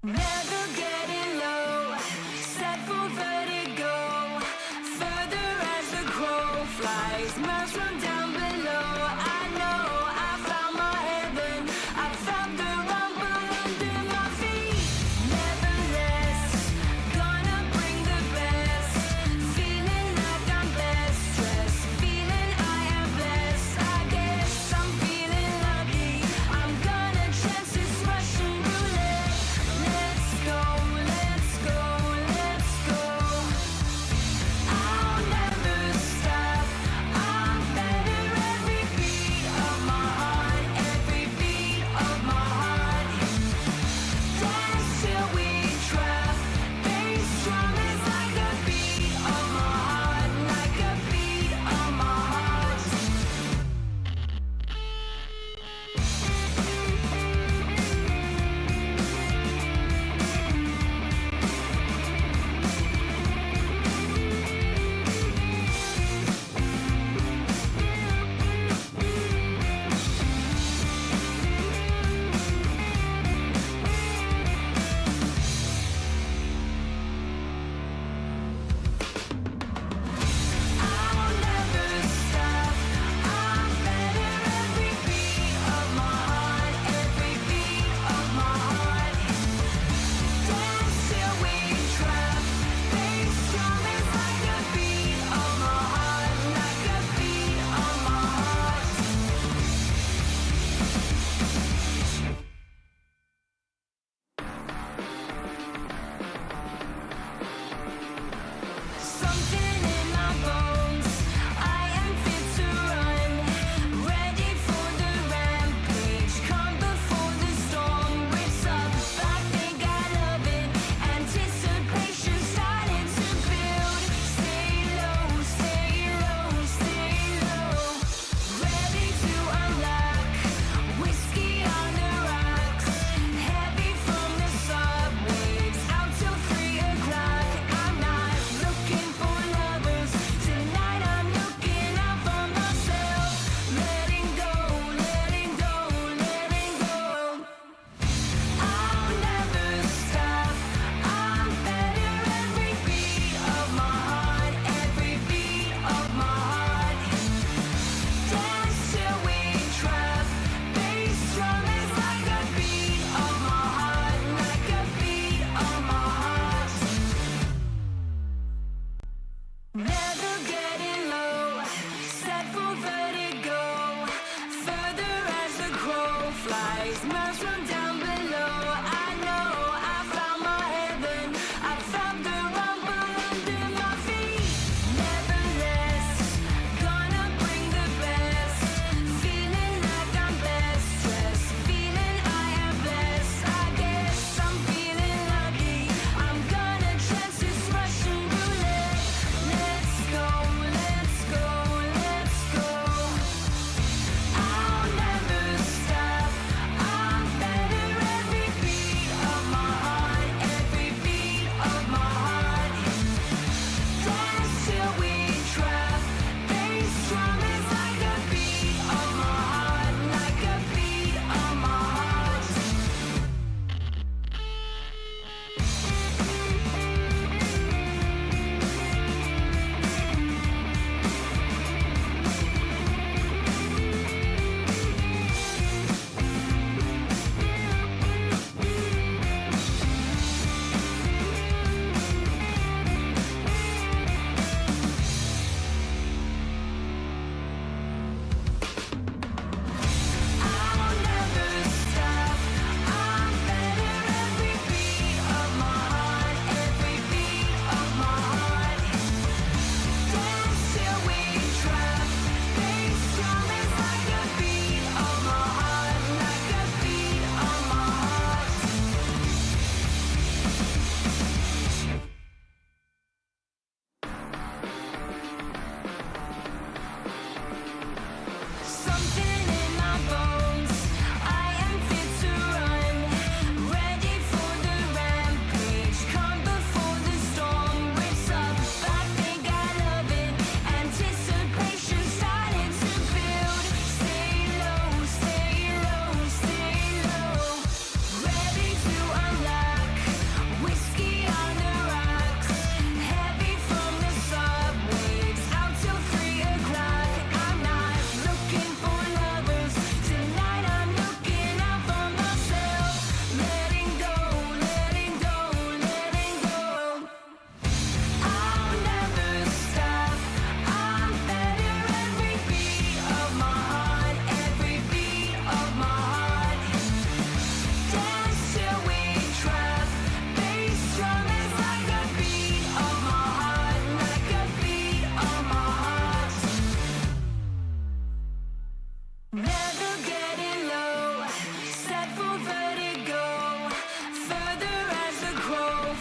Never getting low, set for vertigo. Further as the crow flies, miles from down below. I know I found my heaven, I found the rumble under my feet. Never less, gonna bring the best. Feeling like I'm less stressed, feeling I am blessed. I guess I'm feeling lucky, I'm gonna chance this Russian roulette. Let's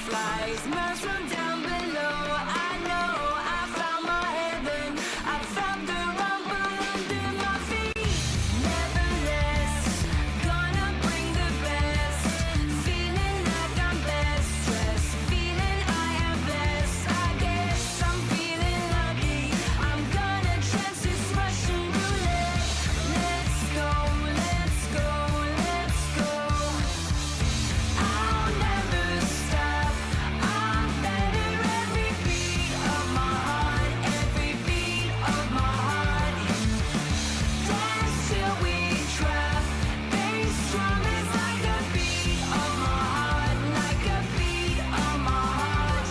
flies must run down below. I know I found my heaven. I found the rumble under my feet. Nevertheless, gonna bring the best. Feeling like I'm best dressed. Feeling I am blessed. I guess I'm feeling lucky. I'm gonna chance this Russian roulette. Let's go, let's go, let's go. I'll never stop. I'm better every beat of my heart, every beat of my heart. Dance till we drop. Bass drum is like a beat of my heart, like a beat of my heart.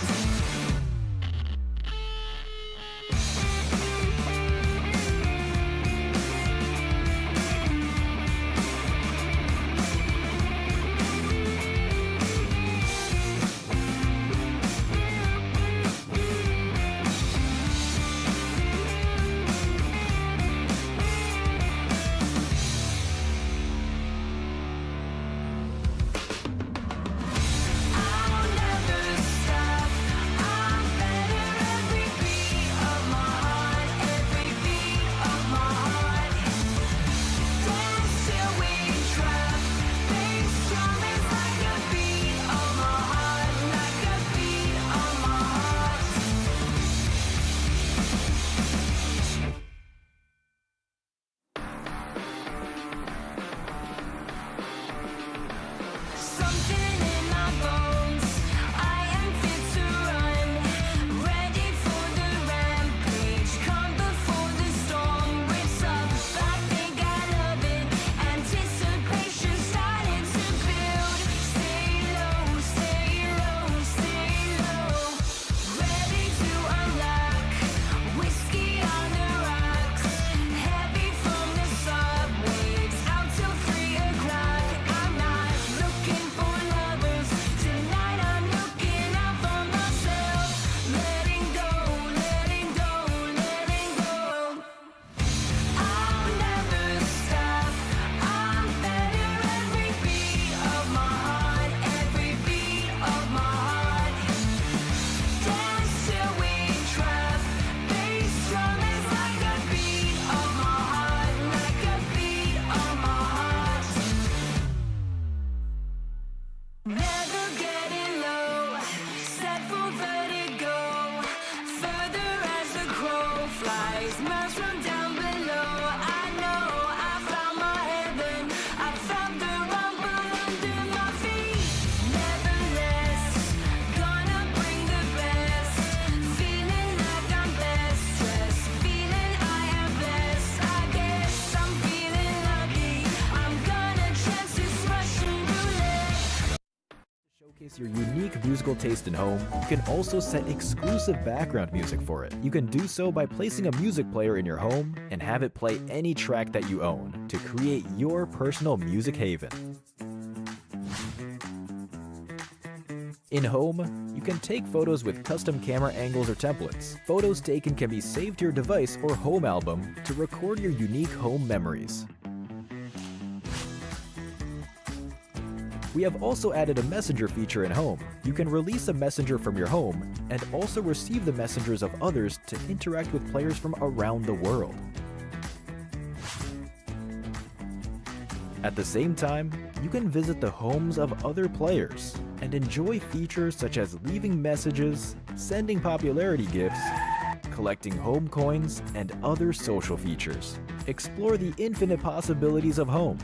I'll never stop. I'm better every beat of my heart, every beat of my heart. Dance till we drop. Bass drum is like a beat of my heart, like a beat of my heart. Something in my bones. I am fit to run. Ready for the rampage. Come before the storm rips up. I think I love it. Anticipation started to build. Stay low, stay low, stay low. Ready to unlock. Whiskey on the rocks. Heavy from the subwaves. Out till 3 o'clock. I'm not looking for lovers. Tonight I'm looking out for myself. Letting go, letting go, letting go. I'll never stop. I'm better every beat of my heart, every beat of my heart. Dance till we drop. Bass drum is like a beat of my heart, like a beat of my heart. Never getting low, set for vertigo. Further as the crow flies, must run down below. I know I found my heaven. I found the rumble under my feet. Nevertheless, gonna bring the best. Feeling like I'm best dressed. Feeling I am blessed. I guess I'm feeling lucky. I'm gonna chance this Russian roulette. Showcase your unique musical taste in home, you can also set exclusive background music for it. You can do so by placing a music player in your home and have it play any track that you own to create your personal music haven. In home, you can take photos with custom camera angles or templates. Photos taken can be saved to your device or home album to record your unique home memories. We have also added a messenger feature in home. You can release a messenger from your home and also receive the messengers of others to interact with players from around the world. At the same time, you can visit the homes of other players and enjoy features such as leaving messages, sending popularity gifts, collecting home coins, and other social features. Explore the infinite possibilities of home.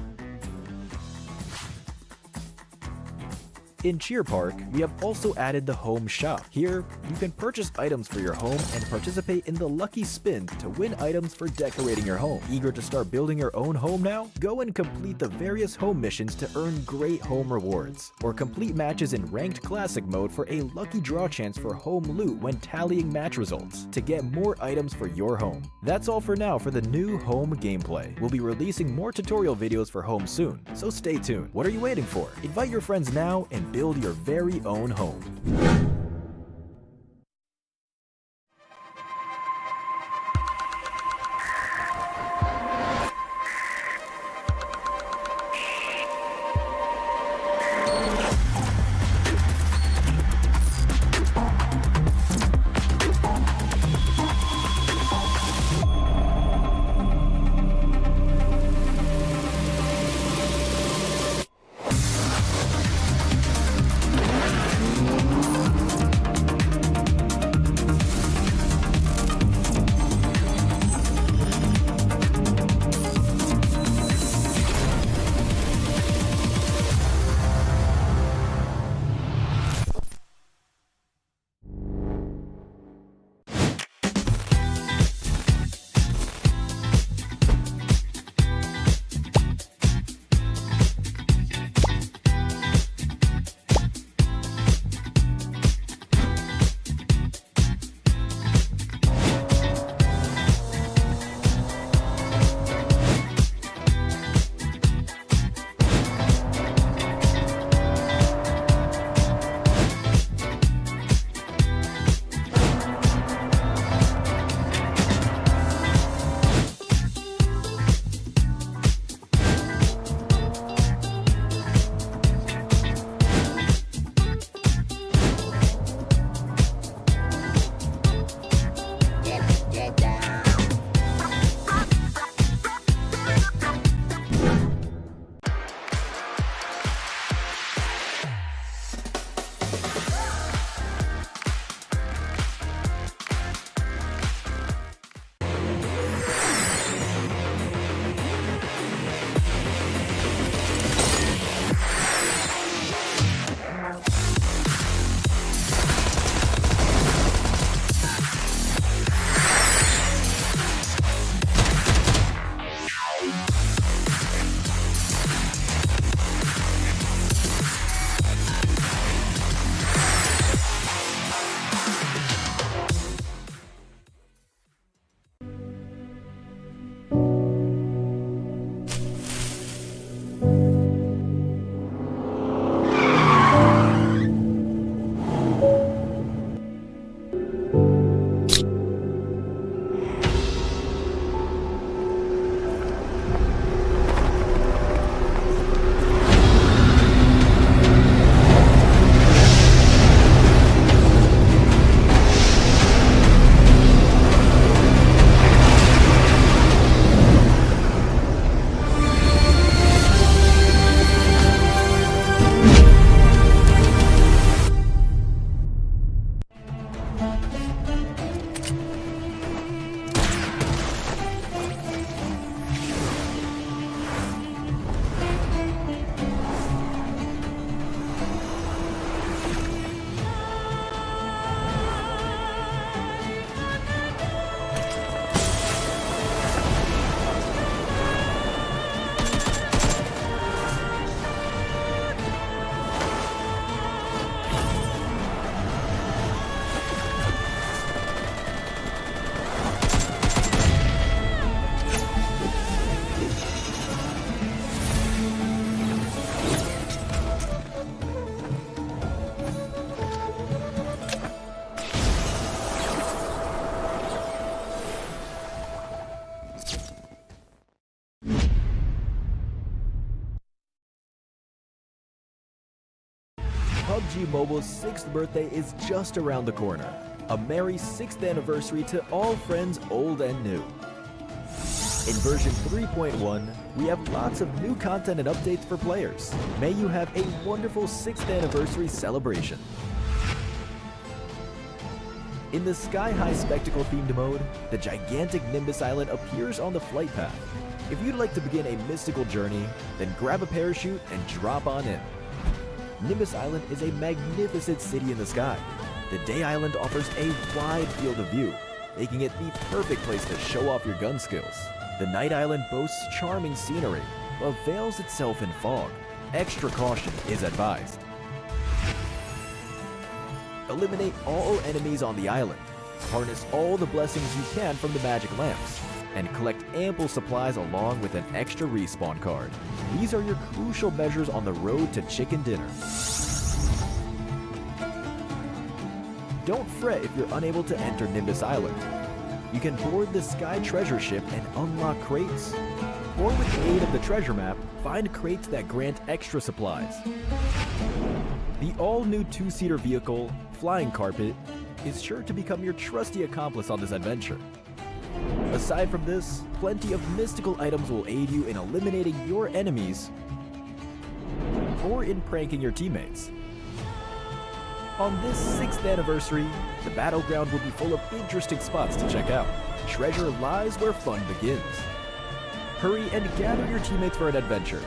In Cheer Park, we have also added the Home Shop. Here, you can purchase items for your home and participate in the Lucky Spin to win items for decorating your home. Eager to start building your own home now? Go and complete the various home missions to earn great home rewards, or complete matches in Ranked Classic mode for a lucky draw chance for home loot when tallying match results to get more items for your home. That's all for now for the new home gameplay. We'll be releasing more tutorial videos for home soon, so stay tuned. What are you waiting for? Invite your friends now and build your very own home. PUBG Mobile's 6th birthday is just around the corner. A merry 6th anniversary to all friends old and new. In version 3.1, we have lots of new content and updates for players. May you have a wonderful 6th anniversary celebration. In the sky-high spectacle-themed mode, the gigantic Nimbus Island appears on the flight path. If you'd like to begin a mystical journey, then grab a parachute and drop on in. Nimbus Island is a magnificent city in the sky. The Day Island offers a wide field of view, making it the perfect place to show off your gun skills. The Night Island boasts charming scenery, but veils itself in fog. Extra caution is advised. Eliminate all enemies on the island, harness all the blessings you can from the magic lamps, and collect ample supplies along with an extra respawn card. These are your crucial measures on the road to chicken dinner. Don't fret if you're unable to enter Nimbus Island. You can board the Sky Treasure Ship and unlock crates. Or with the aid of the treasure map, find crates that grant extra supplies. The all-new 2-seater vehicle, Flying Carpet, is sure to become your trusty accomplice on this adventure. Aside from this, plenty of mystical items will aid you in eliminating your enemies or in pranking your teammates. On this 6th anniversary, the battleground will be full of interesting spots to check out. Treasure lies where fun begins. Hurry and gather your teammates for an adventure.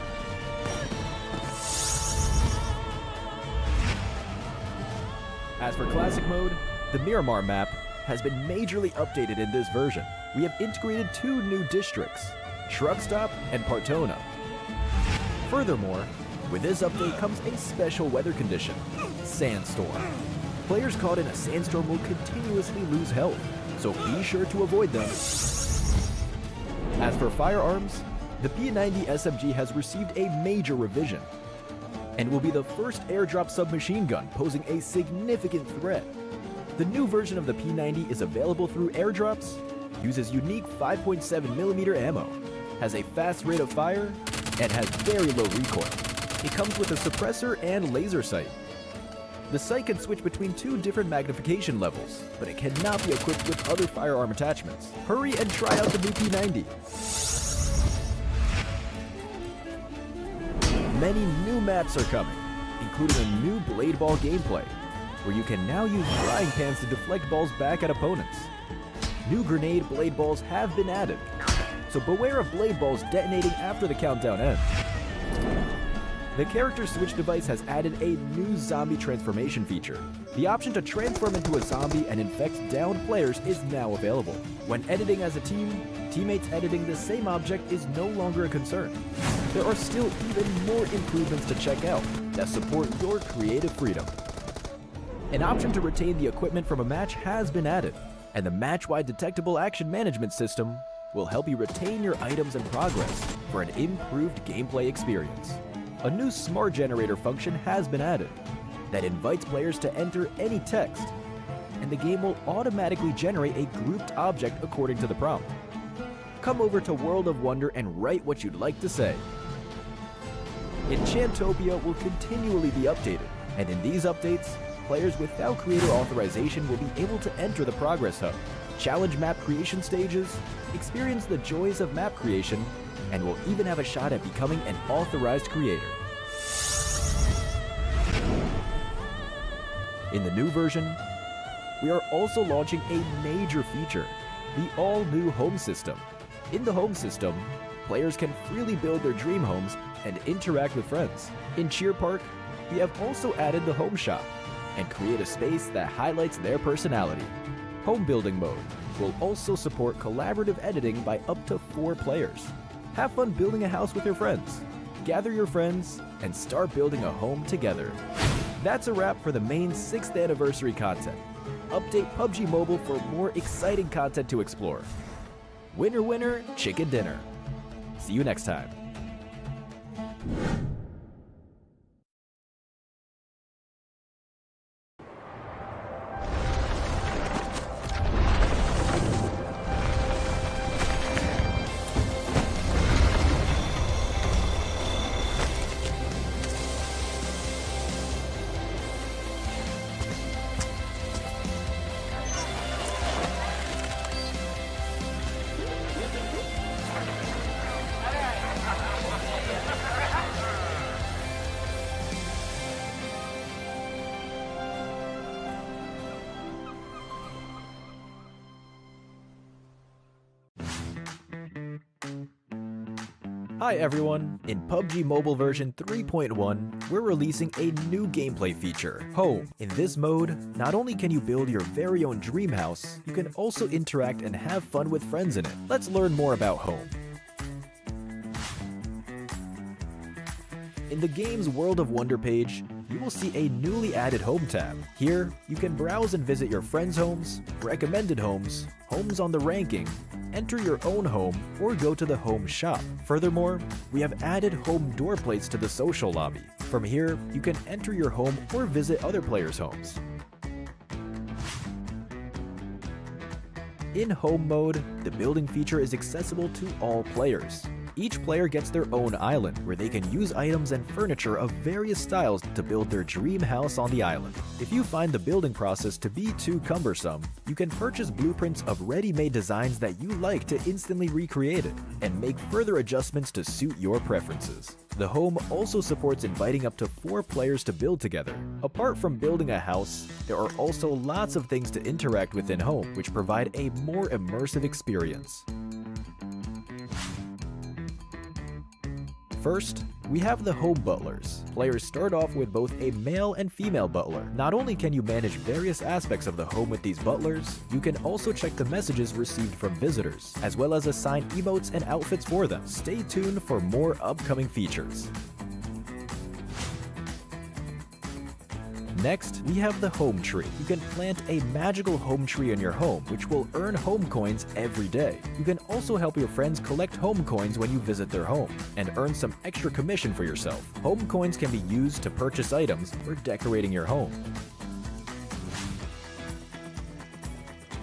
As for Classic Mode, the Miramar map has been majorly updated in this version. We have integrated 2 new districts, Truck Stop and Partona. Furthermore, with this update comes a special weather condition, Sandstorm. Players caught in a sandstorm will continuously lose health, so be sure to avoid them. As for firearms, the P90 SMG has received a major revision and will be the first airdrop submachine gun, posing a significant threat. The new version of the P90 is available through airdrops, uses unique 5.7mm ammo, has a fast rate of fire, and has very low recoil. It comes with a suppressor and laser sight. The sight can switch between 2 different magnification levels, but it cannot be equipped with other firearm attachments. Hurry and try out the new P90. Many new maps are coming, including a new blade ball gameplay, where you can now use frying pans to deflect balls back at opponents. New grenade blade balls have been added, so beware of blade balls detonating after the countdown ends. The character switch device has added a new zombie transformation feature. The option to transform into a zombie and infect downed players is now available. When editing as a team, teammates editing the same object is no longer a concern. There are still even more improvements to check out that support your creative freedom. An option to retain the equipment from a match has been added, and the match-wide detectable action management system will help you retain your items and progress for an improved gameplay experience. A new smart generator function has been added that invites players to enter any text, and the game will automatically generate a grouped object according to the prompt. Come over to World of Wonder and write what you'd like to say. Enchantopia will continually be updated, and in these updates, players without creator authorization will be able to enter the Progress Hub, challenge map creation stages, experience the joys of map creation, and will even have a shot at becoming an authorized creator. In the new version, we are also launching a major feature, the all-new home system. In the home system, players can freely build their dream homes and interact with friends. In Cheer Park, we have also added the home shop and create a space that highlights their personality. Home building mode will also support collaborative editing by up to 4 players. Have fun building a house with your friends. Gather your friends and start building a home together. That's a wrap for the main 6th anniversary content. Update PUBG Mobile for more exciting content to explore. Winner, winner, chicken dinner. See you next time. Hi everyone! In PUBG Mobile version 3.1, we're releasing a new gameplay feature, Home. In this mode, not only can you build your very own dream house, you can also interact and have fun with friends in it. Let's learn more about Home. In the game's World of Wonder page, you will see a newly added Home tab. Here, you can browse and visit your friends' homes, recommended homes, homes on the ranking, enter your own home, or go to the Home shop. Furthermore, we have added home door plates to the social lobby. From here, you can enter your home or visit other players' homes. In Home mode, the building feature is accessible to all players. Each player gets their own island, where they can use items and furniture of various styles to build their dream house on the island. If you find the building process to be too cumbersome, you can purchase blueprints of ready-made designs that you like to instantly recreate it, and make further adjustments to suit your preferences. The Home also supports inviting up to 4 players to build together. Apart from building a house, there are also lots of things to interact with in Home, which provide a more immersive experience. First, we have the Home Butlers. Players start off with both a male and female butler. Not only can you manage various aspects of the home with these butlers, you can also check the messages received from visitors, as well as assign emotes and outfits for them. Stay tuned for more upcoming features. Next, we have the Home Tree. You can plant a magical home tree in your home, which will earn home coins every day. You can also help your friends collect home coins when you visit their home, and earn some extra commission for yourself. Home coins can be used to purchase items for decorating your home.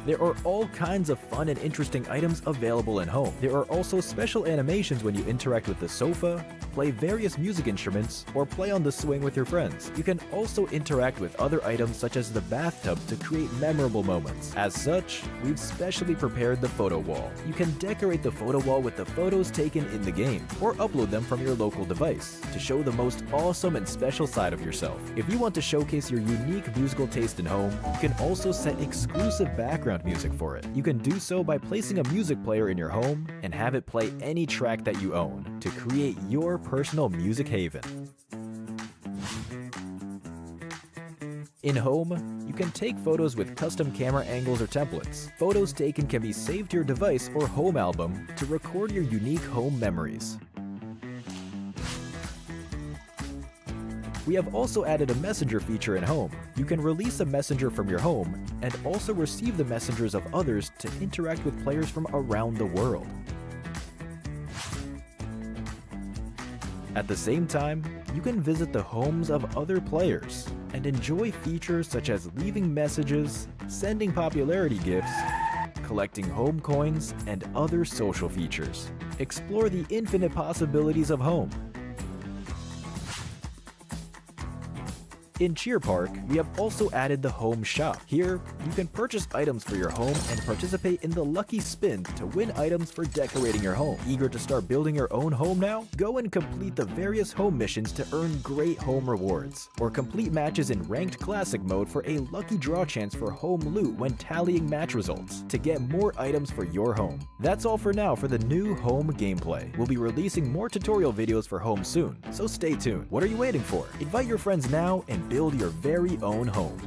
There are all kinds of fun and interesting items available in Home. There are also special animations when you interact with the sofa, play various music instruments, or play on the swing with your friends. You can also interact with other items such as the bathtub to create memorable moments. As such, we've specially prepared the photo wall. You can decorate the photo wall with the photos taken in the game, or upload them from your local device to show the most awesome and special side of yourself. If you want to showcase your unique musical taste in Home, you can also set exclusive background music for it. You can do so by placing a music player in your home and have it play any track that you own to create your personal music haven. In Home, you can take photos with custom camera angles or templates. Photos taken can be saved to your device or home album to record your unique home memories. We have also added a messenger feature in Home. You can release a messenger from your home and also receive the messengers of others to interact with players from around the world. At the same time, you can visit the homes of other players and enjoy features such as leaving messages, sending popularity gifts, collecting home coins, and other social features. Explore the infinite possibilities of Home. In Cheer Park, we have also added the Home shop. Here, you can purchase items for your home and participate in the lucky spin to win items for decorating your home. Eager to start building your own home now? Go and complete the various home missions to earn great home rewards, or complete matches in Ranked Classic mode for a lucky draw chance for home loot when tallying match results to get more items for your home. That's all for now for the new Home gameplay. We'll be releasing more tutorial videos for Home soon, so stay tuned. What are you waiting for? Invite your friends now and build your very own home.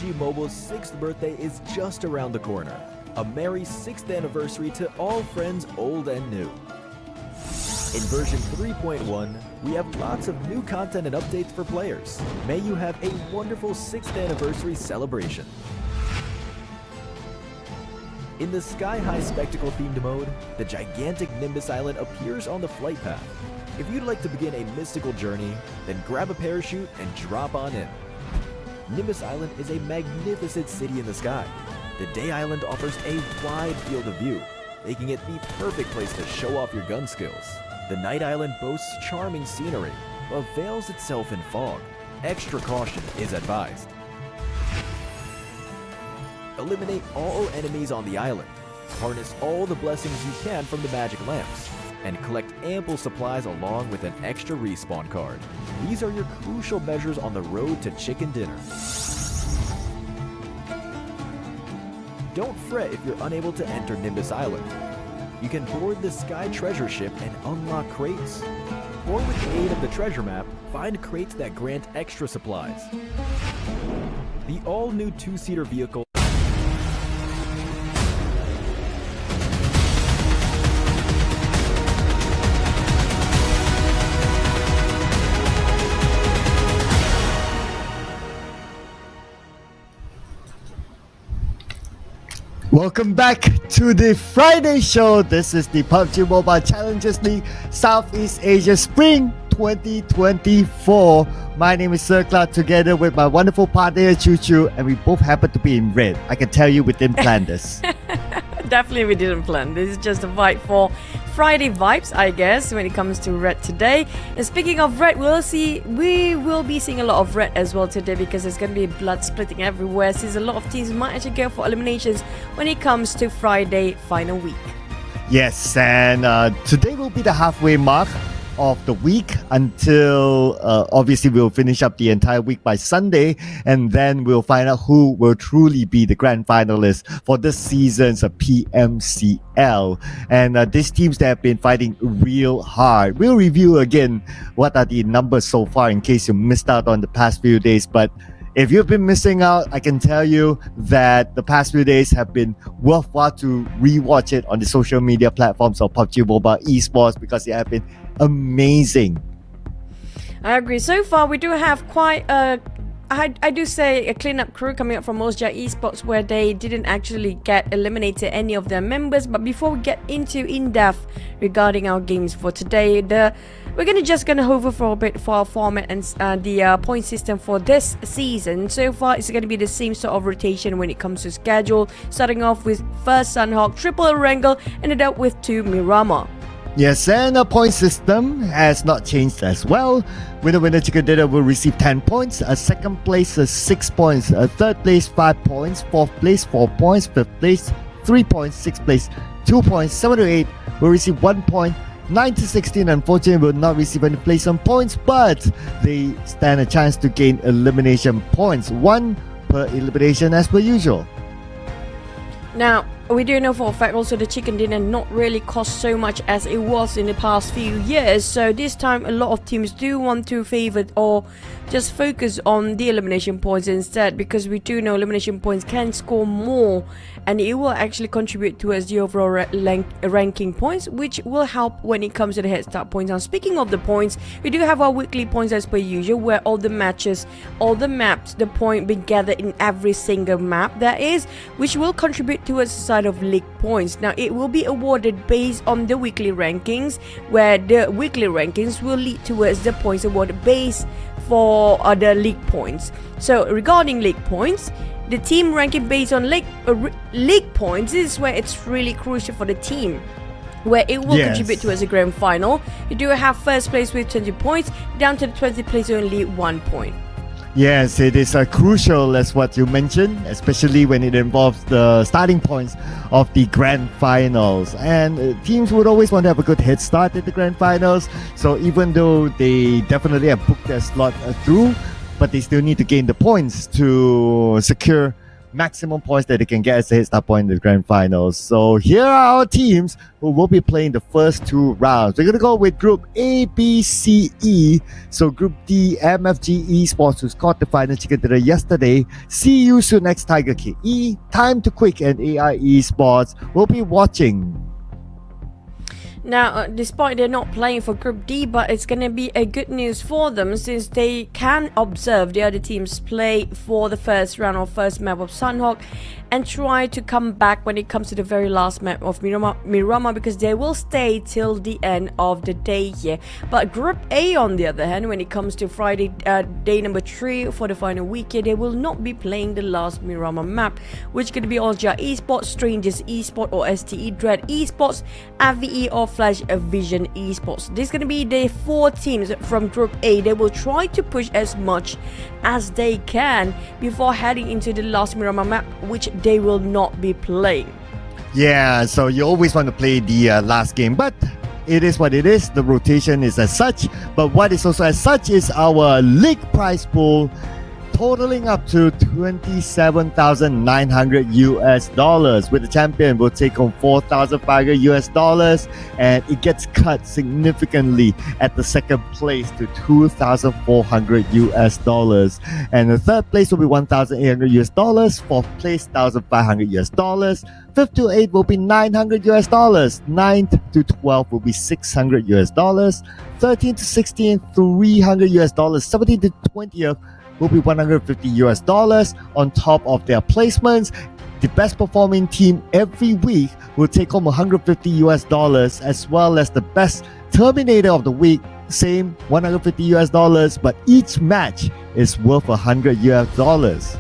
PUBG Mobile's 6th birthday is just around the corner. A merry 6th anniversary to all friends old and new. In version 3.1, we have lots of new content and updates for players. May you have a wonderful 6th anniversary celebration. In the sky-high spectacle themed mode, the gigantic Nimbus Island appears on the flight path. If you'd like to begin a mystical journey, then grab a parachute and drop on in. Nimbus Island is a magnificent city in the sky. The Day Island offers a wide field of view, making it the perfect place to show off your gun skills. The Night Island boasts charming scenery, but veils itself in fog. Extra caution is advised. Eliminate all enemies on the island, harness all the blessings you can from the magic lamps, and collect ample supplies along with an extra respawn card. These are your crucial measures on the road to chicken dinner. Don't fret if you're unable to enter Nimbus Island. You can board the Sky Treasure Ship and unlock crates. Or with the aid of the treasure map, find crates that grant extra supplies. The all-new 2-seater vehicle Welcome back to the Friday show. This is the PUBG Mobile Challengers League Southeast Asia Spring 2024. My name is Sir Cloud, together with my wonderful partner Choo Choo, and we both happen to be in red. I can tell you we didn't plan this. Definitely we didn't plan. This is just a vibe for Friday vibes, I guess, when it comes to red today. And speaking of red, we will be seeing a lot of red as well today, because there's going to be blood splitting everywhere, since a lot of teams might actually go for eliminations when it comes to Friday final week. Yes, and today will be the halfway mark of the week until obviously we'll finish up the entire week by Sunday, and then we'll find out who will truly be the grand finalists for this season's PMCL. And these teams that have been fighting real hard. We'll review again what are the numbers so far in case you missed out on the past few days, but if you've been missing out, I can tell you that the past few days have been worthwhile to rewatch it on the social media platforms of PUBG Mobile Esports, because they have been amazing. I agree. So far, we do have quite I do say a cleanup crew coming up from Mosja Esports, where they didn't actually get eliminated any of their members. But before we get into in-depth regarding our games for today, we're just gonna hover for a bit for our format and the point system for this season. So far, it's gonna be the same sort of rotation when it comes to schedule. Starting off with first Sanhok, triple Erangel, ended up with 2 Miramar. Yes, and the point system has not changed as well. Winner chicken dinner will receive 10 points. A second place is 6 points. A third place 5 points. Fourth place 4 points. Fifth place 3 points. Sixth place 2 points. 7 to 8 will receive 1 point. 9 to 16 unfortunately will not receive any placement points, but they stand a chance to gain elimination points. 1 per elimination as per usual. Now, we do know for a fact also the chicken dinner not really cost so much as it was in the past few years. So this time a lot of teams do want to favor or just focus on the elimination points instead, because we do know elimination points can score more and it will actually contribute towards the overall ranking points, which will help when it comes to the head start points. Now, speaking of the points, we do have our weekly points as per usual, where all the matches, all the maps, the point being gathered in every single map that is, which will contribute towards the side of league points. Now, it will be awarded based on the weekly rankings, where the weekly rankings will lead towards the points awarded based for the league points. So regarding league points, the team ranking based on league points, this is where it's really crucial for the team, where it will contribute towards the grand final. You do have first place with 20 points, down to the 20th place only 1 point. Yes, it is crucial as what you mentioned, especially when it involves the starting points of the grand finals. And teams would always want to have a good head start at the grand finals. So even though they definitely have booked their slot through, but they still need to gain the points to secure maximum points that they can get as a head start point in the grand finals. So here are our teams who will be playing the first 2 rounds. We're going to go with Group A, B, C, E. So Group D, MFG Esports, who scored the final chicken dinner yesterday. See you soon next Tiger King. E, Time to Quick and AI Esports will be watching. Now, despite they're not playing for Group D, but it's going to be a good news for them since they can observe the other teams play for the first round or first map of Sanhok and try to come back when it comes to the very last map of Miramar, because they will stay till the end of the day here. But Group A, on the other hand, when it comes to Friday, day number 3 for the final week here, they will not be playing the last Miramar map, which is going to be Olja Esports, Strangers Esports or STE Dread Esports, AVE or Flash Vision Esports. This is going to be the 4 teams from Group A. They will try to push as much as they can before heading into the last Miramar map, which they will not be playing. Yeah, so you always want to play the last game, but it is what it is. The rotation is as such, but what is also as such is our league prize pool, totaling up to $27,900 with the champion will take home $4,500 and it gets cut significantly at the second place to $2,400 and the third place will be $1,800, fourth place $1,500, 5th to 8th will be $900, 9th to 12th will be $600, 13th to 16th $300, 17th to 20th will be $150 on top of their placements. The best performing team every week will take home $150 as well as the best terminator of the week, same $150, but each match is worth $100.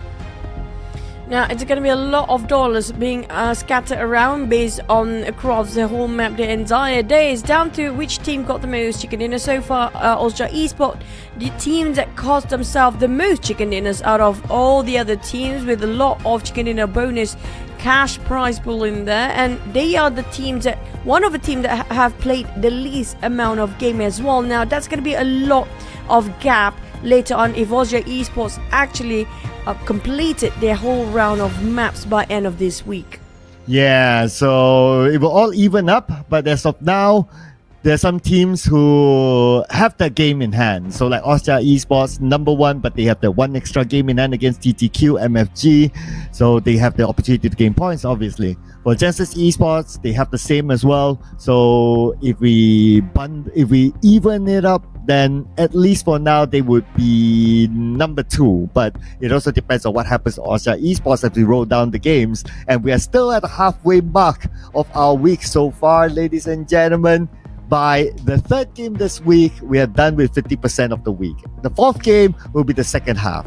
Now, it's going to be a lot of dollars being scattered around based on across the whole map the entire day. It's down to which team got the most chicken dinner so far. Ultra Esports, the team that cost themselves the most chicken dinners out of all the other teams, with a lot of chicken dinner bonus cash prize pool in there, and they are the teams that one of the teams that have played the least amount of game as well. Now, that's going to be a lot of gap later on if Ultra Esports actually completed their whole round of maps by end of this week. Yeah, so it will all even up, but as of now, there are some teams who have that game in hand. So like Austria Esports, number 1, but they have the 1 extra game in hand against TTQ, MFG. So they have the opportunity to gain points, obviously. For Genesis Esports, they have the same as well. So if we even it up, then at least for now they would be number 2. But it also depends on what happens to Austria Esports as we roll down the games. And we are still at the halfway mark of our week so far, ladies and gentlemen. By the 3rd game this week, we are done with 50% of the week. The 4th game will be the second half.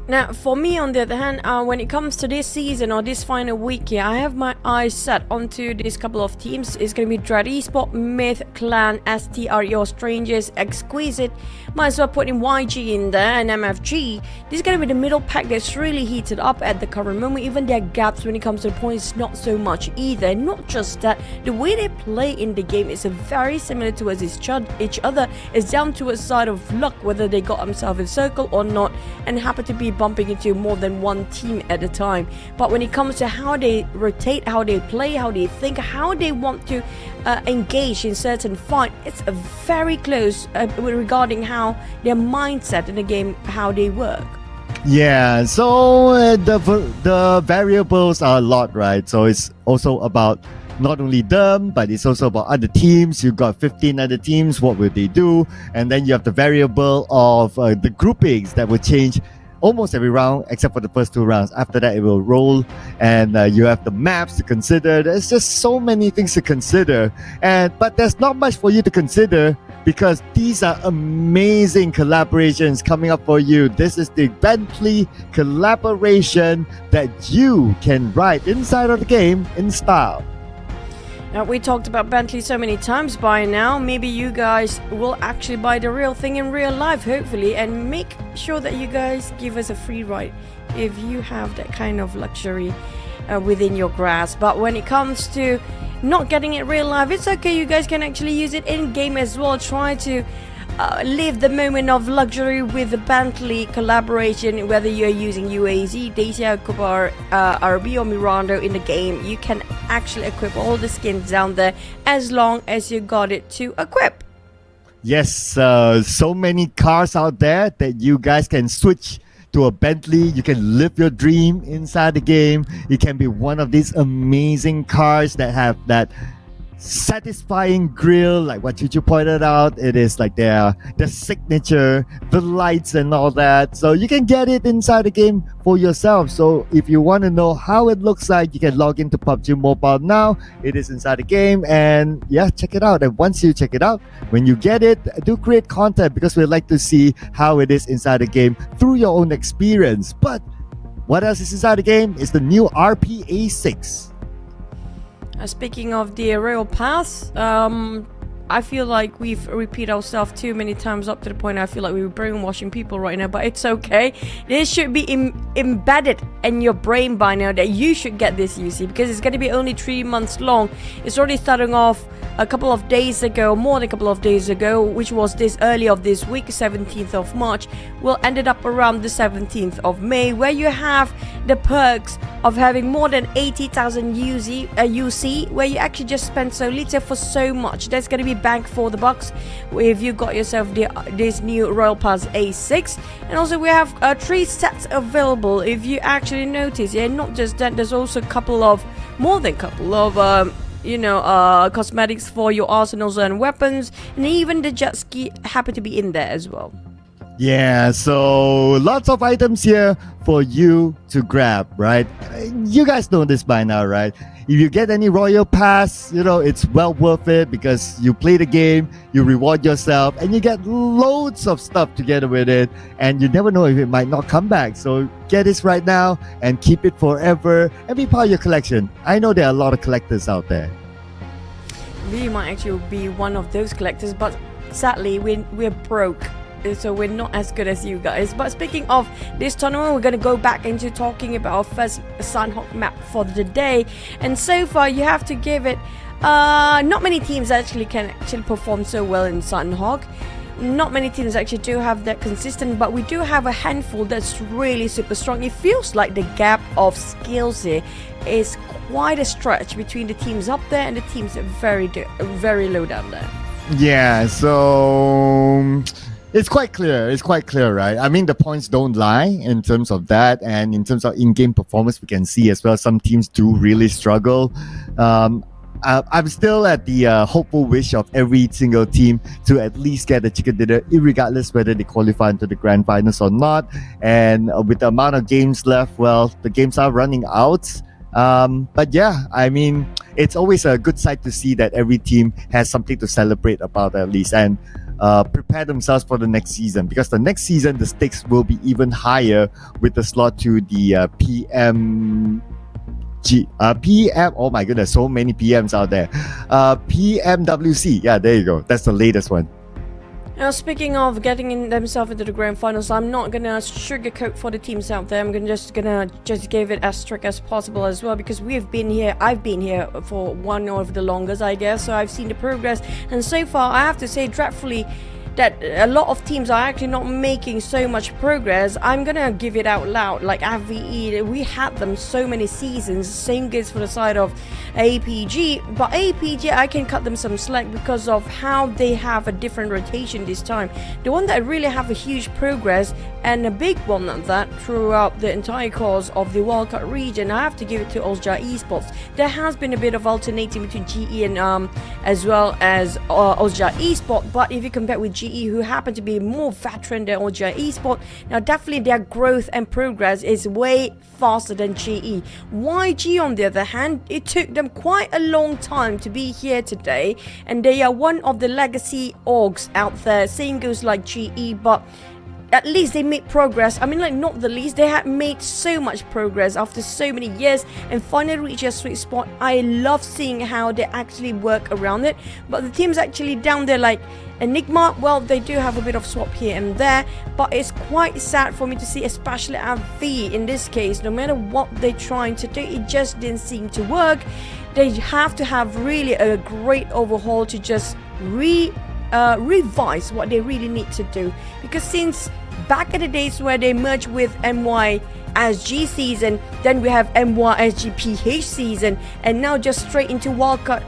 Now, for me, on the other hand, when it comes to this season or this final week here, I have my eyes set onto this couple of teams. It's going to be Dread Esport, Myth, Clan, STREO, Strangers, Exquisite. Might as well put in YG in there and MFG. This is going to be the middle pack that's really heated up at the current moment. Even their gaps when it comes to the points, not so much either. And not just that, the way they play in the game is very similar towards each other. It's down to a side of luck whether they got themselves in circle or not and happen to be bumping into more than one team at a time. But when it comes to how they rotate, how they play, how they think, how they want to engage in certain fight, it's very close regarding how their mindset in the game, how they work. Yeah, so the variables are a lot, right? So it's also about not only them, but it's also about other teams. You've got 15 other teams, what will they do? And then you have the variable of the groupings that will change almost every round except for the first 2 rounds. After that, it will roll, and you have the maps to consider. There's just so many things to consider, but there's not much for you to consider because these are amazing collaborations coming up for you. This is the Bentley collaboration that you can ride inside of the game in style. Now, we talked about Bentley so many times by now. Maybe you guys will actually buy the real thing in real life, hopefully, and make sure that you guys give us a free ride if you have that kind of luxury within your grasp. But when it comes to not getting it real life, it's okay. You guys can actually use it in game as well. Try to live the moment of luxury with the Bentley collaboration. Whether you're using UAZ, Dacia, Cooper, RB or Miranda in the game, you can actually equip all the skins down there as long as you got it to equip. Yes, so many cars out there that you guys can switch to a Bentley. You can live your dream inside the game. It can be one of these amazing cars that have that satisfying grill, like what Chuchu pointed out. It is like their signature, the lights and all that. So you can get it inside the game for yourself. So if you want to know how it looks like, you can log into PUBG Mobile now. It is inside the game, and yeah, check it out. And once you check it out, when you get it, do create content, because we'd like to see how it is inside the game through your own experience. But what else is inside the game is the new RPA6. Speaking of the Royal Pass, I feel like we've repeated ourselves too many times, up to the point I feel like we're brainwashing people right now, but it's okay. This should be embedded in your brain by now that you should get this UC, because it's going to be only 3 months long. It's already starting off a couple of days ago, more than a couple of days ago, which was this early of this week, 17th of March. Will ended up around the 17th of May, where you have the perks of having more than 80,000 UC, where you actually just spend so little for so much. That's going to be bang for the bucks if you got yourself this new Royal Pass A6. And also we have 3 sets available. If you actually notice, yeah, not just that, there's also more than a couple of cosmetics for your arsenals and weapons, and even the jet ski happen to be in there as well. Yeah, so lots of items here for you to grab, right? You guys know this by now, right? If you get any Royal Pass, it's well worth it, because you play the game, you reward yourself, and you get loads of stuff together with it, and you never know if it might not come back. So get this right now and keep it forever and be part of your collection. I know there are a lot of collectors out there. We might actually be one of those collectors, but sadly we're broke, so we're not as good as you guys. But speaking of this tournament, we're going to go back into talking about our first Sanhok map for the day. And so far you have to give it not many teams can perform so well in Sanhok. Not many teams actually do have that consistent, but we do have a handful that's really super strong. It feels like the gap of skills here is quite a stretch between the teams up there and the teams very low down there. Yeah, so it's quite clear, right? I mean, the points don't lie in terms of that, and in terms of in-game performance, we can see as well some teams do really struggle. I'm still at the hopeful wish of every single team to at least get a chicken dinner, irregardless whether they qualify into the grand finals or not. And with the amount of games left, well, the games are running out. But yeah, I mean, it's always a good sight to see that every team has something to celebrate about, at least, and prepare themselves for the next season, because the next season the stakes will be even higher with the slot to the PM. Oh my goodness, so many PMs out there. PMWC, yeah, there you go. That's the latest one. Now, speaking of getting themselves into the grand finals, I'm not gonna sugarcoat for the teams out there. I'm gonna just give it as strict as possible as well, because I've been here for one of the longest, I guess. So I've seen the progress, and so far I have to say, dreadfully, that a lot of teams are actually not making so much progress. I'm gonna give it out loud, like AVE, we had them so many seasons. Same goes for the side of APG, but APG, I can cut them some slack because of how they have a different rotation this time. The one that really have a huge progress, and a big one at that, throughout the entire course of the Wildcard region, I have to give it to Ulja Esports. There has been a bit of alternating between GE and as well as Ulja Esports, but if you compare with GE, who happen to be more veteran than Ulja Esports, now definitely their growth and progress is way faster than GE. YG, on the other hand, it took them quite a long time to be here today, and they are one of the legacy orgs out there. Same goes like GE, but at least they made progress. I mean, like, not the least, they had made so much progress after so many years and finally reached a sweet spot. I love seeing how they actually work around it. But the teams actually down there, like Enigma, well, they do have a bit of swap here and there, but it's quite sad for me to see, especially at V in this case. No matter what they're trying to do, it just didn't seem to work. They have to have really a great overhaul to just revise what they really need to do. Because since back in the days where they merged with MYSG season, then we have MYSG PH season, and now just straight into wildcard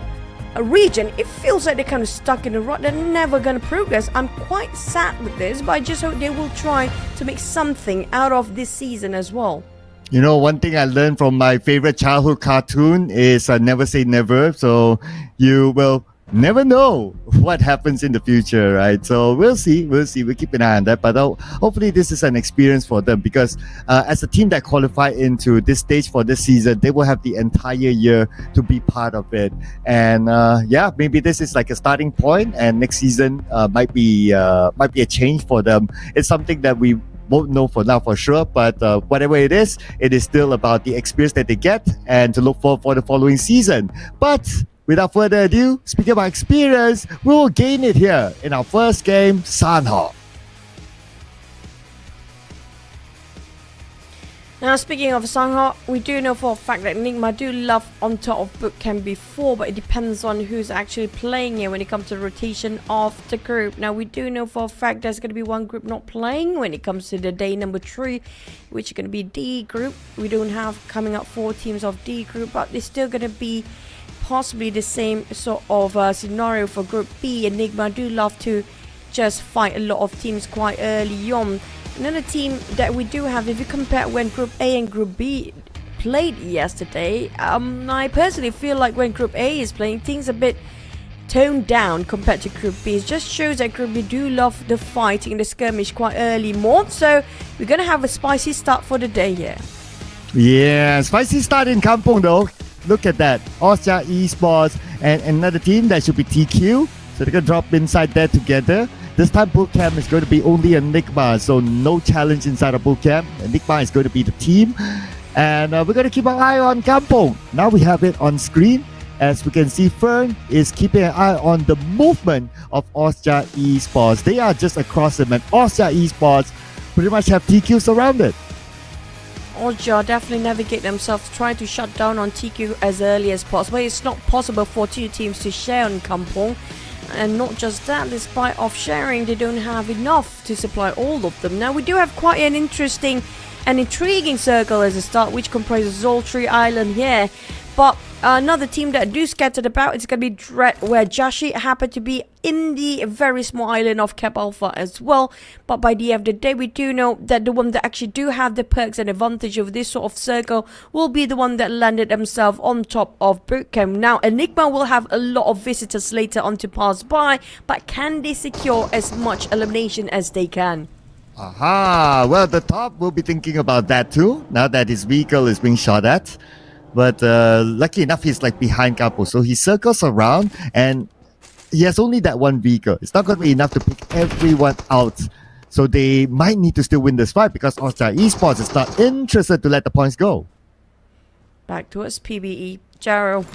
region, it feels like they're kind of stuck in a rut. They're never going to progress. I'm quite sad with this, but I just hope they will try to make something out of this season as well. You know, one thing I learned from my favorite childhood cartoon is never say never. So you will never know what happens in the future, right? So we'll see. We'll keep an eye on that. But hopefully this is an experience for them, because as a team that qualified into this stage for this season, they will have the entire year to be part of it. And maybe this is like a starting point, and next season might be a change for them. It's something that we won't know for now for sure, but whatever it is still about the experience that they get and to look for the following season. But without further ado, speaking about experience, we will gain it here in our first game, Sanhok. Now, speaking of Sanhok, we do know for a fact that Enigma do love on top of bootcamp before, but it depends on who's actually playing here when it comes to the rotation of the group. Now, we do know for a fact there's going to be one group not playing when it comes to the day number 3, which is going to be D group. We don't have coming up 4 teams of D group, but it's still going to be possibly the same sort of scenario for Group B. Enigma do love to just fight a lot of teams quite early on. Another team that we do have, if you compare when Group A and Group B played yesterday, I personally feel like when Group A is playing, things a bit toned down compared to Group B. It just shows that Group B do love the fighting, the skirmish quite early more. So we're going to have a spicy start for the day here. Yeah, spicy start in Kampong though. Look at that. Austria Esports and another team that should be TQ. So they're going to drop inside there together. This time bootcamp is going to be only Enigma, so no challenge inside of bootcamp. Enigma is going to be the team. And we're going to keep an eye on Kampong. Now we have it on screen. As we can see, Fern is keeping an eye on the movement of Austria Esports. They are just across them, and Austria Esports pretty much have TQ surrounded. Austria definitely navigate themselves trying to shut down on TQ as early as possible. It's not possible for 2 teams to share on Kampong. And not just that, despite of sharing, they don't have enough to supply all of them. Now, we do have quite an interesting and intriguing circle as a start, which comprises all 3 islands here. But another team that do scattered about, it's going to be Dread, where Jashi happened to be in the very small island of Cap Alpha as well. But by the end of the day, we do know that the one that actually do have the perks and advantage of this sort of circle will be the one that landed themselves on top of bootcamp. Now, Enigma will have a lot of visitors later on to pass by, but can they secure as much elimination as they can? Aha! Well, the top will be thinking about that too, now that his vehicle is being shot at. But lucky enough, he's like behind Capo, so he circles around and he has only that one vehicle. It's not going to be enough to pick everyone out. So they might need to still win this fight because Austria Esports is not interested to let the points go. Back towards PBE. Jaro.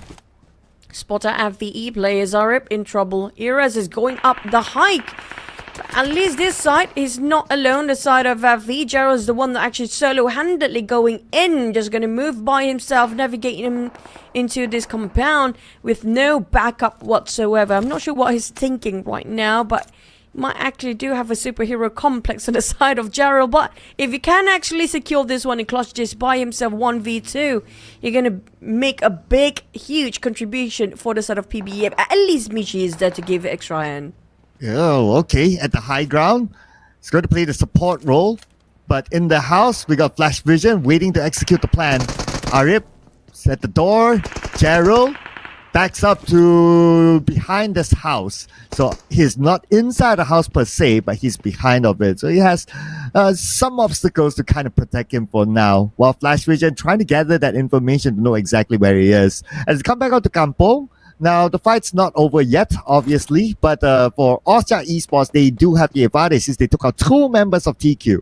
Spotter FVE players are in trouble. Eras is going up the hike. But at least this side is not alone. The side of FV. Jaro is the one that actually solo-handedly going in. Just going to move by himself, navigating him into this compound with no backup whatsoever. I'm not sure what he's thinking right now, but might actually do have a superhero complex on the side of Jarrell. But if you can actually secure this one in clutch just by himself 1v2, you're going to make a big, huge contribution for the side of PBM. At least Michi is there to give it extra hand. Oh, okay. At the high ground, he's going to play the support role. But in the house, we got Flash Vision waiting to execute the plan. Arip is at the door. Jarrell backs up to behind this house. So he's not inside the house per se, but he's behind of it. So he has some obstacles to kind of protect him for now. While Flash Vision trying to gather that information to know exactly where he is. As we come back out to Kampong, now the fight's not over yet, obviously. But for Austria Esports, they do have the advantage since they took out 2 members of TQ.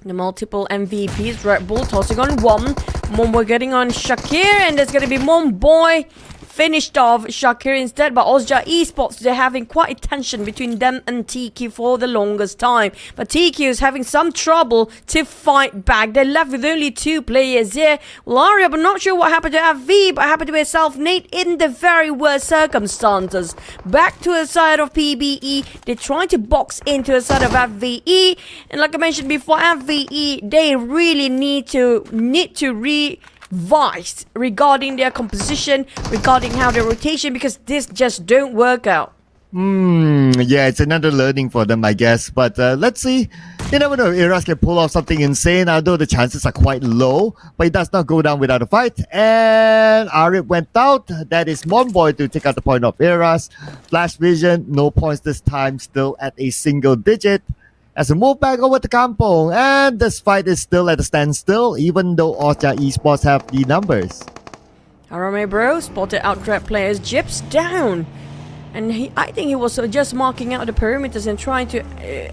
The multiple MVPs, Red Bull tossing on one. Momboy getting on Shakir, and there's going to be Momboy finished off Shakir instead, but Ozja Esports, they're having quite a tension between them and TQ for the longest time. But TQ is having some trouble to fight back. They're left with only 2 players here. Laria, I'm not sure what happened to FV, but happened to herself Nate in the very worst circumstances. Back to the side of PBE, they're trying to box into the side of FVE, and like I mentioned before, FVE, they really need to revise regarding their composition, regarding how their rotation, because this just don't work out. Yeah, it's another learning for them, I guess. But let's see. You never know if Eras can pull off something insane, although the chances are quite low. But it does not go down without a fight. And Arif went out. That is Monboy to take out the point of Eras. Flash Vision, no points this time, still at a single digit. As we move back over to Kampong, and this fight is still at a standstill, even though Ozja Esports have the numbers. Arame Bro spotted out Dread players, Jips down. And I think he was just marking out the perimeters and trying to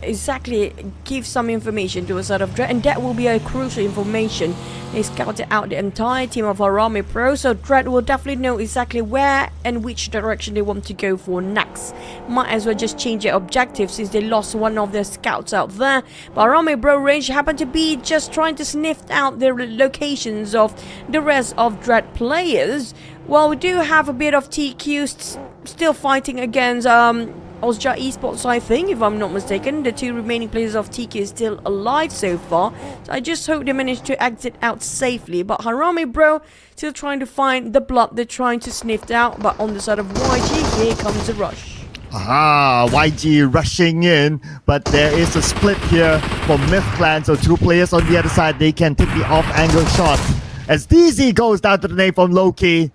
exactly give some information to a side of Dread. And that will be a crucial information. They scouted out the entire team of Arame Pro, so Dread will definitely know exactly where and which direction they want to go for next. Might as well just change their objective since they lost one of their scouts out there. But Arame Bro range happened to be just trying to sniff out the locations of the rest of Dread players. Well, we do have a bit of TQ still fighting against Ozja Esports, I think, if I'm not mistaken. The 2 remaining players of TQ is still alive so far. So I just hope they manage to exit out safely. But Harame Bro still trying to find the blood they're trying to sniff out. But on the side of YG, here comes the rush. Aha, YG rushing in, but there is a split here for Myth Clan, so 2 players on the other side, they can take the off-angle shot. As DZ goes down to the nade from Loki,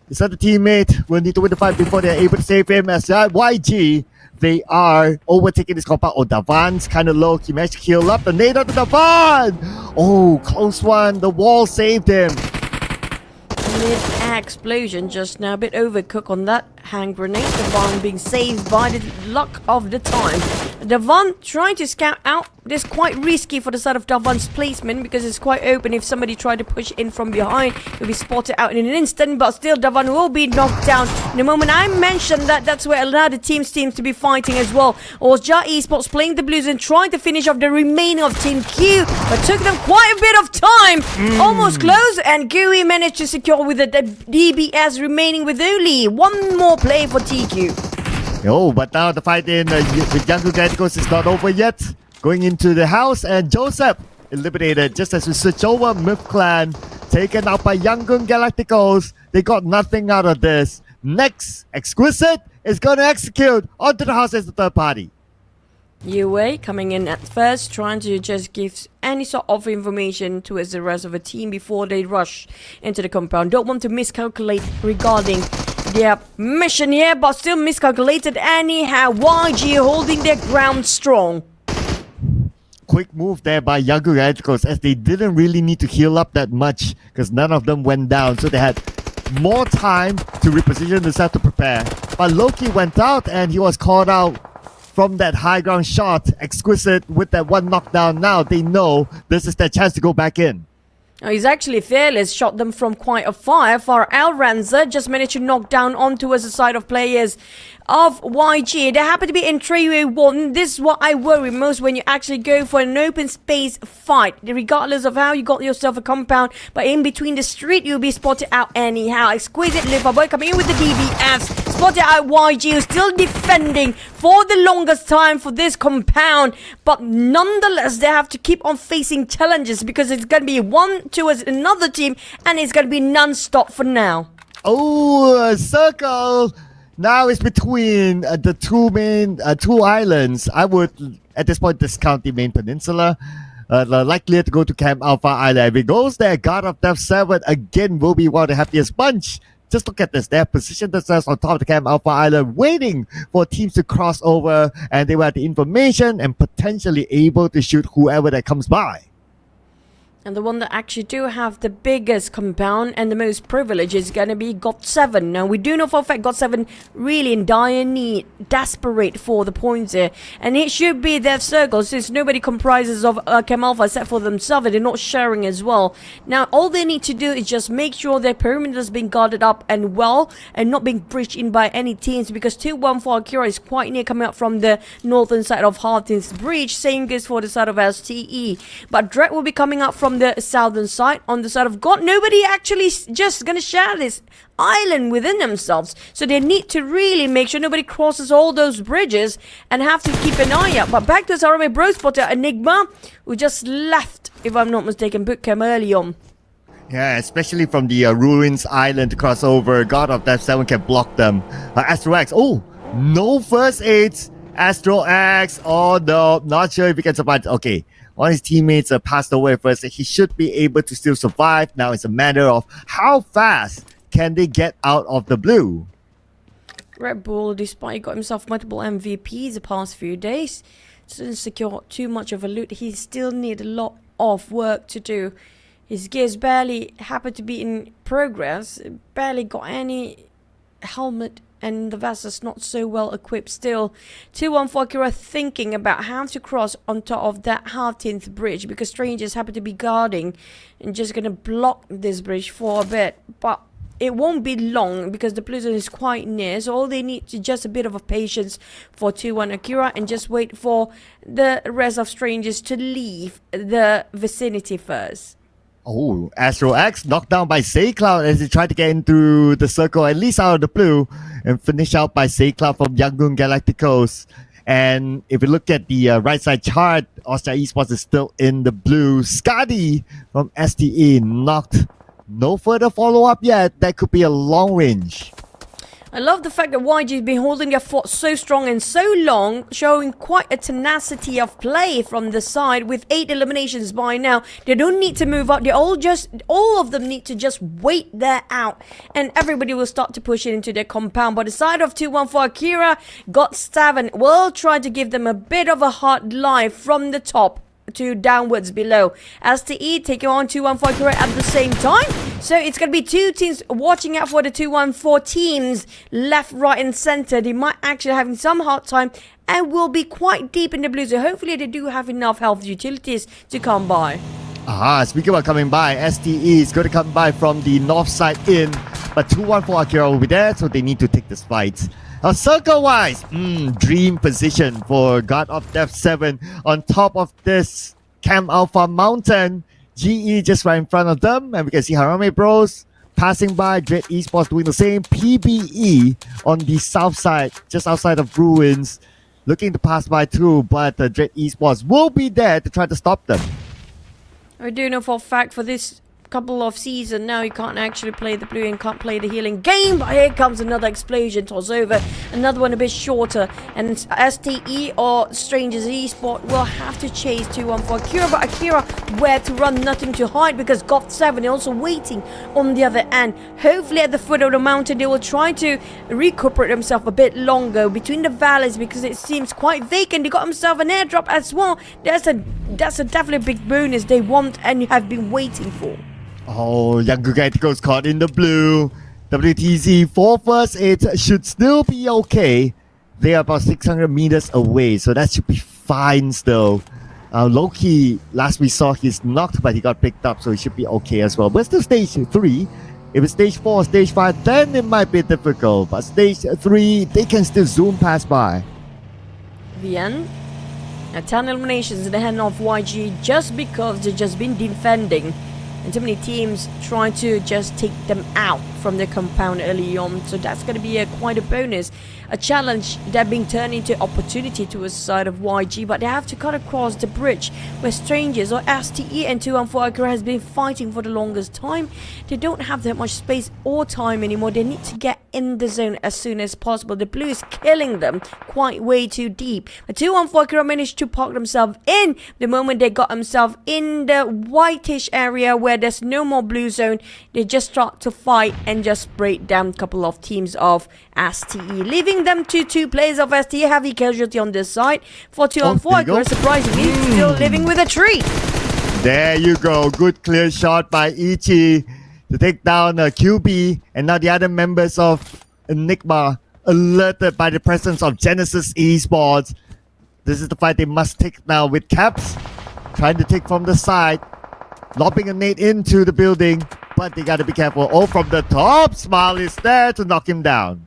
his other teammate will need to win the fight before they're able to save him. As YG, they are overtaking this compound. Oh, Davan's kind of low, he managed to heal up, the nade onto Davan! Oh, close one, the wall saved him. Mid-explosion just now, a bit overcooked on that hand grenade. Davan being saved by the luck of the time. Davan trying to scout out. This is quite risky for the side of Davan's placement because it's quite open. If somebody tried to push in from behind, he'll be spotted out in an instant, but still Davan will be knocked down. In the moment I mentioned that, that's where a lot of teams seem to be fighting as well. Ozja Esports playing the Blues and trying to finish off the remaining of Team Q, but took them quite a bit of time. Almost close, and Gui managed to secure with the DBS remaining with only 1 more play for TQ. Oh, but now the fight with Younger Galacticos is not over yet. Going into the house, and Joseph eliminated just as we switch over. Myth Clan taken out by Yangon Galacticos. They got nothing out of this. Next, Exquisite is going to execute onto the house as the third party. UA coming in at first, trying to just give any sort of information towards the rest of the team before they rush into the compound. Don't want to miscalculate regarding their mission here, but still miscalculated anyhow. YG holding their ground strong. Quick move there by Younger Galacticos, as they didn't really need to heal up that much because none of them went down, so they had more time to reposition themselves to prepare. But Loki went out and he was caught out from that high ground shot. Exquisite with that 1 knockdown. Now they know this is their chance to go back in. Oh, he's actually fearless, shot them from quite a far. Alranza just managed to knock down onto the side of players of YG. They happen to be in 3v1. This is what I worry most when you actually go for an open space fight. Regardless of how you got yourself a compound, but in between the street, you'll be spotted out anyhow. Exquisite Liver Boy coming in with the DBS. Spotted out YG, who's still defending for the longest time for this compound. But nonetheless, they have to keep on facing challenges because it's going to be one towards another team, and it's going to be non-stop for now. Oh, a circle. Now it's between the two islands. I would, at this point, discount the main peninsula. Likely to go to Camp Alpha Island. If it goes there, God of Death 7 again will be one of the happiest bunch. Just look at this. They have positioned themselves on top of the Camp Alpha Island, waiting for teams to cross over, and they will have the information and potentially able to shoot whoever that comes by. And the one that actually do have the biggest compound and the most privilege is going to be GOT7. Now, we do know for a fact GOT7 really in dire need, desperate for the points here. And it should be their circle since nobody comprises of Chem Alpha except for themselves. They're not sharing as well. Now, all they need to do is just make sure their perimeter is being guarded up and well and not being breached in by any teams because 2-1 Akira is quite near coming out from the northern side of Harting's Breach. Same goes for the side of STE. But Dredd will be coming out from the southern side. On the side of God, nobody actually just gonna share this island within themselves, so they need to really make sure nobody crosses all those bridges and have to keep an eye out. But back to Sarame Bro spotter Enigma, who just left, if I'm not mistaken, bootcamp early on. Yeah, especially from the Ruins Island to cross over. God of Death 7 can block them. Astro X, oh, no first aids. Astro X, oh no, not sure if he can survive. Okay, one of his teammates passed away first. He should be able to still survive. Now it's a matter of how fast can they get out of the blue. Red Bull, despite he got himself multiple MVPs the past few days, didn't secure too much of a loot. He still need a lot of work to do. His gears barely happen to be in progress, barely got any helmet, and the vessel's not so well equipped still. 2-1 Akira thinking about how to cross on top of that 15th bridge because strangers happen to be guarding and just gonna block this bridge for a bit. But it won't be long because the blue zone is quite near, so all they need is just a bit of a patience for 2-1 Akira and just wait for the rest of strangers to leave the vicinity first. Oh, Astro X knocked down by Saycloud as he tried to get into the circle, at least out of the blue, and finish out by Saycloud from Yangon Galacticos. And if we look at the right side chart, Austria Esports is still in the blue. Skadi from STE knocked. No further follow-up yet. That could be a long range. I love the fact that YG's been holding their fort so strong and so long, showing quite a tenacity of play from the side with 8 eliminations by now. They don't need to move up. All of them need to just wait there out, and everybody will start to push it into their compound. But the side of 2-1 Akira, GOT7 will try to give them a bit of a hard life from the top to downwards below. STE taking on 2-1 Akira at the same time. So it's going to be two teams watching out for the 2-1 teams left, right and center. They might actually having some hard time and will be quite deep in the blue. So hopefully they do have enough health utilities to come by. Speaking about coming by, STE is going to come by from the north side in, but 2-1 Akira will be there, so they need to take this fight. Now, circle-wise, dream position for God of Death 7 on top of this Chem Alpha Mountain. GE just right in front of them, and we can see Harame Bros passing by. Dread Esports doing the same. PBE on the south side, just outside of Ruins, looking to pass by too, but Dread Esports will be there to try to stop them. I do know for a fact for this couple of seasons now you can't actually play the blue and can't play the healing game, but here comes another explosion, toss over, another one a bit shorter, and STE or Strangers Esport will have to chase 2-1 Akira, but Akira where to run, nothing to hide because GOT7 is also waiting on the other end. Hopefully at the foot of the mountain they will try to recuperate themselves a bit longer between the valleys because it seems quite vacant. They got themselves an airdrop as well. That's a definitely big bonus they want and have been waiting for. Oh, Young Galacticos caught in the blue. WTZ 4 first aids should still be okay. They are about 600 meters away, so that should be fine still. Loki, last we saw, he's knocked, but he got picked up, so he should be okay as well. But still stage 3. If it's stage 4 or stage 5, then it might be difficult. But stage 3, they can still zoom past by. VN. 10 eliminations in the hand of YG just because they've just been defending. And too many teams trying to just take them out from their compound early on. So that's going to be quite a bonus. A challenge that being turned into opportunity to a side of YG. But they have to cut across the bridge where Strangers or STE and 2-1 Akira has been fighting for the longest time. They don't have that much space or time anymore. They need to get in the zone as soon as possible. The blue is killing them quite way too deep. But 2-1 Akira managed to park themselves in the moment they got themselves in the whitish area where there's no more blue zone. They just start to fight and just break down a couple of teams of STE, leaving them to 2 players of STE. Heavy casualty on this side for 2-1 Akira, surprisingly still living with a tree. There you go. Good clear shot by Ichi to take down QB. And now the other members of Enigma alerted by the presence of Genesis Esports. This is the fight they must take now with Caps trying to take from the side, lobbing a nade into the building, but they gotta be careful. Oh, from the top, Smile is there to knock him down.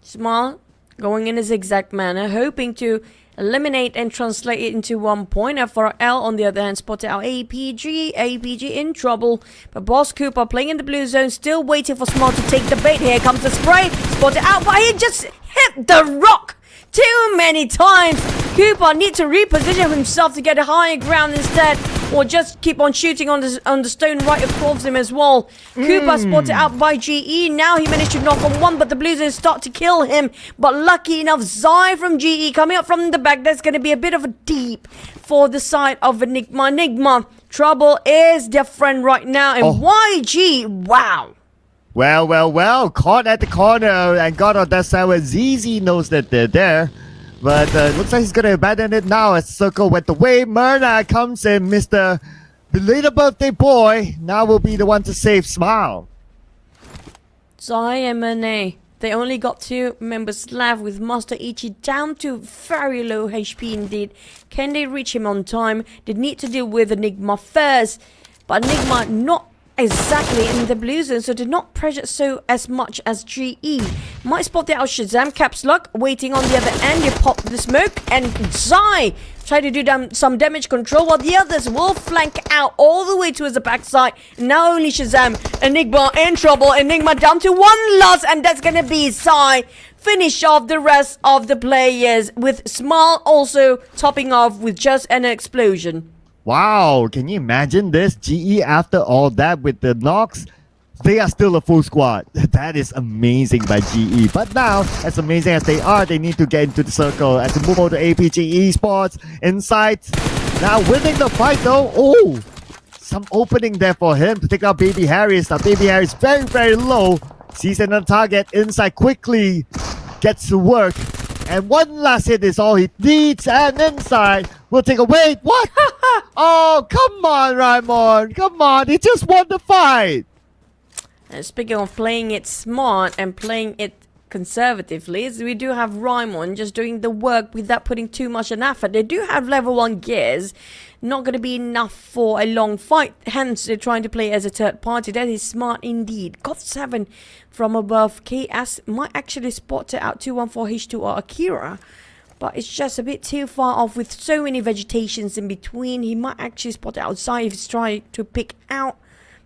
Smile going in a zigzag manner, hoping to eliminate and translate it into 1 point. For L, on the other hand, spotted out APG in trouble. But Boss Cooper playing in the blue zone, still waiting for Smile to take the bait. Here comes the spray, spotted out, but he just hit the rock too many times. Cooper needs to reposition himself to get a higher ground instead, or just keep on shooting on the stone right across him as well. Cooper spotted out by GE. Now he managed to knock on one, but the Blues start to kill him. But lucky enough, Zai from GE coming up from the back. That's going to be a bit of a deep for the side of Enigma. Trouble is their friend right now. And YG, wow. Well, caught at the corner and got on that side where ZZ knows that they're there. But looks like he's going to abandon it now as Circle went away. Myrna comes in, Mr. Belated Birthday Boy. Now will be the one to save Smile. Zai and Mane, they only got 2 members left with Master Ichi down to very low HP indeed. Can they reach him on time? They need to deal with Enigma first. But Enigma not exactly in the blue zone, so did not pressure so as much as GE. Might spot the out Shazam, Caps Lock waiting on the other end. You pop the smoke and Zai try to do some damage control while the others will flank out all the way towards the backside. Now only Shazam. Enigma in trouble. Enigma down to 1 loss, and that's gonna be Zai. Finish off the rest of the players with Smile also topping off with just an explosion. Wow, can you imagine this? GE after all that with the knocks, they are still a full squad. That is amazing by GE. But now, as amazing as they are, they need to get into the circle as they move over to APG Esports. Inside, now winning the fight though. Oh, some opening there for him to take out Baby Harris. Now Baby Harris very, very low. Sees another target inside quickly. Gets to work. And one last hit is all he needs. And inside will take a wait. What? Oh, come on, Raimon. Come on. He just won the fight. And speaking of playing it smart and playing it conservatively, we do have Raimon just doing the work without putting too much an effort. They do have level 1 gears. Not going to be enough for a long fight. Hence, they're trying to play as a third party. That is smart indeed. Got 7 from above. KS might actually spot it out 214H2 or Akira. But it's just a bit too far off with so many vegetations in between. He might actually spot it outside if he's trying to pick out.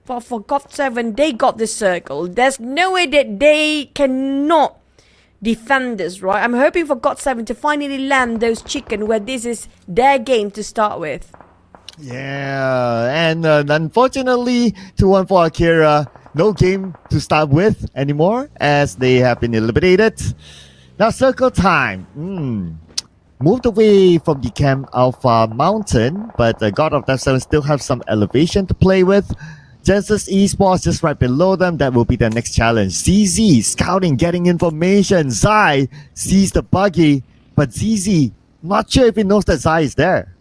But for GOT7, they got the circle. There's no way that they cannot defend this, right? I'm hoping for GOT7 to finally land those chicken where this is their game to start with. Yeah, and unfortunately, 2-1 Akira. No game to start with anymore as they have been eliminated. Now circle time. Moved away from the Camp Alpha Mountain, but God of Death 7 still have some elevation to play with. Genesis Esports just right below them. That will be their next challenge. ZZ scouting, getting information. Zai sees the buggy, but ZZ not sure if he knows that Zai is there.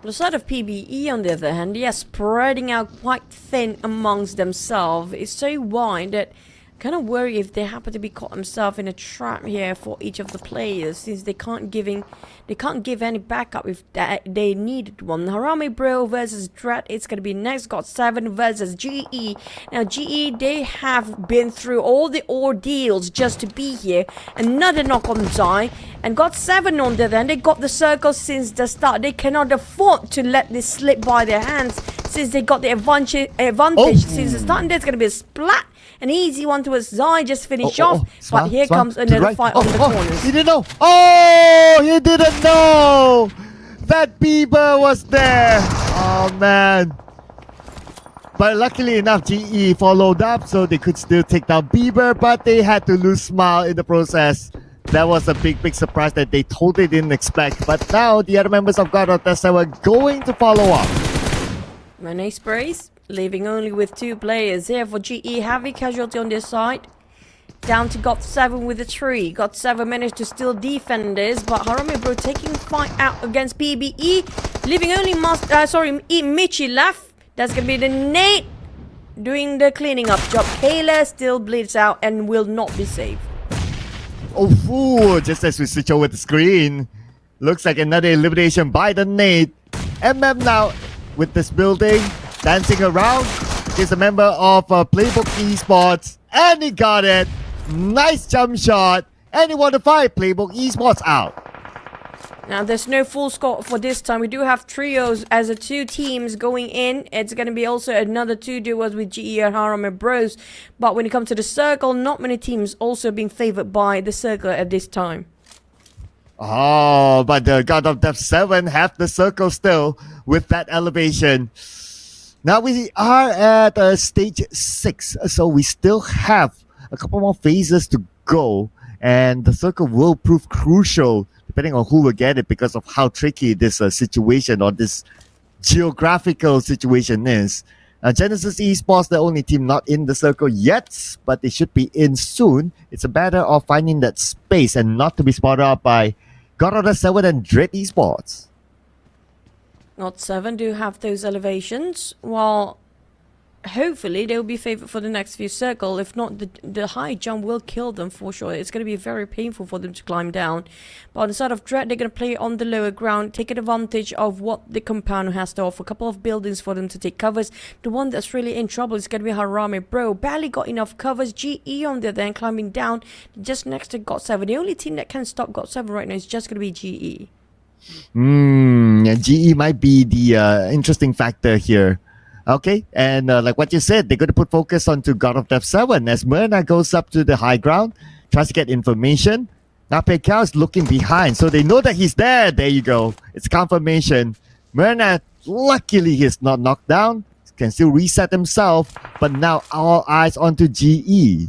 The side of PBE, on the other hand, they are spreading out quite thin amongst themselves. It's so wide that I kind of worry if they happen to be caught themselves in a trap here for each of the players, since they can't give any backup if they needed one. Harami Bro versus Dread, it's going to be next. GOT7 versus GE. Now GE, they have been through all the ordeals just to be here. Another knock on Zai. And GOT7 on the other hand, they got the circle since the start. They cannot afford to let this slip by their hands since they got the advantage since the start. And there's going to be a splat. An easy one towards Zai, just finish off. But here comes another fight on the corners. He didn't know. Oh, he didn't know. That Bieber was there. Oh, man. But luckily enough, GE followed up, so they could still take down Bieber, but they had to lose Smile in the process. That was a big surprise that they totally didn't expect. But now, the other members of God of Death were going to follow up. Mane sprays, leaving only with 2 players here for GE. Heavy casualty on their side. Down to GOT7 with a 3. GOT7 managed to steal defenders, but Harame Bro taking fight out against PBE, leaving only Michi left. That's gonna be the Nate doing the cleaning up job. Kayla still bleeds out and will not be saved. Oh, just as we switch over the screen, looks like another elimination by the Nate. now with this building, dancing around. He's a member of Playbook Esports, and he got it. Nice jump shot, and he won the fight. Playbook Esports out. Now, there's no full score for this time. We do have trios as the two teams going in. It's going to be also another two duos with GE and Harame Bros. But when it comes to the circle, not many teams also being favored by the circle at this time. Oh, but the God of Death 7 have the circle still with that elevation. Now we are at stage 6, so we still have a couple more phases to go. And the circle will prove crucial depending on who will get it because of how tricky this situation or this geographical situation is. Genesis Esports, the only team not in the circle yet, but they should be in soon. It's a matter of finding that space and not to be spotted out by God of the 7 and Dread Esports. Not 7 do have those elevations, while hopefully they will be favored for the next few circle. If not, the high jump will kill them for sure. It's going to be very painful for them to climb down. But on the side of Dread, they're going to play on the lower ground, taking advantage of what the compound has to offer. A couple of buildings for them to take covers. The one that's really in trouble is going to be Harame Bro. Barely got enough covers. GE on the other end climbing down just next to GOT7. The only team that can stop GOT7 right now is just going to be GE. GE might be the interesting factor here. Okay, and like what you said, they're going to put focus onto God of Death 7 as Myrna goes up to the high ground, tries to get information. Now Pekao is looking behind, so they know that he's there. There you go. It's confirmation. Myrna, luckily he's not knocked down, can still reset himself, but now all eyes onto GE.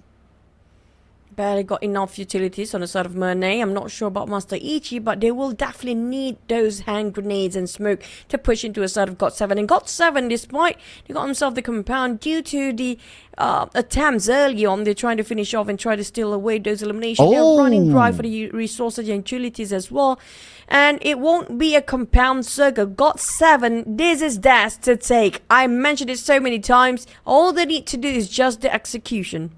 Barely got enough utilities on the side of Murnay. I'm not sure about Master Ichi, but they will definitely need those hand grenades and smoke to push into a side of GOT7. And GOT7, despite they got themselves the compound due to the attempts early on, they're trying to finish off and try to steal away those eliminations. They're running dry for the resources and utilities as well. And it won't be a compound circle. GOT7, this is theirs to take. I mentioned it so many times. All they need to do is just the execution.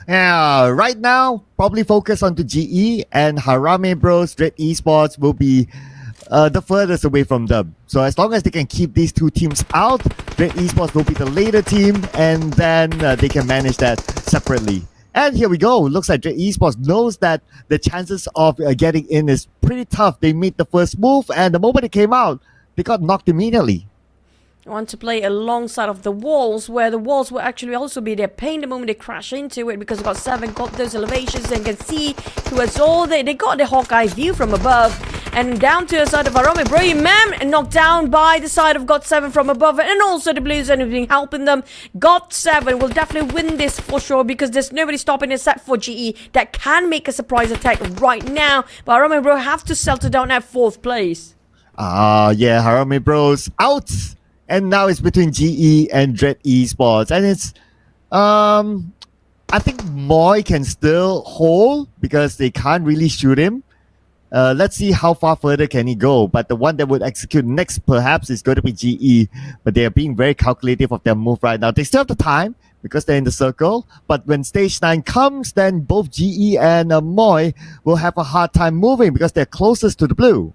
Yeah, right now, probably focus on the GE and Harame Bros, Dread Esports will be the furthest away from them. So as long as they can keep these two teams out, Dread Esports will be the later team, and then they can manage that separately. And here we go. Looks like Dread Esports knows that the chances of getting in is pretty tough. They made the first move, and the moment it came out, they got knocked immediately. Want to play alongside of the walls, where the walls will actually also be their pain the moment they crash into it, because GOT7 got those elevations and can see towards all they got the Hawkeye view from above. And down to the side of Harame Bro, and knocked down by the side of GOT7 from above, and also the Blues and everything helping them. GOT7 will definitely win this for sure, because there's nobody stopping except for GE that can make a surprise attack right now. But Harame Bro have to settle down at 4th place. Yeah, Harame Bros out. And now it's between GE and Dread Esports. And it's, I think Moy can still hold because they can't really shoot him. Let's see how far further can he go. But the one that would execute next perhaps is going to be GE. But they are being very calculative of their move right now. They still have the time because they're in the circle. But when stage 9 comes, then both GE and Moy will have a hard time moving because they're closest to the blue.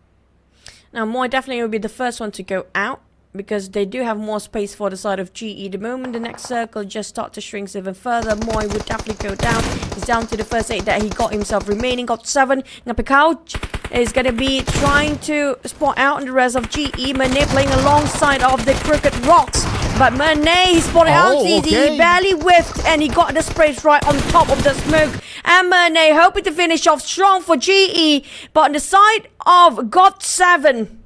Now, Moy definitely will be the first one to go out, because they do have more space for the side of GE. The moment the next circle just start to shrink even further, Moy would definitely go down. He's down to the first 8 that he got himself remaining. GOT7. Now Pekao is going to be trying to spot out on the rest of GE. Mane playing alongside of the Crooked Rocks. But Mane, he spotted out easy. He barely whiffed, and he got the sprays right on top of the smoke. And Mane hoping to finish off strong for GE. But on the side of GOT7,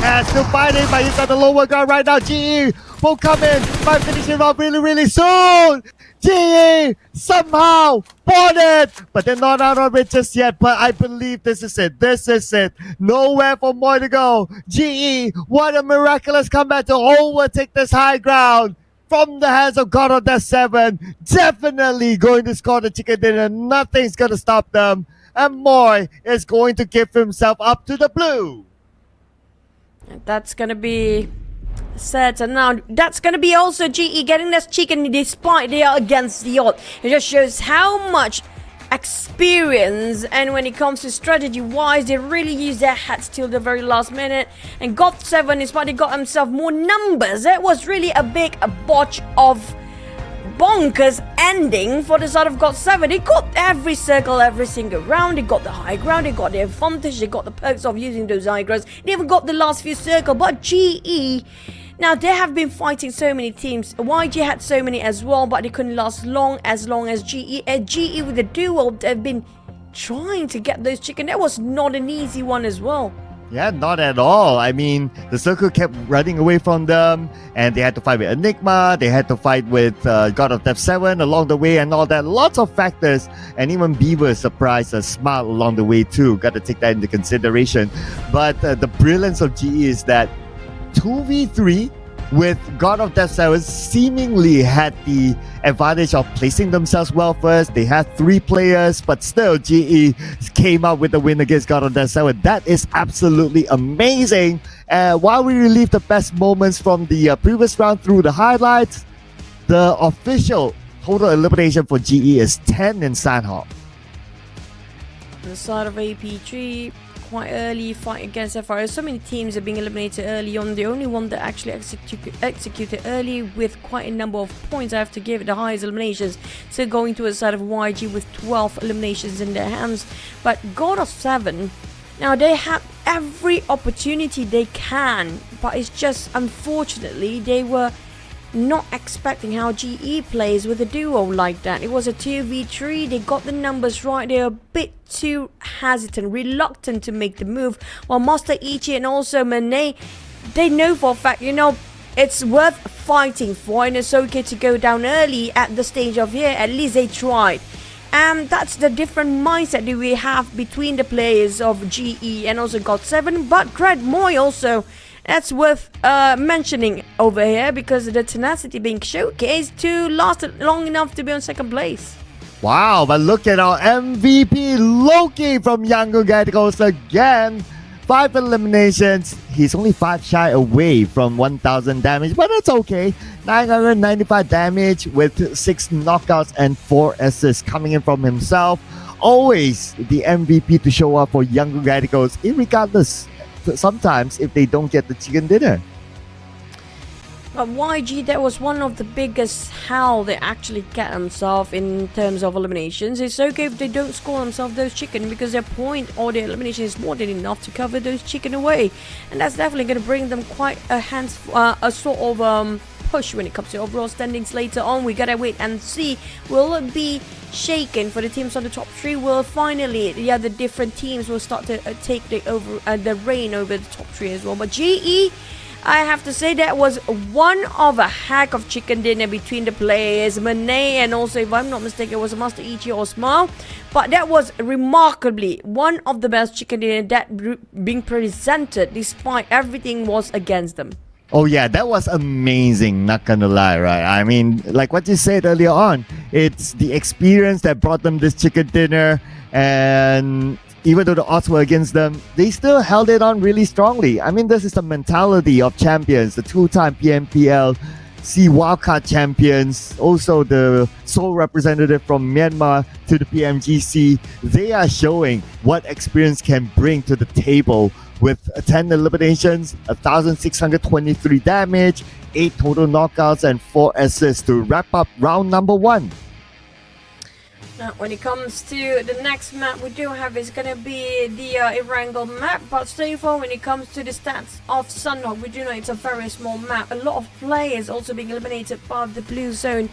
And still fighting, but he's got the lower guard right now. GE will come in by finishing off really soon. GE somehow won it, but they're not out of it just yet. But I believe this is it. This is it. Nowhere for more to go. GE, what a miraculous comeback to overtake this high ground from the hands of God of Death 7. Definitely going to score the chicken dinner. Nothing's going to stop them. And Moy is going to give himself up to the blue. That's gonna be set, and now that's gonna be also GE getting this chicken despite they are against the odds. It just shows how much experience, and when it comes to strategy wise, they really use their heads till the very last minute. And God 7, despite he got himself more numbers, that was really a botch of bonkers ending for the side of God 7. They got every circle, every single round. They got the high ground, they got the advantage, they got the perks of using those high grounds. They even got the last few circles. But GE, now they have been fighting so many teams. YG had so many as well, but they couldn't last as long as GE. And GE with the duo, they've been trying to get those chicken. That was not an easy one as well. Yeah, not at all. I mean, the circle kept running away from them, and they had to fight with Enigma, they had to fight with God of Death 7 along the way and all that. Lots of factors, and even Beaver surprised a smile along the way too. Got to take that into consideration. But the brilliance of GE is that 2v3 with God of Death 7 seemingly had the advantage of placing themselves well first. They had 3 players, but still GE came out with the win against God of Death 7. That is absolutely amazing. While we relive the best moments from the previous round through the highlights, the official total elimination for GE is 10 in Sanhok. On the side of AP3, quite early fight against FRO. So many teams are being eliminated early on. The only one that actually executed early with quite a number of points, I have to give it the highest eliminations. So going to a side of YG with 12 eliminations in their hands. But God of 7, now they have every opportunity they can, but it's just unfortunately they were not expecting how GE plays with a duo like that. It was a 2v3, they got the numbers right, they're a bit too hesitant, reluctant to make the move, while Master Ichi and also Manet, they know for a fact, it's worth fighting for, and it's okay to go down early at the stage of here. At least they tried. And that's the different mindset that we have between the players of GE and also God 7, but Dread Moy also, that's worth mentioning over here, because the tenacity being showcased to last long enough to be on second place. Wow, but look at our MVP Loki from Yangon Gaticos again. 5 eliminations. He's only 5 shy away from 1000 damage, but that's okay. 995 damage with 6 knockouts and 4 assists coming in from himself. Always the MVP to show up for Yangon Gaticos, irregardless. Sometimes if they don't get the chicken dinner. But YG, that was one of the biggest how they actually get themselves in terms of eliminations. It's okay if they don't score themselves those chicken, because their point or their elimination is more than enough to cover those chicken away, and that's definitely going to bring them quite a sort of push when it comes to overall standings later on. We gotta wait and see. Will it be shaken for the teams on the top 3? Will finally the different teams will start to take the reign over the top 3 as well? But GE, I have to say, that was one of a heck of chicken dinner between the players, Manet, and also, if I'm not mistaken, it was Master Ichi or Smile. But that was remarkably one of the best chicken dinner that being presented, despite everything was against them. Oh yeah, that was amazing, not gonna lie, right? I mean, like what you said earlier on, it's the experience that brought them this chicken dinner, and even though the odds were against them, they still held it on really strongly. I mean, this is the mentality of champions, the 2-time PMPL wildcard champions, also the sole representative from Myanmar to the PMGC. They are showing what experience can bring to the table with 10 eliminations, 1,623 damage, 8 total knockouts, and 4 assists to wrap up round number 1. When it comes to the next map we do have is going to be the Erangel map, but so far when it comes to the stats of Sanhok, we do know it's a very small map. A lot of players also being eliminated by the blue zone.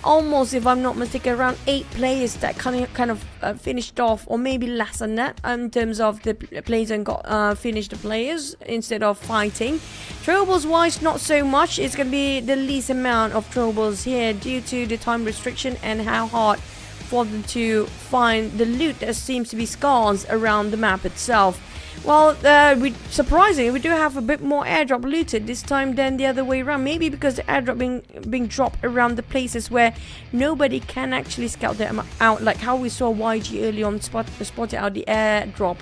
Almost, if I'm not mistaken, around 8 players that kind of finished off, or maybe less than that, in terms of the players and got finished the players instead of fighting. Troubles wise, not so much. It's going to be the least amount of troubles here due to the time restriction and how hard for them to find the loot that seems to be scarce around the map itself. Well, surprisingly, we do have a bit more airdrop looted this time than the other way around. Maybe because the airdrop being dropped around the places where nobody can actually scout them out, like how we saw YG early on spotted out the airdrop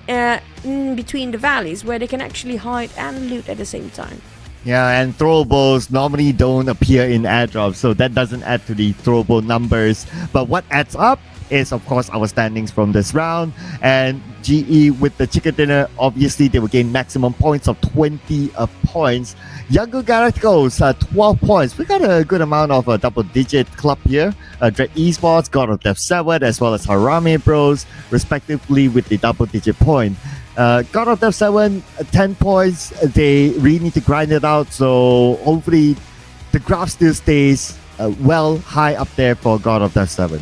in between the valleys, where they can actually hide and loot at the same time. Yeah, and throwables normally don't appear in airdrops, so that doesn't add to the throwable numbers. But what adds up is, of course, our standings from this round. And GE with the chicken dinner, obviously they will gain maximum points of 20 points. Younger Galacticos, 12 points. We got a good amount of a double-digit club here. Dread Esports, God of Death 7, as well as Harame Bros, respectively with the double-digit point. God of Death 7, 10 points. They really need to grind it out, so hopefully the graph still stays well high up there for God of Death 7.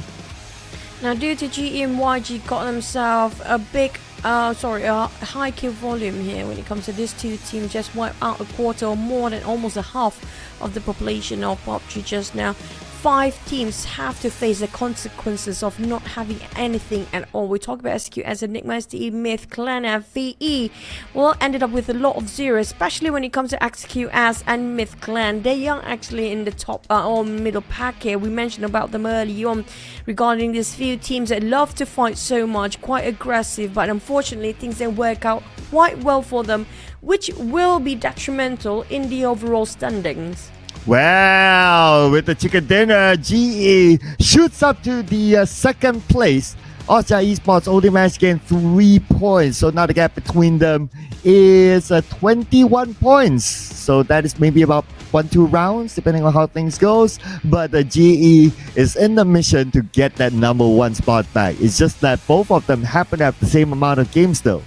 Now, due to GE and YG got themselves a big, a high kill volume here when it comes to these two teams, just wipe out a quarter or more than almost a half of the population of PUBG just now. 5 teams have to face the consequences of not having anything at all. We talk about SQ as Enigma, STE, Myth, Clan, and VE. Well, ended up with a lot of zeros, especially when it comes to XQS and Myth Clan. They are actually in the top or middle pack here. We mentioned about them early on regarding these few teams that love to fight so much, quite aggressive, but unfortunately things didn't work out quite well for them, which will be detrimental in the overall standings. Well, with the chicken dinner, GE shoots up to the second place. Austria Esports only managed to gain 3 points, so now the gap between them is 21 points. So that is maybe about 1-2 rounds, depending on how things goes. But the GE is in the mission to get that number 1 spot back. It's just that both of them happen to have the same amount of games, though.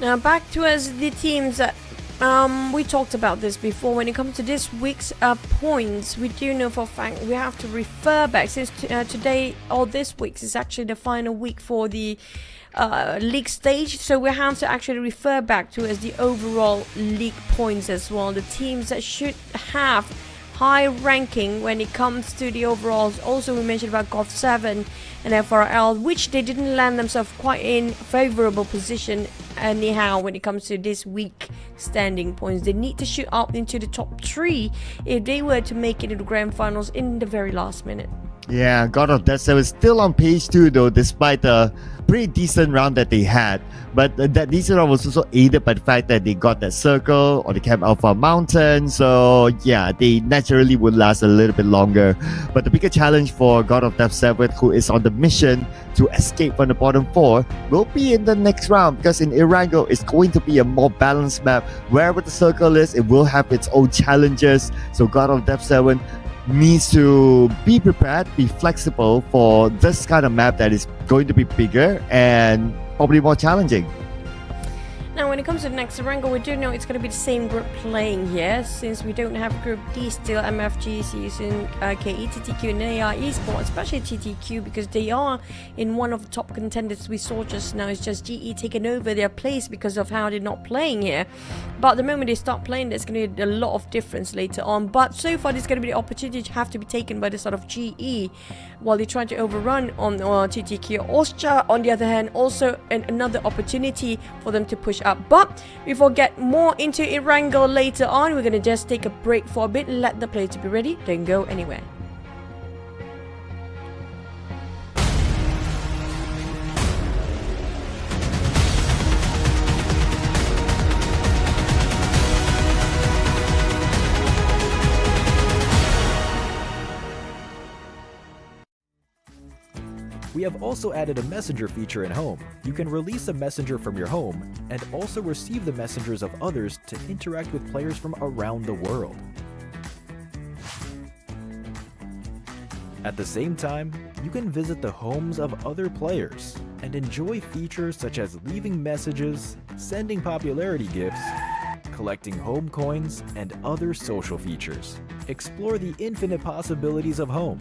Now back to us, the teams that we talked about this before. When it comes to this week's points, we do know for a fact we have to refer back, since today or this week is actually the final week for the league stage, so we have to actually refer back to as the overall league points as well. The teams that should have high ranking when it comes to the overalls. Also, we mentioned about GOV7 and FRL, which they didn't land themselves quite in favorable position anyhow when it comes to this week standing points. They need to shoot up into the top 3 if they were to make it into the grand finals in the very last minute. Yeah, God of Death 7 is still on page 2 though, despite the pretty decent round that they had. But that decent round was also aided by the fact that they got that circle or the Camp Alpha Mountain. So yeah, they naturally would last a little bit longer. But the bigger challenge for God of Death 7, who is on the mission to escape from the bottom 4, will be in the next round, because in Erangel it's going to be a more balanced map. Wherever the circle is, it will have its own challenges. So God of Death 7 needs to be prepared, be flexible for this kind of map that is going to be bigger and probably more challenging. Now, when it comes to the next Erangel, we do know it's going to be the same group playing here, since we don't have Group D still. MFG, using KE, TTQ, and AR Esports, especially TTQ, because they are in one of the top contenders we saw just now. It's just GE taking over their place because of how they're not playing here. But the moment they start playing, there's going to be a lot of difference later on. But so far, there's going to be the opportunity to have to be taken by the sort of GE while they try to overrun on TTQ. Austria, on the other hand, also another opportunity for them to push up. But before get more into Erangel later on, we're going to just take a break for a bit, let the players be ready, don't go anywhere. We have also added a messenger feature in Home. You can release a messenger from your home and also receive the messengers of others to interact with players from around the world. At the same time, you can visit the homes of other players and enjoy features such as leaving messages, sending popularity gifts, collecting home coins, and other social features. Explore the infinite possibilities of home.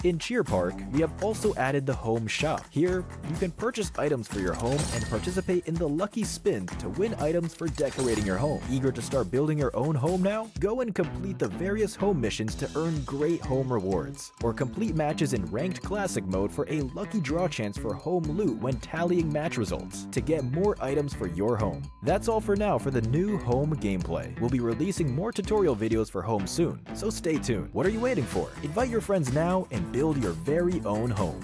In Cheer Park, we have also added the Home Shop. Here, you can purchase items for your home and participate in the lucky spin to win items for decorating your home. Eager to start building your own home now? Go and complete the various home missions to earn great home rewards, or complete matches in Ranked Classic mode for a lucky draw chance for home loot when tallying match results to get more items for your home. That's all for now for the new home gameplay. We'll be releasing more tutorial videos for home soon, so stay tuned. What are you waiting for? Invite your friends now and build your very own home.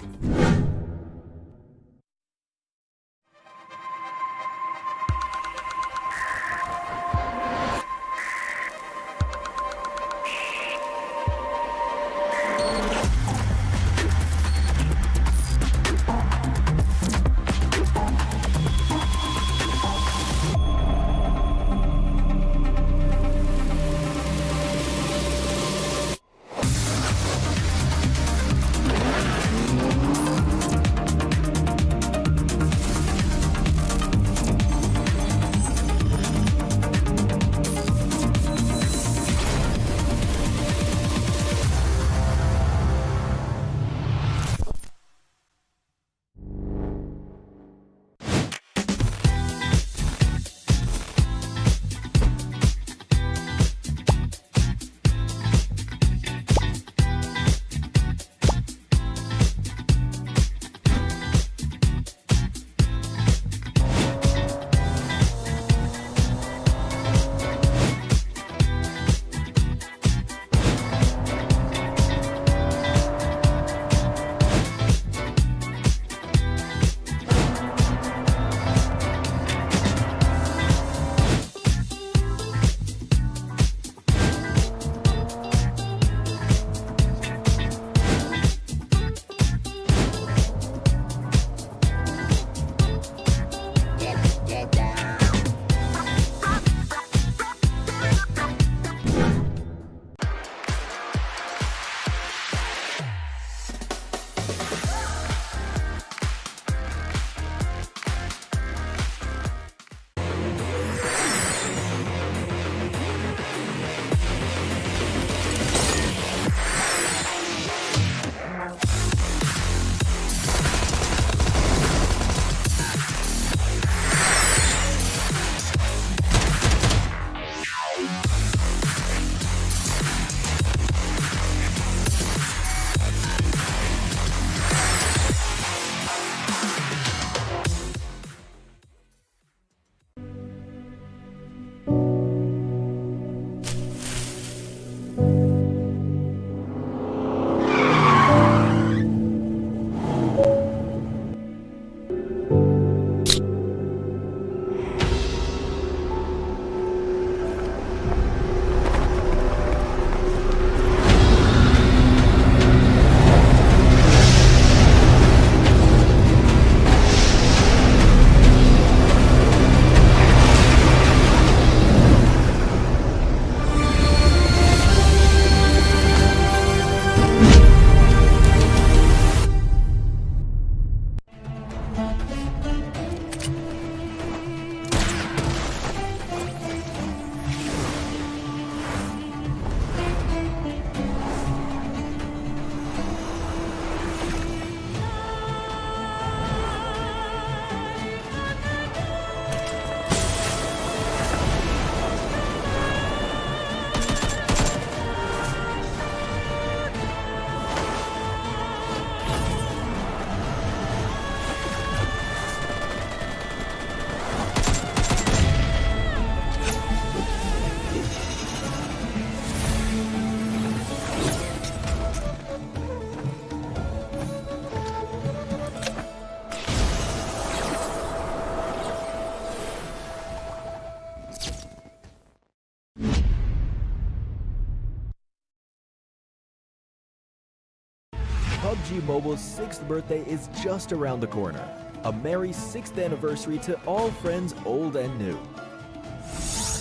PUBG Mobile's 6th birthday is just around the corner. A merry 6th anniversary to all friends old and new.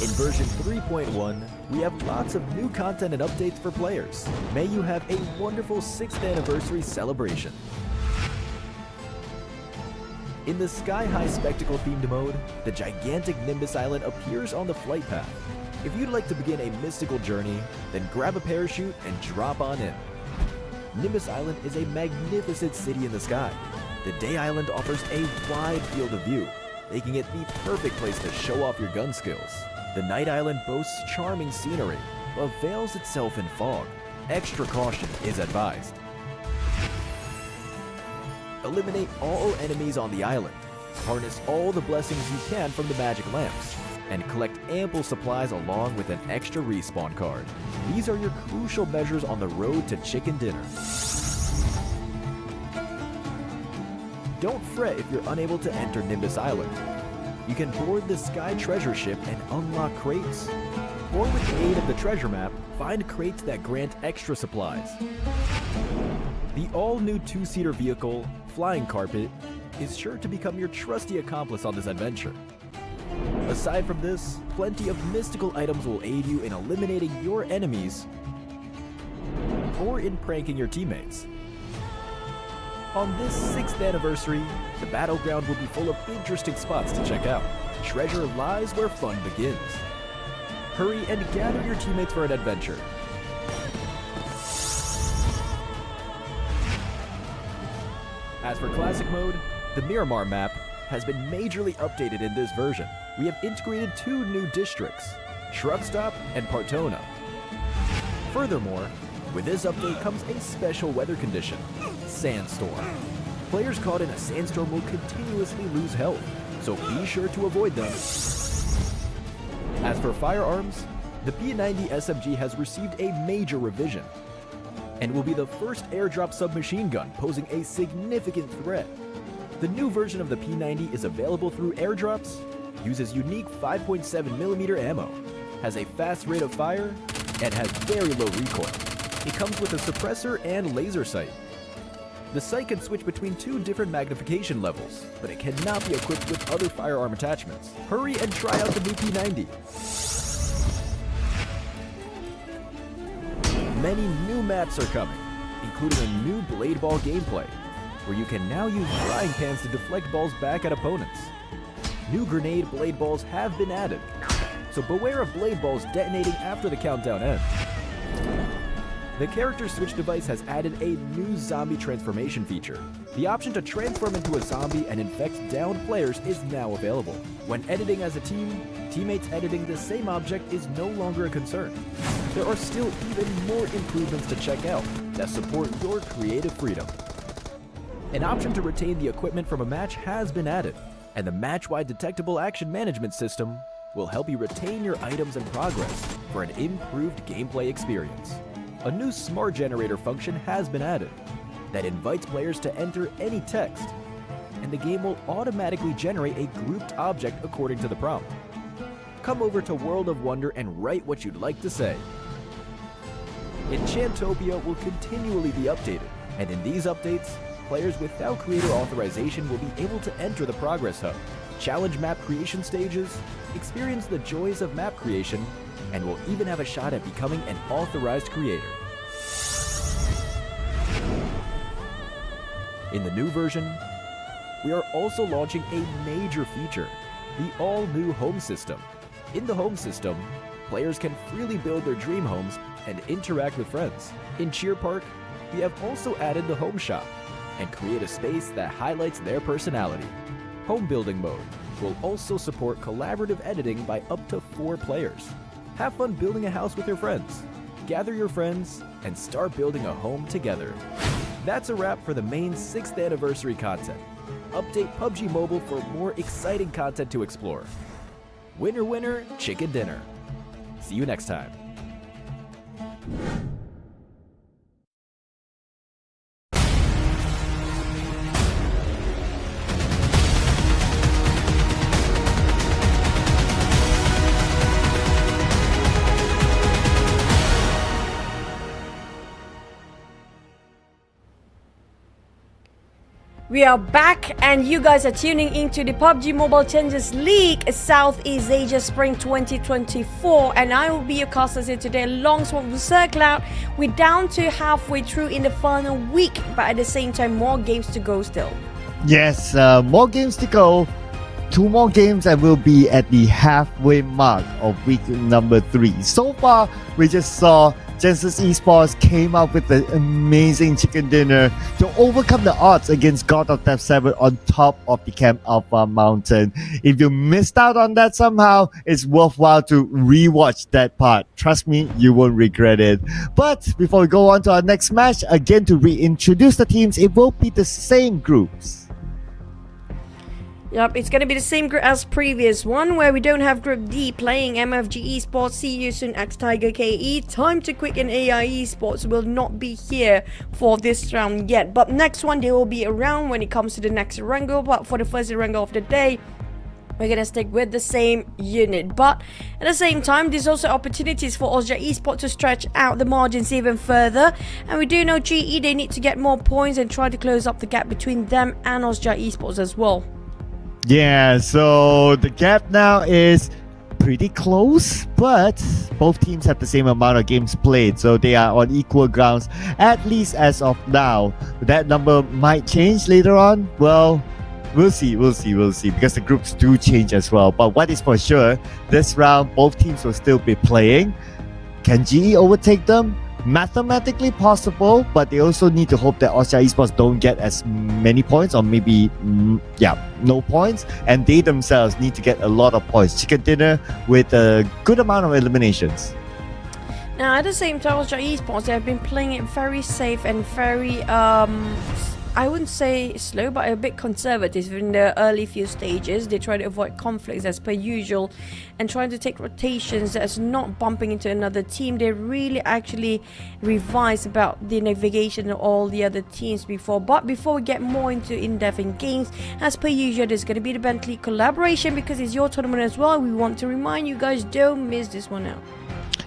In version 3.1, we have lots of new content and updates for players. May you have a wonderful 6th anniversary celebration. In the Sky High Spectacle themed mode, the gigantic Nimbus Island appears on the flight path. If you'd like to begin a mystical journey, then grab a parachute and drop on in. Nimbus Island is a magnificent city in the sky. The Day Island offers a wide field of view, making it the perfect place to show off your gun skills. The Night Island boasts charming scenery, but veils itself in fog. Extra caution is advised. Eliminate all enemies on the island, harness all the blessings you can from the magic lamps, and collect ample supplies along with an extra respawn card. These are your crucial measures on the road to chicken dinner. Don't fret if you're unable to enter Nimbus Island. You can board the Sky Treasure Ship and unlock crates. Or with the aid of the treasure map, find crates that grant extra supplies. The all-new 2-seater vehicle, Flying Carpet, is sure to become your trusty accomplice on this adventure. Aside from this, plenty of mystical items will aid you in eliminating your enemies or in pranking your teammates. On this 6th anniversary, the battleground will be full of interesting spots to check out. Treasure lies where fun begins. Hurry and gather your teammates for an adventure. As for Classic Mode, the Miramar map has been majorly updated in this version. We have integrated 2 new districts, Truck Stop and Partona. Furthermore, with this update comes a special weather condition, Sandstorm. Players caught in a sandstorm will continuously lose health, so be sure to avoid them. As for firearms, the P90 SMG has received a major revision and will be the first airdrop submachine gun, posing a significant threat. The new version of the P90 is available through airdrops, uses unique 5.7mm ammo, has a fast rate of fire, and has very low recoil. It comes with a suppressor and laser sight. The sight can switch between 2 different magnification levels, but it cannot be equipped with other firearm attachments. Hurry and try out the new P90. Many new maps are coming, including a new blade ball gameplay, where you can now use frying pans to deflect balls back at opponents. New grenade blade balls have been added, so beware of blade balls detonating after the countdown ends. The character switch device has added a new zombie transformation feature. The option to transform into a zombie and infect downed players is now available. When editing as a team, teammates editing the same object is no longer a concern. There are still even more improvements to check out that support your creative freedom. An option to retain the equipment from a match has been added, and the match-wide detectable action management system will help you retain your items and progress for an improved gameplay experience. A new smart generator function has been added that invites players to enter any text, and the game will automatically generate a grouped object according to the prompt. Come over to World of Wonder and write what you'd like to say. Enchantopia will continually be updated, and in these updates, players without creator authorization will be able to enter the Progress Hub, challenge map creation stages, experience the joys of map creation, and will even have a shot at becoming an authorized creator. In the new version, we are also launching a major feature, the all-new home system. In the home system, players can freely build their dream homes and interact with friends. In Cheer Park, we have also added the home shop and create a space that highlights their personality. Home building mode will also support collaborative editing by up to 4 players. Have fun building a house with your friends. Gather your friends and start building a home together. That's a wrap for the main 6th anniversary content. Update PUBG Mobile for more exciting content to explore. Winner, winner, chicken dinner. See you next time. We are back and you guys are tuning into the PUBG Mobile Champions League Southeast Asia Spring 2024, and I will be your caster here today alongside the circle out. We're down to halfway through in the final week, but at the same time more games to go still. Yes, more games to go. 2 more games and we'll be at the halfway mark of week number 3. So far, we just saw Genesis Esports came up with an amazing chicken dinner to overcome the odds against God of Death 7 on top of the Camp Alpha Mountain. If you missed out on that somehow, it's worthwhile to rewatch that part. Trust me, you won't regret it. But before we go on to our next match, again to reintroduce the teams, it will be the same groups. Yep, it's going to be the same group as previous one, where we don't have Group D playing MFG Esports, See You Soon X Tiger KE, Time to Quick and AI Esports will not be here for this round yet. But next one, they will be around when it comes to the next Erangel. But for the first Erangel of the day, we're going to stick with the same unit. But at the same time, there's also opportunities for Osja Esports to stretch out the margins even further. And we do know GE, they need to get more points and try to close up the gap between them and Osja Esports as well. Yeah, so the gap now is pretty close, but both teams have the same amount of games played, so they are on equal grounds, at least as of now. That number might change later on. Well, we'll see, because the groups do change as well. But what is for sure, this round, both teams will still be playing. Can GE overtake them? Mathematically possible, but they also need to hope that Osja Esports don't get as many points, or maybe no points, and they themselves need to get a lot of points. Chicken dinner with a good amount of eliminations. Now at the same time, Osja Esports, they have been playing it very safe and very I wouldn't say slow, but a bit conservative in the early few stages. They try to avoid conflicts as per usual and trying to take rotations that's not bumping into another team. They really actually revise about the navigation of all the other teams before. But before we get more into in-depth in games, as per usual, there's going to be the Bentley collaboration because it's your tournament as well. We want to remind you guys, don't miss this one out.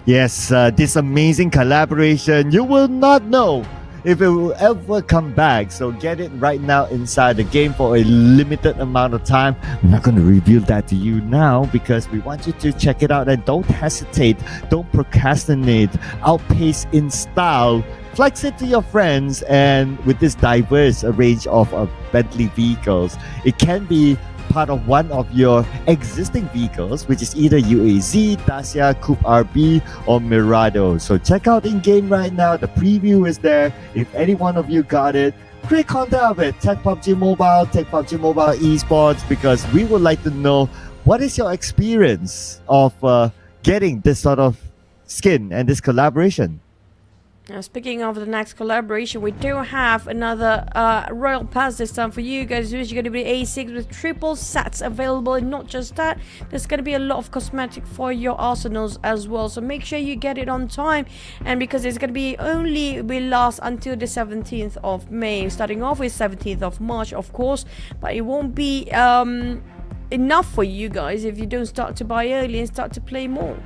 Yes, this amazing collaboration, you will not know if it will ever come back, so get it right now inside the game for a limited amount of time. I'm not going to reveal that to you now because we want you to check it out, and don't hesitate, don't procrastinate, outpace in style, flex it to your friends. And with this diverse range of Bentley vehicles, it can be part of one of your existing vehicles, which is either UAZ, Dacia, Coupe RB, or Mirado. So check out in-game right now. The preview is there. If any one of you got it, create content of it. Tag PUBG Mobile, tag PUBG Mobile Esports, because we would like to know what is your experience of getting this sort of skin and this collaboration. Now, speaking of the next collaboration, we do have another Royal Pass this time for you guys, which is going to be A6 with triple sets available. And not just that, there's going to be a lot of cosmetic for your arsenals as well. So make sure you get it on time. And because it's going to be will last until the 17th of May, starting off with 17th of March, of course. But it won't be enough for you guys if you don't start to buy early and start to play more.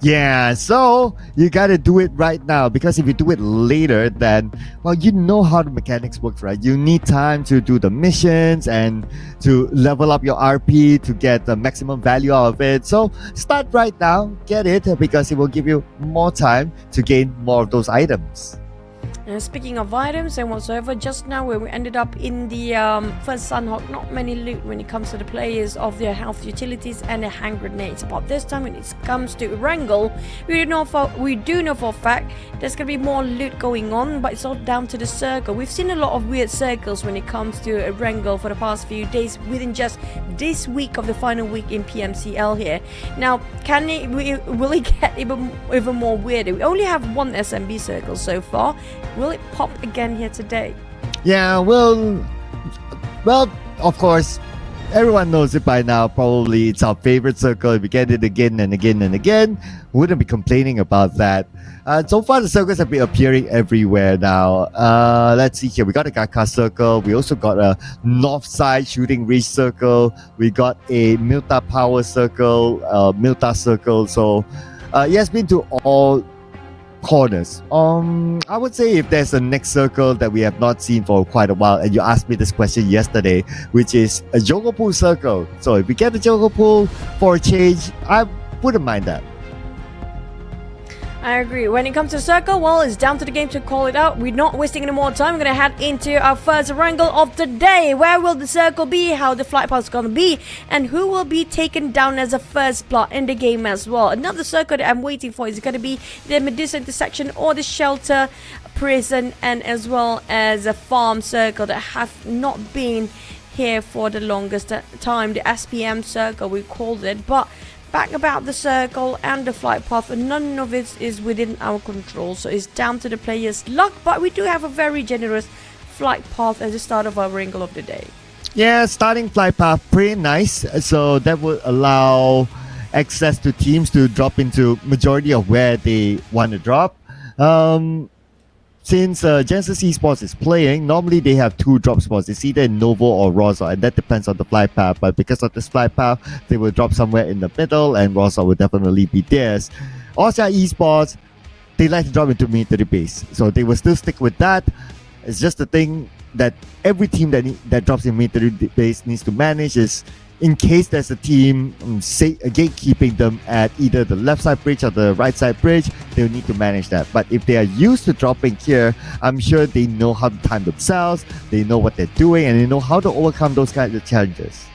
Yeah, so you gotta do it right now, because if you do it later, then, well, you know how the mechanics works, right? You need time to do the missions and to level up your RP to get the maximum value out of it. So start right now, get it, because it will give you more time to gain more of those items. And speaking of items and whatsoever, just now where we ended up in the first Sanhok, not many loot when it comes to the players of their health utilities and their hand grenades. But this time when it comes to Erangel, we do know for a fact there's going to be more loot going on, but it's all down to the circle. We've seen a lot of weird circles when it comes to Erangel for the past few days within just this week of the final week in PMCL here. Now, will it get even more weirder? We only have one SMB circle so far. Will it pop again here today? Yeah, well, of course, everyone knows it by now. Probably it's our favorite circle. If we get it again and again and again, wouldn't be complaining about that. So far, the circles have been appearing everywhere now. Let's see here. We got a Gaka circle. We also got a North Side Shooting Range circle. We got a Milta Power circle, Milta circle. So, it has been to all corners. I would say if there's a next circle that we have not seen for quite a while, and you asked me this question yesterday, which is a Jogo Pool circle. So if we get the Jogo Pool for a change, I wouldn't mind that. I agree. When it comes to circle, well, it's down to the game to call it out. We're not wasting any more time. We're going to head into our first wrangle of the day. Where will the circle be? How the flight path's going to be? And who will be taken down as a first blood in the game as well? Another circle that I'm waiting for is going to be the Medusa intersection or the shelter, prison, and as well as a farm circle that have not been here for the longest time. The SPM circle, we called it. But back about the circle and the flight path, none of it is within our control, so it's down to the players' luck. But we do have a very generous flight path at the start of our wrangle of the day. Yeah, starting flight path pretty nice. So that would allow access to teams to drop into majority of where they want to drop. Since Genesis Esports is playing, normally they have 2 drop spots. It's either in Novo or Rosa, and that depends on the flight path. But because of this flight path, they will drop somewhere in the middle, and Rosa will definitely be theirs. Austria Esports, they like to drop into military base, so they will still stick with that. It's just the thing that every team that drops in military base needs to manage is, in case there's a team gatekeeping them at either the left side bridge or the right side bridge, they'll need to manage that. But if they are used to dropping here, I'm sure they know how to time themselves, they know what they're doing, and they know how to overcome those kinds of challenges.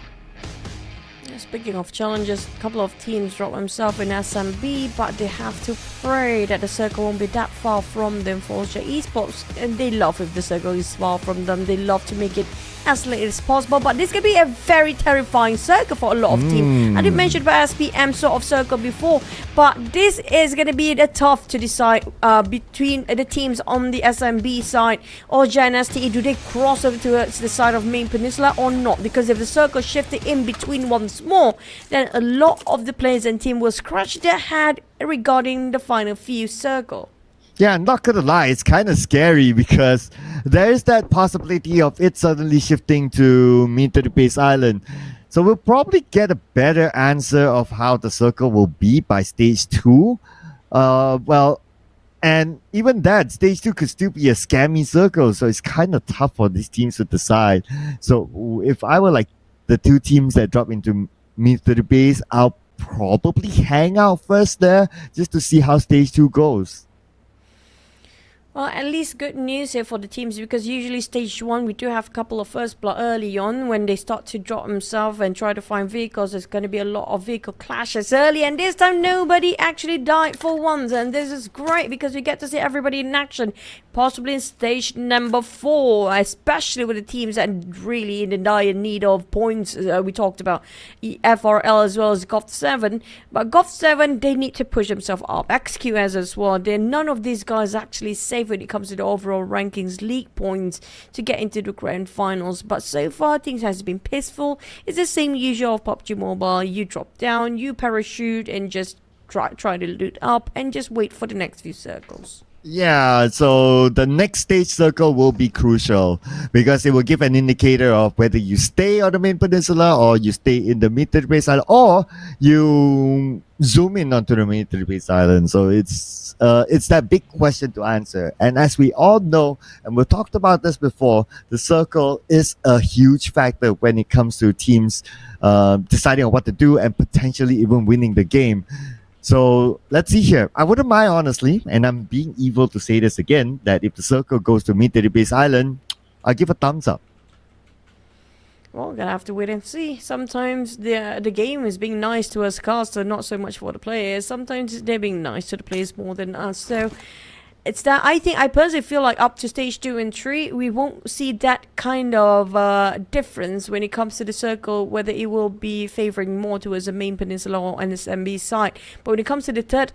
Speaking of challenges, a couple of teams drop themselves in SMB, but they have to pray that the circle won't be that far from them for Austria Esports. And they love if the circle is far from them. They love to make it as late as possible, but this can be a very terrifying circle for a lot of teams. I did mention about SPM sort of circle before, but this is going to be tough to decide between the teams on the SMB side or GNSTE. Do they cross over towards the side of main peninsula or not? Because if the circle shifted in between once more, then a lot of the players and team will scratch their head regarding the final few circle. Yeah, I'm not gonna lie, it's kind of scary because there is that possibility of it suddenly shifting to military base island. So we'll probably get a better answer of how the circle will be by stage 2. And even that, stage 2 could still be a scammy circle, so it's kind of tough for these teams to decide. So if I were like the 2 teams that drop into military base, I'll probably hang out first there just to see how stage 2 goes. Well, at least good news here for the teams, because usually stage 1 we do have a couple of first blood early on when they start to drop themselves and try to find vehicles. There's going to be a lot of vehicle clashes early, and this time nobody actually died for once, and this is great because we get to see everybody in action, possibly in stage number 4, especially with the teams that really in the dire need of points. We talked about FRL as well as GOV7, but GOV7, they need to push themselves up. XQS as well. None of these guys actually safe when it comes to the overall rankings, league points to get into the grand finals. But so far things has been peaceful. It's the same usual of PUBG Mobile. You drop down, you parachute, and just try to loot up and just wait for the next few circles. Yeah, so the next stage circle will be crucial because it will give an indicator of whether you stay on the main peninsula or you stay in the military base island or you zoom in onto the military base island. So it's that big question to answer. And as we all know, and we've talked about this before, the circle is a huge factor when it comes to teams deciding on what to do and potentially even winning the game. So let's see here. I wouldn't mind, honestly, and I'm being evil to say this again, that if the circle goes to military base island, I'll give a thumbs up. Well, we're gonna have to wait and see. Sometimes the game is being nice to us caster, not so much for the players. Sometimes they're being nice to the players more than us. So it's that I personally feel like up to stage 2 and 3, we won't see that kind of difference when it comes to the circle, whether it will be favoring more towards the main peninsula or NSMB side. But when it comes to the third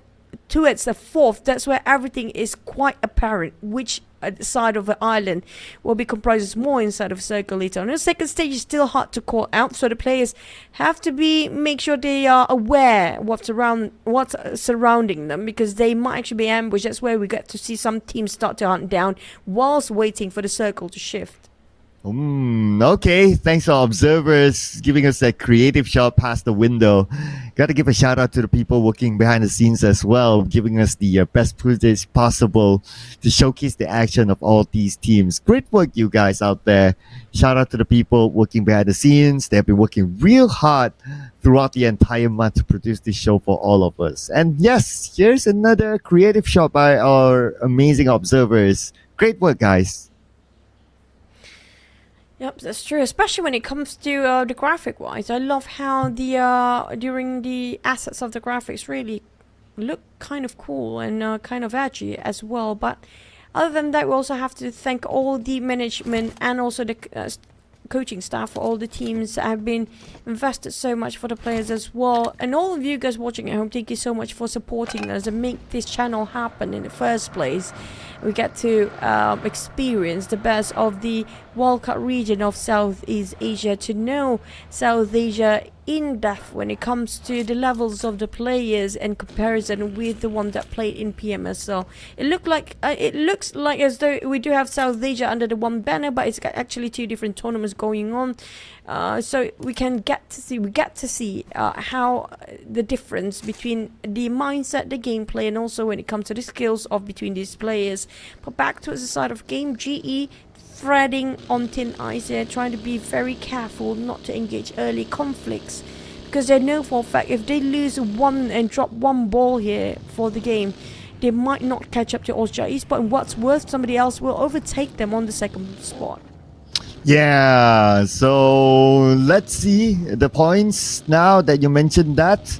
towards the fourth, that's where everything is quite apparent, which side of the island will be comprises more inside of a circle later on. The second stage is still hard to call out, so the players have to make sure they are aware what's surrounding them, because they might actually be ambushed. That's where we get to see some teams start to hunt down whilst waiting for the circle to shift. Okay, thanks for observers giving us that creative shot past the window. Got to give a shout out to the people working behind the scenes as well, giving us the best footage possible to showcase the action of all these teams. Great work, you guys out there. Shout out to the people working behind the scenes. They have been working real hard throughout the entire month to produce this show for all of us. And yes, here's another creative shot by our amazing observers. Great work, guys. Yep, that's true. Especially when it comes to the graphic wise, I love how the during the assets of the graphics really look kind of cool and kind of edgy as well. But other than that, we also have to thank all the management and also the coaching staff for all the teams that have been invested so much for the players as well. And all of you guys watching at home, thank you so much for supporting us and make this channel happen in the first place. We get to experience the best of the World Cup region of Southeast Asia, to know South Asia in depth when it comes to the levels of the players in comparison with the one that played in PMSL. It looks like as though we do have South Asia under the one banner, but it's got actually two different tournaments going on. So we get to see how the difference between the mindset, the gameplay, and also when it comes to the skills of between these players. But back towards the side of game, GE threading on thin ice here, trying to be very careful not to engage early conflicts, because they know for a fact if they lose one and drop one ball here for the game, they might not catch up to Austria East, but what's worse, somebody else will overtake them on the second spot. Yeah, so let's see the points now that you mentioned that.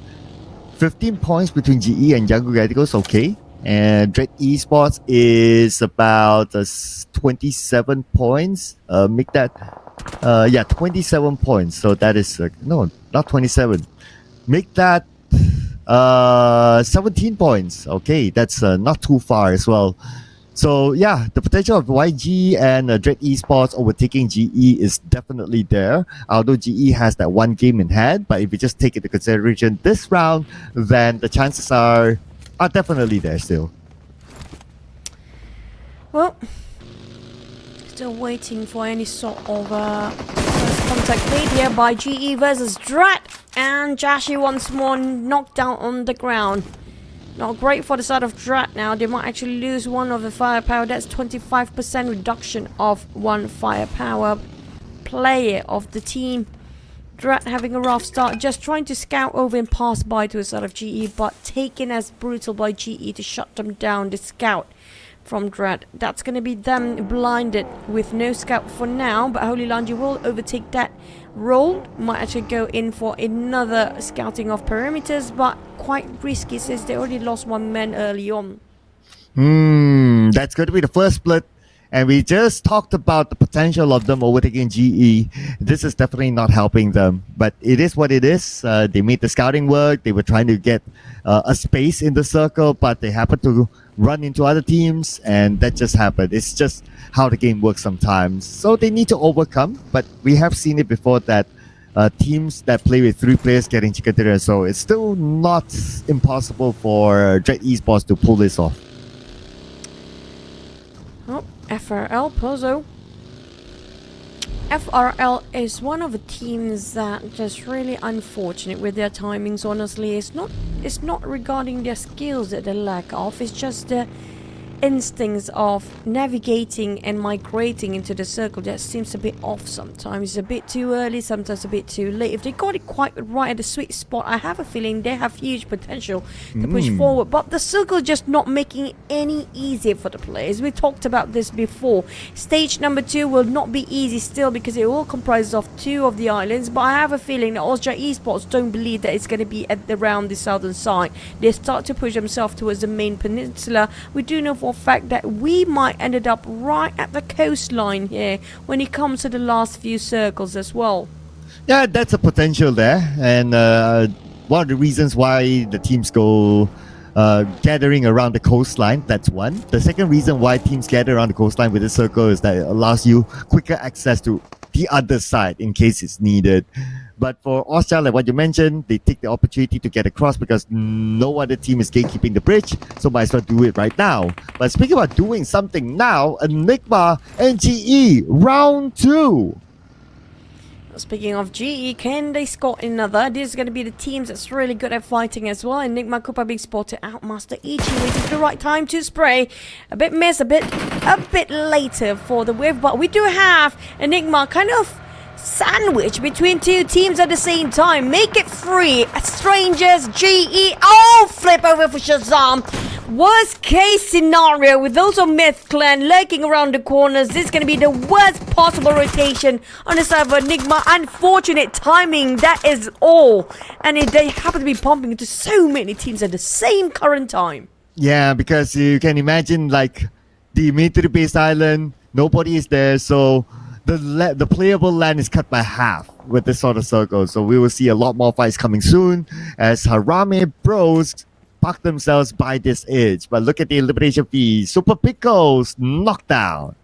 15 points between GE and Young Radicals, okay. And Dread Esports is about 27 points. Make that, 27 points. So that is, no, not 27. Make that 17 points. Okay, that's not too far as well. So yeah, the potential of YG and Dread Esports overtaking GE is definitely there. Although GE has that one game in hand, but if you just take into consideration this round, then the chances are definitely there still. Well, still waiting for any sort of first contact made here by GE versus Dread, and Jashi once more knocked down on the ground. Not great for the side of Dread now. They might actually lose one of the firepower. That's 25% reduction of one firepower player of the team. Dread having a rough start, just trying to scout over and pass by to the side of GE, but taken as brutal by GE to shut them down, the scout from Dread. That's going to be them blinded with no scout for now, but Holy Lanji will overtake that role. Might actually go in for another scouting of perimeters, but quite risky since they already lost one man early on. That's going to be the first split. And we just talked about the potential of them overtaking GE. This is definitely not helping them, but it is what it is. They made the scouting work. They were trying to get a space in the circle, but they happened to run into other teams, and that just happened. It's just how the game works sometimes. So they need to overcome, but we have seen it before that teams that play with 3 players getting chicken dinner, so it's still not impossible for Dread Esports to pull this off. Oh, FRL Pozo. FRL is one of the teams that just really unfortunate with their timings. Honestly, it's not regarding their skills that they lack of. It's just the instincts of navigating and migrating into the circle that seems a bit off sometimes. A bit too early, sometimes a bit too late. If they got it quite right at the sweet spot, I have a feeling they have huge potential to push forward, but the circle just not making it any easier for the players. We talked about this before. Stage number 2 will not be easy still, because it will comprise of 2 of the islands, but I have a feeling that Austria Esports don't believe that it's going to be around the southern side. They start to push themselves towards the main peninsula. We do know for fact that we might ended up right at the coastline here when it comes to the last few circles as well. Yeah, that's a potential there, and one of the reasons why the teams go gathering around the coastline, that's one. The second reason why teams gather around the coastline with this circle is that it allows you quicker access to the other side in case it's needed. But for Austria, like what you mentioned, they take the opportunity to get across because no other team is gatekeeping the bridge, so might as well do it right now. But speaking about doing something now, Enigma and GE, round 2. Speaking of GE, can they score another? This is going to be the teams that's really good at fighting as well. Enigma could probably spot it out. Master Ichi waiting for the right time to spray. A bit miss, a bit later for the wave, but we do have Enigma kind of sandwich between two teams at the same time. Make it free. Strangers, GE. Oh, flip over for Shazam. Worst case scenario with those of Myth Clan lurking around the corners. This is going to be the worst possible rotation on the side of Enigma. Unfortunate timing, that is all. And they happen to be pumping into so many teams at the same current time. Yeah, because you can imagine like the military base island, nobody is there, so the playable land is cut by half with this sort of circle. So we will see a lot more fights coming soon as Harame Bros park themselves by this edge. But look at the elimination fee. Super Pickles knocked down.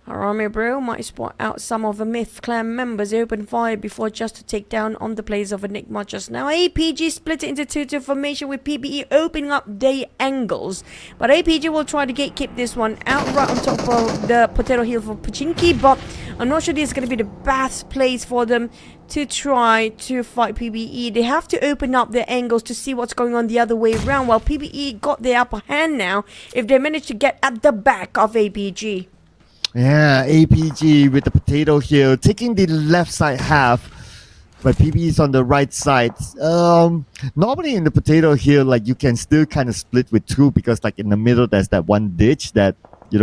Harame Bro might spot out some of the Myth Clan members. They open fire before just to take down on the players of Enigma just now. APG split it into 2-2 formation with PBE opening up their angles. But APG will try to gatekeep this one out right on top of the potato hill for Pachinki. But I'm not sure this is going to be the best place for them to try to fight PBE. They have to open up their angles to see what's going on the other way around. While PBE got the upper hand now if they manage to get at the back of APG. Yeah, APG with the potato hill taking the left side half, but PB is on the right side. Normally in the potato hill, like you can still kind of split with two because like in the middle there's that one ditch that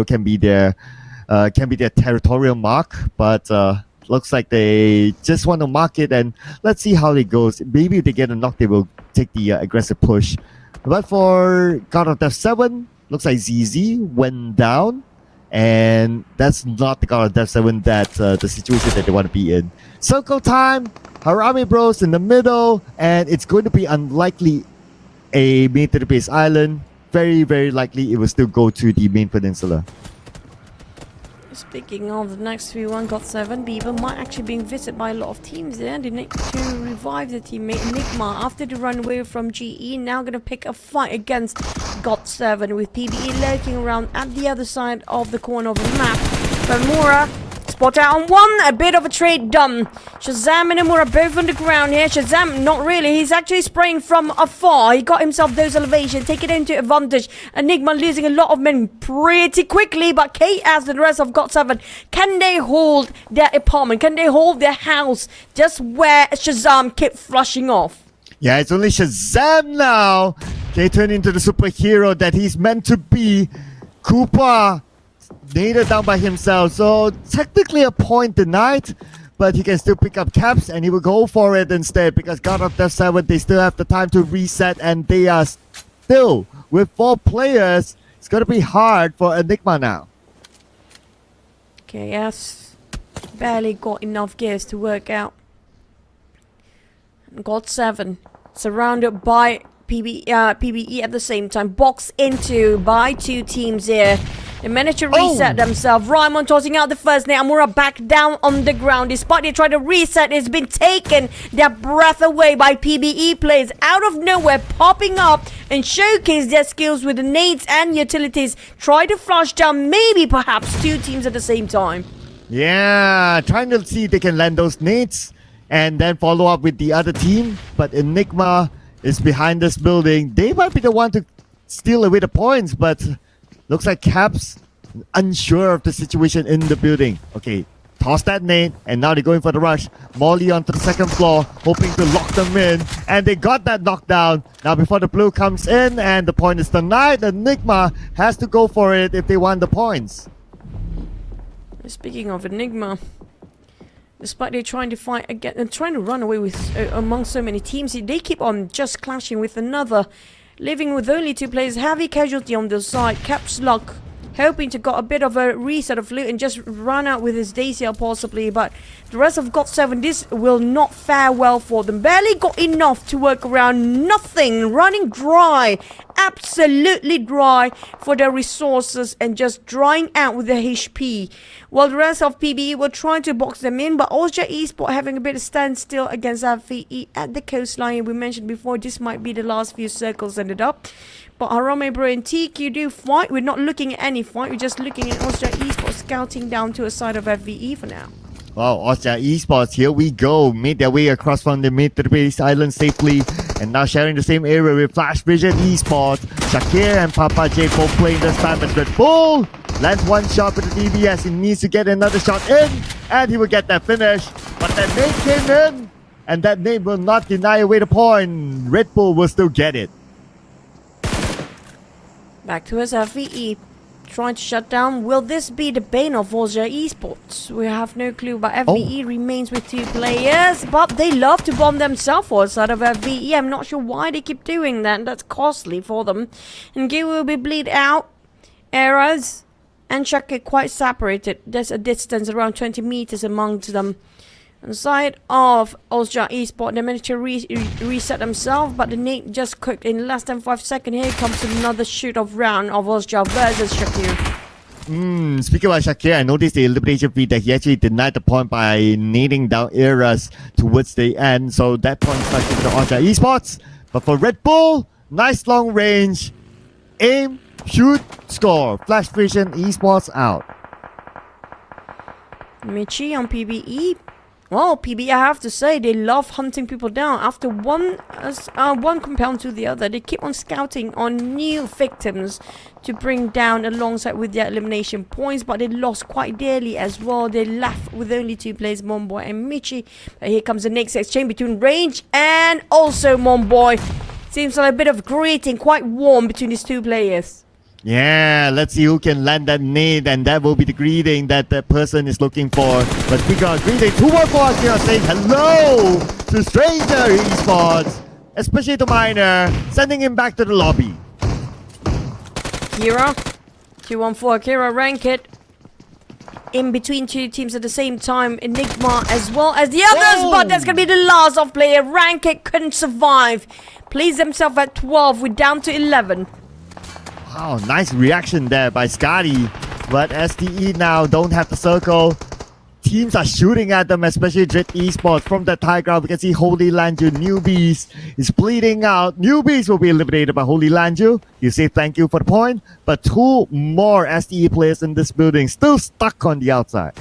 can be their territorial mark. But looks like they just want to mark it, and let's see how it goes. Maybe if they get a knock, they will take the aggressive push. But for God of Death 7, looks like ZZ went down. And that's not the God of Death 7 that the situation that they want to be in. Circle time, Harame Bros in the middle, and it's going to be unlikely a military base island. Very, very likely it will still go to the main peninsula. Speaking of the next 3-1 GOT7, Beaver might actually be visited by a lot of teams there. They need to revive the teammate Enigma after the run away from GE. Now going to pick a fight against GOT7 with PBE lurking around at the other side of the corner of the map. Bermura spot out on one, a bit of a trade done. Shazam and Amura both on the ground here. Shazam, not really, he's actually spraying from afar. He got himself those elevations, take it into advantage. Enigma losing a lot of men pretty quickly, but KS and the rest of GOT7, can they hold their apartment? Can they hold their house just where Shazam kept flushing off? Yeah, it's only Shazam now. They turn into the superhero that he's meant to be. Koopa naded down by himself, so technically a point denied, but he can still pick up caps and he will go for it instead because God of Death 7, they still have the time to reset and they are still with 4 players. It's going to be hard for Enigma now. KS barely got enough gears to work out. GOT7 surrounded by PBE at the same time, boxed into by 2 teams here. They managed to reset themselves. Raimon tossing out the first net. Amura back down on the ground. Despite they try to reset, it's been taken their breath away by PBE players. Out of nowhere, popping up and showcase their skills with the nades and utilities. Try to flush down maybe perhaps 2 teams at the same time. Yeah, trying to see if they can land those nades and then follow up with the other team. But Enigma is behind this building. They might be the one to steal away the points, but looks like Caps unsure of the situation in the building. Okay, toss that nade, and now they're going for the rush. Molly onto the second floor, hoping to lock them in, and they got that knockdown. Now before the blue comes in, and the point is denied, Enigma has to go for it if they want the points. Speaking of Enigma, despite they trying to fight again and trying to run away with among so many teams, they keep on just clashing with another. Living with only 2 players, heavy casualty on the side. Caps Lock hoping to got a bit of a reset of loot and just run out with his Daisy possibly, but the rest of GOT7, this will not fare well for them. Barely got enough to work around, nothing, running dry absolutely dry for their resources and just drying out with the HP. While the rest of PBE were trying to box them in, but Austria Esports having a bit of standstill against FVE at the coastline. We mentioned before this might be the last few circles ended up. But Harame Bro and TQ do fight. We're not looking at any fight. We're just looking at Austria Esports scouting down to a side of FVE for now. Wow, Austria Esports, here we go. Made their way across from the mid to the base island safely. And now sharing the same area with Flash Vision Esports. Shakir and Papa J both playing this time as Red Bull. Lands one shot with the DBS. He needs to get another shot in. And he will get that finish. But that nade came in. And that nade will not deny away the point. Red Bull will still get it. Back to us, FVE. Trying to shut down. Will this be the bane of Austria Esports? We have no clue, but FVE remains with 2 players. But they love to bomb themselves outside of FVE. I'm not sure why they keep doing that. That's costly for them. And Gil will be bleed out. Eras and Shaka quite separated. There's a distance around 20 meters amongst them. On the side of Austria Esports, they managed to reset themselves, but the nade just cooked in less than 5 seconds. Here comes another shoot-off round of Austria versus Shakir. Speaking about Shakir, I noticed the elimination feed that he actually denied the point by nading down Eras towards the end. So that point is back to Austria Esports. But for Red Bull, nice long range. Aim, shoot, score. Flash Vision Esports out. Michi on PBE. Well, PBE, I have to say, they love hunting people down. After one compound to the other, they keep on scouting on new victims to bring down alongside with their elimination points, but they lost quite dearly as well. They left with only 2 players, Monboy and Michi. But here comes the next exchange between Range and also Monboy. Seems like a bit of greeting, quite warm between these 2 players. Yeah, let's see who can land that nade, and that will be the greeting that the person is looking for. But speaking of greeting, 214 here saying hello to Stranger Esports, especially to Miner, sending him back to the lobby. Kira, 214, Kira rank it. In between 2 teams at the same time, Enigma as well as the others, but that's gonna be the last of player. Rank it couldn't survive. Plays themselves at 12, we're down to 11. Wow, nice reaction there by Scotty. But STE now don't have the circle. Teams are shooting at them, especially Dread Esports. From that high ground, we can see Holy Lanju Newbies is bleeding out. Newbies will be eliminated by Holy Lanju. You say thank you for the point, but 2 more STE players in this building still stuck on the outside.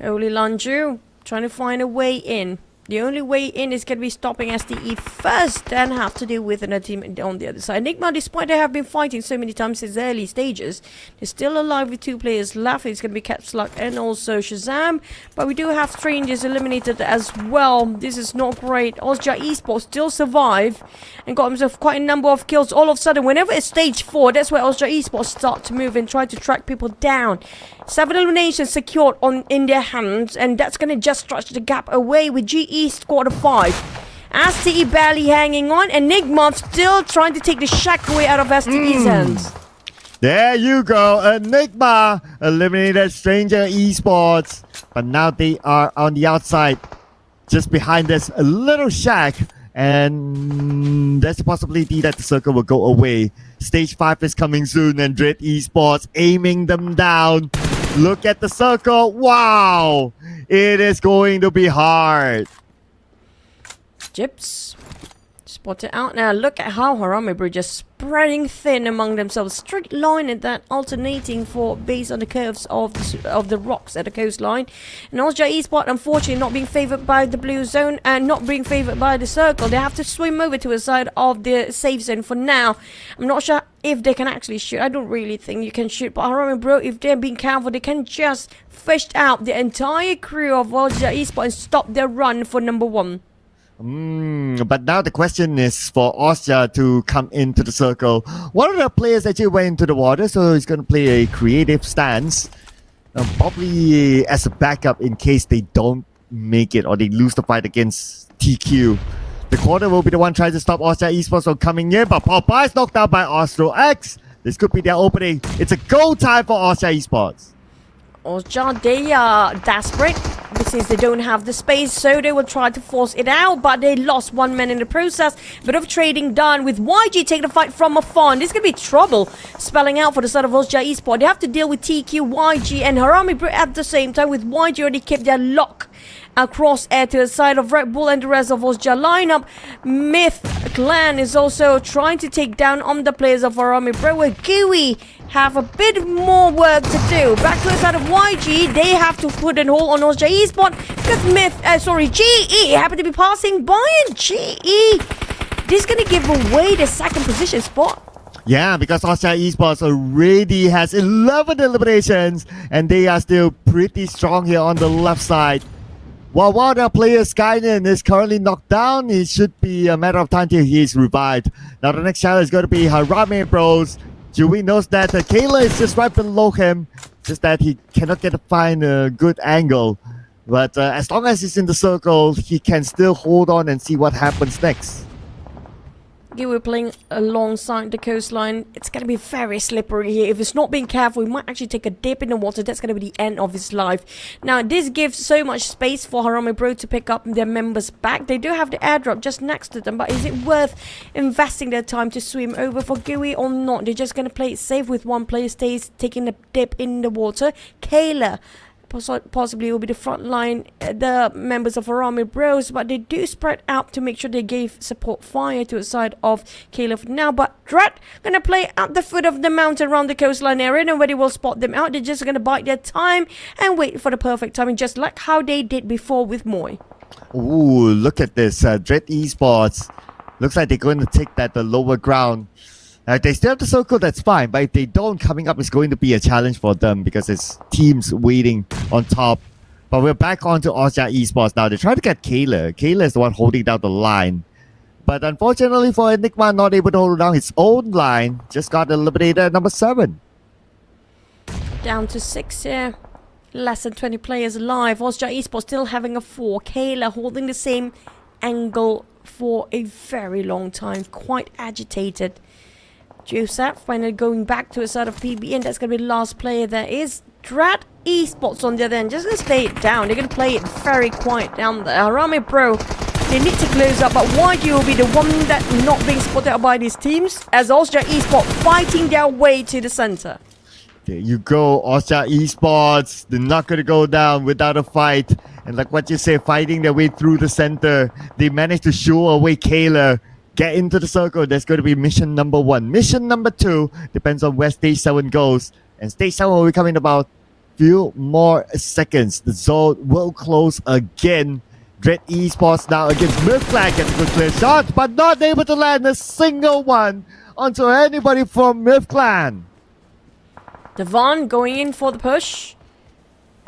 Holy Lanju trying to find a way in. The only way in is going to be stopping STE first, then have to deal with another team on the other side. Enigma, despite they have been fighting so many times since the early stages, they're still alive with 2 players left. It's going to be Caps Luck and also Shazam. But we do have Strangers eliminated as well. This is not great. Austria Esports still survive and got himself quite a number of kills. All of a sudden, whenever it's stage 4, that's where Austria Esports start to move and try to track people down. 7 eliminations secured in their hands, and that's going to just stretch the gap away with GE squad of 5. STE barely hanging on, Enigma still trying to take the shack away out of STE's hands. There you go, Enigma eliminated Stranger Esports, but now they are on the outside, just behind this little shack, and there's a possibility that the circle will go away. Stage 5 is coming soon, and Dread Esports aiming them down. Look at the circle. Wow, it is going to be hard. Jips spot it out now. Look at how Harame Bridge is spreading thin among themselves. Straight line and that alternating for based on the curves of the rocks at the coastline. And Austria Esports, unfortunately, not being favored by the blue zone and not being favored by the circle. They have to swim over to a side of the safe zone for now. I'm not sure if they can actually shoot. I don't really think you can shoot. But Harame Bro, if they're being careful, they can just fish out the entire crew of Austria Esports and stop their run for number 1. But now the question is for Austria to come into the circle. One of the players actually went into the water, so he's going to play a creative stance. Probably as a backup in case they don't make it or they lose the fight against TQ. The quarter will be the one trying to stop Austria Esports from coming in, but Popeye is knocked out by Austro X. This could be their opening. It's a go time for Austria Esports. Austria, they are desperate. since they don't have the space, so they will try to force it out, but they lost one man in the process. Bit of trading done with YG taking the fight from afar, and this could be trouble spelling out for the side of Osja Esports. They have to deal with TQ, YG, and Harami Bro at the same time, with YG already kept their lock across air to the side of Red Bull and the rest of Osja lineup. Myth Clan is also trying to take down on the players of Harami Bro, where Gooey have a bit more work to do. Back to the side of YG, they have to put a hold on Osja Esports because GE happen to be passing by, and GE this is gonna give away the second position spot. Yeah, because Osja Esports already has 11 eliminations, and they are still pretty strong here on the left side. While their player Skynet is currently knocked down, it should be a matter of time till he is revived. Now the next challenge is going to be Harami Bros. Chewy knows that Kayla is just right below him, just that he cannot find a good angle. But as long as he's in the circle, he can still hold on and see what happens next. We're playing alongside the coastline. It's going to be very slippery here. If it's not being careful, he might actually take a dip in the water. That's going to be the end of his life. Now, this gives so much space for Harami Bro to pick up their members back. They do have the airdrop just next to them, but is it worth investing their time to swim over for Gooey or not? They're just going to play it safe with one player stays taking a dip in the water. Kayla possibly will be the front line, the members of Harami Bros, but they do spread out to make sure they gave support fire to the side of Kayla for now. But Drat gonna play at the foot of the mountain around the coastline area. Nobody will spot them out. They're just gonna bide their time and wait for the perfect timing, just like how they did before with Moy. Ooh, look at this. Dread Esports. Looks like they're going to take that the lower ground. They still have the circle, that's fine, but if they don't, coming up is going to be a challenge for them because it's teams waiting on top. But we're back onto Osja Esports now. They're trying to get Kayla. Kayla is the one holding down the line. But unfortunately for Enigma, not able to hold down his own line. Just got eliminated at number 7. Down to 6 here. Less than 20 players alive. Osja Esports still having a 4. Kayla holding the same angle for a very long time. Quite agitated. Joseph finally going back to a side of PB, and that's going to be the last player. There is Dread Esports on the other end. Just going to stay it down. They're going to play it very quiet down there. Harami Bro, they need to close up, but YG will be the one that not being spotted by these teams, as Osja Esports fighting their way to the center. There you go, Osja Esports. They're not going to go down without a fight. And like what you say, fighting their way through the center. They managed to shoo away Kayla. Get into the circle. That's going to be mission number 1. Mission number 2 depends on where stage 7 goes. And stage 7 will be coming in about few more seconds. The zone will close again. Dread Esports now against Mythclan. Gets a good clear shot, but not able to land a single one onto anybody from Mythclan. Devon going in for the push.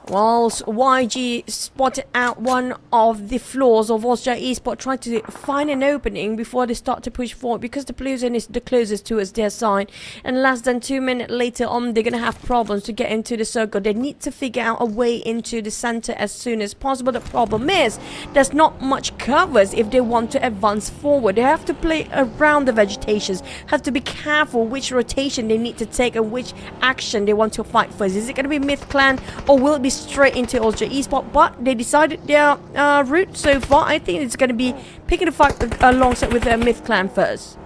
Whilst YG spotted out one of the floors of Osja Esports, trying to find an opening before they start to push forward, because the blue zone is the closest towards their side. And less than 2 minutes later on, they're going to have problems to get into the circle. They need to figure out a way into the center as soon as possible. The problem is there's not much covers if they want to advance forward. They have to play around the vegetations, have to be careful which rotation they need to take and which action they want to fight first. Is it going to be Mythclan, or will it be straight into Osja Esports? But they decided their route so far. I think it's going to be picking the fight alongside with their Mythclan first.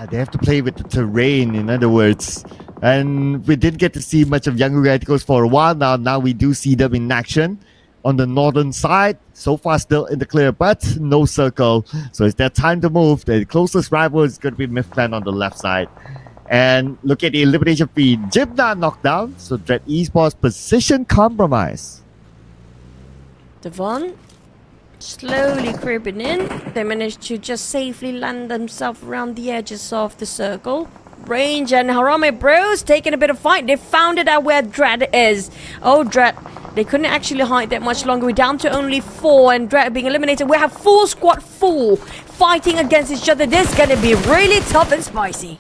They have to play with the terrain, in other words. And we didn't get to see much of Young Radicals for a while now. Now we do see them in action on the northern side. So far still in the clear, but no circle. So it's their time to move. The closest rival is going to be Mythclan on the left side. And look at the elimination feed. Jibna knocked down, so Dread Esports position compromise. Devon slowly creeping in. They managed to just safely land themselves around the edges of the circle. Range and Harami Bros taking a bit of fight. They found it out where Dread is. Oh, Dread. They couldn't actually hide that much longer. We're down to only 4 and Dread being eliminated. We have full squad 4 fighting against each other. This is going to be really tough and spicy.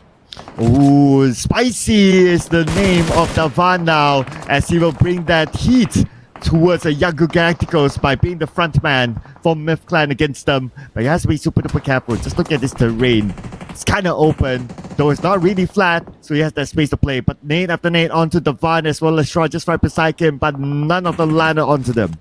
Ooh, Spicy is the name of Davan now, as he will bring that heat towards the Young Galacticos by being the front man for Mythclan against them. But he has to be super duper careful. Just look at this terrain. It's kind of open, though it's not really flat, so he has that space to play. But nade after nade onto Davan as well as Shaw just right beside him, but none of them landed onto them.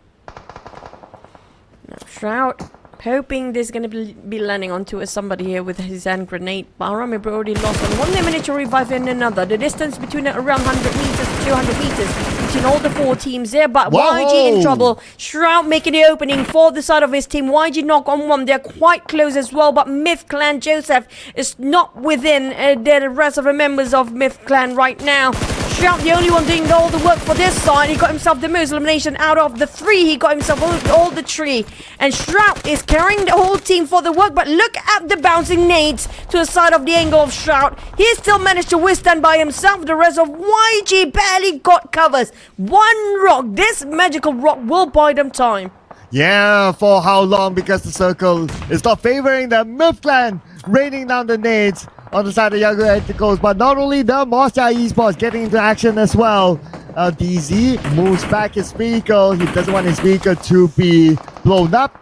Now, Shroud, hoping there's going to be landing onto somebody here with his hand grenade. But Arami Bro already lost on one minute to revive in another. The distance between around 100 meters to 200 meters between all the 4 teams there. But Whoa. YG in trouble. Shroud making the opening for the side of his team. YG knock on one. They're quite close as well. But Myth Clan Joseph is not within the rest of the members of Myth Clan right now. Shroud, the only one doing all the work for this side. He got himself the most elimination out of the 3. He got himself all the 3. And Shroud is carrying the whole team for the work. But look at the bouncing nades to the side of the angle of Shroud. He still managed to withstand by himself. The rest of YG barely got covers. One rock. This magical rock will buy them time. Yeah, for how long? Because the circle is not favoring the Myth Clan, raining down the nades on the side of Younger Ethicals. But not only them, Oscar Esports getting into action as well. DZ moves back his vehicle. He doesn't want his vehicle to be blown up.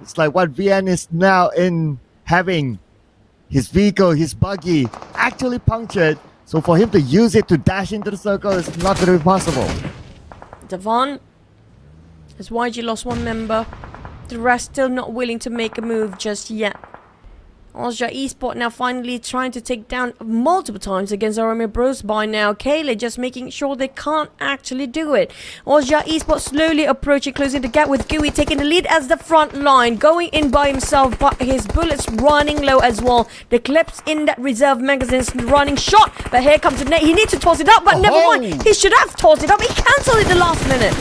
It's like what VN is now in having his vehicle, his buggy, actually punctured. So for him to use it to dash into the circle is not going to be possible. Devon, as YG lost one member, the rest still not willing to make a move just yet. Osja Esport now finally trying to take down multiple times against Arami Bros by now. Kayla just making sure they can't actually do it. Osja Esport slowly approaching, closing the gap with Gui taking the lead as the front line. Going in by himself, but his bullets running low as well. The clips in that reserve magazine is running short. But here comes the net. He needs to toss it up, but never mind. He should have tossed it up. He cancelled it the last minute.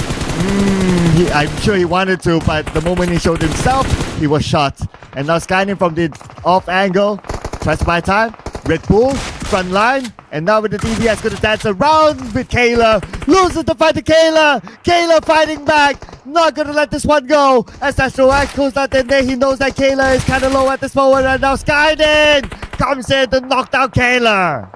I'm sure he wanted to, but the moment he showed himself, he was shot. And now Skynet from the off angle, tries to buy time. Red Bull, front line, and now with the DBS going to dance around with Kayla. Loses the fight to Kayla. Kayla fighting back. Not going to let this one go. As Astro X goes out there, he knows that Kayla is kind of low at this moment. And now Skynet comes in to knock down Kayla.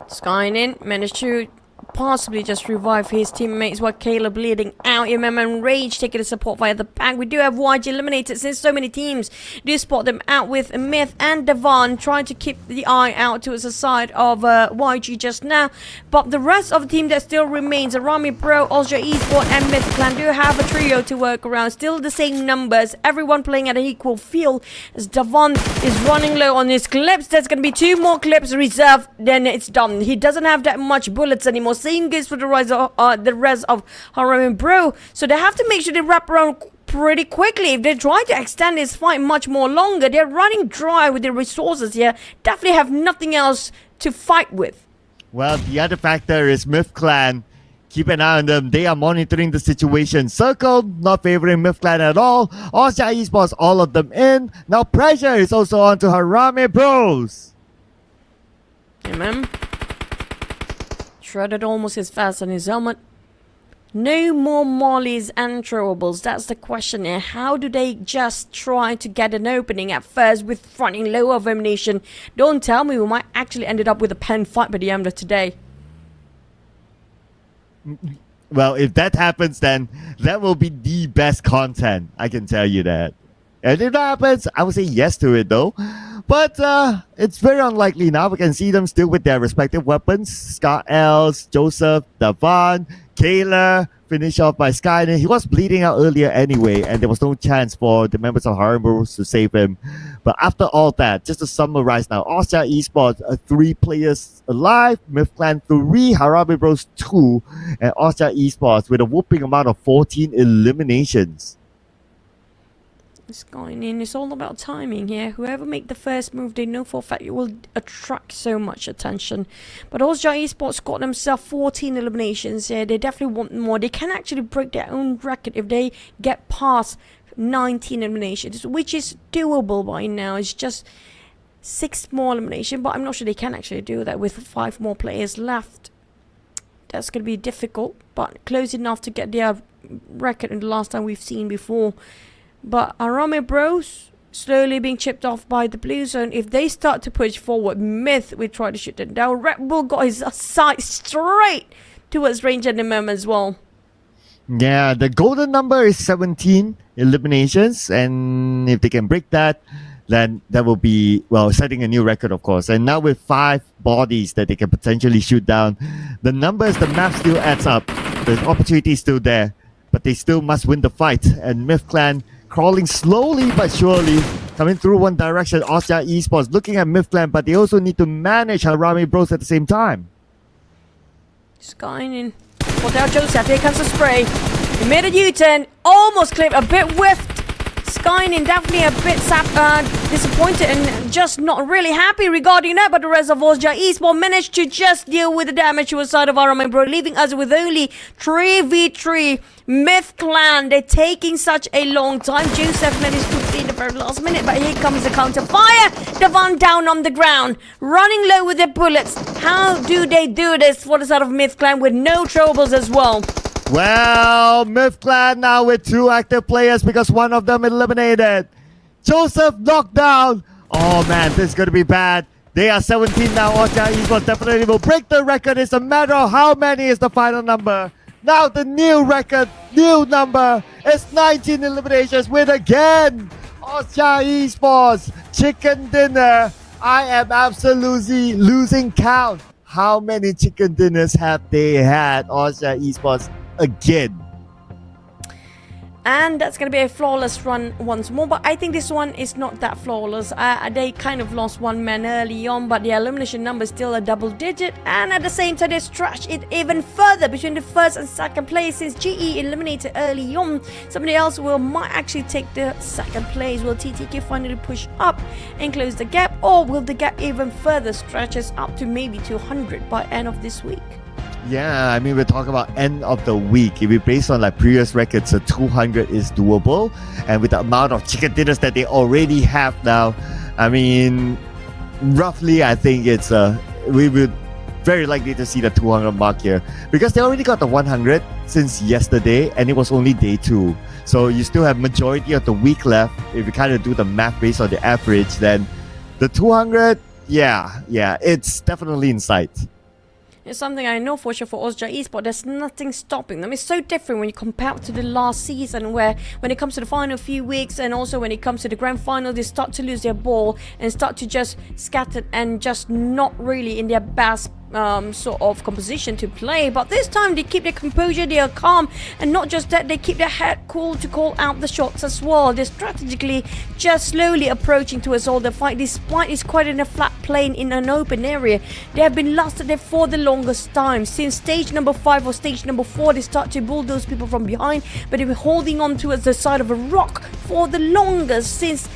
Skynet managed to possibly just revive his teammates while Kayla bleeding out. Remember, and Rage taking the support via the back. We do have YG eliminated since so many teams do spot them out with Myth and Devon trying to keep the eye out towards the side of YG just now. But the rest of the team that still remains, Arami Pro, Osja Esport and Myth Clan do have a trio to work around. Still the same numbers. Everyone playing at an equal field as Devon is running low on his clips. There's going to be 2 more clips reserved. Then it's done. He doesn't have that much bullets anymore. Same goes for the rest of Harem Bro. So they have to make sure they wrap around pretty quickly. If they try to extend this fight much more longer, they're running dry with their resources here. Definitely have nothing else to fight with. Well, the other factor is Myth Clan. Keep an eye on them. They are monitoring the situation. Circle, not favoring Myth Clan at all. Osja Esports, all of them in. Now pressure is also on to Harame Bros. Amen. Shredded almost as fast on his helmet. No more mollies and throwables. That's the question here. How do they just try to get an opening at first with running low of ammunition? Don't tell me we might actually ended up with a pen fight by the end of today. Well, if that happens, then that will be the best content. I can tell you that. And if that happens, I would say yes to it though. But it's very unlikely now. We can see them still with their respective weapons. Scar Els, Joseph, Davan, Kayla, finished off by Skynet. He was bleeding out earlier anyway, and there was no chance for the members of Harambos to save him. But after all that, just to summarize now, Osja Esports, 3 players alive, Myth Clan 3, Harame Bros 2, and Osja Esports with a whooping amount of 14 eliminations. It's going in. It's all about timing here. Whoever make the first move, they know for a fact it will attract so much attention. But Osja Esports got themselves 14 eliminations here. They definitely want more. They can actually break their own record if they get past 19 eliminations, which is doable by now. It's just 6 more eliminations, but I'm not sure they can actually do that with 5 more players left. That's going to be difficult, but close enough to get their record in the last time we've seen before. But Arame Bros slowly being chipped off by the blue zone. If they start to push forward, Myth will try to shoot them down. Red Bull got his sight straight towards range at the moment as well. Yeah, the golden number is 17 eliminations, and if they can break that, then that will be, well, setting a new record, of course. And now with 5 bodies that they can potentially shoot down, the numbers, the map still adds up. The opportunity is still there. but they still must win the fight. And Myth Clan crawling slowly but surely, coming through one direction. Austria Esports looking at Myth Clan, but they also need to manage Harami Bros at the same time. Skying in. Well, now Joseph, here comes the spray. He made a U-turn, almost clipped, a bit whiffed. Skying definitely a bit disappointed and just not really happy regarding that, but the rest of Austria Esports managed to just deal with the damage to the side of Harami Bro, leaving us with only 3v3. Myth Clan, they're taking such a long time. Joseph managed to flee in the very last minute, but here comes the counter fire. The one down on the ground, running low with their bullets. How do they do this for the side of Myth Clan with no troubles as well? Well, Myth Clan now with 2 active players because one of them eliminated. Joseph knocked down. Oh man, this is going to be bad. They are 17 now. Austria Esports definitely will break the record. It's a matter of how many is the final number. Now the new record, new number is 19 eliminations with again Austria Esports chicken dinner. I am absolutely losing count. How many chicken dinners have they had, Austria Esports, again? And that's going to be a flawless run once more. But I think this one is not that flawless. They kind of lost one man early on, but the elimination number is still a double digit. And at the same time, they stretched it even further between the first and second place. Since GE eliminated early on, somebody else might actually take the second place. Will TTK finally push up and close the gap? Or will the gap even further stretches up to maybe 200 by end of this week? Yeah, I mean, we're talking about end of the week. If we based on like previous records, 200 is doable. And with the amount of chicken dinners that they already have now, I mean, roughly, I think it's we would very likely to see the 200 mark here because they already got the 100 since yesterday, and it was only day 2. So you still have majority of the week left. If you kind of do the math based on the average, then the 200, yeah, it's definitely in sight. It's something I know for sure for Austria Esports. There's nothing stopping them. It's so different when you compare it to the last season, where when it comes to the final few weeks and also when it comes to the grand final, they start to lose their ball and start to just scatter and just not really in their best sort of composition to play. But this time they keep their composure, they are calm, and not just that, they keep their head cool to call out the shots as well. They're strategically just slowly approaching towards all the fight, despite it's quite in a flat plane in an open area. They have been lost there for the longest time. Since stage number 5 or stage number 4, they start to bulldoze people from behind, but they were holding on towards the side of a rock for the longest since,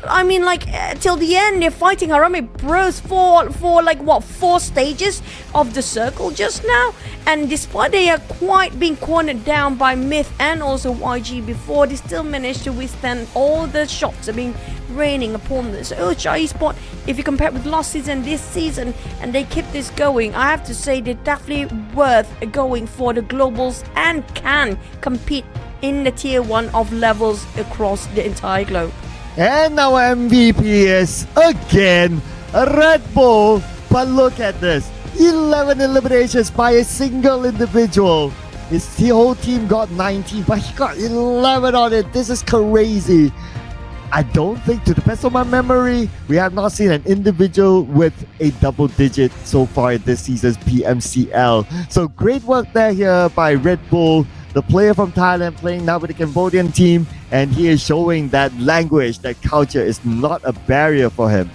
I mean, like, till the end. They're fighting Harami Bros for like, what, 4 stages of the circle just now. And despite they are quite being cornered down by Myth and also YG before, they still managed to withstand all the shots that are being raining upon this. Austria Esports, if you compare it with last season, this season, and they keep this going, I have to say they're definitely worth going for the globals and can compete in the tier 1 of levels across the entire globe. And our MVP is again Red Bull. But look at this, 11 eliminations by a single individual. His whole team got 19, but he got 11 on it. This is crazy. I don't think, to the best of my memory, we have not seen an individual with a double digit so far in this season's PMCL. So great work there here by Red Bull, the player from Thailand playing now with the Cambodian team, and he is showing that language, that culture is not a barrier for him.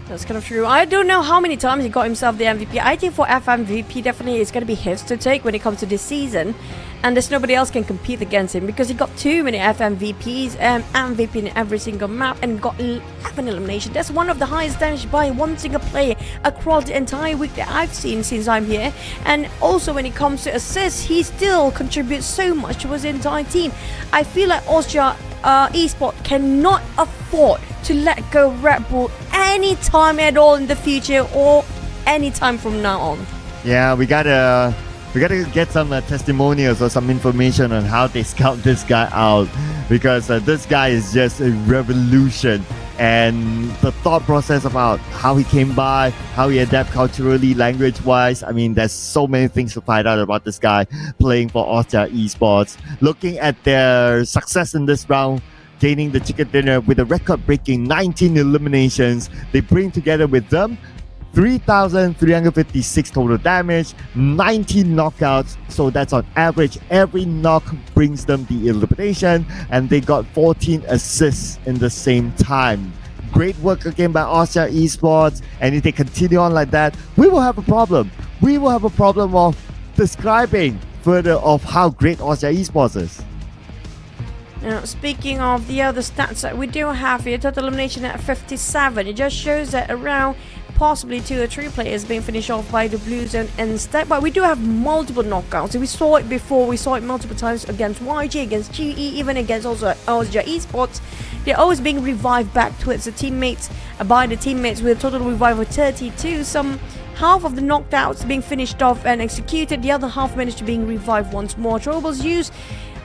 That's kind of true. I don't know how many times he got himself the MVP. I think for FMVP definitely it's going to be his to take when it comes to this season. And there's nobody else can compete against him because he got too many FMVPs and MVP in every single map and got 11 eliminations. That's one of the highest damage by one single player across the entire week that I've seen since I'm here. And also when it comes to assists, he still contributes so much towards the entire team. I feel like Austria Esports cannot afford to let go Red Bull anytime at all in the future or anytime from now on. Yeah, we gotta get some testimonials or some information on how they scout this guy out, because this guy is just a revolution. And the thought process about how he came by, how he adapted culturally, language-wise, I mean, there's so many things to find out about this guy playing for Austria Esports. Looking at their success in this round, gaining the chicken dinner with a record-breaking 19 eliminations, they bring together with them 3,356 total damage, 19 knockouts. So that's on average. Every knock brings them the elimination, and they got 14 assists in the same time. Great work again by Austria Esports, and if they continue on like that, we will have a problem. We will have a problem of describing further of how great Austria Esports is. Now, speaking of the other stats that we do have here, total elimination at 57. It just shows that around possibly 2 or 3 players being finished off by the blue zone instead. But we do have multiple knockouts. We saw it before. We saw it multiple times against YG, against GE, even against also Austria Esports. They're always being revived back towards the teammates, by the teammates, with a total revive of 32. Some half of the knockouts being finished off and executed. The other half managed to being revived once more. Troubles used,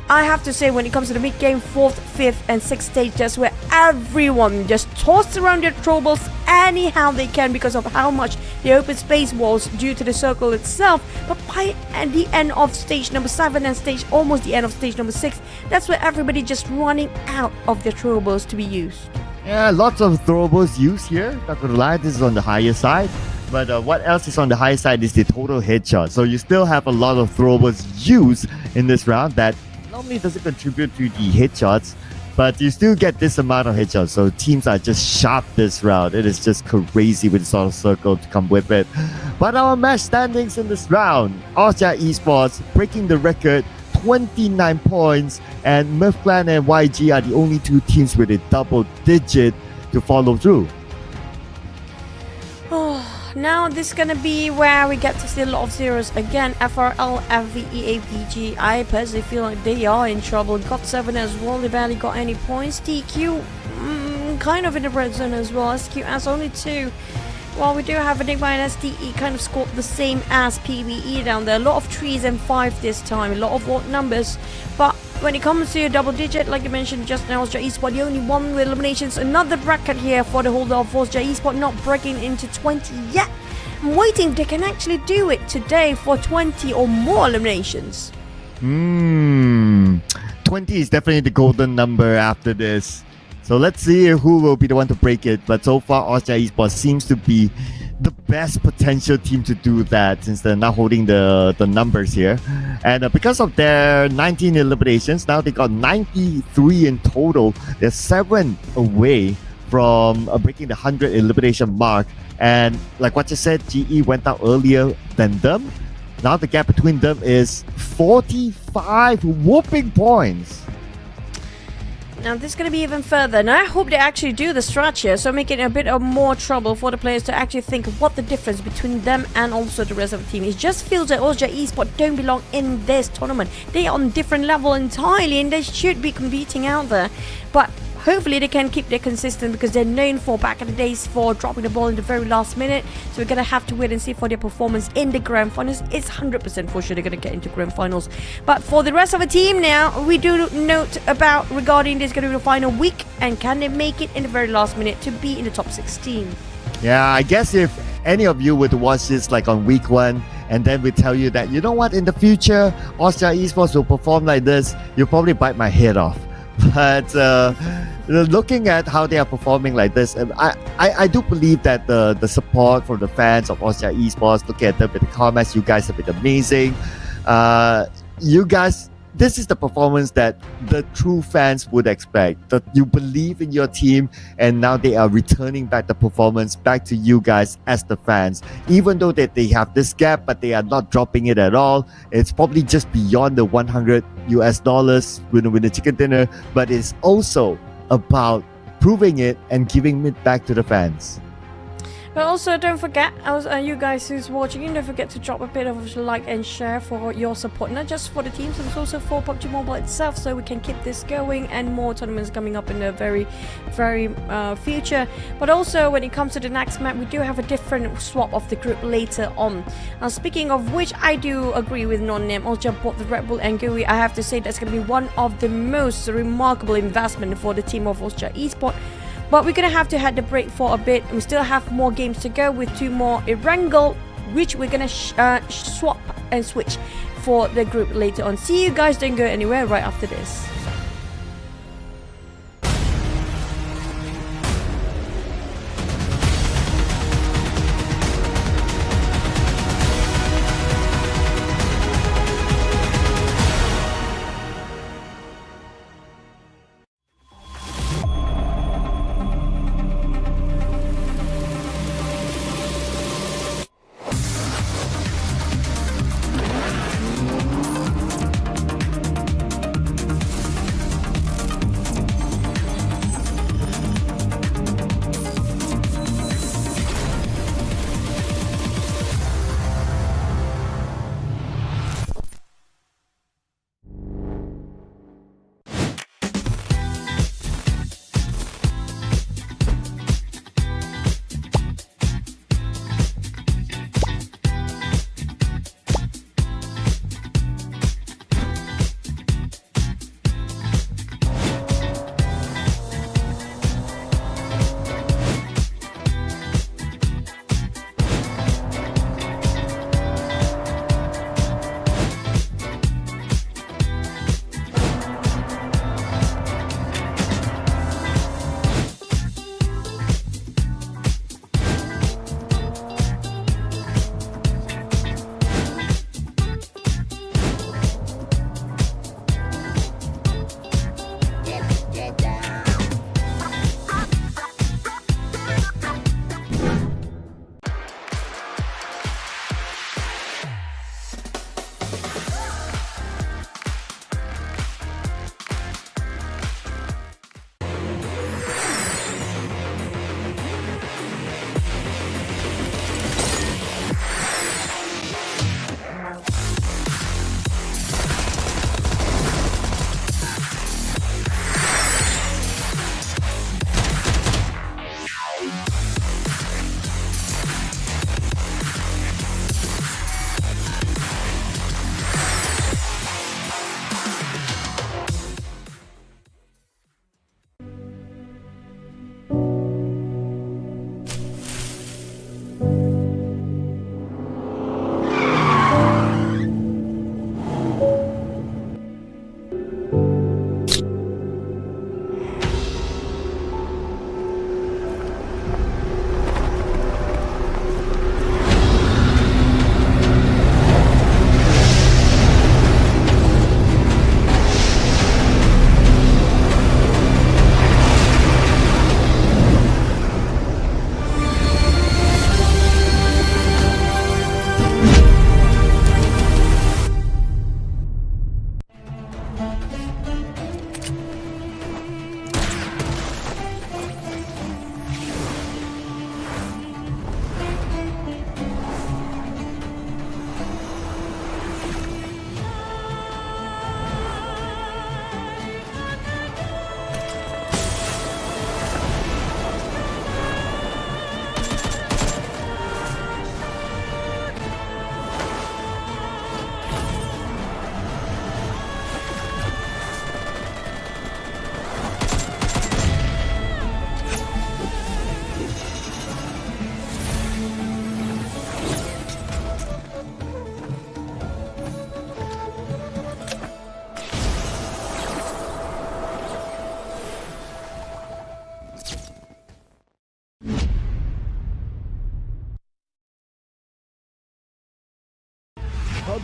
I have to say, when it comes to the mid-game 4th, 5th and 6th stages, where everyone just tossed around their troubles anyhow they can because of how much the open space was due to the circle itself. But by the end of stage number 7 and almost the end of stage number 6, that's where everybody just running out of their troubles to be used. Yeah, lots of throwables used here. Not gonna lie, this is on the higher side. But what else is on the higher side is the total headshot. So you still have a lot of throwables used in this round that normally doesn't contribute to the headshots, but you still get this amount of headshots. So teams are just sharp this round. It is just crazy with the sort of circle to come with it. But our match standings in this round, Austria Esports breaking the record, 29 points, and Mifclan and YG are the only 2 teams with a double digit to follow through. Now this is gonna be where we get to see a lot of zeros again. FRL, FVE, APG. I personally feel like they are in trouble. Got 7 as well. They barely got any points. TQ, kind of in the red zone as well. SQS only 2. While we do have Enigma and SDE kind of scored the same as PBE down there. A lot of 3s and 5 this time. A lot of odd numbers. But when it comes to a double digit, like I mentioned just now, Austria Esports, the only one with eliminations. Another bracket here for the holder of Austria Esports, not breaking into 20 yet. I'm waiting, they can actually do it today for 20 or more eliminations. 20 is definitely the golden number after this. So let's see who will be the one to break it. But so far, Austria Esports seems to be the best potential team to do that, since they're now holding the numbers here. And because of their 19 eliminations, now they got 93 in total. They're 7 away from breaking the 100 elimination mark. And like what you said, GE went out earlier than them. Now the gap between them is 45 whooping points. Now this is going to be even further, and I hope they actually do the stretch here, so making a bit of more trouble for the players to actually think of what the difference between them and also the rest of the team. It just feels that Austria Esports don't belong in this tournament. They are on a different level entirely, and they should be competing out there. But hopefully they can keep their consistent, because they're known for back in the days for dropping the ball in the very last minute. So we're going to have to wait and see for their performance in the grand finals. It's 100% for sure they're going to get into grand finals. But for the rest of the team now, we do note about regarding this going to be the final week, and can they make it in the very last minute to be in the top 16? Yeah, I guess if any of you were to watch this like on week 1, and then we tell you that, you know what, in the future, Austria Esports will perform like this, you'll probably bite my head off. But looking at how they are performing like this, I do believe that the support from the fans of Austria Esports, look at them with the comments, you guys have been amazing. You guys, this is the performance that the true fans would expect. That you believe in your team, and now they are returning back the performance back to you guys as the fans. Even though that they have this gap, but they are not dropping it at all. It's probably just beyond the $100 with the chicken dinner, but it's also about proving it and giving it back to the fans. But also, don't forget, you guys who's watching, don't forget to drop a bit of a like and share for your support, not just for the teams, but also for PUBG Mobile itself, so we can keep this going, and more tournaments coming up in the very future. But also, when it comes to the next map, we do have a different swap of the group later on. Now, speaking of which, I do agree with Non-Name. Also bought the Red Bull and GUI. I have to say that's going to be one of the most remarkable investment for the team of Austria Esports. But we're going to have to head the break for a bit. We still have more games to go with 2 more Erangel, which we're going to swap and switch for the group later on. See you guys, don't go anywhere right after this.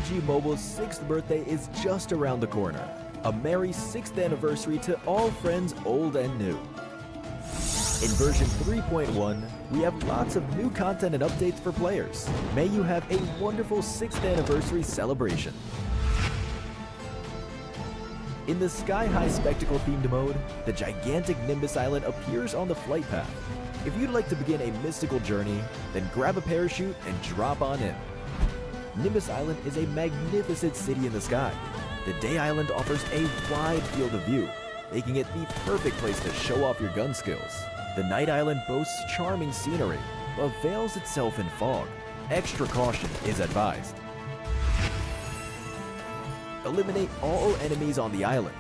PUBG Mobile's 6th birthday is just around the corner. A merry 6th anniversary to all friends old and new. In version 3.1, we have lots of new content and updates for players. May you have a wonderful 6th anniversary celebration. In the sky-high spectacle themed mode, the gigantic Nimbus Island appears on the flight path. If you'd like to begin a mystical journey, then grab a parachute and drop on in. Nimbus Island is a magnificent city in the sky. The Day Island offers a wide field of view, making it the perfect place to show off your gun skills. The Night Island boasts charming scenery, but veils itself in fog. Extra caution is advised. Eliminate all enemies on the island,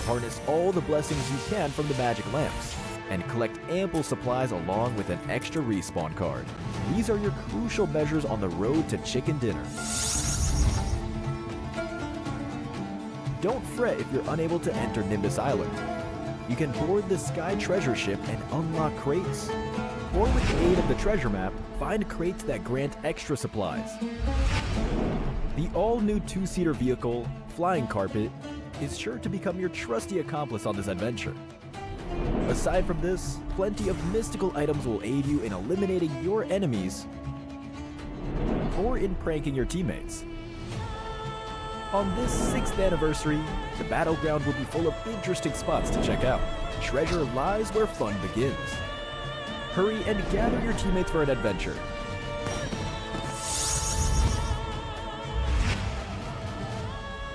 harness all the blessings you can from the magic lamps, and collect ample supplies along with an extra respawn card. These are your crucial measures on the road to chicken dinner. Don't fret if you're unable to enter Nimbus Island. You can board the Sky Treasure Ship and unlock crates. Or with the aid of the treasure map, find crates that grant extra supplies. The all-new 2-seater vehicle, Flying Carpet, is sure to become your trusty accomplice on this adventure. Aside from this, plenty of mystical items will aid you in eliminating your enemies or in pranking your teammates. On this 6th anniversary, the battleground will be full of interesting spots to check out. Treasure lies where fun begins. Hurry and gather your teammates for an adventure.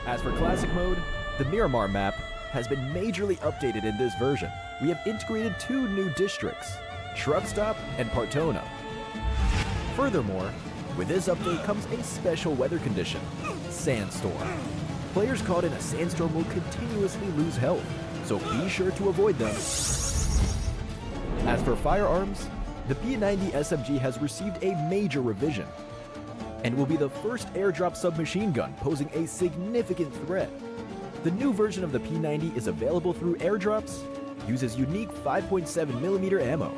As for Classic Mode, the Miramar map has been majorly updated in this version. We have integrated 2 new districts, Truck Stop and Partona. Furthermore, with this update comes a special weather condition, Sandstorm. Players caught in a sandstorm will continuously lose health, so be sure to avoid them. As for firearms, the P90 SMG has received a major revision and will be the first airdrop submachine gun, posing a significant threat. The new version of the P90 is available through airdrops, uses unique 5.7mm ammo,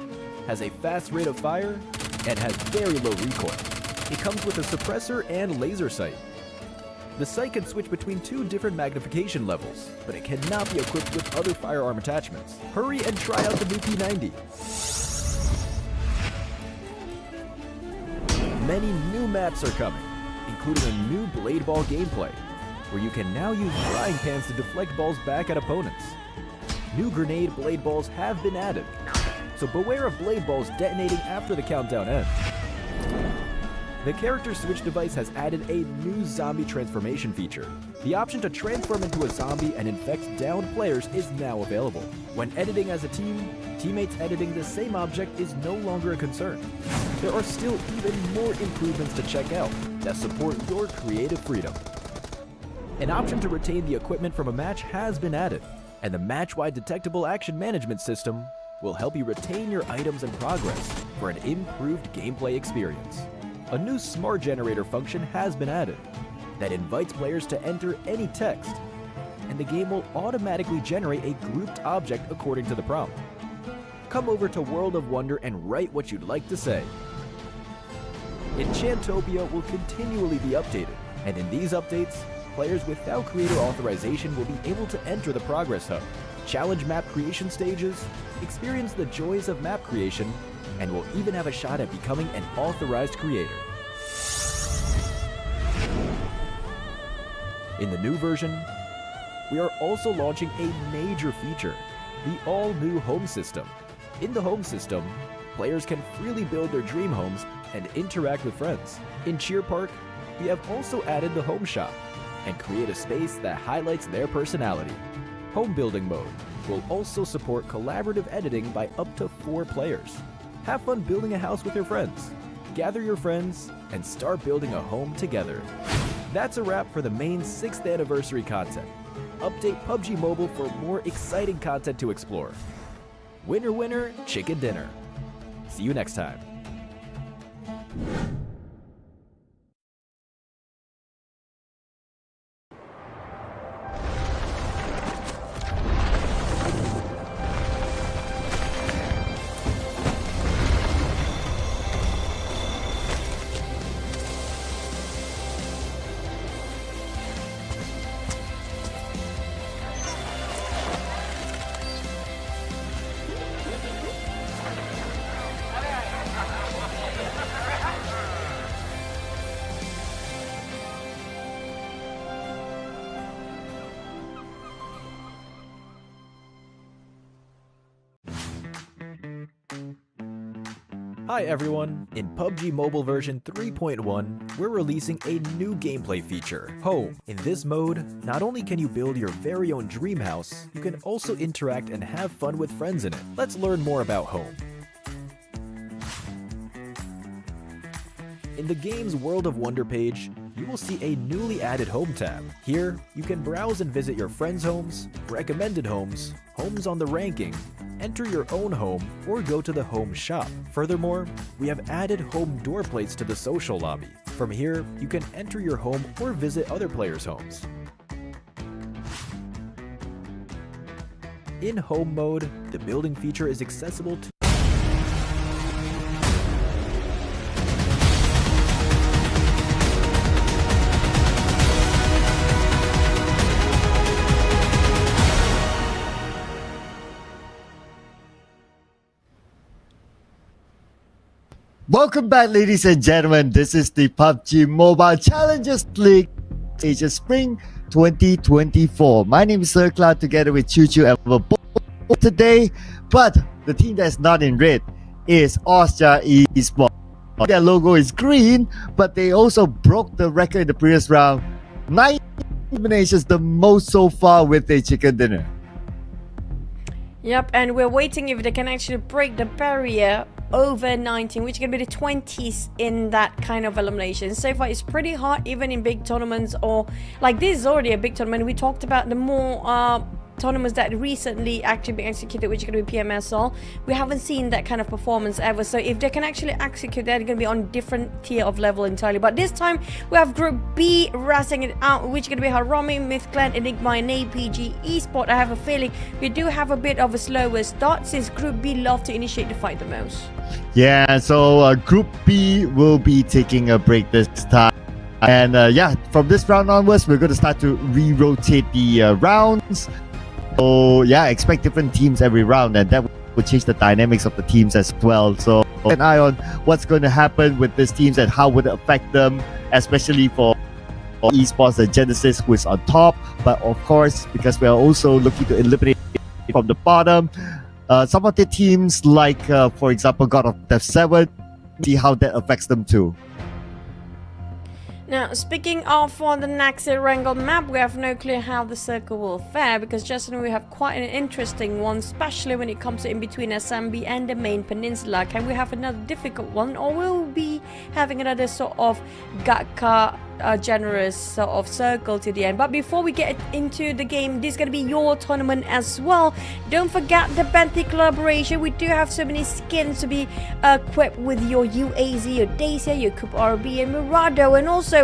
has a fast rate of fire, and has very low recoil. It comes with a suppressor and laser sight. The sight can switch between 2 different magnification levels, but it cannot be equipped with other firearm attachments. Hurry and try out the new P90. Many new maps are coming, including a new blade ball gameplay, where you can now use frying pans to deflect balls back at opponents. New grenade blade balls have been added, so beware of blade balls detonating after the countdown ends. The character switch device has added a new zombie transformation feature. The option to transform into a zombie and infect downed players is now available. When editing as a team, teammates editing the same object is no longer a concern. There are still even more improvements to check out that support your creative freedom. An option to retain the equipment from a match has been added, and the match-wide detectable action management system will help you retain your items and progress for an improved gameplay experience. A new smart generator function has been added that invites players to enter any text, and the game will automatically generate a grouped object according to the prompt. Come over to World of Wonder and write what you'd like to say. Enchantopia will continually be updated, and in these updates, players without creator authorization will be able to enter the Progress Hub, challenge map creation stages, experience the joys of map creation, and will even have a shot at becoming an authorized creator. In the new version, we are also launching a major feature, the all-new home system. In the home system, players can freely build their dream homes and interact with friends. In Cheer Park, we have also added the home shop and create a space that highlights their personality. Home building mode will also support collaborative editing by up to 4 players. Have fun building a house with your friends. Gather your friends and start building a home together. That's a wrap for the main 6th anniversary content. Update PUBG Mobile for more exciting content to explore. Winner, winner, chicken dinner. See you next time. Hi everyone! In PUBG Mobile version 3.1, we're releasing a new gameplay feature, Home. In this mode, not only can you build your very own dream house, you can also interact and have fun with friends in it. Let's learn more about Home. In the game's World of Wonder page, you will see a newly added Home tab. Here, you can browse and visit your friends' homes, recommended homes, homes on the ranking, enter your own home, or go to the Home shop. Furthermore, we have added home door plates to the social lobby. From here, you can enter your home or visit other players' homes. In Home mode, the building feature is accessible to Welcome back, ladies and gentlemen. This is the PUBG Mobile Challengers League Asia Spring 2024. My name is Sir Cloud together with Choo Choo and we're both today. But the team that's not in red is Austria Esports. Their logo is green, but they also broke the record in the previous round. 9 eliminations, the most so far with a chicken dinner. Yep, and we're waiting if they can actually break the barrier over 19, which can be the 20s in that kind of elimination. So far, it's pretty hard, even in big tournaments, or like this is already a big tournament. We talked about the more tournaments that recently actually been executed, which is going to be PMSL. We haven't seen that kind of performance ever. So if they can actually execute that, they're going to be on different tier of level entirely. But this time we have Group B wrestling it out, which is going to be Harami, Mythclan, Enigma, and APG Esports. I have a feeling we do have a bit of a slower start since Group B love to initiate the fight the most. Yeah, so Group B will be taking a break this time. And yeah, from this round onwards, we're going to start to re-rotate the rounds. So yeah, expect different teams every round, and that will change the dynamics of the teams as well. So keep an eye on what's going to happen with these teams and how would it affect them, especially for Esports and Genesis, who is on top. But of course, because we are also looking to eliminate from the bottom, some of the teams like, for example, God of Death 7, see how that affects them too. Now, speaking of for the next Erangel map, we have no clue how the circle will fare, because just now we have quite an interesting one, especially when it comes to in between SMB and the main peninsula. Can we have another difficult one, or will we be having another sort of Gatka generous sort of circle to the end? But before we get into the game, this is going to be your tournament as well. Don't forget the Bentley collaboration. We do have so many skins to be equipped with your UAZ, your Dacia, your Coupe RB, and Mirado, and also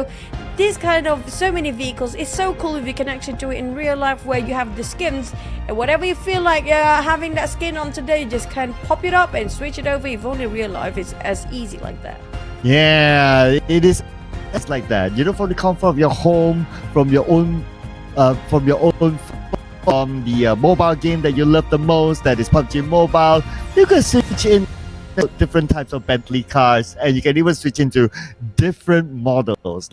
this kind of so many vehicles. It's so cool if you can actually do it in real life, where you have the skins and whatever you feel like having that skin on today, you just can pop it up and switch it over. If only real life is as easy like that. Yeah, it is. It's like that. You know, from the comfort of your home, from the mobile game that you love the most, that is PUBG Mobile, you can switch in different types of Bentley cars, and you can even switch into different models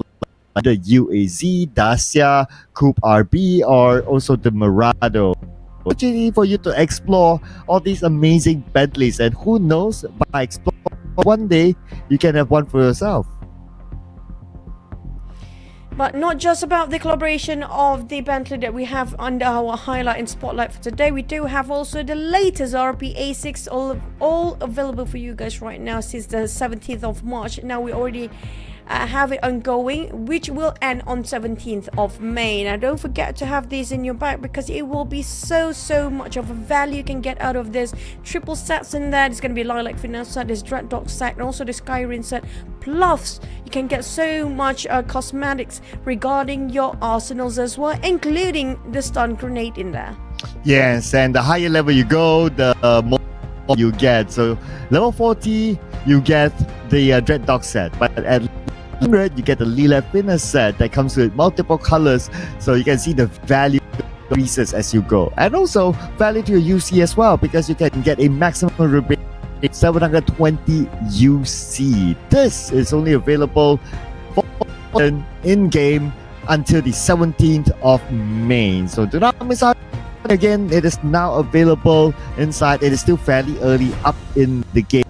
like the UAZ, Dacia, Coupe RB, or also the Mirado. Opportunity for you to explore all these amazing Bentleys, and who knows, by exploring one day you can have one for yourself. But not just about the collaboration of the Bentley that we have under our highlight and spotlight for today. We do have also the latest RP A6 all available for you guys right now since the 17th of March. Now we already have it ongoing, which will end on 17th of May. Now don't forget to have these in your bag, because it will be so much of a value you can get out of this. Triple sets in there. It's going to be Lilac Finesse set, this Dreadnought set, and also the Skyrim set. Plus you can get so much cosmetics regarding your arsenals as well, including the stun grenade in there. Yes, and the higher level you go, the more you get. So level 40 you get the Dreadnought set, but at 100 you get the Lilac Finesse set that comes with multiple colors, so you can see the value increases as you go, and also value to your UC as well, because you can get a maximum rebate 720 UC. This is only available for in-game until the 17th of May, so do not miss out. Again, it is now available inside. It is still fairly early up in the game.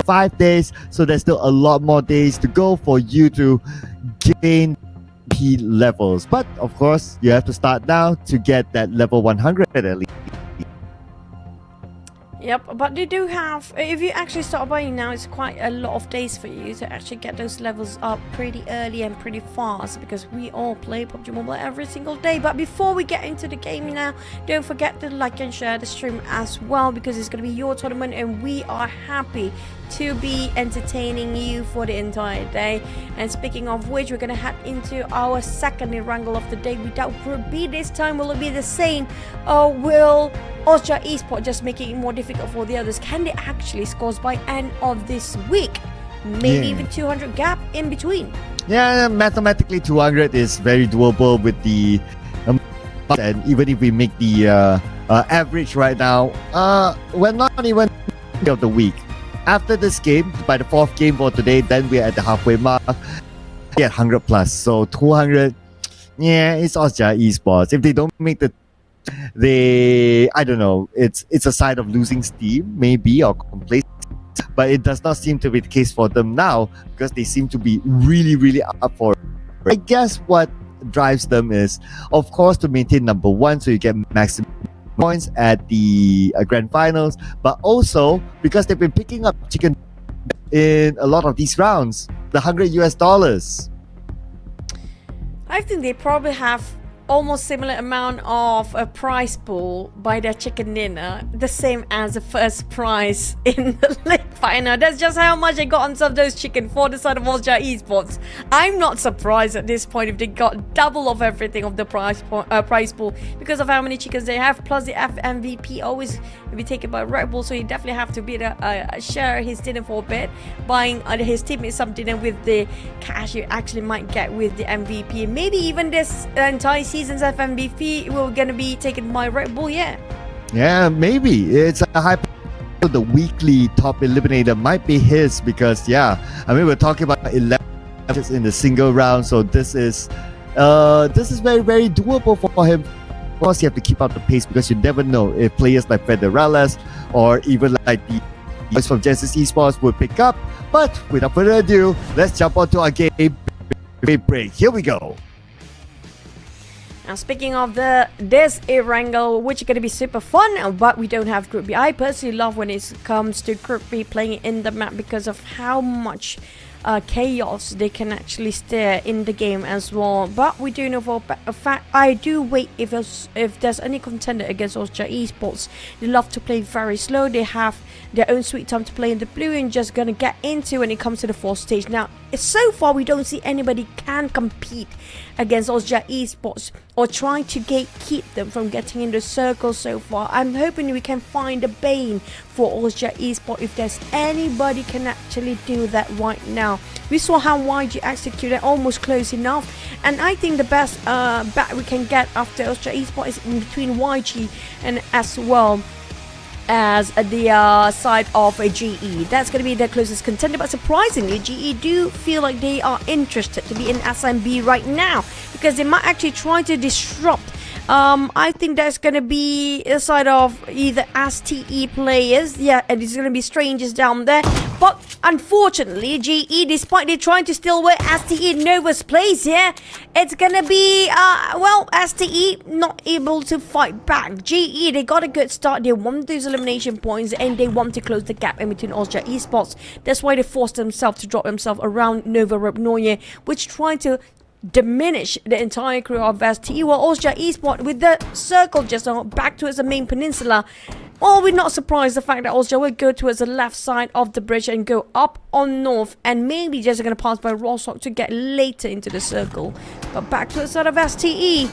5 days, so there's still a lot more days to go for you to gain P levels. But of course, you have to start now to get that level 100 at least. Yep, but they do have, if you actually start buying now, it's quite a lot of days for you to actually get those levels up pretty early and pretty fast, because we all play PUBG Mobile every single day. But before we get into the game now, don't forget to like and share the stream as well, because it's going to be your tournament and we are happy to be entertaining you for the entire day. And speaking of which, we're going to head into our second Erangel of the day without Group B. This time will it be the same, or will Austria Esports just making it more difficult for the others? Can they actually score by end of this week? Maybe even 200 gap in between. Yeah, mathematically 200 is very doable with the and even if we make the average right now, we're not even of the week. After this game, by the fourth game for today, then we're at the halfway mark. Get 100 plus, so 200. Yeah, it's Austria Esports. If they don't make I don't know, it's a sign of losing steam maybe, or complacent, but it does not seem to be the case for them now, because they seem to be really up for it. I guess what drives them is, of course, to maintain number one, so you get maximum points at the grand finals, but also because they've been picking up chicken in a lot of these rounds, the $100. I think they probably have almost similar amount of a prize pool by their chicken dinner, the same as the first prize in the league final. That's just how much they got on some of those chicken for the side of Austria Esports. I'm not surprised at this point if they got double of everything of the prize pool, because of how many chickens they have, plus the MVP always will be taken by Red Bull, so you definitely have to be share his dinner for a bit, buying his teammates some dinner with the cash you actually might get with the MVP. Maybe even this entire season's FMVP will gonna be taken by Red Bull. Yeah, maybe it's a high. The weekly top eliminator might be his, because we're talking about 11 in the single round, so this is very doable for him. Of course, you have to keep up the pace, because you never know if players like Federales or even like the guys from Genesis Esports will pick up. But without further ado, let's jump onto our game break. Here we go. Now, speaking of this Erangel, which is going to be super fun, but we don't have Group B. I personally love when it comes to Group B playing in the map, because of how much chaos they can actually stir in the game as well. But we do know for a fact, I do wait if there's any contender against Austria Esports. They love to play very slow. They have their own sweet time to play in the blue, and just gonna get into when it comes to the fourth stage. Now, so far we don't see anybody can compete against Austria Esports or try to keep them from getting in the circle so far. I'm hoping we can find a bane for Austria Esports if there's anybody can actually do that right now. We saw how YG executed almost close enough, and I think the best bet we can get after Austria Esports is in between YG and as well as the side of a GE. That's going to be their closest contender, but surprisingly GE do feel like they are interested to be in SMB right now, because they might actually try to disrupt. I think there's going to be a side of either STE players, and it's going to be strangers down there. But unfortunately, GE, despite they trying to steal where STE Nova's place, it's going to be, STE not able to fight back. GE, they got a good start. They want those elimination points, and they want to close the gap in between Austria Esports. That's why they forced themselves to drop themselves around Nova Robnoye, which tried to diminish the entire crew of STE, while Austria Esports with the circle just back towards the main peninsula. Well, we're not surprised the fact that Austria will go towards the left side of the bridge and go up on north, and maybe just going to pass by Rostock to get later into the circle. But back to the side of STE,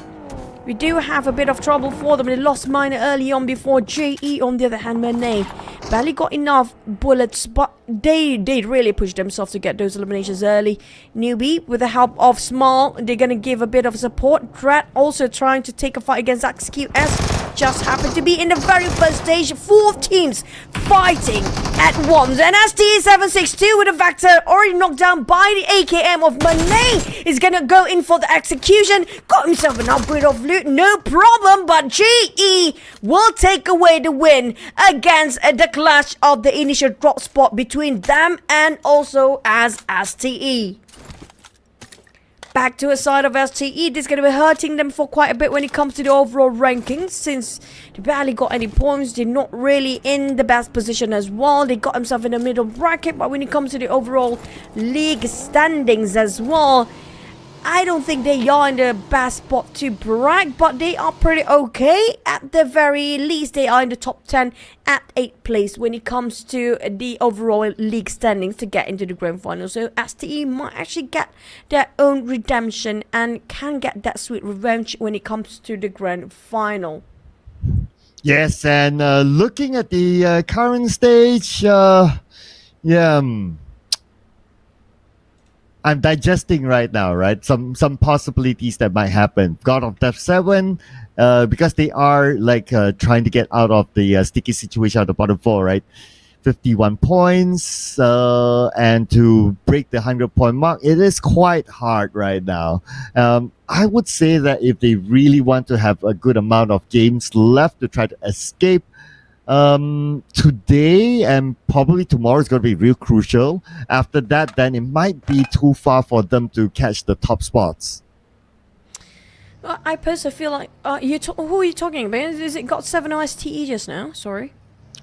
we do have a bit of trouble for them. They lost Miner early on before JE, on the other hand, Mane barely got enough bullets, but they really pushed themselves to get those eliminations early. Newbie, with the help of Small, they're going to give a bit of support. Drat also trying to take a fight against XQS. just happened to be in the very first stage. 4 teams fighting at once. And as T762 with a Vector already knocked down by the AKM of Manay is gonna go in for the execution. Got himself an upgrade of loot, no problem. But GE will take away the win against the clash of the initial drop spot between them and also as STE. Back to a side of STE, this is going to be hurting them for quite a bit when it comes to the overall rankings, since they barely got any points. They're not really in the best position as well. They got themselves in the middle bracket, but when it comes to the overall league standings as well, I don't think they are in the best spot to brag, but they are pretty okay. At the very least, they are in the top 10 at 8th place when it comes to the overall league standings to get into the grand final. So STE might actually get their own redemption and can get that sweet revenge when it comes to the grand final. Yes, and looking at the current stage, I'm digesting right now, right? Some possibilities that might happen. God of Death 7, because they are like trying to get out of the sticky situation at the bottom 4, right? 51 points, and to break the 100-point mark, it is quite hard right now. I would say that if they really want to have a good amount of games left to try to escape, today and probably tomorrow is going to be real crucial. After that, then it might be too far for them to catch the top spots. Well, I personally feel like who are you talking about? Is it GOT7 or STE just now? Sorry.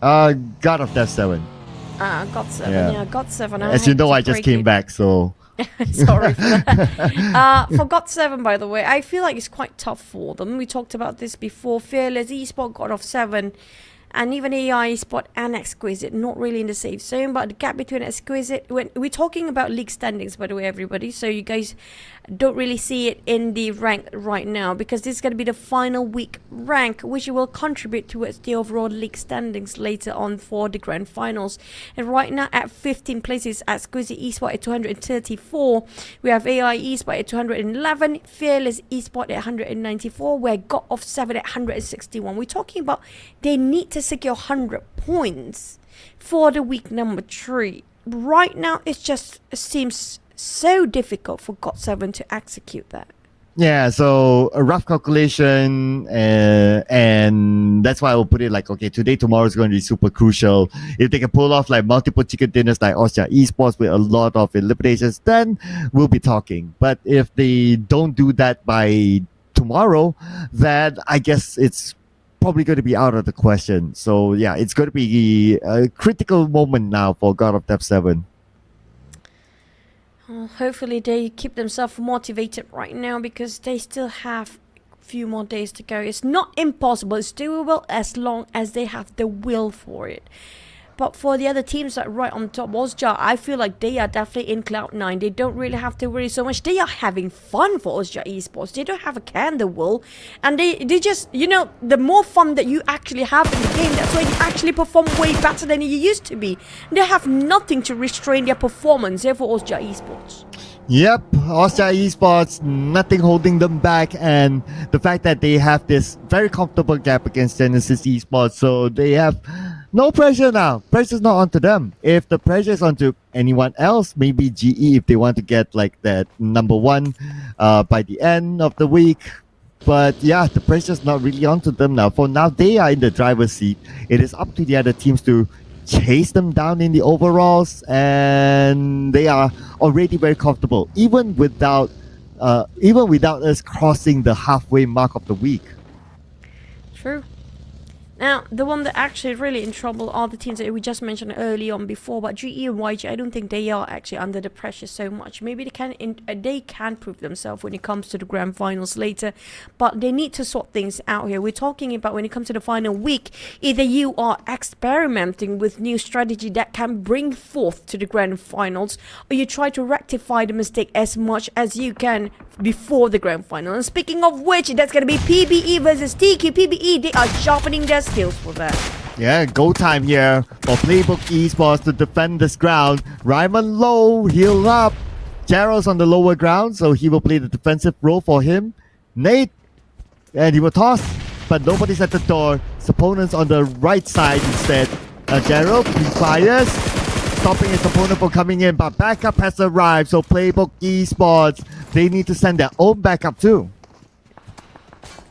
God of Death 7. GOT7. Yeah. GOT7. As you know, I just came back, so. Sorry for that. For GOT7, by the way, I feel like it's quite tough for them. We talked about this before. Fearless, Esports, God of 7. And even AI, Spot and Exquisite, not really in the safe zone, but the gap between Exquisite, when we're talking about league standings, by the way, everybody, so you guys don't really see it in the rank right now, because this is going to be the final week rank, which will contribute towards the overall league standings later on for the grand finals. And right now at 15 places, Exquisite Esport at 234, we have AI Esport at 211, Fearless Esport at 194, where God of 7 at 161. We're talking about they need to secure 100 points for the week number 3. Right now, it seems so difficult for GOT7 to execute that. Yeah, so a rough calculation, and that's why I will put it like, okay, today, tomorrow is going to be super crucial. If they can pull off like multiple chicken dinners like Austria Esports with a lot of eliminations, then we'll be talking. But if they don't do that by tomorrow, then I guess it's probably going to be out of the question. So yeah, it's going to be a critical moment now for God of Death 7. Well, hopefully they keep themselves motivated right now, because they still have a few more days to go. It's not impossible, it's doable as long as they have the will for it. But for the other teams that are right on top, Ozja, I feel like they are definitely in Cloud9. They don't really have to worry so much. They are having fun for Ozja Esports. They don't have a care in the world. And they just, you know, the more fun that you actually have in the game, that's when you actually perform way better than you used to be. They have nothing to restrain their performance here for Ozja Esports. Yep, Austria Esports, nothing holding them back, and the fact that they have this very comfortable gap against Genesis Esports, so they have no pressure now. Pressure's not onto them. If the pressure is onto anyone else, maybe GE, if they want to get like that number 1 by the end of the week. But yeah, the pressure's not really onto them now. For now, they are in the driver's seat. It is up to the other teams to chase them down in the overalls, and they are already very comfortable, even without us crossing the halfway mark of the week. True. Now, the one that actually really in trouble are the teams that we just mentioned early on before, but GE and YG, I don't think they are actually under the pressure so much. Maybe they can prove themselves when it comes to the grand finals later, but they need to sort things out here. We're talking about when it comes to the final week, either you are experimenting with new strategy that can bring forth to the grand finals, or you try to rectify the mistake as much as you can before the grand final. And speaking of which, that's going to be PBE versus TQ. PBE, they are sharpening their skills for that. Yeah, go time here for Playbook Esports to defend this ground. Ryman low, heal up. Jarrell's on the lower ground, so he will play the defensive role for him. Nate, and he will toss. but nobody's at the door. His opponent's on the right side instead. Gerald pre-fires, stopping his opponent from coming in, but backup has arrived. So Playbook Esports, they need to send their own backup too.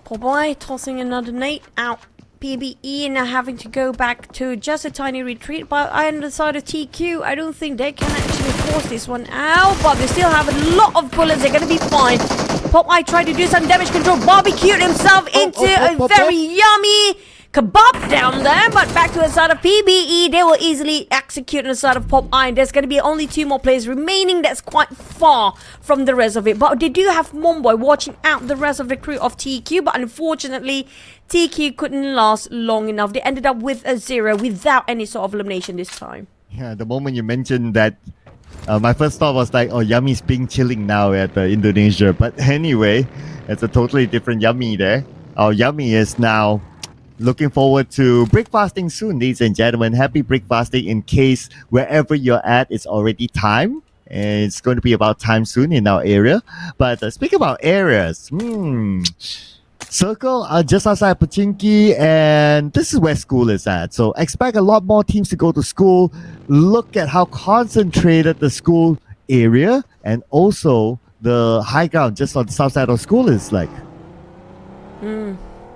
Popeye tossing another nade out. PBE now having to go back to just a tiny retreat, but on the side of TQ, I don't think they can actually force this one out, but they still have a lot of bullets. They're gonna be fine. Popeye tried to do some damage control, barbecued himself into a very yummy kebab down there, but back to the side of PBE, they will easily execute on the side of Popeye. There's going to be only 2 more players remaining. That's quite far from the rest of it, but they do have Momboy watching out the rest of the crew of TQ, but unfortunately TQ couldn't last long enough. They ended up with a 0 without any sort of elimination this time. Yeah, the moment you mentioned that, my first thought was like, oh, Yummy's being chilling now at Indonesia. But anyway, it's a totally different Yummy there. Our Yummy is now looking forward to breakfasting soon, ladies and gentlemen. Happy breakfasting in case wherever you're at, it's already time. And it's going to be about time soon in our area. But speaking about areas, Circle are just outside Pochinki, and this is where school is at. So expect a lot more teams to go to school. Look at how concentrated the school area and also the high ground just on the south side of school is like.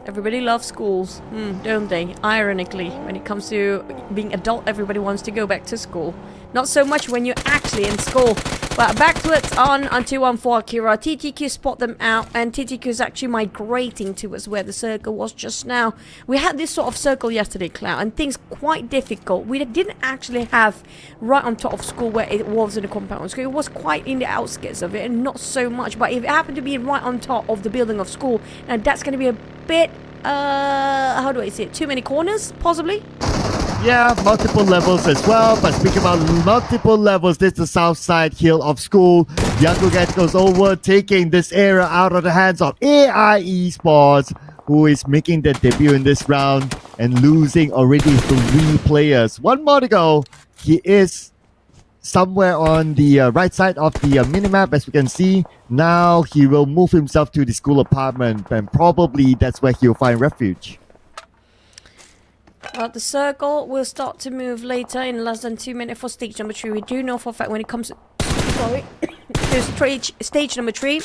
Everybody loves schools, don't they? Ironically, when it comes to being adult, everybody wants to go back to school. Not so much when you're actually in school. But back to it on 214 Akira. TTQ spot them out, and TTQ is actually migrating towards where the circle was just now. We had this sort of circle yesterday, Cloud, and things quite difficult. We didn't actually have right on top of school where it was in the compound. So it was quite in the outskirts of it, and not so much. But if it happened to be right on top of the building of school, now that's going to be a bit, how do I say it? Too many corners, possibly? Yeah, multiple levels as well. But speaking about multiple levels, this is the south side hill of school. Yakuget goes over, taking this area out of the hands of AI Esports, who is making their debut in this round and losing already 3 players. 1 more to go. He is somewhere on the right side of the minimap, as we can see. Now he will move himself to the school apartment, and probably that's where he'll find refuge. But the circle will start to move later in less than 2 minutes for stage number 3. We do know for a fact when it comes to, stage number 3,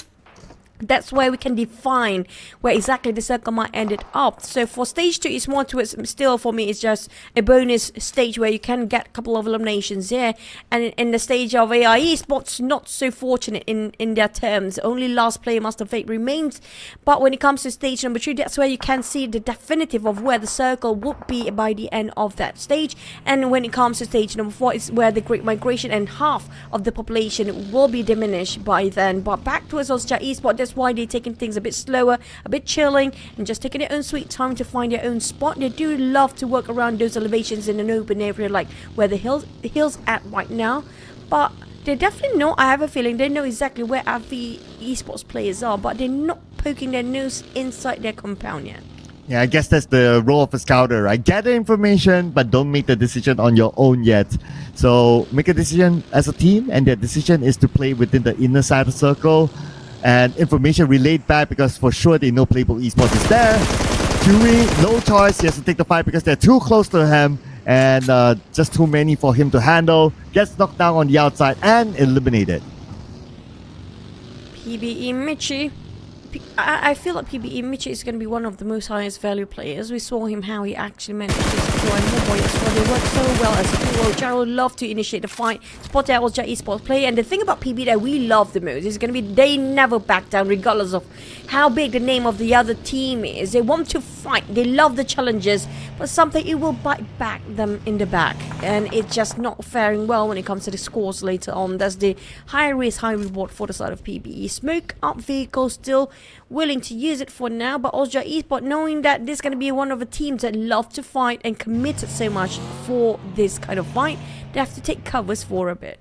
that's where we can define where exactly the circle might end it up. So for stage 2, it's more towards, still for me, it's just a bonus stage where you can get a couple of eliminations here. And in the stage of AI Esports, not so fortunate in their terms. Only last player Master Fate remains. But when it comes to stage number 3, that's where you can see the definitive of where the circle would be by the end of that stage. And when it comes to stage number 4, it's where the Great Migration and half of the population will be diminished by then. But back towards Oscar Esports, that's why they're taking things a bit slower, a bit chilling, and just taking their own sweet time to find their own spot. They do love to work around those elevations in an open area like where the hills at right now. But they definitely know, I have a feeling they know exactly where AV Esports players are, but they're not poking their nose inside their compound yet. Yeah, I guess that's the role of a scouter, right? Gather information, but don't make the decision on your own yet. So make a decision as a team, and their decision is to play within the inner side of the circle. And information relayed back, because for sure they know Playbook Esports is there. Fury, no choice. He has to take the fight because they're too close to him. And just too many for him to handle. Gets knocked down on the outside and eliminated. PBE Michi. I feel like PBE Michi is going to be one of the most highest value players. We saw him how he actually managed to destroy Momboy as well. They worked so well as a duo. Jaro loved to initiate the fight. Spot out was Esports play. And the thing about PB that we love the most is going to be they never back down regardless of how big the name of the other team is. They want to fight. They love the challenges. But something it will bite back them in the back. And it's just not faring well when it comes to the scores later on. That's the high risk, high reward for the side of PBE. Smoke up vehicle still willing to use it for now, but also Esports knowing that this is going to be one of the teams that love to fight and committed so much for this kind of fight, they have to take covers for a bit.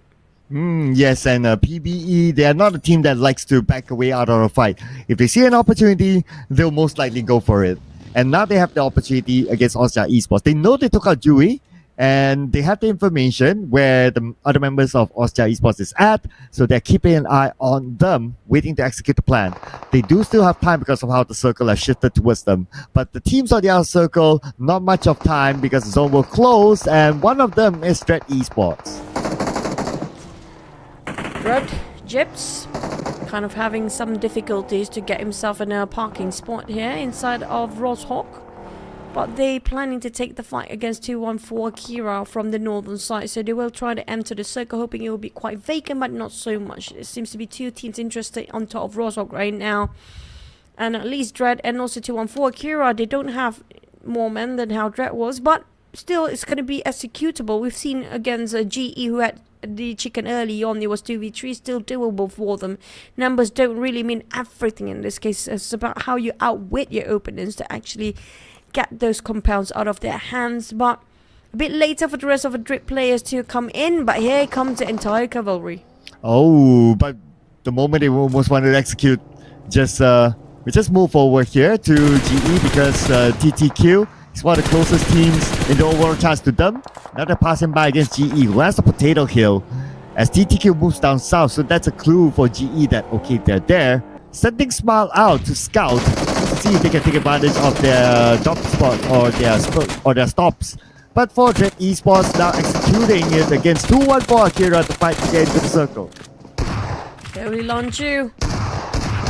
Yes, and PBE, they are not a team that likes to back away out of a fight. If they see an opportunity, they'll most likely go for it. And now they have the opportunity against Oscar Esports. They know they took out Dewey, And they have the information where the other members of Austria Esports is at, so they're keeping an eye on them, waiting to execute the plan. They do still have time because of how the circle has shifted towards them, but the teams on the outer circle, not much of time because the zone will close, and one of them is Dread Esports. Dread Jips kind of having some difficulties to get himself in a parking spot here inside of Sanhok. But they planning to take the fight against 214 Akira from the northern side, so they will try to enter the circle, hoping it will be quite vacant, but not so much. It seems to be two teams interested on top of Sanhok right now, and at least Dread and also 214 Akira, they don't have more men than how Dread was, but still it's going to be executable. We've seen against GE, who had the chicken early on, it was 2v3, still doable for them. Numbers don't really mean everything in this case. It's about how you outwit your opponents to actually get those compounds out of their hands. But a bit later for the rest of the Drip players to come in, but here comes the entire cavalry. Oh, but the moment they almost wanted to execute, we just move forward here to GE because TTQ is one of the closest teams in the overall chance to them. Now they're passing by against GE, who has the potato hill as TTQ moves down south, so that's a clue for GE that, okay, they're there. Sending Smile out to scout to see if they can take advantage of their drop spot or their stops. But for Dread Esports now executing it against 214 Akira to fight to get into the circle. There we launch you.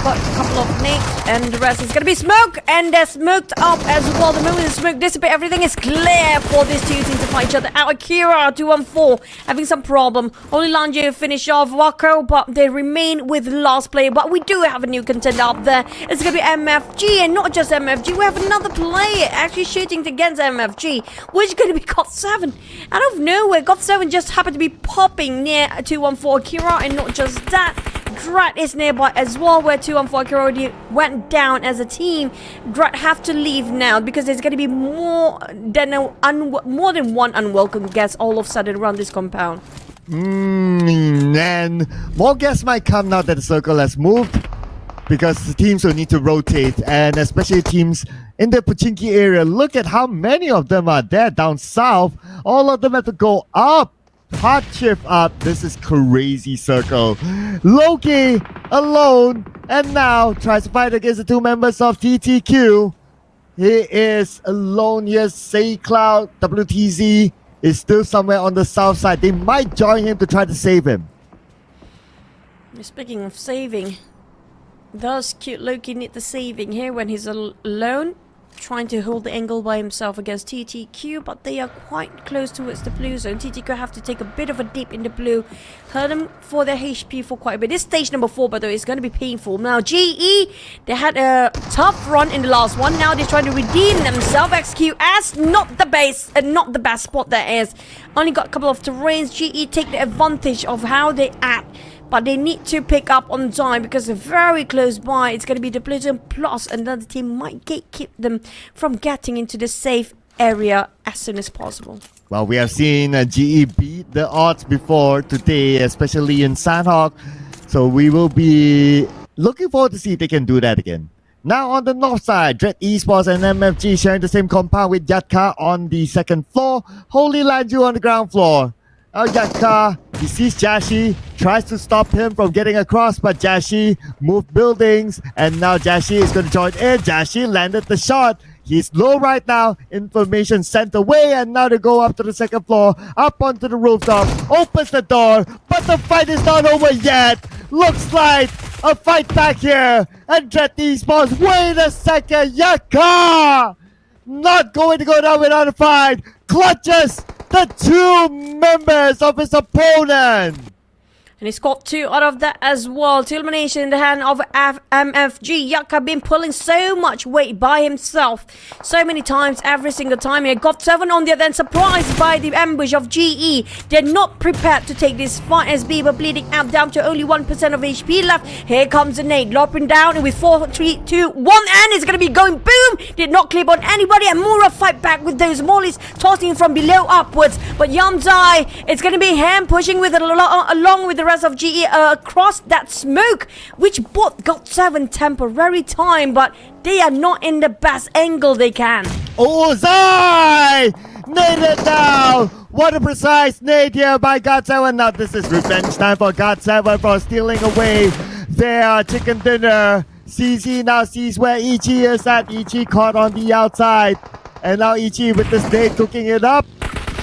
Got a couple of nades, and the rest is gonna be smoke, and they're smoked up as well. The moment the smoke dissipates, everything is clear for these two teams to fight each other out. Akira 214 having some problem. Only Lange finish off Wako, but they remain with last player. But we do have a new contender up there. It's gonna be MFG, and not just MFG. We have another player actually shooting against MFG, which is gonna be GOT7. Out of nowhere, GOT7 just happened to be popping near 214 Akira, and not just that, Dread is nearby as well, where 214 Akira already went down as a team. Dread have to leave now because there's going to be more than one unwelcome guest all of a sudden around this compound. And more guests might come now that the circle has moved, because the teams will need to rotate, and especially teams in the Pochinki area. Look at how many of them are there down south. All of them have to go up. Hard shift up. This is crazy circle. Loki alone, and now tries to fight against the two members of TTQ. He is alone here. Say Cloud, WTZ is still somewhere on the south side. They might join him to try to save him. Speaking of saving, does cute Loki need the saving here when he's alone? Trying to hold the angle by himself against TTQ, but they are quite close towards the blue zone. TTQ have to take a bit of a dip in the blue, hurt them for their HP for quite a bit. This stage number 4, by the way, is going to be painful. Now GE, they had a tough run in the last one. Now they're trying to redeem themselves. XQ as not the base and not the best spot there is. Only got a couple of terrains. GE take the advantage of how they act, but they need to pick up on time because they're very close by. It's going to be the blue zone plus another team might keep them from getting into the safe area as soon as possible. Well, we have seen GE beat the odds before today, especially in Sanhok. So we will be looking forward to see if they can do that again. Now on the north side, Dread Esports and MFG sharing the same compound with Yatka on the second floor. Holy Lanju on the ground floor. Yatka, he sees Jashi, tries to stop him from getting across, but Jashi moved buildings, and now Jashi is going to join in. Jashi landed the shot. He's low right now. Information sent away, and now they go up to the second floor, up onto the rooftop, opens the door, but the fight is not over yet. Looks like a fight back here, and Dread Esports, wait a second, Yatka! Not going to go down without a fight. Clutches the two members of his opponent. And he's got 2 out of that as well. Two elimination in the hand of MFG. Yatka been pulling so much weight by himself so many times, every single time. He got 7 on the other end, surprised by the ambush of GE. They're not prepared to take this fight as Bieber bleeding out down to only 1% of HP left. Here comes the nade, lopping down, and with 4, 3, 2, 1, and it's going to be going boom. Did not clip on anybody, and Mura fight back with those mollies, tossing from below upwards. But Yamzai, it's going to be him pushing with it along with the rest of GE across that smoke, which both GOT7 temporary time, but they are not in the best angle they can. Ozai! Nade it down! What a precise nade here by God7. Now this is revenge time for God7 for stealing away their chicken dinner. CZ now sees where Ichi is at. Ichi caught on the outside. And now Ichi with this nade cooking it up.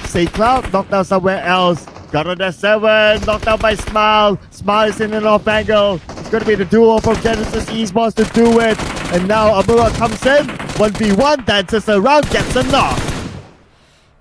Say Cloud knocked down somewhere else. Got on that 7, knocked out by Smile. Smile is in an off angle. It's going to be the duo from Genesis Esports to do it. And now Amura comes in. 1v1, dances around, gets a knock.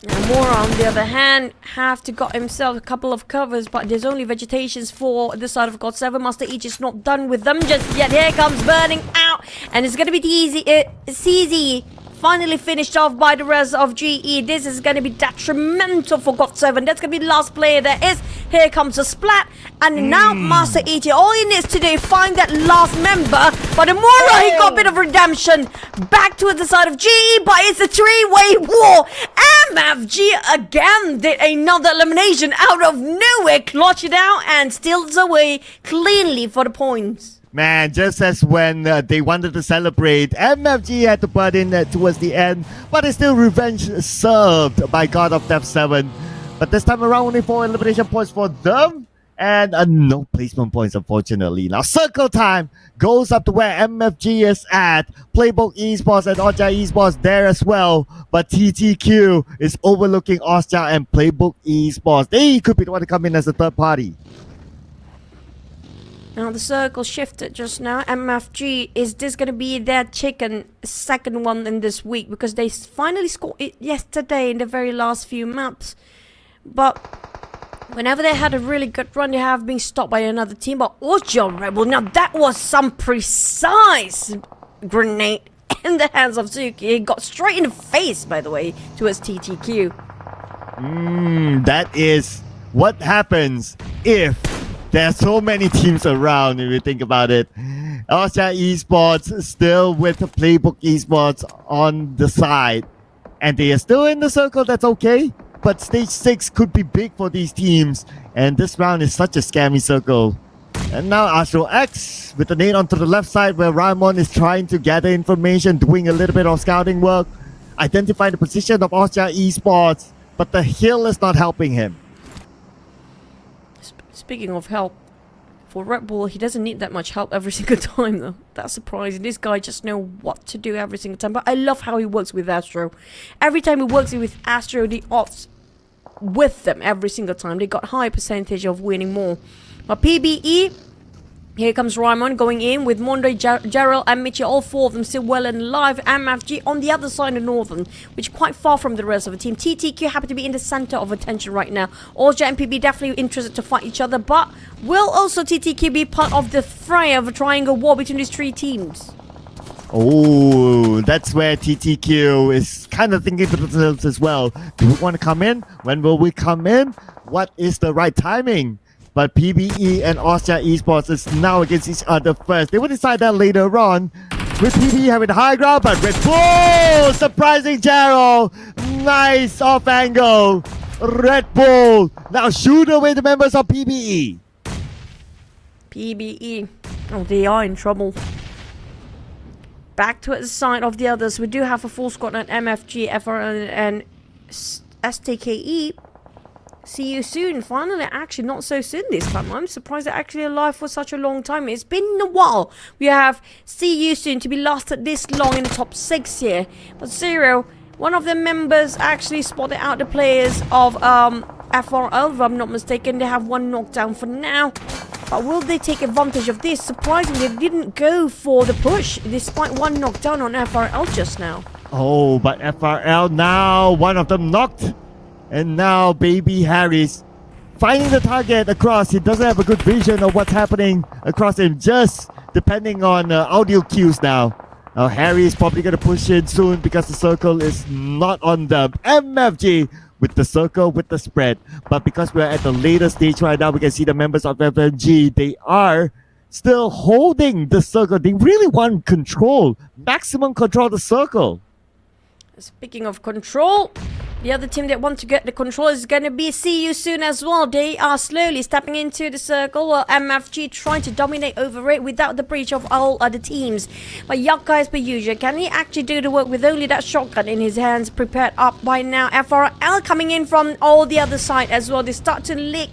Now Mora, on the other hand, have to got himself a couple of covers, but there's only vegetations for the side of God7. Master Each is not done with them just yet. Here comes Burning Out, and it's going to be CZ. Finally finished off by the rest of GE. This is going to be detrimental for God7. That's going to be the last player there is. Here comes a splat. And now Master Ichi, all he needs to do is find that last member. But Amura, he got a bit of redemption. Back to the side of GE, but it's a three-way war. MFG again did another elimination out of nowhere. Clutch it out and steals away cleanly for the points. Man, just as when they wanted to celebrate, MFG had to butt in towards the end, but it's still revenge served by God of Death 7. But this time around, only 4 elimination points for them, and no placement points, unfortunately. Now, circle time goes up to where MFG is at. Playbook Esports and Ocha Esports there as well, but TTQ is overlooking Ocha and Playbook Esports. They could be the one to come in as a third party. Now the circle shifted just now. MFG, is this going to be their second one in this week? Because they finally scored it yesterday in the very last few maps. But whenever they had a really good run, they have been stopped by another team. But Ojo Rebel, now that was some precise grenade in the hands of Suki. It got straight in the face, by the way, towards TTQ. That is what happens if there are so many teams around, if you think about it. Ocha Esports still with Playbook Esports on the side. And they are still in the circle, that's okay. But stage 6 could be big for these teams. And this round is such a scammy circle. And now Astro X with the nade onto the left side where Raimon is trying to gather information, doing a little bit of scouting work, identifying the position of Ocha Esports. But the hill is not helping him. Speaking of help, for Red Bull, he doesn't need that much help every single time though. That's surprising. This guy just knows what to do every single time. But I love how he works with Astro. Every time he works with Astro, the odds with them every single time. They got high percentage of winning more. But PBE, here comes Raimon going in with Monde, Gerald and Michi, all 4 of them still well and alive. MFG on the other side of Northern, which is quite far from the rest of the team. TTQ happy to be in the center of attention right now. Orja and PB definitely interested to fight each other, but will also TTQ be part of the fray of a triangle war between these 3 teams? Oh, that's where TTQ is kind of thinking to themselves as well. Do we want to come in? When will we come in? What is the right timing? But PBE and Ocha Esports is now against each other first. They will decide that later on. With PBE having the high ground, but Red Bull! Surprising Gerald! Nice off angle! Red Bull now shoot away the members of PBE. PBE. Oh, they are in trouble. Back to the side of the others. We do have a full squad on MFG, FRN, and STKE. See you soon. Finally, actually not so soon this time. I'm surprised they're actually alive for such a long time. It's been a while. We have see you soon to be lasted this long in the top 6 here. But Zero, one of the members actually spotted out the players of FRL, if I'm not mistaken. They have 1 knockdown for now. But will they take advantage of this? Surprisingly, they didn't go for the push despite 1 knockdown on FRL just now. Oh, but FRL now, one of them knocked. And now Baby Harris finding the target across. He doesn't have a good vision of what's happening across him, just depending on audio cues now. Now Harry is probably going to push in soon because the circle is not on them. MFG with the circle, with the spread. But because we're at the later stage right now, we can see the members of FMG, they are still holding the circle. They really want control, maximum control of the circle. Speaking of control, The other team that want to get the control is going to be See You Soon as well. They are slowly stepping into the circle while MFG trying to dominate over it without the breach of all other teams. But Yucca, as per usual, can he actually do the work with only that shotgun in his hands prepared up by now? FRL coming in from all the other side as well. They start to lick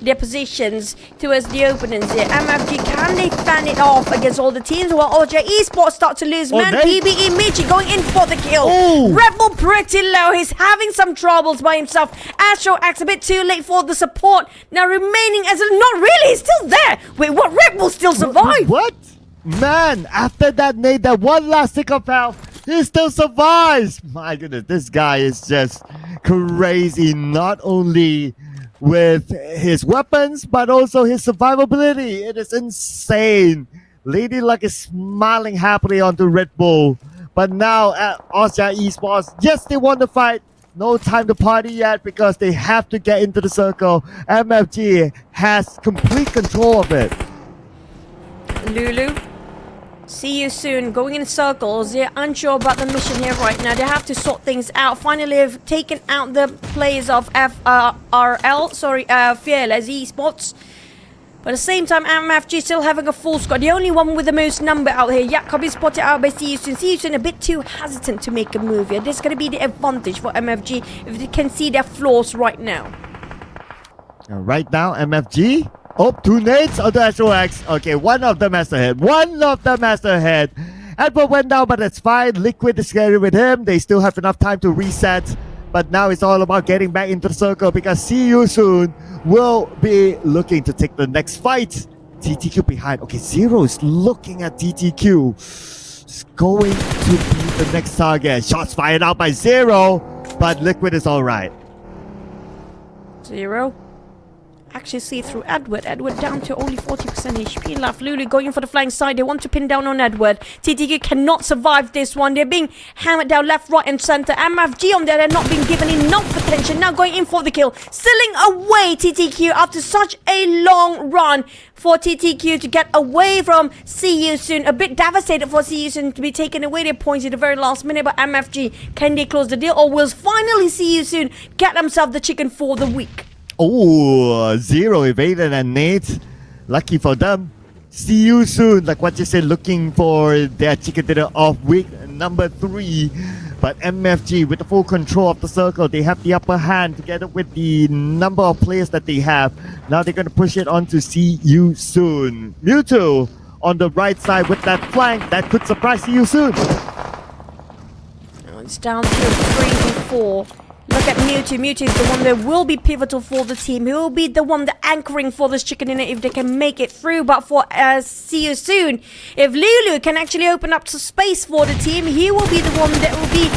their positions towards the opponents here. MFG, can they fan it off against all the teams? While OJ Esports start to lose man. PBE Michi going in for the kill. Rebel pretty low. He's having some troubles by himself. Astro acts a bit too late for the support. Now remaining as not really, he's still there. Wait, what? Rebel still survive? What? Man, after that nade, that one last tick of health, he still survives. My goodness, this guy is just crazy. Not only with his weapons, but also his survivability. It is insane. Lady Luck is smiling happily onto Red Bull. But now at Austria Esports, yes, they want to fight. No time to party yet because they have to get into the circle. MFG has complete control of it. Lulu, See You Soon, going in circles. They're unsure about the mission here right now. They have to sort things out. Finally, they've taken out the players of Fearless Esports. But at the same time, MFG still having a full squad. The only one with the most number out here. Jakob is spotted out by See You Soon. See You Soon a bit too hesitant to make a move here. This is going to be the advantage for MFG if they can see their flaws right now. Right now, MFG. Oh, 2 nades on the SOX. Okay, one of them has to hit. Edward went down, but that's fine. Liquid is scary with him. They still have enough time to reset. But now it's all about getting back into the circle because See You Soon will be looking to take the next fight. TTQ behind. Okay, Zero is looking at TTQ. It's going to be the next target. Shots fired out by Zero, but Liquid is all right. Zero. Actually see through Edward. Edward down to only 40% HP left. Lulu going for the flank side. They want to pin down on Edward. TTQ cannot survive this one. They're being hammered down left, right and center. MFG on there, they're not being given enough attention. Now going in for the kill. Stealing away TTQ after such a long run for TTQ to get away from See You Soon. A bit devastated for See You Soon to be taking away their points at the very last minute. But MFG, can they close the deal or will finally See You Soon get themselves the chicken for the week? Oh, Zero evaded and Nate. Lucky for them. See You Soon, like what you said, looking for their chicken dinner of week number 3. But MFG with the full control of the circle, they have the upper hand together with the number of players that they have. Now they're going to push it on to See You Soon. Mewtwo on the right side with that flank that could surprise See You Soon. It's down to 3v4. Look at Mewtwo. Mewtwo is the one that will be pivotal for the team. He will be the one that anchoring for this chicken dinner if they can make it through. But for See You Soon, if Lulu can actually open up some space for the team, he will be the one that will be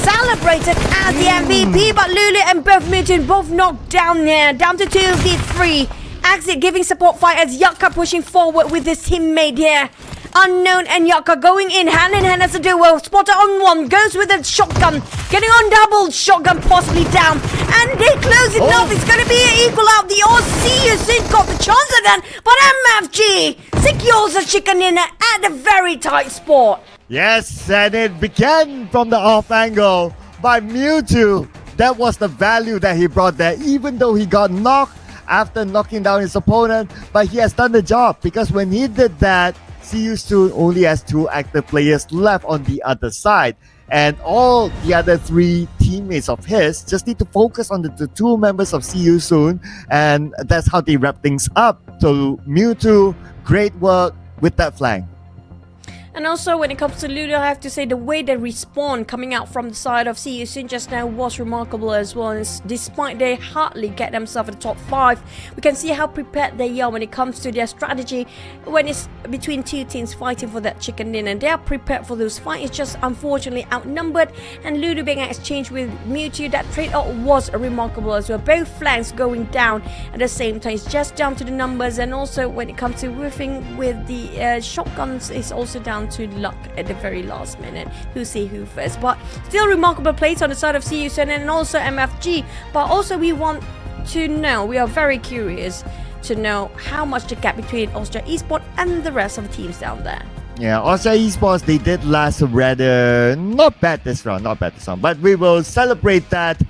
celebrated as the MVP. But Lulu and both Mewtwo both knocked down there. Down to 2v3. Exit giving support fight as Yucca pushing forward with his teammate here. Unknown and Yucca going in hand as a duo. Spotter on one, goes with a shotgun. Getting on double, shotgun possibly down. And they close it off. It's going to be an equal out. The See You Soon got the chance again. But MFG secures the chicken dinner at a very tight spot. Yes, and it began from the off angle by Mewtwo. That was the value that he brought there, even though he got knocked after knocking down his opponent. But he has done the job because when he did that, See You Soon only has 2 active players left on the other side. And all the other 3 teammates of his just need to focus on the 2 members of See You Soon. And that's how they wrap things up. So Mewtwo, great work with that flank. And also when it comes to Lulu, I have to say the way they respawn coming out from the side of See You Soon just now was remarkable as well. And despite they hardly get themselves in the top 5, we can see how prepared they are when it comes to their strategy when it's between 2 teams fighting for that chicken dinner. They are prepared for those fights. It's just unfortunately outnumbered, and Lulu being exchanged with Mewtwo, that trade-off was remarkable as well. Both flanks going down at the same time. It's just down to the numbers, and also when it comes to roofing with the shotguns, it's also down to luck at the very last minute. Who see who first, but still remarkable plays on the side of See You Soon and also MFG. But also we want to know, we are very curious to know how much the gap between Austria Esports and the rest of the teams down there. Yeah, Austria Esports, they did last rather not bad this round, but we will celebrate that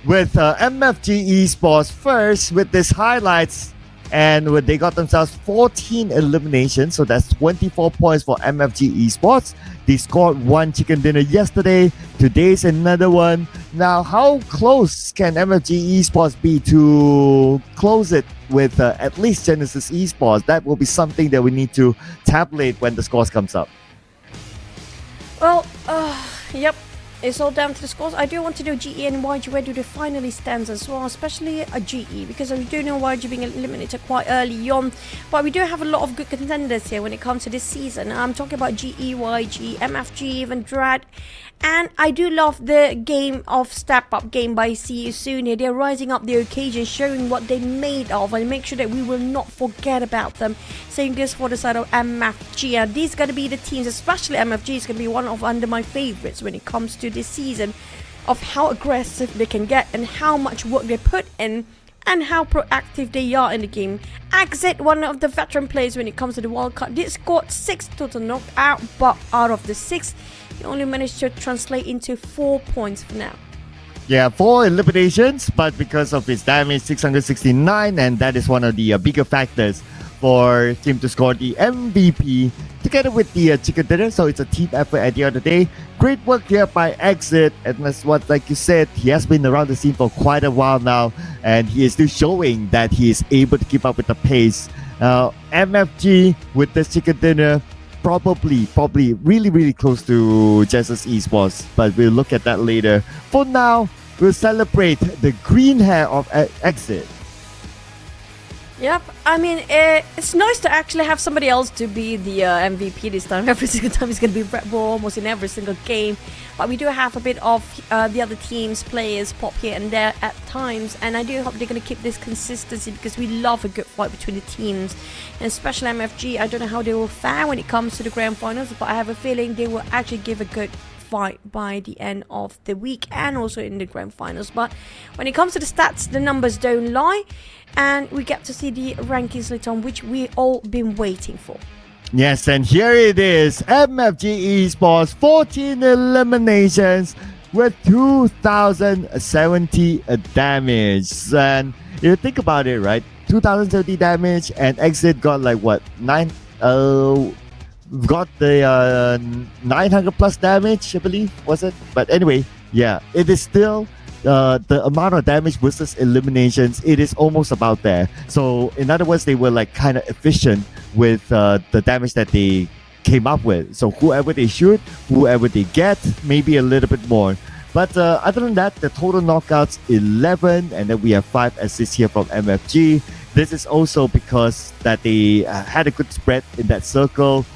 with MFG Esports first with this highlights, and they got themselves 14 eliminations, so that's 24 points for MFG Esports. They scored one chicken dinner yesterday, today's another one. Now, how close can MFG Esports be to close it with at least Genesis Esports? That will be something that we need to tabulate when the scores comes up. Well, yep. It's all down to the scores. I do want to know GE and YG, where do they finally stand as well, especially a GE, because we do know YG being eliminated quite early on, but we do have a lot of good contenders here when it comes to this season. I'm talking about GE, YG, MFG, even Drad, and I do love the game of Step Up game by See You Soon here. They're rising up the occasion, showing what they're made of, and make sure that we will not forget about them. Same goes for the side of MFG. And these are going to be the teams, especially MFG is going to be one of under my favorites when it comes to this season, of how aggressive they can get and how much work they put in and how proactive they are in the game. Exit, one of the veteran players when it comes to the World Cup, did scored 6 total knockout, but out of the 6, he only managed to translate into 4 points for now. Yeah, 4 eliminations, but because of his damage, 669, and that is one of the bigger factors for him to score the MVP together with the chicken dinner. So it's a team effort at the end of the day. Great work here by Exit, and that's what, like you said, he has been around the scene for quite a while now, and he is still showing that he is able to keep up with the pace. MFG with this chicken dinner, probably really close to Genesis Esports, but we'll look at that later. For now, we'll celebrate the green hair of Exit. Yep, I mean, it's nice to actually have somebody else to be the MVP this time. Every single time it's going to be Red Bull, almost in every single game. But we do have a bit of the other teams' players pop here and there at times. And I do hope they're going to keep this consistency, because we love a good fight between the teams. And especially MFG, I don't know how they will fare when it comes to the grand finals, but I have a feeling they will actually give a good fight by the end of the week and also in the grand finals. But when it comes to the stats, the numbers don't lie, and we get to see the rankings later on, which we all been waiting for. Yes, and here it is, MFG Esports, 14 eliminations with 2070 damage. And if you think about it, right, 2070 damage, and Exit got like what, got the 900 plus damage, I believe, was it? But anyway, yeah, it is still the amount of damage versus eliminations, it is almost about there. So in other words, they were like kind of efficient with the damage that they came up with. So whoever they shoot, whoever they get, maybe a little bit more. But other than that, the total knockouts 11, and then we have 5 assists here from MFG. This is also because that they had a good spread in that circle.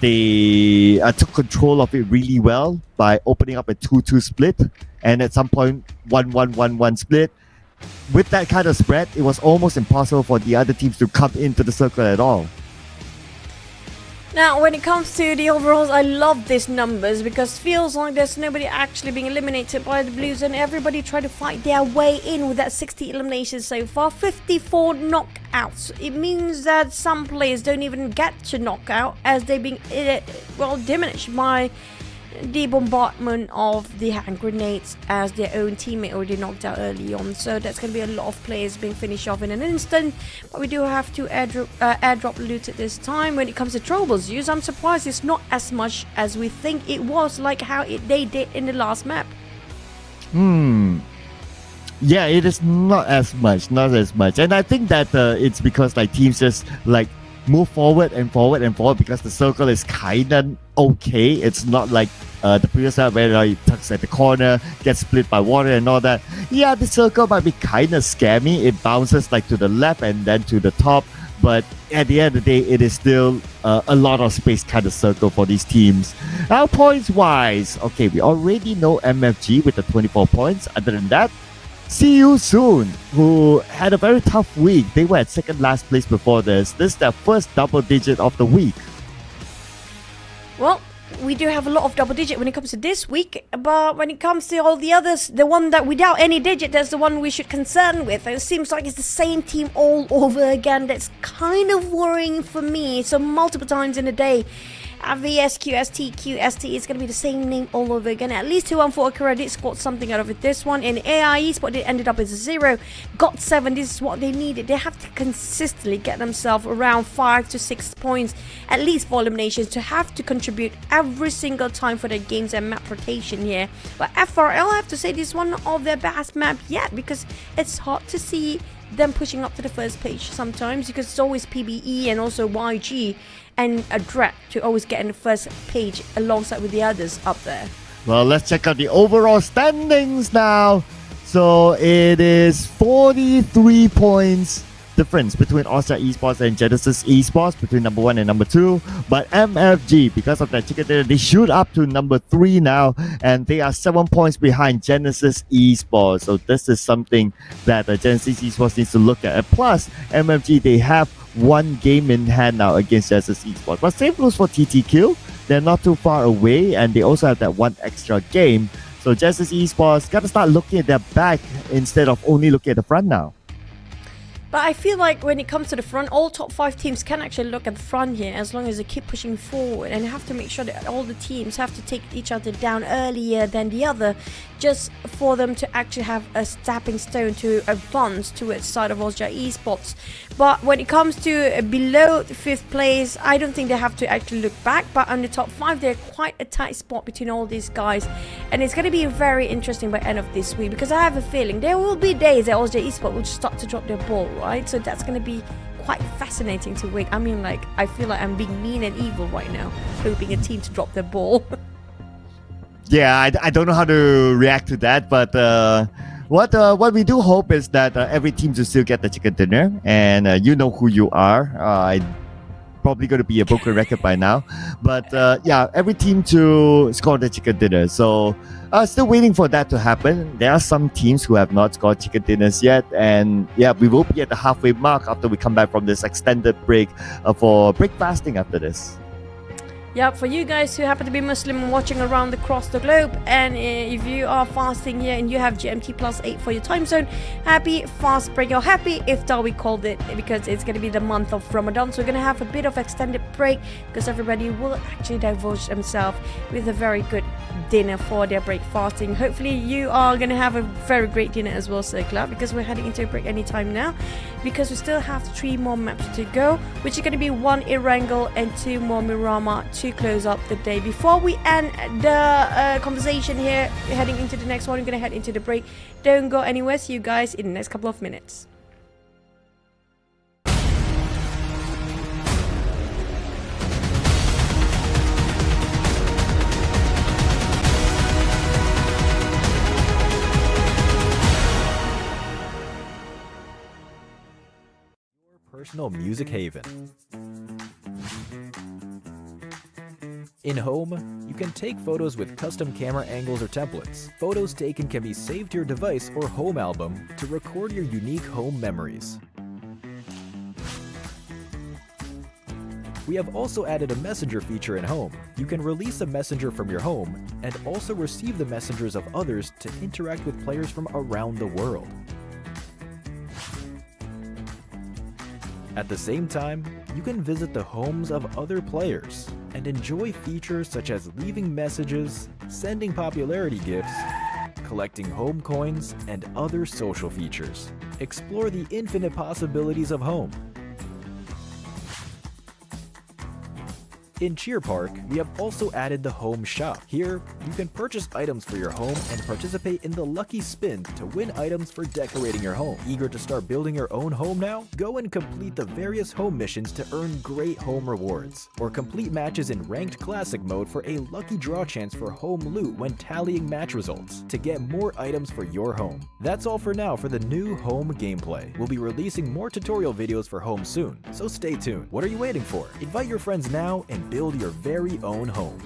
They took control of it really well by opening up a 2-2 split, and at some point 1-1-1-1 split. With that kind of spread, it was almost impossible for the other teams to come into the circle at all. Now, when it comes to the overalls, I love these numbers, because feels like there's nobody actually being eliminated by the Blues, and everybody try to fight their way in with that 60 eliminations so far, 54 knockouts. It means that some players don't even get to knockout, as they're being diminished by the bombardment of the hand grenades, as their own teammate already knocked out early on. So that's going to be a lot of players being finished off in an instant. But we do have to airdrop loot at this time. When it comes to Trouble's use, I'm surprised it's not as much as we think it was, like how they did in the last map. Yeah, it is not as much. And I think that it's because like teams just like move forward and forward and forward, because the circle is kind of okay. It's not like the previous map where it tucks at the corner, gets split by water and all that. Yeah, the circle might be kind of scammy. It bounces like to the left and then to the top, but at the end of the day, it is still a lot of space kind of circle for these teams. Now, points wise, okay, we already know MFG with the 24 points. Other than that, See You Soon, who had a very tough week. They were at second last place before this. This is their first double digit of the week. Well, we do have a lot of double digit when it comes to this week, but when it comes to all the others, the one that without any digit, that's the one we should concern with. And it seems like it's the same team all over again. That's kind of worrying for me. So multiple times in a day, VS QST is going to be the same name all over again. At least 214 credit scored something out of it. This one in AI Esports, it ended up as a 0. Got 7. This is what they needed. They have to consistently get themselves around 5 to 6 points, at least for eliminations, to have to contribute every single time for their games and map rotation here. But FRL, I have to say, this is one of their best map yet, because it's hard to see them pushing up to the first page sometimes, because it's always PBE and also YG and a Dread to always get in the first page alongside with the others up there. Well, let's check out the overall standings now. So it is 43 points difference between Austria Esports and Genesis Esports, between number 1 and number 2. But MFG, because of that chicken dinner, they shoot up to number 3 now, and they are 7 points behind Genesis Esports. So this is something that Genesis Esports needs to look at. And plus, MFG, they have one game in hand now against Genesis Esports. But same goes for TTQ. They're not too far away, and they also have that one extra game. So Genesis Esports got to start looking at their back instead of only looking at the front now. But I feel like when it comes to the front, all top 5 teams can actually look at the front here, as long as they keep pushing forward, and have to make sure that all the teams have to take each other down earlier than the other, just for them to actually have a stepping stone to advance towards side of Austria Esports. But when it comes to below the 5th place, I don't think they have to actually look back. But on the top 5, they're quite a tight spot between all these guys, and it's going to be very interesting by end of this week, because I have a feeling there will be days that Austria Esports will start to drop their ball, right? So that's going to be quite fascinating to wait. I mean, like, I feel like I'm being mean and evil right now, hoping a team to drop their ball. Yeah, I don't know how to react to that, but what we do hope is that every team will still get the chicken dinner, and you know who you are. I probably going to be a broken record by now, but yeah, every team to score the chicken dinner. So still waiting for that to happen. There are some teams who have not scored chicken dinners yet, and yeah, we will be at the halfway mark after we come back from this extended break for break fasting after this. Yeah, for you guys who happen to be Muslim watching around across the globe, and if you are fasting here and you have GMT +8 for your time zone, happy fast break, or happy iftar we called it, because it's going to be the month of Ramadan. So we're going to have a bit of extended break, because everybody will actually divulge themselves with a very good dinner for their break fasting. Hopefully you are going to have a very great dinner as well, Circular, because we're heading into a break anytime now, because we still have 3 more maps to go, which is going to be 1 Erangel and 2 more Miramar to close up the day. Before we end the conversation here, we're heading into the next one. We're going to head into the break. Don't go anywhere. See you guys in the next couple of minutes. Personal music haven. In Home, you can take photos with custom camera angles or templates. Photos taken can be saved to your device or home album to record your unique home memories. We have also added a messenger feature in Home. You can release a messenger from your home and also receive the messengers of others to interact with players from around the world. At the same time, you can visit the homes of other players and enjoy features such as leaving messages, sending popularity gifts, collecting home coins, and other social features. Explore the infinite possibilities of Home. In Cheer Park, we have also added the Home Shop. Here, you can purchase items for your home and participate in the lucky spin to win items for decorating your home. Eager to start building your own home now? Go and complete the various home missions to earn great home rewards, or complete matches in Ranked Classic mode for a lucky draw chance for home loot when tallying match results to get more items for your home. That's all for now for the new Home gameplay. We'll be releasing more tutorial videos for Home soon, so stay tuned. What are you waiting for? Invite your friends now and build your very own home.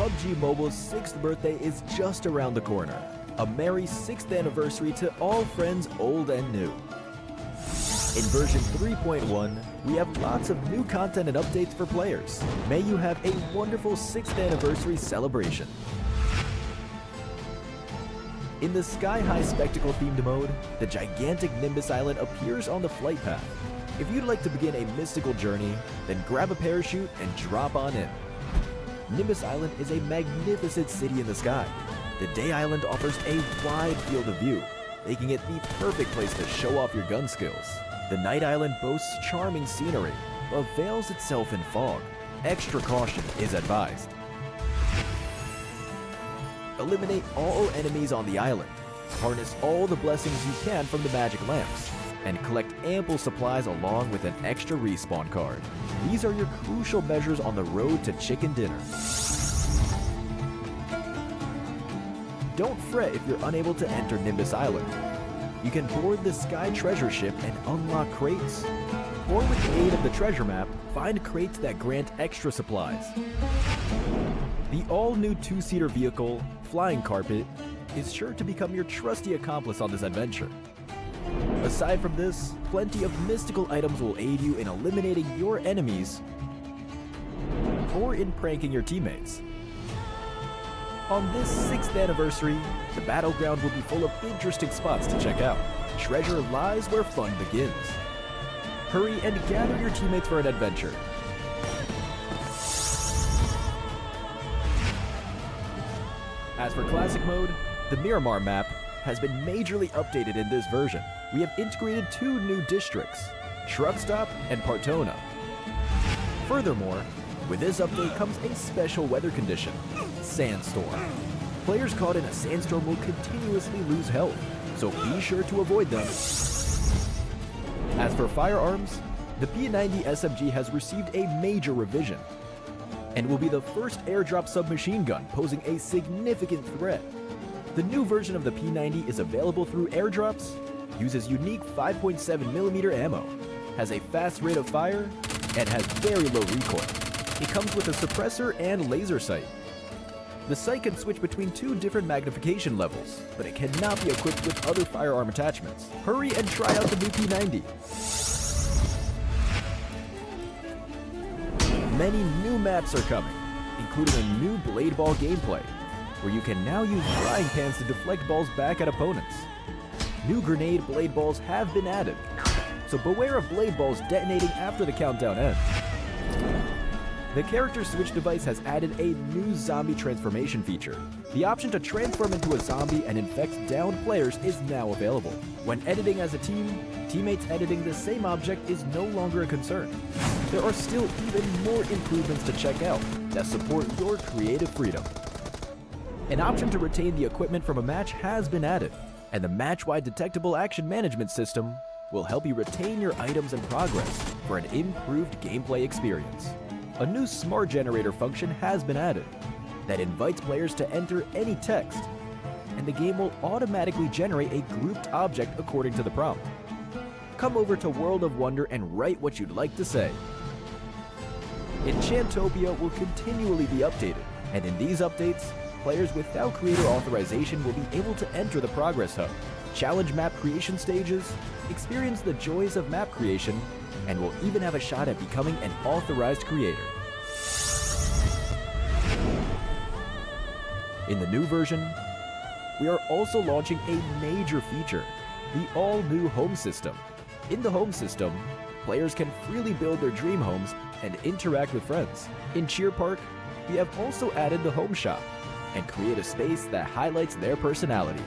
PUBG Mobile's 6th birthday is just around the corner. A merry 6th anniversary to all friends old and new. In version 3.1, we have lots of new content and updates for players. May you have a wonderful 6th anniversary celebration. In the Sky High Spectacle themed mode, the gigantic Nimbus Island appears on the flight path. If you'd like to begin a mystical journey, then grab a parachute and drop on in. Nimbus Island is a magnificent city in the sky. The Day Island offers a wide field of view, making it the perfect place to show off your gun skills. The Night Island boasts charming scenery, but veils itself in fog. Extra caution is advised. Eliminate all enemies on the island, harness all the blessings you can from the magic lamps, and collect ample supplies along with an extra respawn card. These are your crucial measures on the road to chicken dinner. Don't fret if you're unable to enter Nimbus Island. You can board the Sky Treasure Ship and unlock crates. Or with the aid of the treasure map, find crates that grant extra supplies. The all-new 2-seater vehicle, Flying Carpet, is sure to become your trusty accomplice on this adventure. Aside from this, plenty of mystical items will aid you in eliminating your enemies or in pranking your teammates. On this 6th anniversary, the battleground will be full of interesting spots to check out. Treasure lies where fun begins. Hurry and gather your teammates for an adventure. As for Classic Mode, the Miramar map has been majorly updated in this version. We have integrated 2 new districts, Truck Stop and Partona. Furthermore, with this update comes a special weather condition, Sandstorm. Players caught in a sandstorm will continuously lose health, so be sure to avoid them. As for firearms, the P90 SMG has received a major revision and will be the first airdrop submachine gun, posing a significant threat. The new version of the P90 is available through airdrops, uses unique 5.7mm ammo, has a fast rate of fire, and has very low recoil. It comes with a suppressor and laser sight. The sight can switch between 2 different magnification levels, but it cannot be equipped with other firearm attachments. Hurry and try out the new P90. Many new maps are coming, including a new blade ball gameplay, where you can now use frying pans to deflect balls back at opponents. New grenade blade balls have been added, so beware of blade balls detonating after the countdown ends. The character switch device has added a new zombie transformation feature. The option to transform into a zombie and infect downed players is now available. When editing as a team, teammates editing the same object is no longer a concern. There are still even more improvements to check out that support your creative freedom. An option to retain the equipment from a match has been added, and the match-wide detectable action management system will help you retain your items and progress for an improved gameplay experience. A new smart generator function has been added that invites players to enter any text, and the game will automatically generate a grouped object according to the prompt. Come over to World of Wonder and write what you'd like to say. Enchantopia will continually be updated, and in these updates, players without creator authorization will be able to enter the Progress Hub, challenge map creation stages, experience the joys of map creation, and will even have a shot at becoming an authorized creator. In the new version, we are also launching a major feature, the all-new home system. In the home system, players can freely build their dream homes and interact with friends. In Cheer Park, we have also added the home shop and create a space that highlights their personality.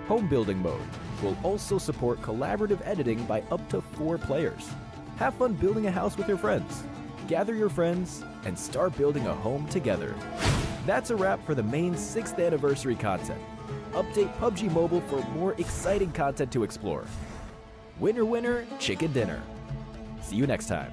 Home building mode will also support collaborative editing by up to 4 players. Have fun building a house with your friends. Gather your friends and start building a home together. That's a wrap for the main 6th anniversary content. Update PUBG Mobile for more exciting content to explore. Winner, winner, chicken dinner. See you next time.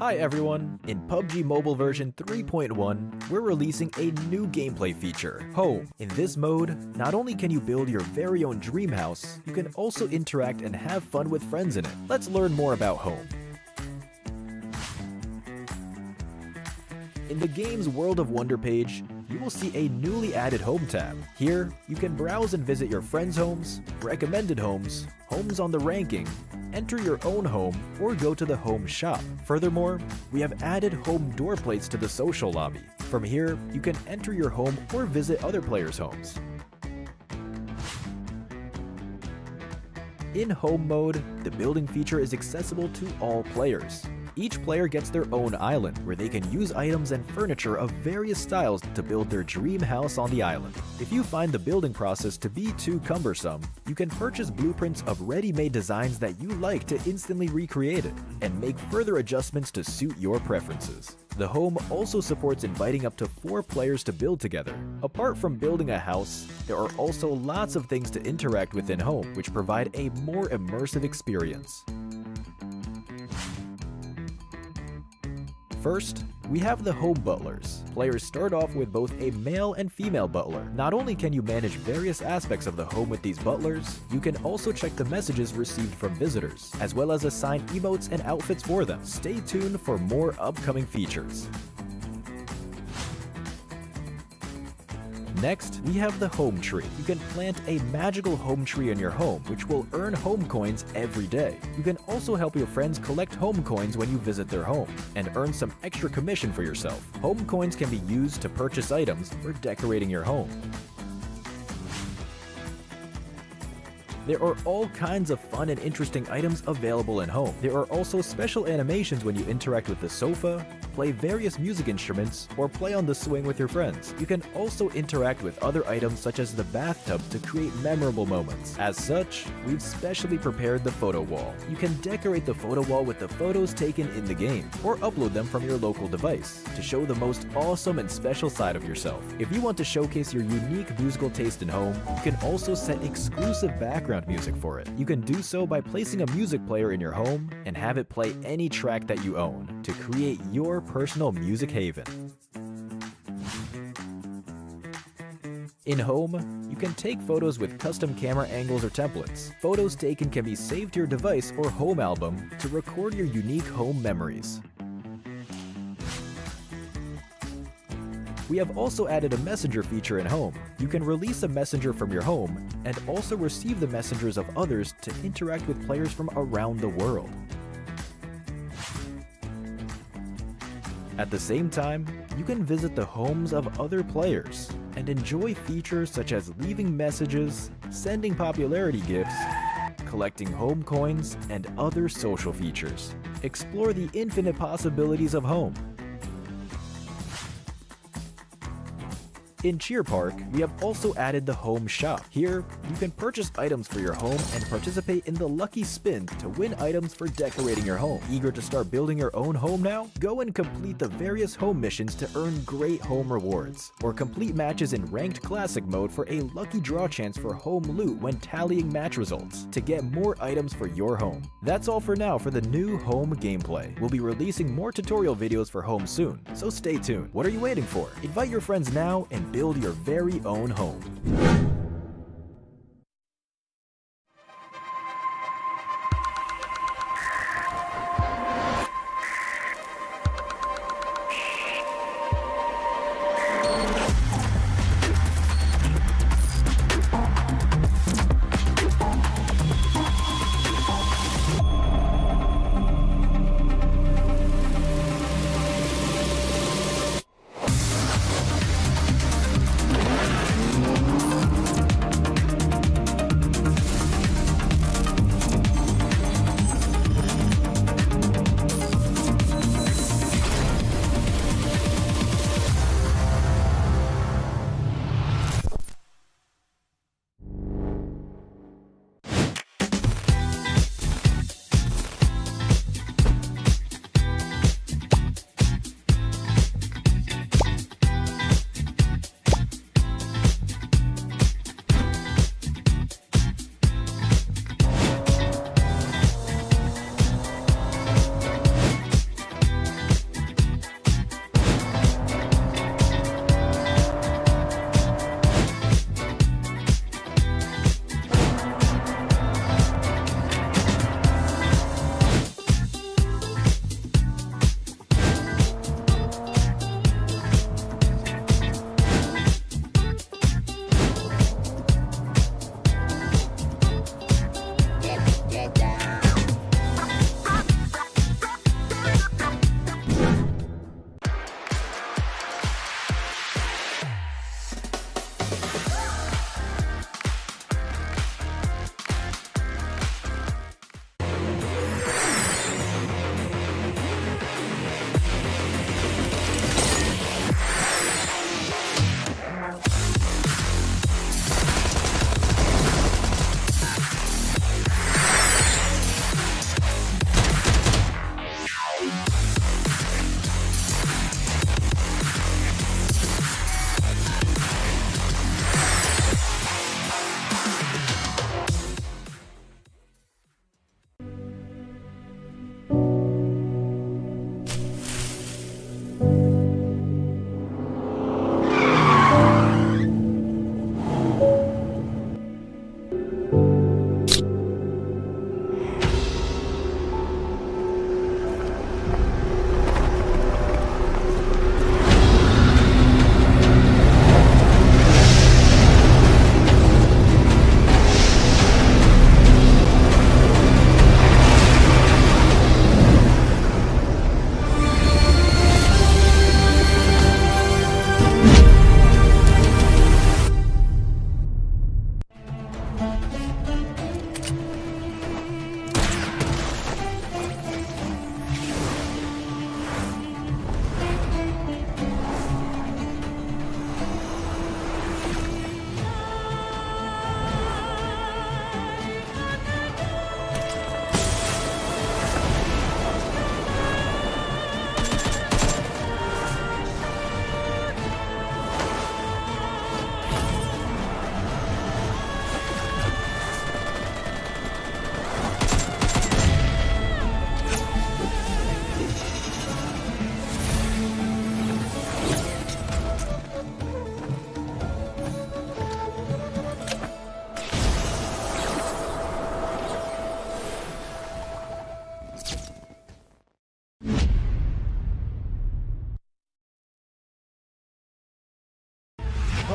Hi everyone! In PUBG Mobile version 3.1, we're releasing a new gameplay feature, Home. In this mode, not only can you build your very own dream house, you can also interact and have fun with friends in it. Let's learn more about Home. In the game's World of Wonder page, you will see a newly added Home tab. Here, you can browse and visit your friends' homes, recommended homes, homes on the ranking, enter your own home, or go to the Home shop. Furthermore, we have added home door plates to the social lobby. From here, you can enter your home or visit other players' homes. In Home mode, the building feature is accessible to all players. Each player gets their own island, where they can use items and furniture of various styles to build their dream house on the island. If you find the building process to be too cumbersome, you can purchase blueprints of ready-made designs that you like to instantly recreate it, and make further adjustments to suit your preferences. The Home also supports inviting up to 4 players to build together. Apart from building a house, there are also lots of things to interact with in Home, which provide a more immersive experience. First, we have the Home Butlers. Players start off with both a male and female butler. Not only can you manage various aspects of the home with these butlers, you can also check the messages received from visitors, as well as assign emotes and outfits for them. Stay tuned for more upcoming features. Next, we have the Home Tree. You can plant a magical home tree in your home, which will earn home coins every day. You can also help your friends collect home coins when you visit their home, and earn some extra commission for yourself. Home coins can be used to purchase items for decorating your home. There are all kinds of fun and interesting items available in Home. There are also special animations when you interact with the sofa, play various music instruments, or play on the swing with your friends. You can also interact with other items such as the bathtub to create memorable moments. As such, we've specially prepared the photo wall. You can decorate the photo wall with the photos taken in the game, or upload them from your local device to show the most awesome and special side of yourself. If you want to showcase your unique musical taste in Home, you can also set exclusive background music for it. You can do so by placing a music player in your home and have it play any track that you own to create your personal music haven. In Home, you can take photos with custom camera angles or templates. Photos taken can be saved to your device or home album to record your unique home memories. We have also added a messenger feature in Home. You can release a messenger from your home and also receive the messengers of others to interact with players from around the world. At the same time, you can visit the homes of other players and enjoy features such as leaving messages, sending popularity gifts, collecting home coins, and other social features. Explore the infinite possibilities of Home. In Cheer Park, we have also added the Home shop. Here, you can purchase items for your home and participate in the lucky spin to win items for decorating your home. Eager to start building your own home now? Go and complete the various home missions to earn great home rewards, or complete matches in Ranked Classic mode for a lucky draw chance for home loot when tallying match results to get more items for your home. That's all for now for the new Home gameplay. We'll be releasing more tutorial videos for Home soon, so stay tuned. What are you waiting for? Invite your friends now and build your very own home.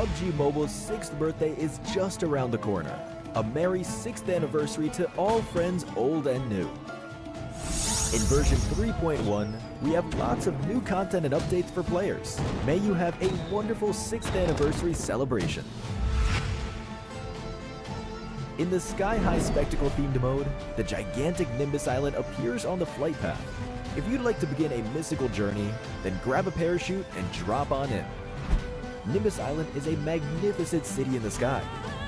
PUBG Mobile's 6th birthday is just around the corner. A merry 6th anniversary to all friends old and new. In version 3.1, we have lots of new content and updates for players. May you have a wonderful 6th anniversary celebration. In the sky-high spectacle themed mode, the gigantic Nimbus Island appears on the flight path. If you'd like to begin a mystical journey, then grab a parachute and drop on in. Nimbus Island is a magnificent city in the sky.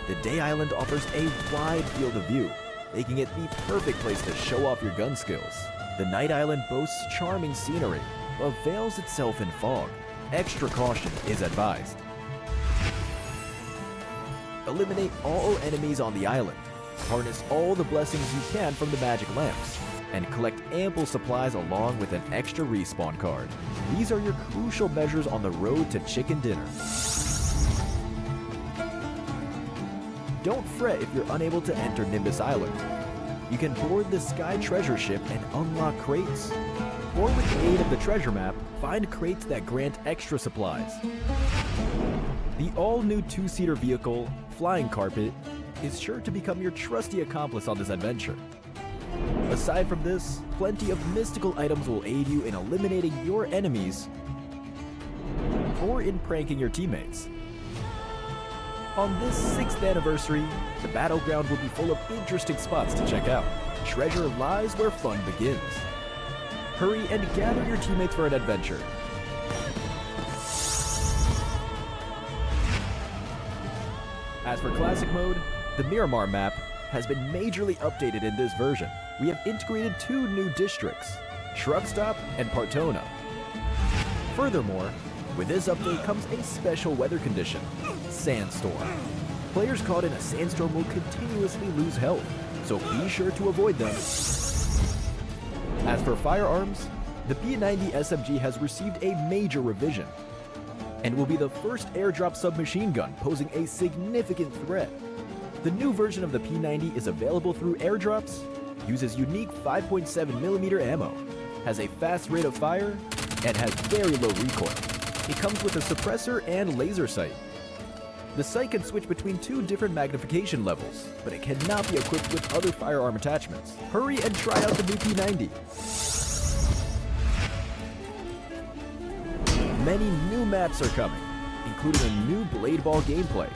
The Day Island offers a wide field of view, making it the perfect place to show off your gun skills. The Night Island boasts charming scenery, but veils itself in fog. Extra caution is advised. Eliminate all enemies on the island, harness all the blessings you can from the magic lamps, and collect ample supplies along with an extra respawn card. These are your crucial measures on the road to chicken dinner. Don't fret if you're unable to enter Nimbus Island. You can board the Sky Treasure Ship and unlock crates. Or with the aid of the treasure map, find crates that grant extra supplies. The all-new 2-seater vehicle, Flying Carpet, is sure to become your trusty accomplice on this adventure. Aside from this, plenty of mystical items will aid you in eliminating your enemies or in pranking your teammates. On this 6th anniversary, the battleground will be full of interesting spots to check out. Treasure lies where fun begins. Hurry and gather your teammates for an adventure. As for Classic Mode, the Miramar map has been majorly updated in this version. We have integrated 2 new districts, Truck Stop and Partona. Furthermore, with this update comes a special weather condition, Sandstorm. Players caught in a sandstorm will continuously lose health, so be sure to avoid them. As for firearms, the P90 SMG has received a major revision and will be the first airdrop submachine gun, posing a significant threat. The new version of the P90 is available through airdrops, uses unique 5.7mm ammo, has a fast rate of fire, and has very low recoil. It comes with a suppressor and laser sight. The sight can switch between 2 different magnification levels, but it cannot be equipped with other firearm attachments. Hurry and try out the new P90. Many new maps are coming, including a new blade ball gameplay,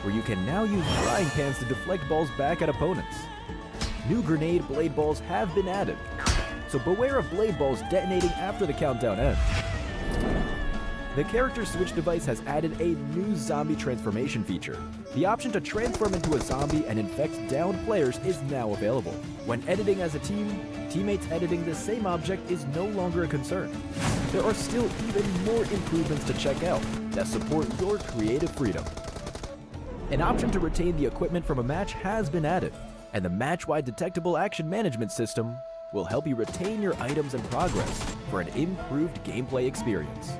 where you can now use frying pans to deflect balls back at opponents. New grenade blade balls have been added, so beware of blade balls detonating after the countdown ends. The character switch device has added a new zombie transformation feature. The option to transform into a zombie and infect downed players is now available. When editing as a team, teammates editing the same object is no longer a concern. There are still even more improvements to check out that support your creative freedom. An option to retain the equipment from a match has been added, and the match-wide detectable action management system will help you retain your items and progress for an improved gameplay experience.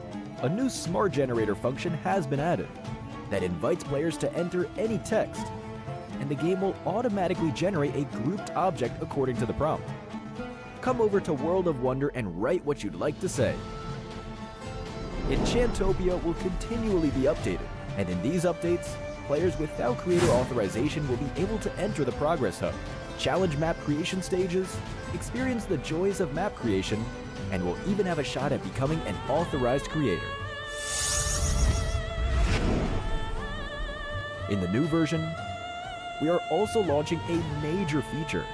A new smart generator function has been added that invites players to enter any text, and the game will automatically generate a grouped object according to the prompt. Come over to World of Wonder and write what you'd like to say. Enchantopia will continually be updated, and in these updates, players without creator authorization will be able to enter the Progress Hub, challenge map creation stages, experience the joys of map creation, and will even have a shot at becoming an authorized creator. In the new version, we are also launching a major feature,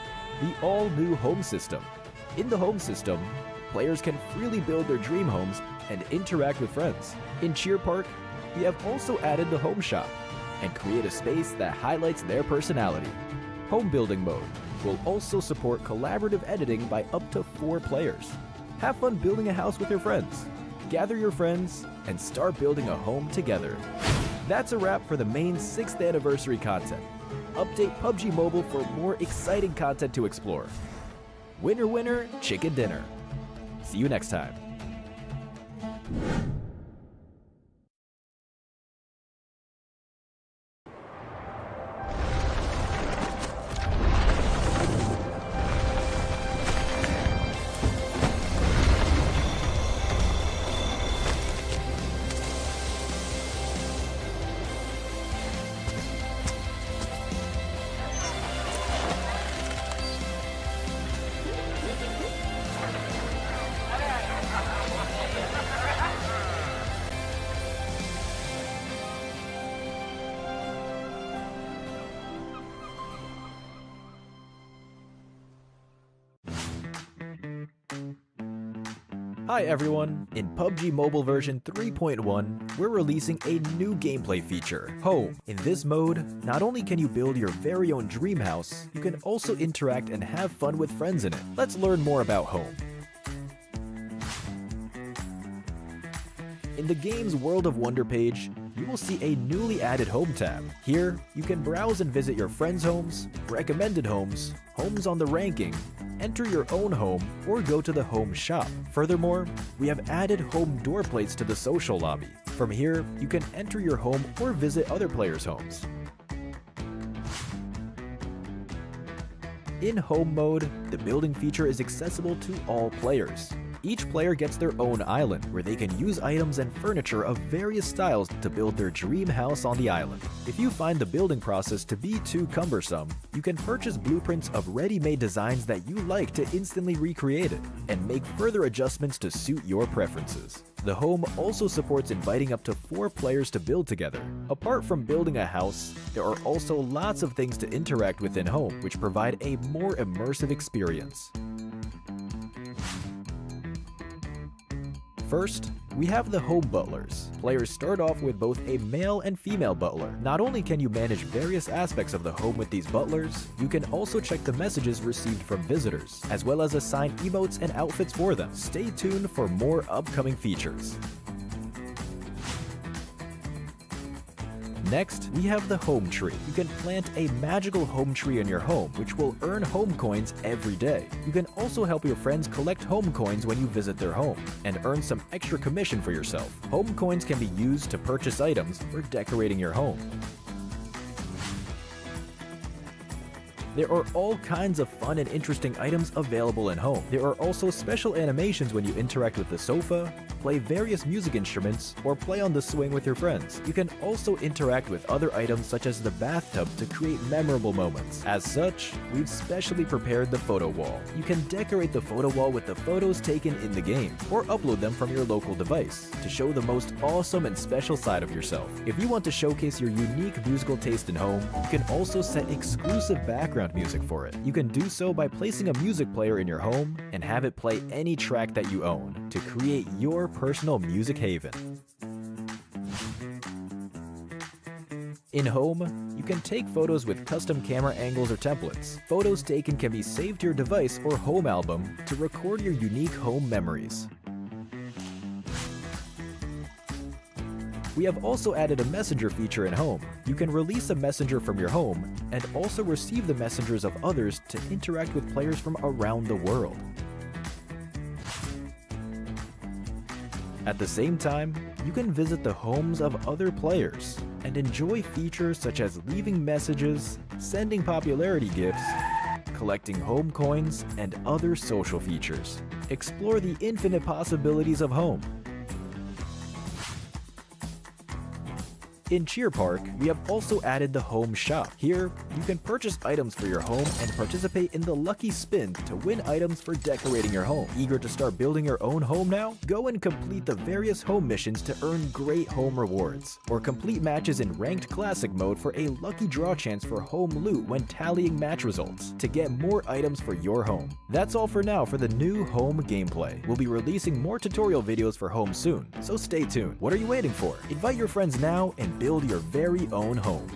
the all-new home system. In the home system, players can freely build their dream homes and interact with friends. In Cheer Park, we have also added the home shop and create a space that highlights their personality. Home building mode will also support collaborative editing by up to 4 players. Have fun building a house with your friends. Gather your friends and start building a home together. That's a wrap for the main 6th anniversary content. Update PUBG Mobile for more exciting content to explore. Winner, winner, chicken dinner. See you next time. Hi everyone! In PUBG Mobile version 3.1, we're releasing a new gameplay feature, Home. In this mode, not only can you build your very own dream house, you can also interact and have fun with friends in it. Let's learn more about Home. In the game's World of Wonder page, you will see a newly added Home tab. Here, you can browse and visit your friends' homes, recommended homes, homes on the ranking, enter your own home, or go to the Home shop. Furthermore, we have added home door plates to the social lobby. From here, you can enter your home or visit other players' homes. In Home mode, the building feature is accessible to all players. Each player gets their own island, where they can use items and furniture of various styles to build their dream house on the island. If you find the building process to be too cumbersome, you can purchase blueprints of ready-made designs that you like to instantly recreate it, and make further adjustments to suit your preferences. The Home also supports inviting up to 4 players to build together. Apart from building a house, there are also lots of things to interact with in Home, which provide a more immersive experience. First, we have the Home Butlers. Players start off with both a male and female butler. Not only can you manage various aspects of the home with these butlers, you can also check the messages received from visitors, as well as assign emotes and outfits for them. Stay tuned for more upcoming features. Next, we have the Home Tree. You can plant a magical home tree in your home, which will earn home coins every day. You can also help your friends collect home coins when you visit their home, and earn some extra commission for yourself. Home coins can be used to purchase items for decorating your home. There are all kinds of fun and interesting items available in Home. There are also special animations when you interact with the sofa, play various music instruments, or play on the swing with your friends. You can also interact with other items such as the bathtub to create memorable moments. As such, we've specially prepared the photo wall. You can decorate the photo wall with the photos taken in the game, or upload them from your local device to show the most awesome and special side of yourself. If you want to showcase your unique musical taste in Home, you can also set exclusive background music for it. You can do so by placing a music player in your home and have it play any track that you own to create your personal music haven. In Home, you can take photos with custom camera angles or templates. Photos taken can be saved to your device or home album to record your unique home memories. We have also added a messenger feature in Home. You can release a messenger from your home and also receive the messengers of others to interact with players from around the world. At the same time, you can visit the homes of other players and enjoy features such as leaving messages, sending popularity gifts, collecting home coins, and other social features. Explore the infinite possibilities of Home. In Cheer Park, we have also added the Home shop. Here, you can purchase items for your home and participate in the lucky spin to win items for decorating your home. Eager to start building your own home now? Go and complete the various home missions to earn great home rewards, or complete matches in Ranked Classic mode for a lucky draw chance for home loot when tallying match results to get more items for your home. That's all for now for the new Home gameplay. We'll be releasing more tutorial videos for Home soon, so stay tuned. What are you waiting for? Invite your friends now and build your very own home.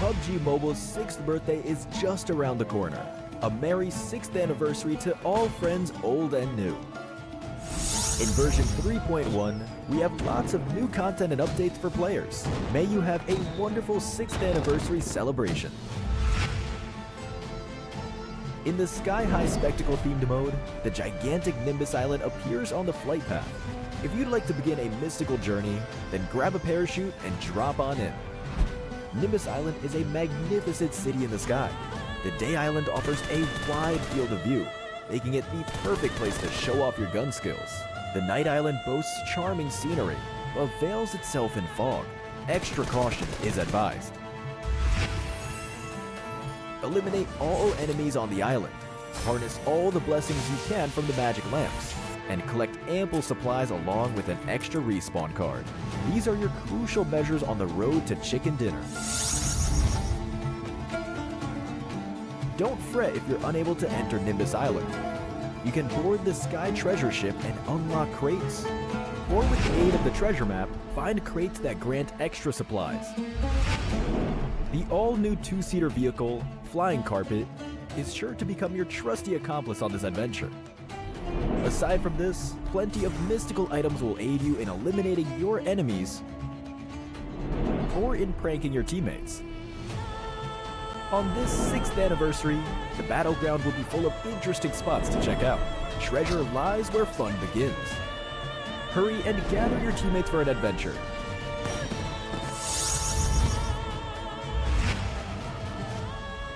PUBG Mobile's 6th birthday is just around the corner. A merry 6th anniversary to all friends old and new. In version 3.1, we have lots of new content and updates for players. May you have a wonderful 6th anniversary celebration. In the Sky High Spectacle themed mode, the gigantic Nimbus Island appears on the flight path. If you'd like to begin a mystical journey, then grab a parachute and drop on in. Nimbus Island is a magnificent city in the sky. The Day Island offers a wide field of view, making it the perfect place to show off your gun skills. The Night Island boasts charming scenery, but veils itself in fog. Extra caution is advised. Eliminate all enemies on the island, harness all the blessings you can from the magic lamps, and collect ample supplies along with an extra respawn card. These are your crucial measures on the road to chicken dinner. Don't fret if you're unable to enter Nimbus Island. You can board the Sky Treasure Ship and unlock crates. Or with the aid of the treasure map, find crates that grant extra supplies. The all-new 2-seater vehicle, Flying Carpet, is sure to become your trusty accomplice on this adventure. Aside from this, plenty of mystical items will aid you in eliminating your enemies or in pranking your teammates. On this 6th anniversary, the battleground will be full of interesting spots to check out. Treasure lies where fun begins. Hurry and gather your teammates for an adventure.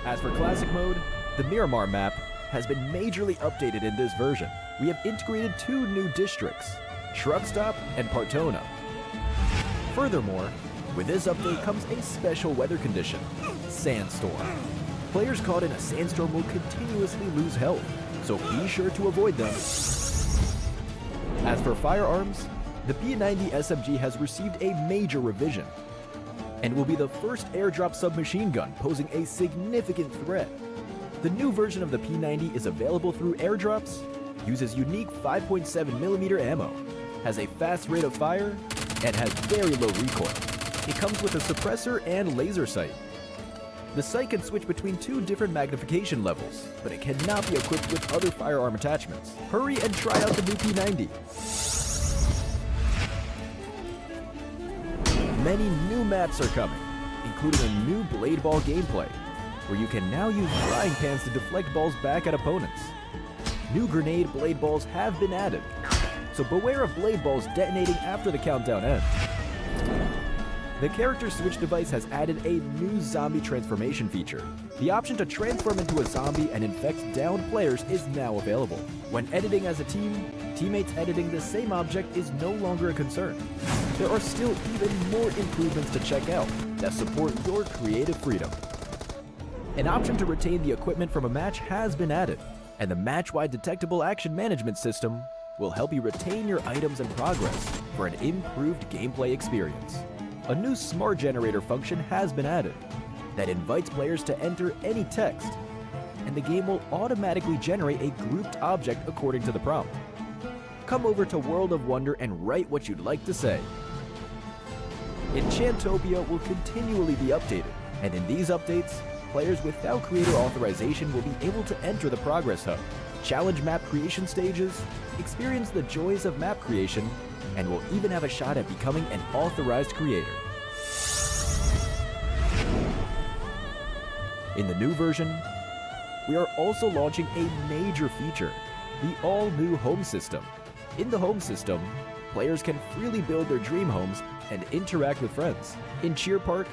As for Classic Mode, the Miramar map has been majorly updated in this version. We have integrated 2 new districts, Truck Stop and Partona. Furthermore, with this update comes a special weather condition, Sandstorm. Players caught in a sandstorm will continuously lose health, so be sure to avoid them. As for firearms, the P90 SMG has received a major revision and will be the first airdrop submachine gun, posing a significant threat. The new version of the P90 is available through airdrops, uses unique 5.7mm ammo, has a fast rate of fire, and has very low recoil. It comes with a suppressor and laser sight. The sight can switch between 2 different magnification levels, but it cannot be equipped with other firearm attachments. Hurry and try out the new P90. Many new maps are coming, including a new blade ball gameplay, where you can now use frying pans to deflect balls back at opponents. New grenade blade balls have been added, so beware of blade balls detonating after the countdown ends. The character switch device has added a new zombie transformation feature. The option to transform into a zombie and infect downed players is now available. When editing as a team, teammates editing the same object is no longer a concern. There are still even more improvements to check out that support your creative freedom. An option to retain the equipment from a match has been added, and the match-wide detectable action management system will help you retain your items and progress for an improved gameplay experience. A new smart generator function has been added that invites players to enter any text, and the game will automatically generate a grouped object according to the prompt. Come over to World of Wonder and write what you'd like to say. Enchantopia will continually be updated, and in these updates, players without creator authorization will be able to enter the Progress Hub, challenge map creation stages, experience the joys of map creation, and will even have a shot at becoming an authorized creator. In the new version, we are also launching a major feature, the all-new home system. In the home system, players can freely build their dream homes and interact with friends. In Cheer Park,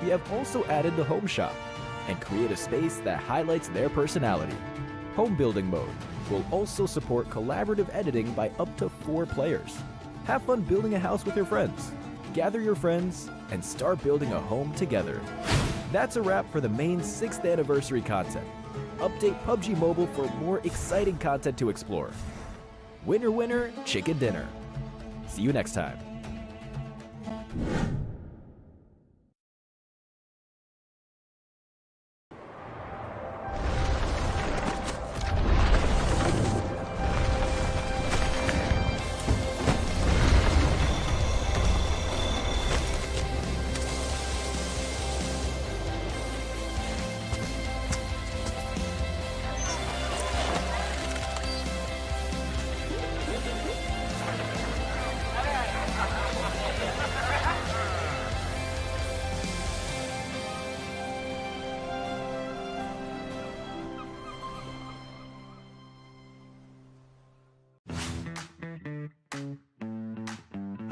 we have also added the home shop and create a space that highlights their personality. Home building mode will also support collaborative editing by up to 4 players. Have fun building a house with your friends. Gather your friends and start building a home together. That's a wrap for the main 6th anniversary content. Update PUBG Mobile for more exciting content to explore. Winner, winner, chicken dinner. See you next time.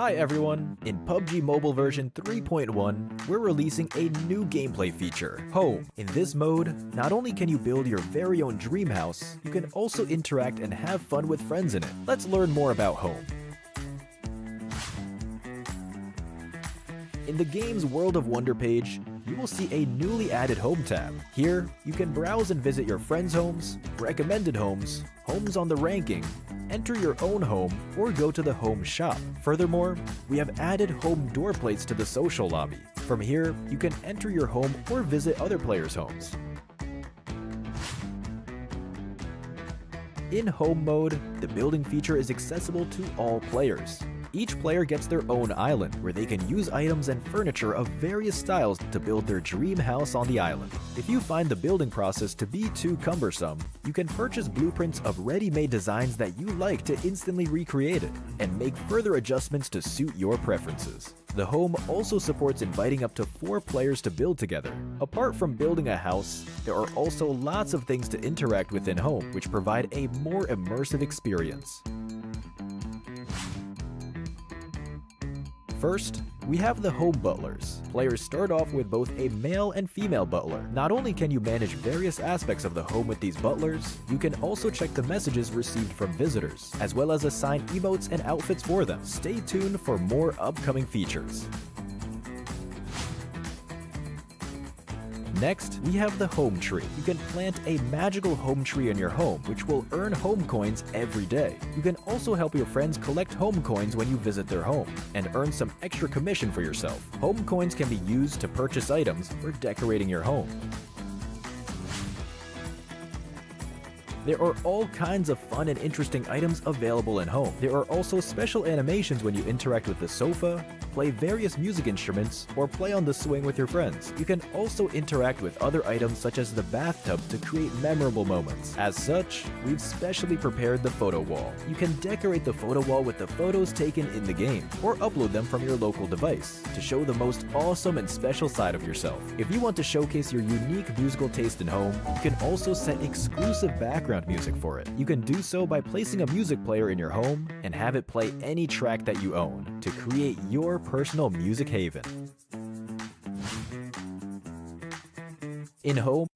Hi everyone! In PUBG Mobile version 3.1, we're releasing a new gameplay feature, Home. In this mode, not only can you build your very own dream house, you can also interact and have fun with friends in it. Let's learn more about Home. In the game's World of Wonder page, you will see a newly added Home tab. Here, you can browse and visit your friends' homes, recommended homes, homes on the ranking, enter your own home, or go to the Home shop. Furthermore, we have added home door plates to the social lobby. From here, you can enter your home or visit other players' homes. In Home mode, the building feature is accessible to all players. Each player gets their own island, where they can use items and furniture of various styles to build their dream house on the island. If you find the building process to be too cumbersome, you can purchase blueprints of ready-made designs that you like to instantly recreate it, and make further adjustments to suit your preferences. The Home also supports inviting up to 4 players to build together. Apart from building a house, there are also lots of things to interact with in Home, which provide a more immersive experience. First, we have the Home Butlers. Players start off with both a male and female butler. Not only can you manage various aspects of the home with these butlers, you can also check the messages received from visitors, as well as assign emotes and outfits for them. Stay tuned for more upcoming features. Next, we have the Home Tree. You can plant a magical home tree in your home, which will earn home coins every day. You can also help your friends collect home coins when you visit their home, and earn some extra commission for yourself. Home coins can be used to purchase items for decorating your home. There are all kinds of fun and interesting items available in Home. There are also special animations when you interact with the sofa, play various music instruments, or play on the swing with your friends. You can also interact with other items such as the bathtub to create memorable moments. As such, we've specially prepared the photo wall. You can decorate the photo wall with the photos taken in the game, or upload them from your local device to show the most awesome and special side of yourself. If you want to showcase your unique musical taste in Home, you can also set exclusive background music for it. You can do so by placing a music player in your home and have it play any track that you own to create your personal music haven. In Home,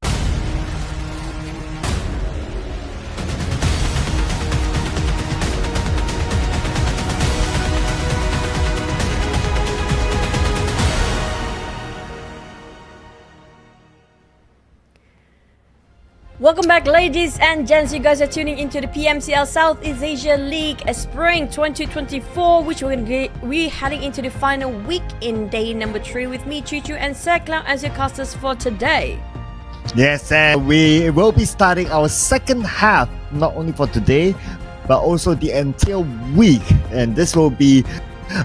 Welcome back, ladies and gents. You guys are tuning into the PMCL Southeast Asia League Spring 2024, which we're heading into the final week in day number 3 with me, Chichu, and Sekla as your casters for today. Yes, and we will be starting our second half, not only for today, but also the entire week. And this will be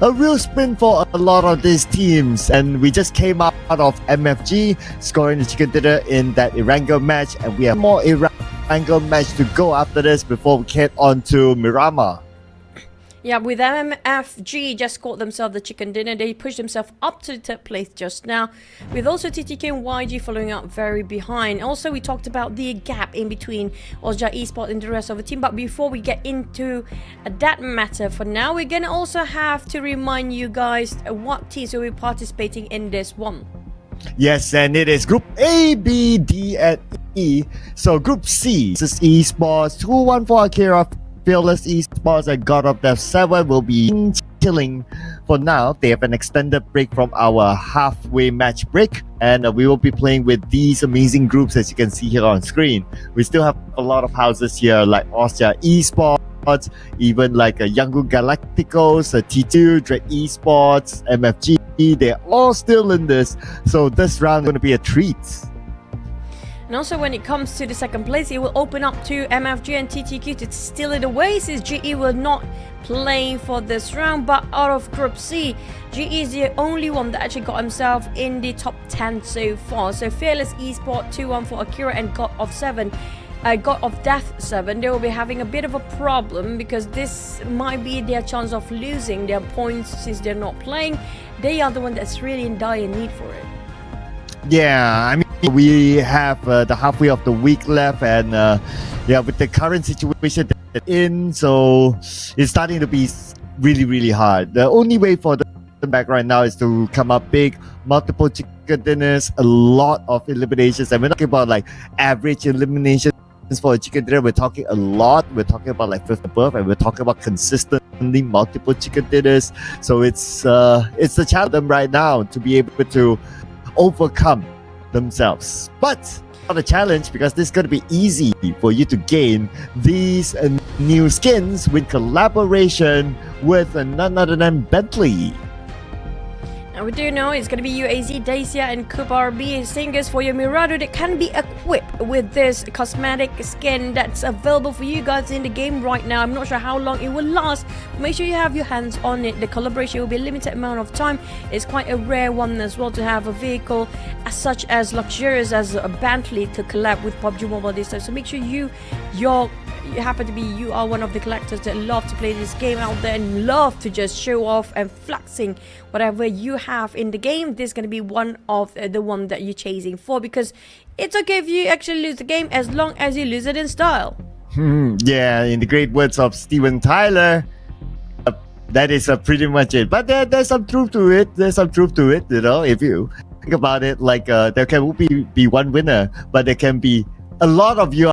a real sprint for a lot of these teams. And we just came out of MFG, scoring the chicken dinner in that Erangel match. And we have more Erangel match to go after this before we head on to Miramar. Yeah, with MFG just scored themselves the chicken dinner. They pushed themselves up to the 3rd place just now, with also TTK and YG following up very behind. Also, we talked about the gap in between Ozja Esports and the rest of the team. But before we get into that matter, for now, we're going to also have to remind you guys what teams will be participating in this one. Yes, and it is Group A, B, D, and E. So Group C, this is Esports, 214 Akira, Fearless Esports, and God of Death 7 will be chilling for now. They have an extended break from our halfway match break, and we will be playing with these amazing groups as you can see here on screen. We still have a lot of houses here like Austria Esports, even like Yangon Galacticos, T2, Dread Esports, MFG. They're all still in this, so this round is going to be a treat. And also when it comes to the 2nd place, it will open up to MFG and TTQ to steal it away, since GE will not play for this round. But out of Group C, GE is the only one that actually got himself in the top 10 so far. So Fearless Esports, 214 Akira, and God of Death 7, they will be having a bit of a problem, because this might be their chance of losing their points since they're not playing. They are the one that's really in dire need for it. Yeah, I mean, we have the halfway of the week left, and with the current situation in, so it's starting to be really, really hard. The only way for them back right now is to come up big, multiple chicken dinners, a lot of eliminations. And we're not talking about like average eliminations for a chicken dinner. We're talking a lot. We're talking about like 5th above, and we're talking about consistently multiple chicken dinners. So it's the challenge for them right now to be able to overcome themselves. But not a challenge, because this is going to be easy for you to gain these new skins with collaboration with none other than Bentley. And we do know it's going to be UAZ, Dacia and Cooper RB. Same goes for your Mirado that can be equipped with this cosmetic skin that's available for you guys in the game right now. I'm not sure how long it will last. Make sure you have your hands on it. The collaboration will be a limited amount of time. It's quite a rare one as well to have a vehicle as such as luxurious as a Bentley to collab with PUBG Mobile this time. So make sure you are one of the collectors that love to play this game out there and love to just show off and flexing whatever you have in the game. This is going to be one of the one that you're chasing for, because it's okay if you actually lose the game as long as you lose it in style. Yeah, in the great words of Steven Tyler, that is pretty much it. But there's some truth to it. You know, if you think about it, like there can be one winner, but there can be a lot of you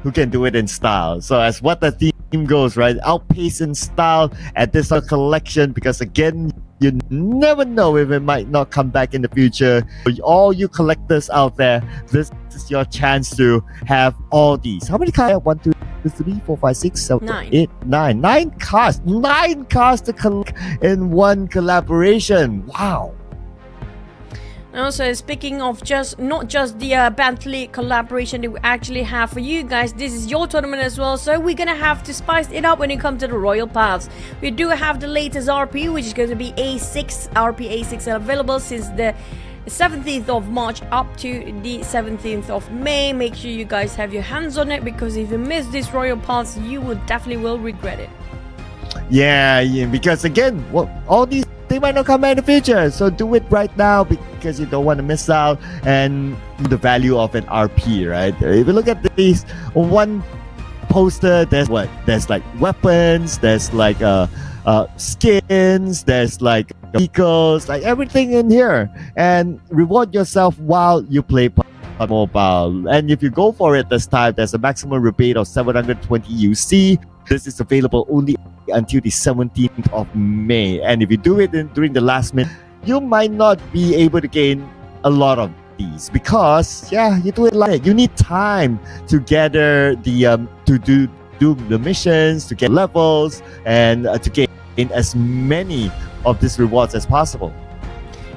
who can do it in style. So as what the theme goes, right? Outpace in style at this collection, because again, you never know if it might not come back in the future. For all you collectors out there, this is your chance to have all these. How many cars? 1, 2, 3, 4, 5, 6, 7, 8, 9. 9 cars. 9 cars to collect in one collaboration. Wow. Also, speaking of not just the Bentley collaboration that we actually have for you guys, this is your tournament as well, so we're gonna have to spice it up when it comes to the Royal Paths. We do have the latest RP, which is going to be RP A6 available since the 17th of March up to the 17th of May. Make sure you guys have your hands on it, because if you miss this Royal Paths, you definitely will regret it. Yeah, because again, all these, they might not come back in the future, so do it right now, because you don't want to miss out and the value of an RP, right? If you look at these, one poster, there's like weapons, there's like skins, there's like vehicles, like everything in here, and reward yourself while you play PUBG Mobile. And if you go for it this time, there's a maximum rebate of 720 UC. This is available only until the 17th of May. And if you do it during the last minute, you might not be able to gain a lot of these, because you do it like you need time to gather the to do the missions, to get levels, and to gain as many of these rewards as possible.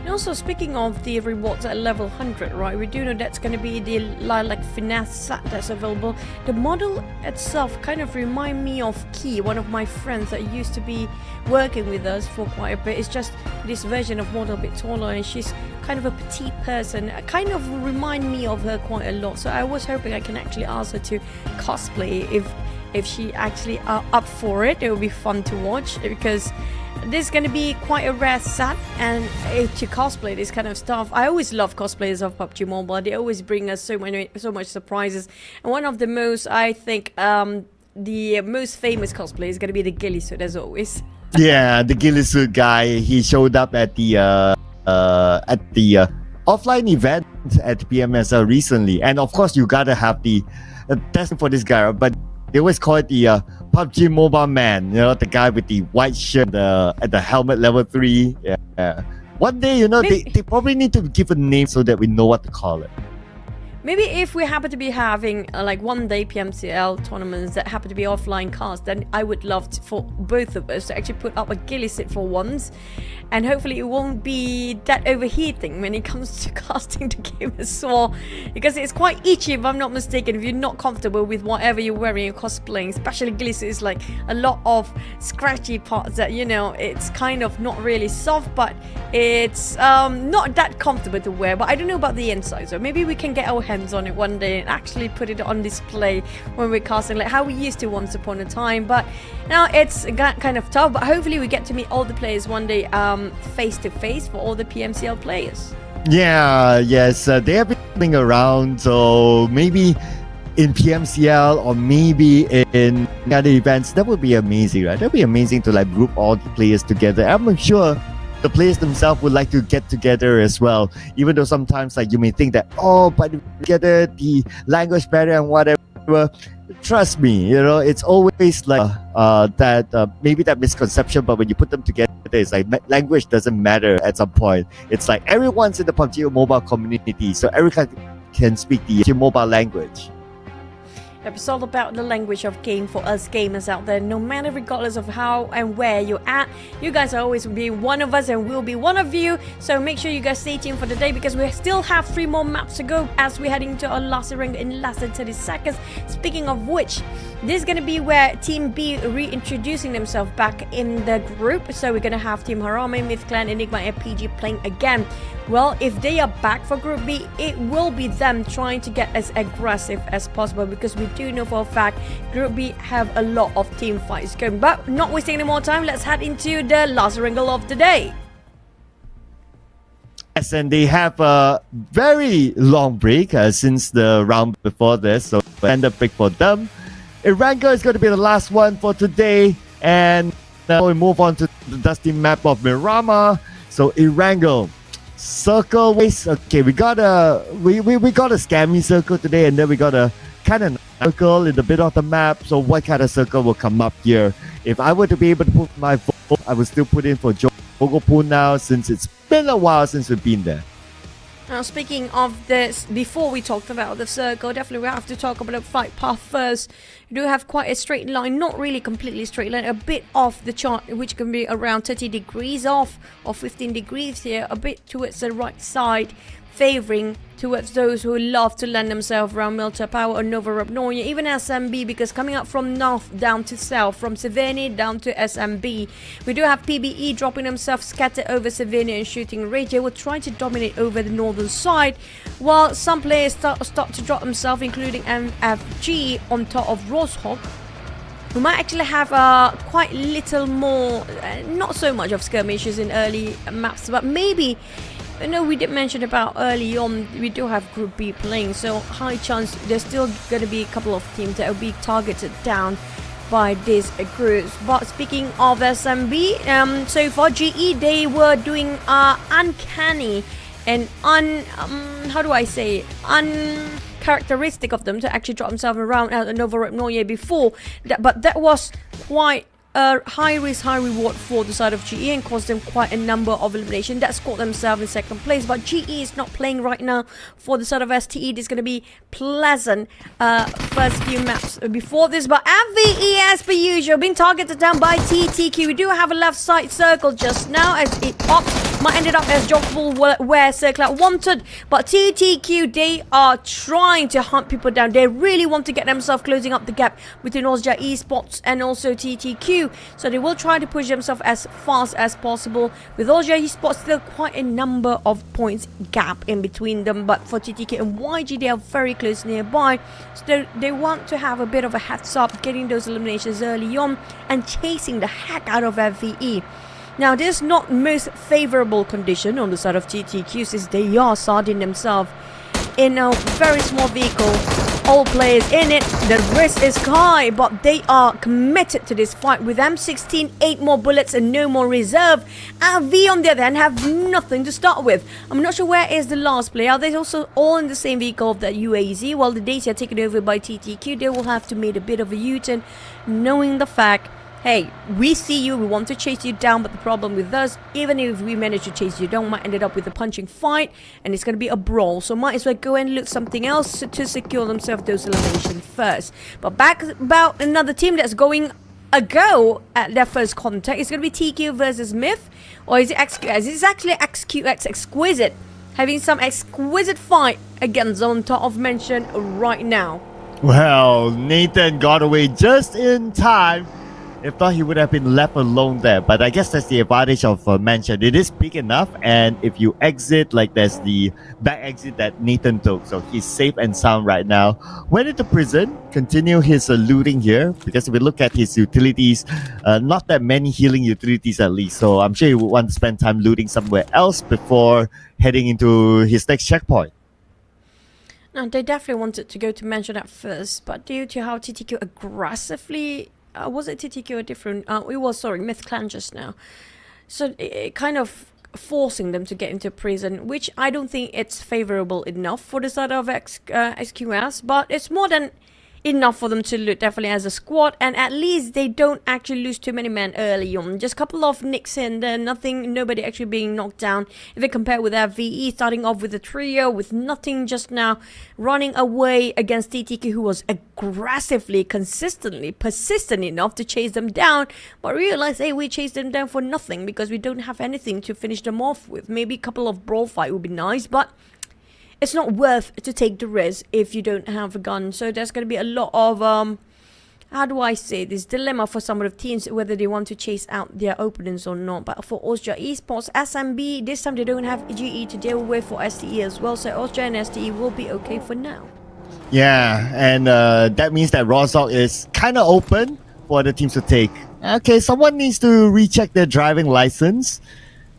And also, speaking of the rewards at level 100, right, we do know that's going to be the Lilac Finesse set that's available. The model itself kind of remind me of Key, one of my friends that used to be working with us for quite a bit. It's just this version of model a bit taller, and she's kind of a petite person. Kind of remind me of her quite a lot. So I was hoping I can actually ask her to cosplay if she actually are up for it. It would be fun to watch, because this is going to be quite a rare set, and to cosplay this kind of stuff, I always love cosplayers of PUBG Mobile. They always bring us so much surprises, and one of the most, I think, the most famous cosplay is going to be the ghillie suit, as always. Yeah, the ghillie suit guy, he showed up at the offline event at PMCL recently, and of course you gotta have the testing for this guy, but they always call it the PUBG Mobile Man, you know, the guy with the white shirt at the helmet level 3. Yeah. One day, you know, they probably need to give a name so that we know what to call it. Maybe if we happen to be having like one day PMCL tournaments that happen to be offline cast, then I would love for both of us to actually put up a ghillie suit for once, and hopefully it won't be that overheating when it comes to casting the game as well, because it's quite itchy if I'm not mistaken if you're not comfortable with whatever you're wearing or cosplaying. Especially ghillie suit is like a lot of scratchy parts that, you know, it's kind of not really soft, but it's not that comfortable to wear. But I don't know about the inside, so maybe we can get our hands on it one day and actually put it on display when we're casting, like how we used to once upon a time. But now it's kind of tough, but hopefully we get to meet all the players one day face to face for all the PMCL players. Yeah, yes, they have been coming around, so maybe in PMCL or maybe in other events, that would be amazing, right? That would be amazing to like group all the players together. I'm sure the players themselves would like to get together as well, even though sometimes like you may think that, oh, but together the language barrier and whatever. Trust me, it's always like that maybe that misconception, but when you put them together, it's like language doesn't matter at some point. It's like everyone's in the PUBG Mobile community, so everyone can speak the PUBG Mobile language. It's all about the language of game for us gamers out there. No matter regardless of how and where you're at, you guys are always be one of us and we'll be one of you. So make sure you guys stay tuned for the day, because we still have 3 more maps to go as we're heading to our last ring in less than 30 seconds. Speaking of which, this is going to be where Team B reintroducing themselves back in the group. So we're going to have Team Harame, Myth Clan, Enigma, and PG playing again. Well, if they are back for Group B, it will be them trying to get as aggressive as possible, because we do know for a fact Group B have a lot of team fights going. But not wasting any more time, let's head into the last wrangle of the day. Yes, and they have a very long break since the round before this, so end up break for them. Erangel is going to be the last one for today, and now we move on to the dusty map of Miramar. So Erangel, circle ways. Okay, we got a scammy circle today, and then we got a kind of circle in the middle of the map. So what kind of circle will come up here? If I were to be able to put my vote, I would still put in for Jogopun now, since it's been a while since we've been there. Now, speaking of this, before we talked about the circle, definitely we have to talk about the flight path first. We do have quite a straight line, not really completely straight line, a bit off the chart, which can be around 30 degrees off or 15 degrees here, a bit towards the right side, favouring towards those who love to land themselves around Milta Power or Nova Rabnoya, even SMB, because coming up from north down to south, from Savannah down to SMB, we do have PBE dropping themselves scattered over Savannah and shooting range. They will try to dominate over the northern side, while some players start to drop themselves, including MFG on top of Roshok, who might actually have quite little more, not so much of skirmishes in early maps, but maybe. I know we did mention about early on, we do have Group B playing, so high chance there's still going to be a couple of teams that will be targeted down by these groups. But speaking of SMB, so for GE, they were doing uncanny and uncharacteristic of them to actually drop themselves around out of Nova Repnoye before, but that was quite a high risk, high reward for the side of GE and caused them quite a number of elimination that scored themselves in second place. But GE is not playing right now for the side of STE. This is going to be pleasant first few maps before this. But MVE, as per usual, being targeted down by TTQ. We do have a left side circle just now as it pops. Might ended up as Jockful where Circle wanted, but TTQ, they are trying to hunt people down. They really want to get themselves closing up the gap between Osja Esports and also TTQ, so they will try to push themselves as fast as possible. With Osja Esports, still quite a number of points gap in between them, but for TTQ and YG, they are very close nearby, so they want to have a bit of a heads up, getting those eliminations early on and chasing the heck out of FVE. Now, this is not most favorable condition on the side of TTQ, since they are starting themselves in a very small vehicle. All players in it, the risk is high, but they are committed to this fight with M16, 8 more bullets and no more reserve. And V on the other hand have nothing to start with. I'm not sure where is the last player. Are they also all in the same vehicle of that UAZ? While the Daisy are taken over by TTQ, they will have to make a bit of a U-turn, knowing the fact, hey, we see you, we want to chase you down, but the problem with us, even if we manage to chase you down, might end up with a punching fight, and it's going to be a brawl. So might as well go and look something else to secure themselves those eliminations first. But back about another team that's going a go at their first contact. It's going to be TQ versus Myth, or is it XQX? It's actually XQX Exquisite, having some exquisite fight against on top of mention right now. Well, Nathan got away just in time. If not, he would have been left alone there. But I guess that's the advantage of Mansion. It is big enough, and if you exit, like there's the back exit that Nathan took, so he's safe and sound right now. Went into prison, continue his looting here, because if we look at his utilities, not that many healing utilities at least. So I'm sure he would want to spend time looting somewhere else before heading into his next checkpoint. And they definitely wanted to go to mention that first, but due to how TTQ aggressively, was it TTQ or different? It was, sorry, Myth Clan just now. So it kind of forcing them to get into prison, which I don't think it's favorable enough for the side of XQS, but it's more than enough for them to look definitely as a squad, and at least they don't actually lose too many men early on. Just a couple of nicks in there, nobody actually being knocked down. If they compare with their VE starting off with a trio with nothing just now, running away against TTQ, who was aggressively, consistently, persistent enough to chase them down, but realize, hey, we chased them down for nothing because we don't have anything to finish them off with. Maybe a couple of brawl fight would be nice, but it's not worth to take the risk if you don't have a gun. So there's going to be a lot of, how do I say this, dilemma for some of the teams, whether they want to chase out their opponents or not. But for Austria Esports, SMB, this time they don't have GE to deal with for STE as well. So Austria and STE will be okay for now. Yeah, and that means that Rozok is kind of open for the teams to take. Okay, someone needs to recheck their driving license.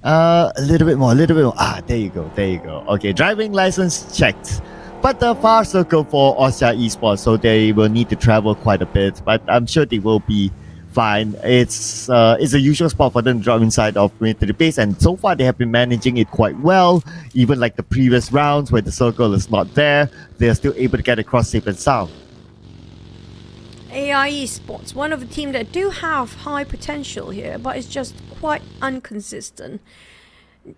A little bit more. There you go. Okay, driving license checked. But the far circle for Austria Esports, so they will need to travel quite a bit. But I'm sure they will be fine. It's a usual spot for them to drop inside of military base, and so far they have been managing it quite well. Even like the previous rounds where the circle is not there, they are still able to get across safe and sound. AI Esports, one of the teams that do have high potential here, but it's just quite inconsistent.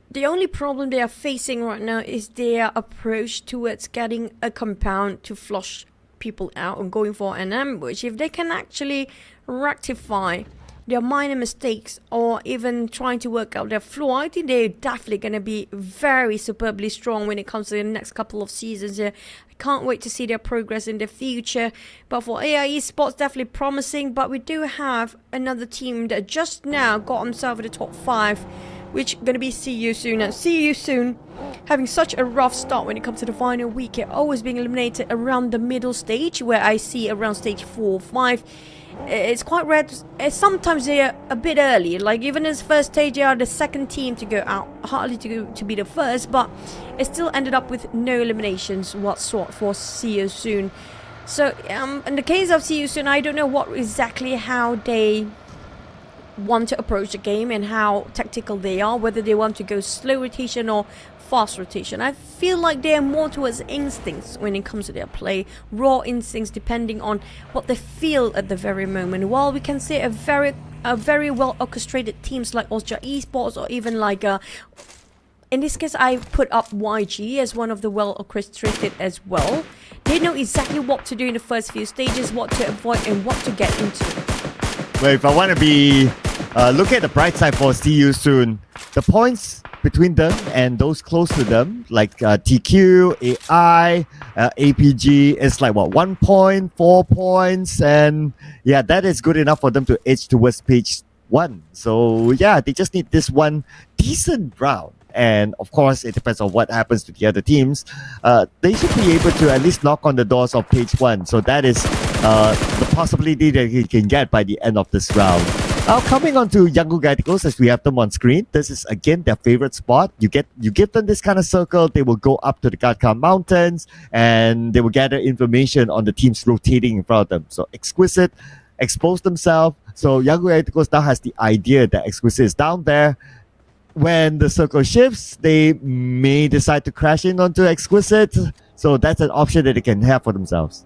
The only problem they are facing right now is their approach towards getting a compound to flush people out and going for an ambush. If they can actually rectify their minor mistakes or even trying to work out their flaw, I think they're definitely going to be very superbly strong when it comes to the next couple of seasons here. I can't wait to see their progress in the future. But for AI Esports, definitely promising. But we do have another team that just now got themselves in the top 5, which going to be See You Soon. And See You Soon having such a rough start when it comes to the final week. It always being eliminated around the middle stage, where I see around stage 4 or 5. It's quite rare. Sometimes they are a bit early. Like even in this first stage, they are the second team to go out, hardly to be the first. But it still ended up with no eliminations whatsoever for See You Soon. So in the case of See You Soon, I don't know what exactly how they want to approach the game and how tactical they are. Whether they want to go slow rotation or fast rotation. I feel like they're more towards instincts when it comes to their play, raw instincts, depending on what they feel at the very moment. While we can see a very well orchestrated teams like Austria Esports, or even like in this case I put up YG as one of the well orchestrated as well. They know exactly what to do in the first few stages, what to avoid and what to get into. Well, if I want to be look at the bright side for See You Soon, the points between them and those close to them, like TQ, AI, APG, is like what, 1 point, 4 points, and yeah, that is good enough for them to edge towards page 1. So yeah, they just need this one decent round. And of course, it depends on what happens to the other teams. They should be able to at least knock on the doors of page 1. So that is the possibility that he can get by the end of this round. Now coming on to Yangon Galacticos, as we have them on screen, this is again their favorite spot. You give them this kind of circle, they will go up to the Gatkar Mountains and they will gather information on the teams rotating in front of them. So Exquisite expose themselves. So Yangon Galacticos now has the idea that Exquisite is down there. When the circle shifts, they may decide to crash in onto Exquisite. So that's an option that they can have for themselves.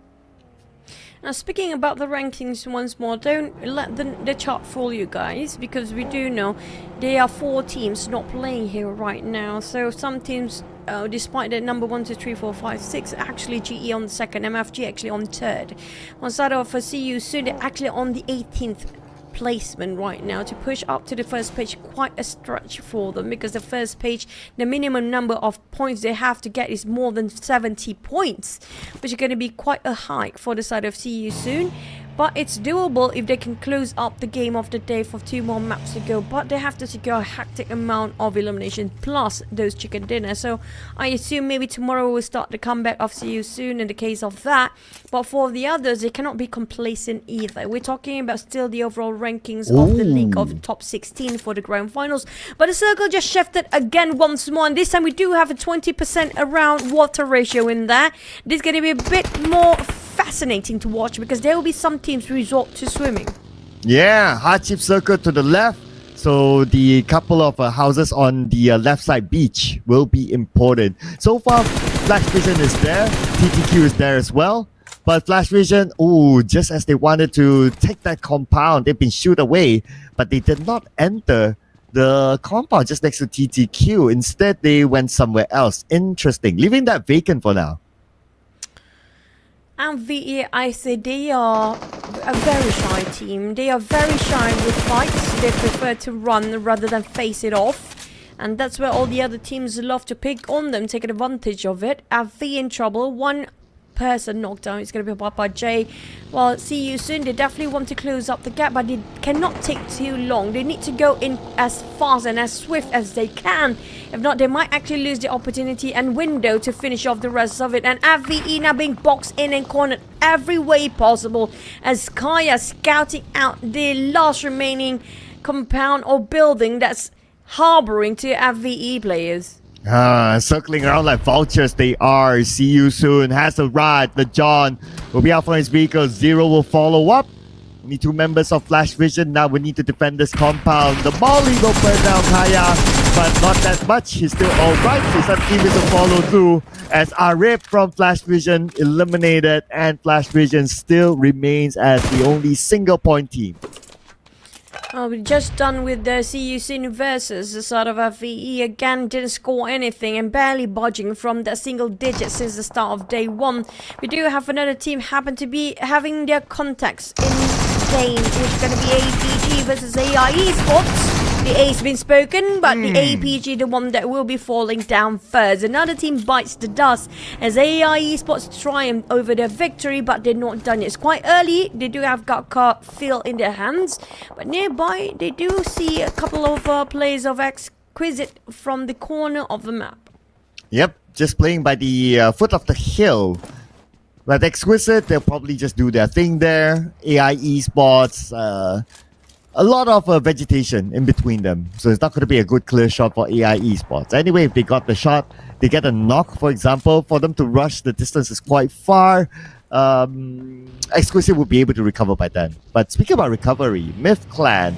Now, speaking about the rankings once more, don't let the chart fool you guys, because we do know there are 4 teams not playing here right now. So some teams, despite their number 1, 2, 3, 4, 5, 6, actually GE on the 2nd, MFG actually on 3rd. On side of See You Soon, they're actually on the 18th placement right now. To push up to the first page, quite a stretch for them, because the first page, the minimum number of points they have to get is more than 70 points, which is going to be quite a hike for the side of See You Soon. But it's doable if they can close up the game of the day for 2 more maps to go. But they have to secure a hectic amount of elimination plus those chicken dinners. So I assume maybe tomorrow we'll start the comeback of See You Soon in the case of that. But for the others, they cannot be complacent either. We're talking about still the overall rankings of the league of the top 16 for the grand finals. But the circle just shifted again once more. And this time we do have a 20% around water ratio in there. This is going to be a bit more fascinating to watch because there will be some teams resort to swimming. Yeah, hardship circle to the left. So the couple of houses on the left side beach will be important. So far, Flash Vision is there. TTQ is there as well. But Flash Vision, just as they wanted to take that compound, they've been shooed away. But they did not enter the compound just next to TTQ. Instead, they went somewhere else. Interesting. Leaving that vacant for now. And VE, I say they are a very shy team. They are very shy with fights. They prefer to run rather than face it off. And that's where all the other teams love to pick on them, taking advantage of it. VE in trouble. One person knocked down. It's going to be bought by Jay. Well, See You Soon. They definitely want to close up the gap, but they cannot take too long. They need to go in as fast and as swift as they can. If not, they might actually lose the opportunity and window to finish off the rest of it. And FVE now being boxed in and cornered every way possible as Kaya scouting out the last remaining compound or building that's harboring to FVE players. Circling around like vultures they are. See You Soon has a ride. The John will be out for his vehicle. Zero will follow up. Only 2 members of Flash Vision. Now we need to defend this compound. The Molly will burn down Kaya, but not that much. He's still alright. His team is to follow through as Arif from Flash Vision eliminated, and Flash Vision still remains as the only single point team. We're just done with the See You Soon versus the side of FVE. Again, didn't score anything and barely budging from that single digit since the start of day 1. We do have another team happen to be having their contacts in game, which is going to be APG versus AI Esports. The A's been spoken, but the APG, the one that will be falling down first. Another team bites the dust as AI Esports triumph over their victory, but they're not done yet. It's quite early. They do have Gatka Phil in their hands, but nearby they do see a couple of players of Exquisite from the corner of the map. Yep, just playing by the foot of the hill. But Exquisite, they'll probably just do their thing there. AI Esports, a lot of vegetation in between them. So it's not going to be a good clear shot for AI Esports. Anyway, if they got the shot, they get a knock, for example. For them to rush, the distance is quite far. Exquisite will be able to recover by then. But speaking about recovery, Myth Clan,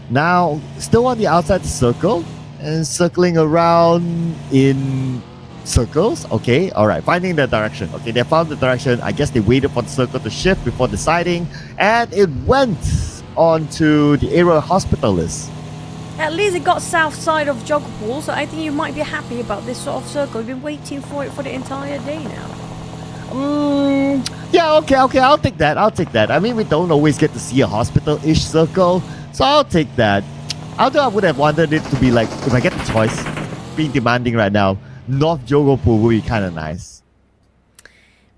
now still on the outside circle and circling around in circles. Okay, alright, finding the direction. Okay, they found the direction. I guess they waited for the circle to shift before deciding, and it went onto the area hospitalist. At least it got south side of Joggerpool, so I think you might be happy about this sort of circle. We've been waiting for it for the entire day now. Yeah, okay, I'll take that. I mean, we don't always get to see a hospital-ish circle, so I'll take that. Although I would have wanted it to be like, if I get the choice, being demanding right now, North Joggerpool would be kind of nice.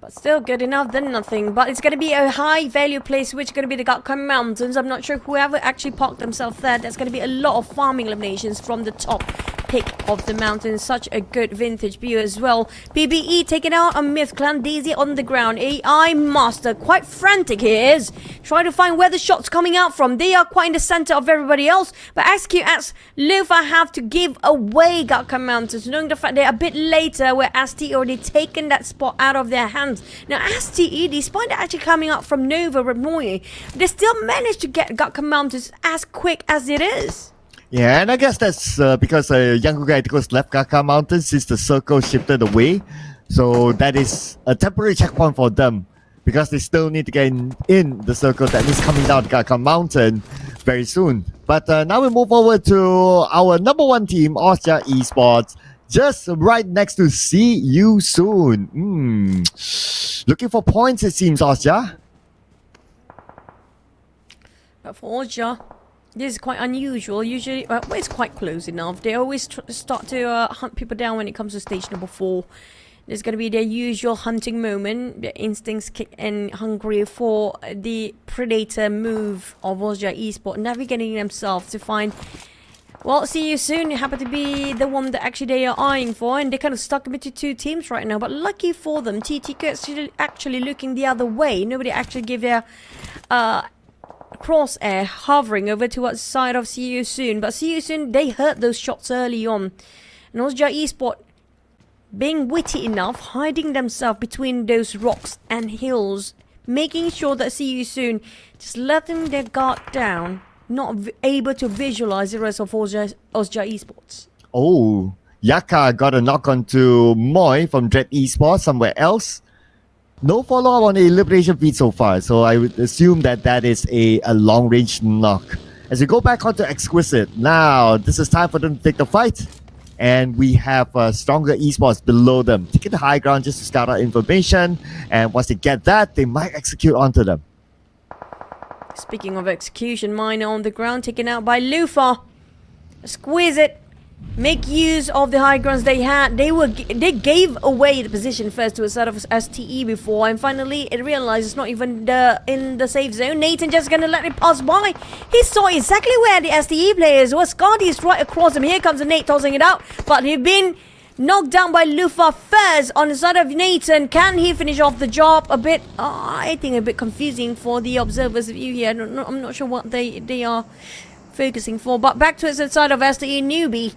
But still good enough than nothing. But it's going to be a high value place, which is going to be the Gatkam Mountains. I'm not sure whoever actually parked themselves there. There's going to be a lot of farming eliminations from the top pick of the mountain. Such a good vintage view as well. PBE taking out a Myth Clan. Daisy on the ground. AI Master quite frantic he is, trying to find where the shot's coming out from. They are quite in the center of everybody else, but SQS Lufa have to give away Gatkam Mountains, knowing the fact they're a bit later, where STE already taken that spot out of their hands. Now STE, despite actually coming up from Nova Ramoy, they still managed to get Gatkam Mountains as quick as it is. Yeah, and I guess that's because Young Guy goes left Gatkam Mountains since the circle shifted away. So that is a temporary checkpoint for them because they still need to get in the circle that is coming down Gatkam Mountain very soon. But now we move over to our number 1 team, Austria Esports, just right next to See You Soon. Looking for points, it seems, Austria. But for Austria, this is quite unusual. Usually, well, it's quite close enough. They always start to hunt people down when it comes to stage number 4. There's going to be their usual hunting moment. The instincts kick in, hungry for the predator move of Osja Esports, navigating themselves to find. Well, see you soon. It happened to be the one that actually they are eyeing for, and they're kind of stuck between two teams right now. But lucky for them, TTQ actually looking the other way. Nobody actually gave their crosshair hovering over towards the side of See You Soon. But See You Soon, they heard those shots early on. And Osja Esports being witty enough, hiding themselves between those rocks and hills, making sure that See You Soon, just letting their guard down, not able to visualize the rest of Osja Esports. Oh, Yaka got a knock onto Moy from Dread Esports somewhere else. No follow-up on the elimination feed so far, so I would assume that that is a long-range knock. As we go back onto Exquisite, now this is time for them to take the fight. And we have stronger esports below them, taking the high ground just to scout out information. And once they get that, they might execute onto them. Speaking of execution, mine on the ground, taken out by Lufa. Squeeze it. Make use of the high grounds they had. They gave away the position first to a side of STE before, and finally it realized it's not even in the safe zone. Nathan just gonna let it pass by. He saw exactly where the STE players were. Scotty is right across him. Here comes Nate tossing it out, but he's been knocked down by Lufa first on the side of Nathan. Can he finish off the job? A bit, I think a bit confusing for the observers view here. I'm not sure what they are focusing for, but back to the side of STE newbie.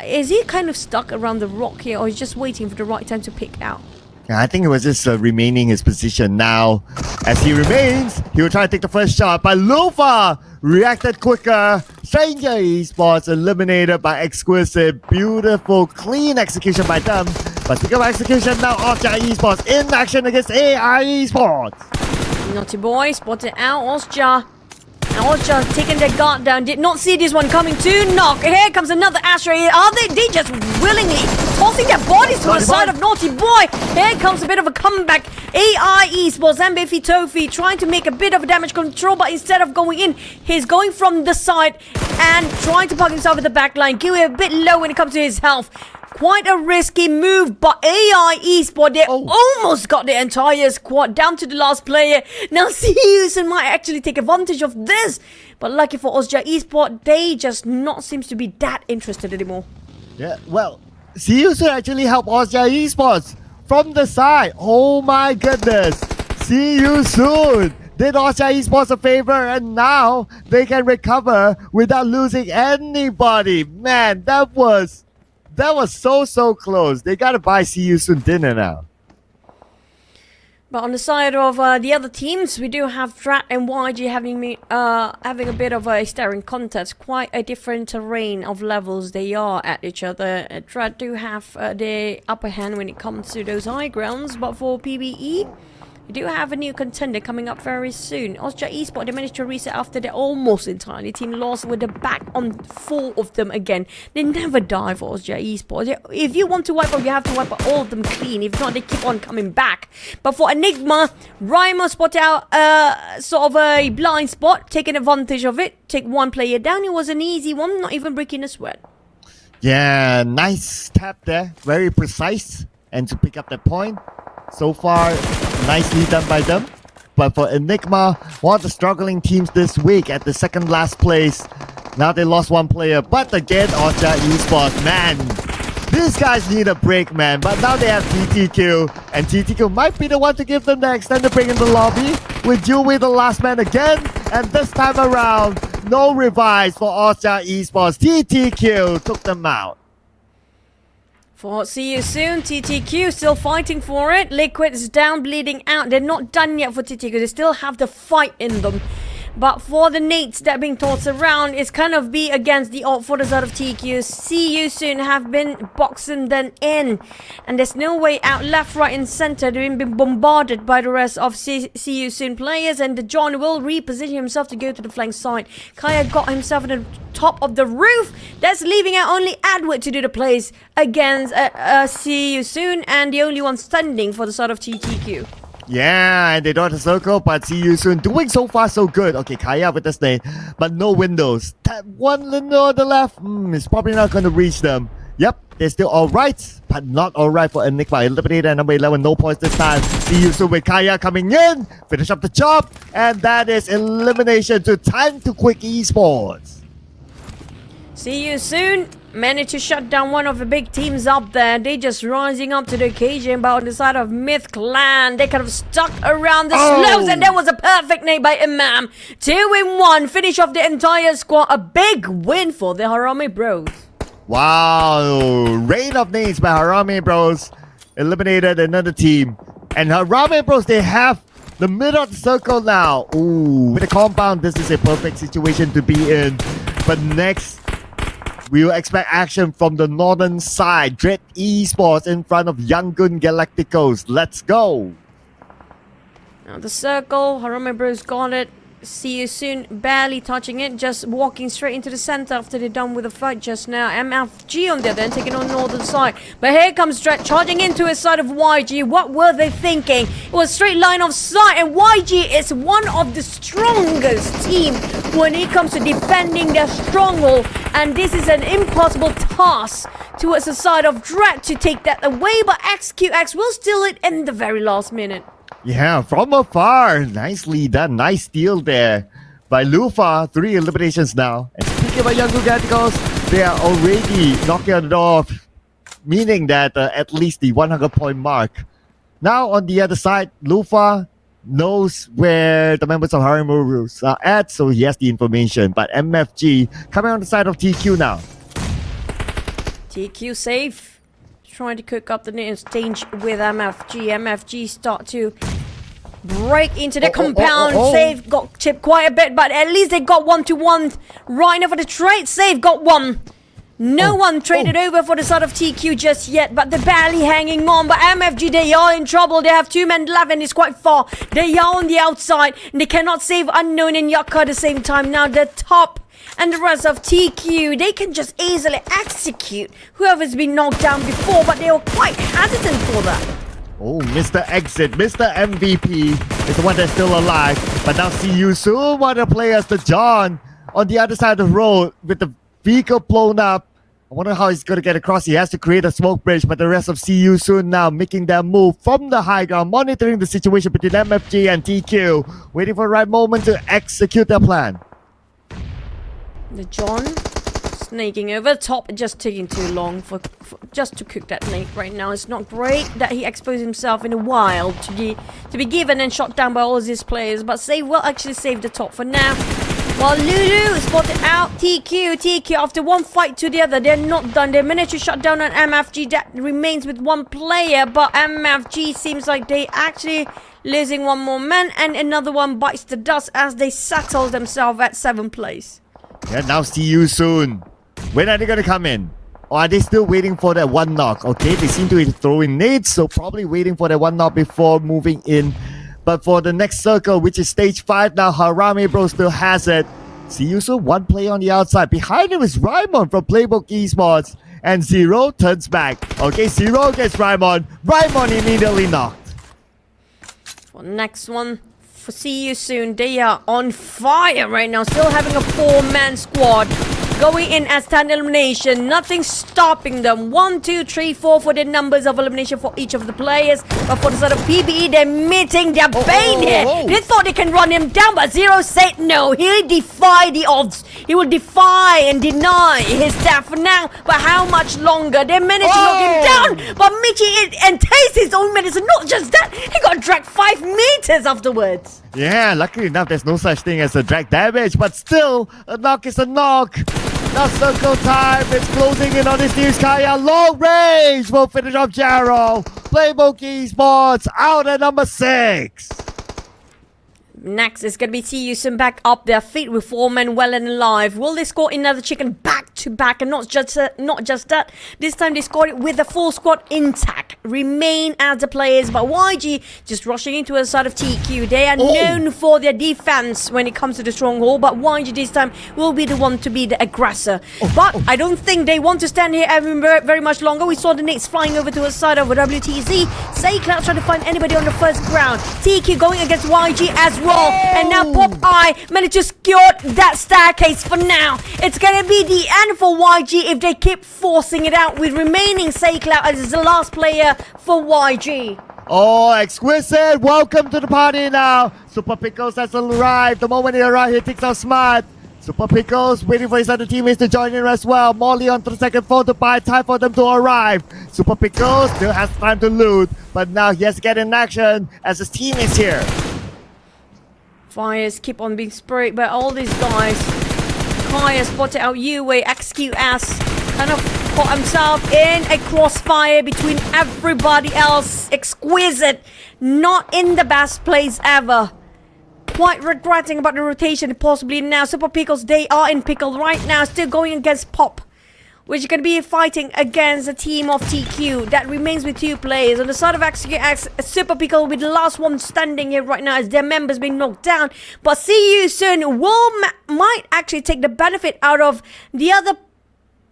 Is he kind of stuck around the rock here, or is he just waiting for the right time to pick out? Yeah, I think it was just remaining his position now. As he remains, he will try to take the first shot, but Lufa reacted quicker. Stranger Esports eliminated by Exquisite. Beautiful, clean execution by them. But speaking of execution, now Osja Esports in action against AI Esports. Naughty boy spotted out Osja. Now Osja taking their guard down. Did not see this one coming to knock. Here comes another Ashtray. Are they just willingly tossing their bodies to the side of Naughty Boy? Here comes a bit of a comeback. AI Esports and Biffy Tofi trying to make a bit of a damage control, but instead of going in, he's going from the side and trying to park himself in the back line. Kiwi a bit low when it comes to his health. Quite a risky move, but AI Esports, they almost got the entire squad down to the last player. Now Season might actually take advantage of this, but lucky for Osja Esports, they just not seems to be that interested anymore. Yeah, well, Season actually helped Osja Esports from the side. Oh my goodness. See you soon. Did Osja Esports a favor, and now they can recover without losing anybody. Man, that was so close. They gotta buy See You Soon dinner now. But on the side of the other teams, we do have Drat and YG having a bit of a staring contest. Quite a different terrain of levels they are at each other. Drat do have the upper hand when it comes to those high grounds, but for PBE, we do have a new contender coming up very soon. Osja Esports, they managed to reset after they almost entirely team lost with the back on 4 of them again. They never die for Osja Esports. If you want to wipe out, you have to wipe out all of them clean. If not, they keep on coming back. But for Enigma, Rymo spot out sort of a blind spot, taking advantage of it. Take one player down. It was an easy one, not even breaking a sweat. Yeah, nice tap there. Very precise. And to pick up that point. So far, nicely done by them. But for Enigma, one of the struggling teams this week at the second last place. Now they lost one player. But again, Osja Esports, man, these guys need a break, man. But now they have TTQ. And TTQ might be the one to give them the extended break in the lobby. With Juwi the last man again. And this time around, no revives for Osja Esports. TTQ took them out. For See You Soon, TTQ still fighting for it. Liquid is down, bleeding out. They're not done yet for TTQ. They still have the fight in them. But for the nades that are being tossed around, it's kind of be against the odd for the side of TQ. See You Soon have been boxing them in. And there's no way out, left, right and center. They've been bombarded by the rest of See You Soon players. And the John will reposition himself to go to the flank side. Kaya got himself at the top of the roof. That's leaving out only Edward to do the plays against See You Soon. And the only one standing for the side of TTQ. Yeah, and they don't have a circle, but See You Soon doing so far so good. Okay, Kaya with the snake, but no windows. That one window on the left is probably not going to reach them. Yep, they're still alright, but not alright for Enigma. Eliminated at number 11, no points this time. See you soon with Kaya coming in, finish up the job, and that is elimination to Time to Quick Esports. See you soon. Managed to shut down one of the big teams up there. They just rising up to the occasion, but on the side of Myth Clan, they kind of stuck around the slopes, and that was a perfect nade by Imam. 2-1, finish off the entire squad. A big win for the Harame Bros. Wow, rain of nades by Harame Bros. Eliminated another team. And Harame Bros, they have the middle of the circle now. Ooh, with the compound, this is a perfect situation to be in. But next, we will expect action from the northern side. Dread Esports in front of Yangon Galacticos. Let's go. Now the circle, Harame Bros got it. See you soon, barely touching it, just walking straight into the center after they're done with the fight just now. MFG on the other end, taking on northern side. But here comes Dread charging into his side of YG. What were they thinking? It was straight line of sight, and YG is one of the strongest team when it comes to defending their stronghold. And this is an impossible task towards the side of Dread to take that away, but XQX will steal it in the very last minute. Yeah, from afar. Nicely done. Nice steal there by Lufa. 3 eliminations now. And speaking about Young Galacticos, they are already knocking on the door off, meaning that at least the 100-point mark. Now on the other side, Lufa knows where the members of Harame Bros are at, so he has the information. But MFG coming on the side of TQ now. TQ safe. Trying to cook up the exchange with MFG. MFG start to break into the compound. Save got chipped quite a bit, but at least they got 1-1. Right now for the trade. Save got one. No one traded over for the side of TQ just yet, but they're barely hanging on. But MFG, they are in trouble. They have 2 men left and it's quite far. They are on the outside. And they cannot save Unknown and Yucca at the same time. Now the top and the rest of TQ, they can just easily execute whoever's been knocked down before, but they were quite hesitant for that. Oh, Mr. Exit, Mr. MVP is the one that's still alive. But now see you soon, one of the players, the John, on the other side of the road with the vehicle blown up. I wonder how he's going to get across. He has to create a smoke bridge, but the rest of See You Soon now making their move from the high ground, monitoring the situation between MFG and TQ, waiting for the right moment to execute their plan. The John snaking over the top, just taking too long for just to cook that nade right now. It's not great that he exposed himself in the wild to be given and shot down by all of his players, but Save will actually save the top for now. While Lulu spotted out TQ after one fight to the other, they're not done. They managed to shut down an MFG that remains with one player, but MFG seems like they actually losing one more man, and another one bites the dust as they settle themselves at 7th place. Yeah, now See You Soon. When are they going to come in? Or are they still waiting for that one knock? Okay, they seem to be throwing nades, so probably waiting for that one knock before moving in. But for the next circle, which is stage 5 now, Harame Bros still has it. See You Soon, one player on the outside. Behind him is Raimon from Playbook Esports. And Zero turns back. Okay, Zero gets Raimon. Raimon immediately knocked. For next one, for See You Soon, they are on fire right now. Still having a 4-man squad. Going in as 10 elimination, nothing stopping them. 1, 2, 3, 4 for the numbers of elimination for each of the players. But for the side of PBE, they're meeting their bane here. They thought they can run him down, but Zero said no. He'll defy the odds. He will defy and deny his death for now. But how much longer? They managed to knock him down, but Michi and taste his own medicine. Not just that, he got dragged 5 meters afterwards. Yeah, luckily enough, there's no such thing as a drag damage, but still, a knock is a knock. Now circle time, it's closing in on this team's Kaya. Long range will finish off Jaro. Playbook Esports out at number 6. Next is going to be See You Soon back up their feet with 4 men well and alive. Will they score another chicken back to back? And not just that, this time they scored it with the full squad intact. Remain as the players, but YG just rushing into the side of TQ. They are known for their defense when it comes to the stronghold, but YG this time will be the one to be the aggressor. But I don't think they want to stand here very much longer. We saw the nades flying over to the side of WTZ. Saycloud trying to find anybody on the first ground. TQ going against YG as well. well. And now Popeye managed to secure that staircase for now. It's gonna be the end for YG if they keep forcing it out with remaining Saycloud as the last player for YG. Oh, exquisite! Welcome to the party now. Super Pickles has arrived. The moment he arrived, he thinks out smart. Super Pickles waiting for his other teammates to join in as well. Molly onto the second floor to buy time for them to arrive. Super Pickles still has time to loot, but now he has to get in action as his team is here. Fires keep on being sprayed by all these guys. Kaya spotted out Yue, XQS, kind of caught himself in a crossfire between everybody else. Exquisite, not in the best place ever. Quite regretting about the rotation possibly now. Super Pickles, they are in pickle right now, still going against Pop, which is going to be fighting against a team of TQ that remains with 2 players. On the side of XQX, Super Pickle with the last one standing here right now as their members being knocked down. But see you soon might actually take the benefit out of the other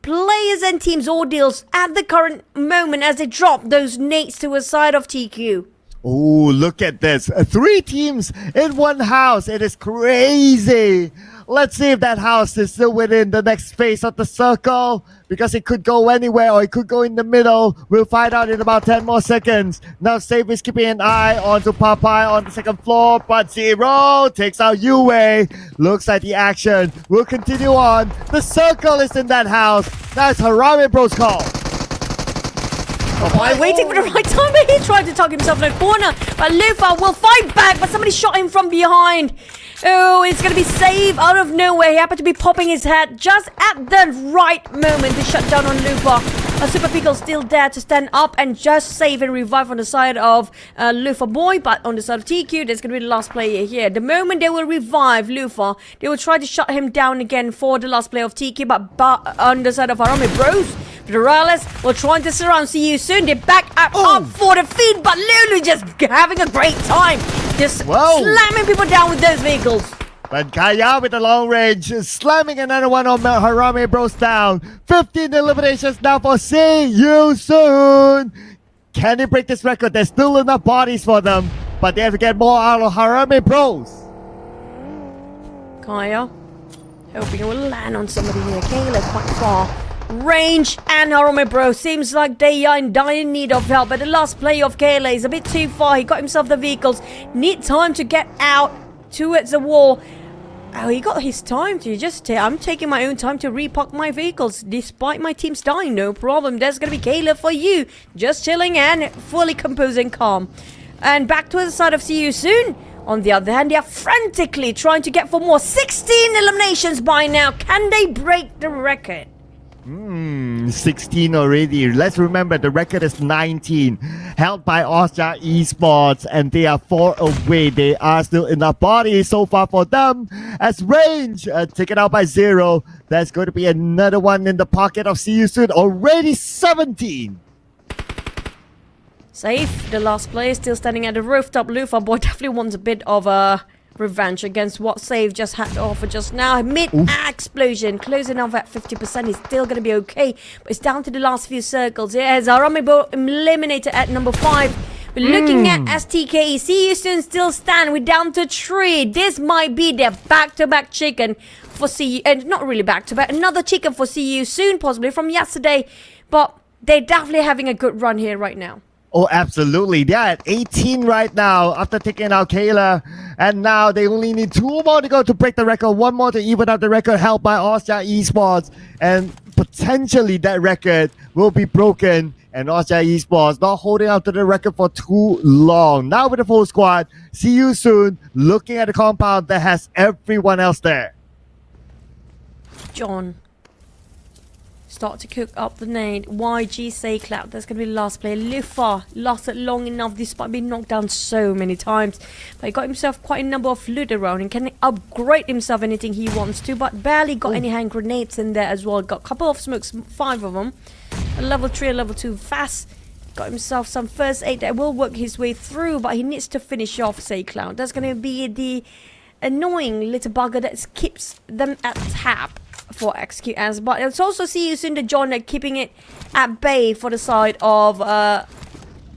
players and teams' ordeals at the current moment as they drop those nades to the side of TQ. Oh, look at this. 3 teams in one house. It is crazy. Let's see if that house is still within the next phase of the circle, because it could go anywhere or it could go in the middle. We'll find out in about 10 more seconds. Now Save is keeping an eye onto Popeye on the second floor, but Zero takes out Yue. Looks like the action will continue on. The circle is in that house. That's Harame Bros call. Popeye waiting for the right time, but he tried to tuck himself in a corner. But Lufa will fight back, but somebody shot him from behind. Oh, it's going to be saved out of nowhere. He happened to be popping his head just at the right moment to shut down on Lufa. Super Pickle still there to stand up and just save and revive on the side of Lufa Boy. But on the side of TQ, there's going to be the last player here. The moment they will revive Lufa, they will try to shut him down again for the last player of TQ. But on the side of Harame Bros, Morales will try to surround. See you soon. They back up for the feed, but Lulu just having a great time. Just slamming people down with those vehicles. But Kaya with the long range, slamming another one on Harame Bros down. 15 eliminations now for See You Soon. Can they break this record? There's still enough bodies for them, but they have to get more out of Harame Bros. Kaya, hoping it will land on somebody here. Kayla quite far. Range and Harame Bro seems like they are in dire need of help, but the last play of Kayla is a bit too far. He got himself the vehicles. Need time to get out towards the wall. Oh, he got his time to just... I'm taking my own time to repark my vehicles despite my team's dying. No problem. There's going to be Kayla for you. Just chilling and fully composed and calm. And back to the side of See You Soon. On the other hand, they are frantically trying to get for more. 16 eliminations by now. Can they break the record? 16 already. Let's remember the record is 19, held by Austria Esports, and they are 4 away. They are still in the body so far for them. As Range taken out by Zero, that's going to be another one in the pocket of See You Soon. Already 17. Safe, the last player still standing at the rooftop. Lufa Boy definitely wants a bit of a revenge against what Save just had to offer just now. Mid-explosion, close enough at 50%. He's still going to be okay, but it's down to the last few circles. Here's Harame eliminated at number 5. We're looking at STK. See You Soon still stand. We're down to 3. This might be their back-to-back chicken for See You, and not really back-to-back. Another chicken for See You Soon, possibly from yesterday, but they're definitely having a good run here right now. Oh, absolutely. They're at 18 right now after taking out Kayla. And now they only need 2 more to go to break the record. 1 more to even out the record held by Austria Esports. And potentially that record will be broken. And Austria Esports not holding out to the record for too long. Now with the full squad, See You Soon, looking at the compound that has everyone else there. John. Start to cook up the nade. YG Saycloud. That's going to be the last player. Lufa lasted long enough despite being knocked down so many times. But he got himself quite a number of loot around and can upgrade himself anything he wants to. But barely got any hand grenades in there as well. Got a couple of smokes, 5 of them. A level 3, a level 2 fast. Got himself some first aid that will work his way through. But he needs to finish off Saycloud. That's going to be the annoying little bugger that keeps them at tap for XQS, but it's also See You Soon the John keeping it at bay for the side of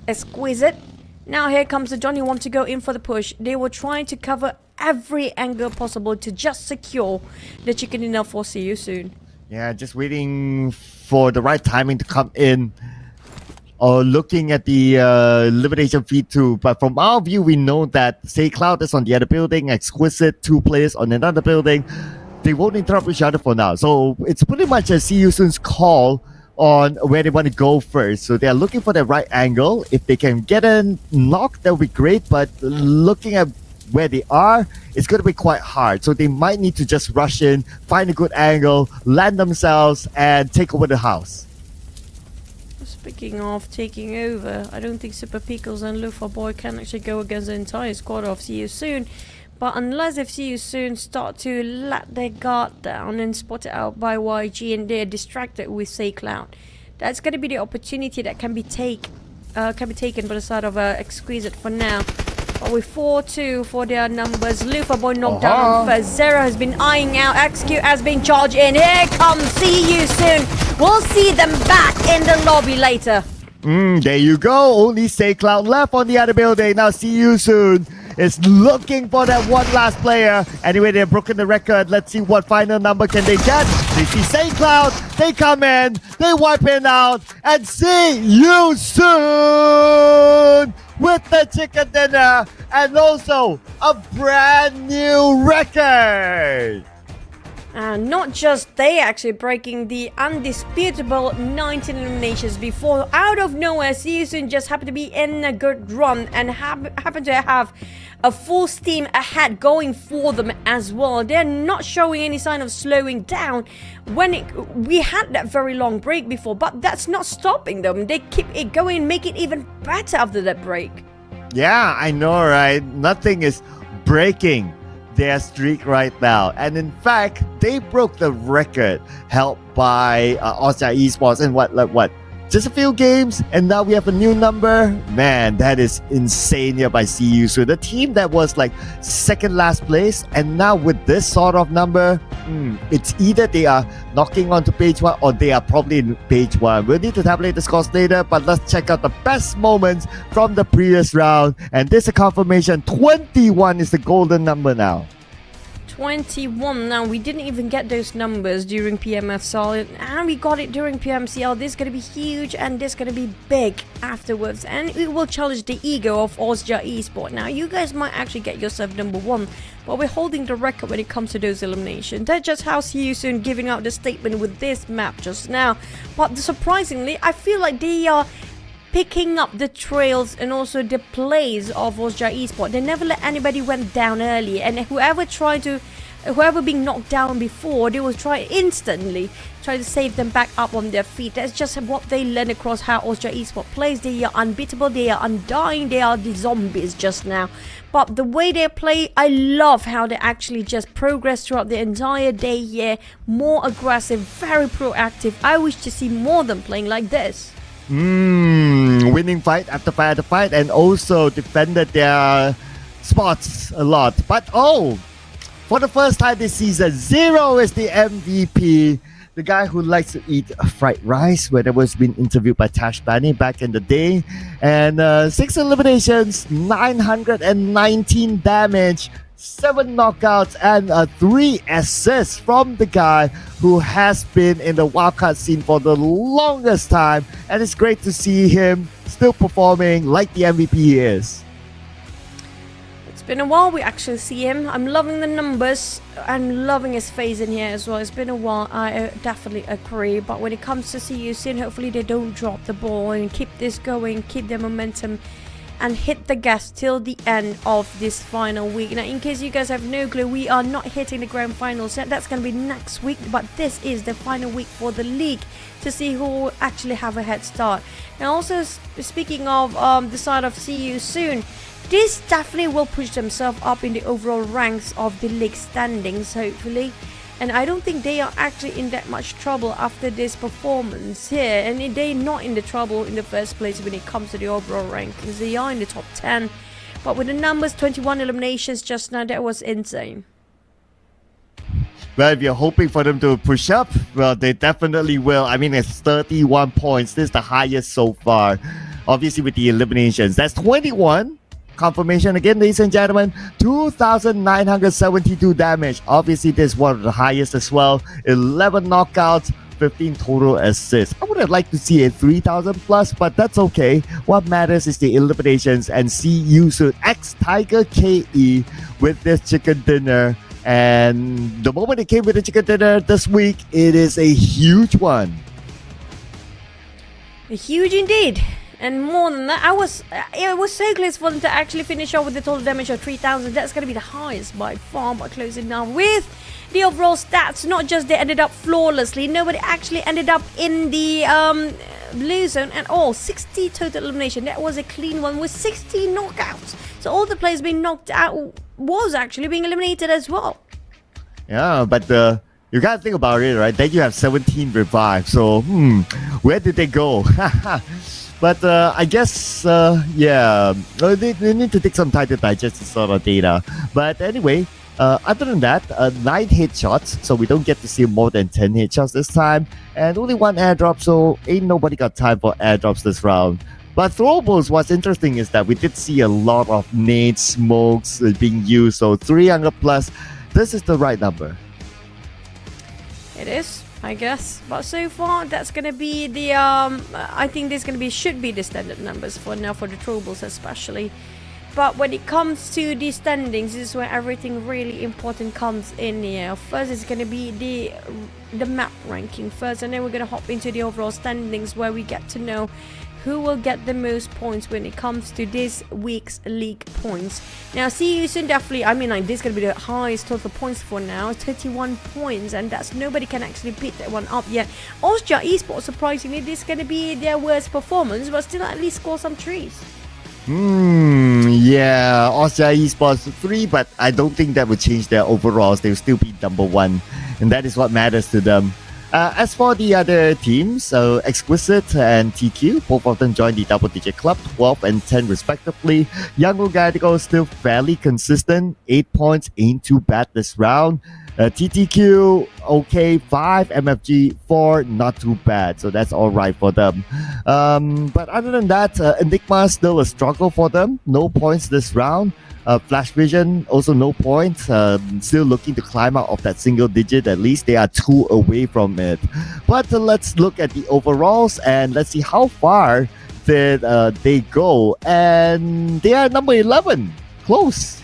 Exquisite. Now here comes the John who want to go in for the push. They were trying to cover every angle possible to just secure the chicken dinner for See You Soon. Yeah, just waiting for the right timing to come in. Or looking at the elimination feed too. But from our view, we know that Say Cloud is on the other building, Exquisite, 2 players on another building. They won't interrupt each other for now. So it's pretty much a See You Soon's call on where they want to go first. So they're looking for the right angle. If they can get a knock, that would be great. But looking at where they are, it's going to be quite hard. So they might need to just rush in, find a good angle, land themselves, and take over the house. Speaking of taking over, I don't think Super Pickles and Lufa Boy can actually go against the entire squad of See You Soon. But unless if See You Soon start to let their guard down and spot it out by YG and they're distracted with Say Cloud, that's going to be the opportunity that can be taken by the side of Exquisite for now. But with 4-2 for their numbers, Lufa Boy knocked down first. Zero has been eyeing out. XQ has been charged in. Here comes See You Soon. We'll see them back in the lobby later. There you go. Only Say Cloud left on the other building. Now See You Soon is looking for that one last player. Anyway, they've broken the record. Let's see what final number can they get. They see Say Cloud. They come in. They wipe it out. And See You Soon with the chicken dinner and also a brand new record. And not just they actually breaking the undisputable 19 eliminations before. Out of nowhere, See You Soon just happened to be in a good run and happened to have a full steam ahead going for them as well. They're not showing any sign of slowing down when we had that very long break before, but that's not stopping them. They keep it going and make it even better after that break. Yeah, I know, right? Nothing is breaking their streak right now. And in fact, they broke the record held by Austria Esports in what? Just a few games, and now we have a new number. Man, that is insane here by See You Soon. The team that was like second last place, and now with this sort of number, it's either they are knocking onto page 1 or they are probably in page 1. We'll need to tabulate the scores later, but let's check out the best moments from the previous round. And this is a confirmation. 21 is the golden number now. 21. Now, we didn't even get those numbers during PMFCL, and we got it during PMCL. This is going to be huge, and this is going to be big afterwards, and it will challenge the ego of Austria Esports. Now, you guys might actually get yourself number 1, but we're holding the record when it comes to those eliminations. That's just how See You Soon giving out the statement with this map just now. But surprisingly, I feel like they are picking up the trails and also the plays of Austria Esports. They never let anybody went down early, and whoever being knocked down before, they will try to save them back up on their feet. That's just what they learn across how Austria Esports plays. They are unbeatable, they are undying, they are the zombies just now. But the way they play, I love how they actually just progress throughout the entire day here. More aggressive, very proactive. I wish to see more of them playing like this. Winning fight after fight after fight, and also defended their spots a lot. But for the first time this season, Zero is the MVP. The guy who likes to eat fried rice, where there was been interviewed by Tash Bani back in the day. And 6 eliminations, 919 damage, 7 knockouts, and 3 assists from the guy who has been in the wildcard scene for the longest time. And it's great to see him still performing like the MVP he is. It's been a while we actually see him. I'm loving the numbers. I'm loving his face in here as well. It's been a while, I definitely agree. But when it comes to See You Soon, hopefully they don't drop the ball and keep this going, keep their momentum, and hit the gas till the end of this final week. Now, in case you guys have no clue, we are not hitting the grand finals yet. That's going to be next week, but this is the final week for the league to see who will actually have a head start. And also, speaking of the side of See You Soon, this definitely will push themselves up in the overall ranks of the league standings, hopefully. And I don't think they are actually in that much trouble after this performance here. And they're not in the trouble in the first place when it comes to the overall rankings. They are in the top 10. But with the numbers, 21 eliminations just now, that was insane. Well, if you're hoping for them to push up, well, they definitely will. I mean, it's 31 points. This is the highest so far. Obviously, with the eliminations. That's 21. confirmation again, ladies and gentlemen. 2,972 damage. Obviously, this is one of the highest as well. 11 knockouts, 15 total assists. I would have liked to see a 3,000 plus, but that's okay. What matters is the eliminations, and see you soon. X-Tiger KE with this chicken dinner. And the moment it came with the chicken dinner this week, it is a huge one. Huge indeed. And more than that, it was so close for them to actually finish off with the total damage of 3,000. That's going to be the highest by far, by close enough. With the overall stats, not just they ended up flawlessly, nobody actually ended up in the blue zone at all. 60 total elimination. That was a clean one with 60 knockouts. So all the players being knocked out was actually being eliminated as well. Yeah, but you gotta think about it, right? Then you have 17 revives. So, where did they go? But I guess, they need to take some time to digest this sort of data. But anyway, other than that, 9 headshots, so we don't get to see more than 10 headshots this time. And only 1 airdrop, so ain't nobody got time for airdrops this round. But throwables, what's interesting is that we did see a lot of nades, smokes being used. So 300 plus, this is the right number. It is, I guess. But so far, that's going to be the, I think this should be the standard numbers for now, for the throwables especially. But when it comes to the standings, this is where everything really important comes in here. First, it's going to be the map ranking first, and then we're going to hop into the overall standings where we get to know who will get the most points when it comes to this week's league points. Now, see you soon, definitely. I mean, like, this is going to be the highest total points for now, 31 points, and that's nobody can actually beat that one up yet. Austria Esports, surprisingly, this is going to be their worst performance, but still at least score some trees. Yeah, Austria Esports 3, but I don't think that would change their overalls. They'll still be number 1, and that is what matters to them. As for the other teams, Exquisite and TQ, both of them joined the double-digit club, 12 and 10 respectively. Young Radical still fairly consistent, 8 points, ain't too bad this round. TTQ, okay, 5, MFG, 4, not too bad, so that's alright for them. But other than that, Enigma still a struggle for them, no points this round. Flash Vision, also no points, still looking to climb out of that single digit. At least they are 2 away from it. But let's look at the overalls and let's see how far did they go. And they are number 11, close.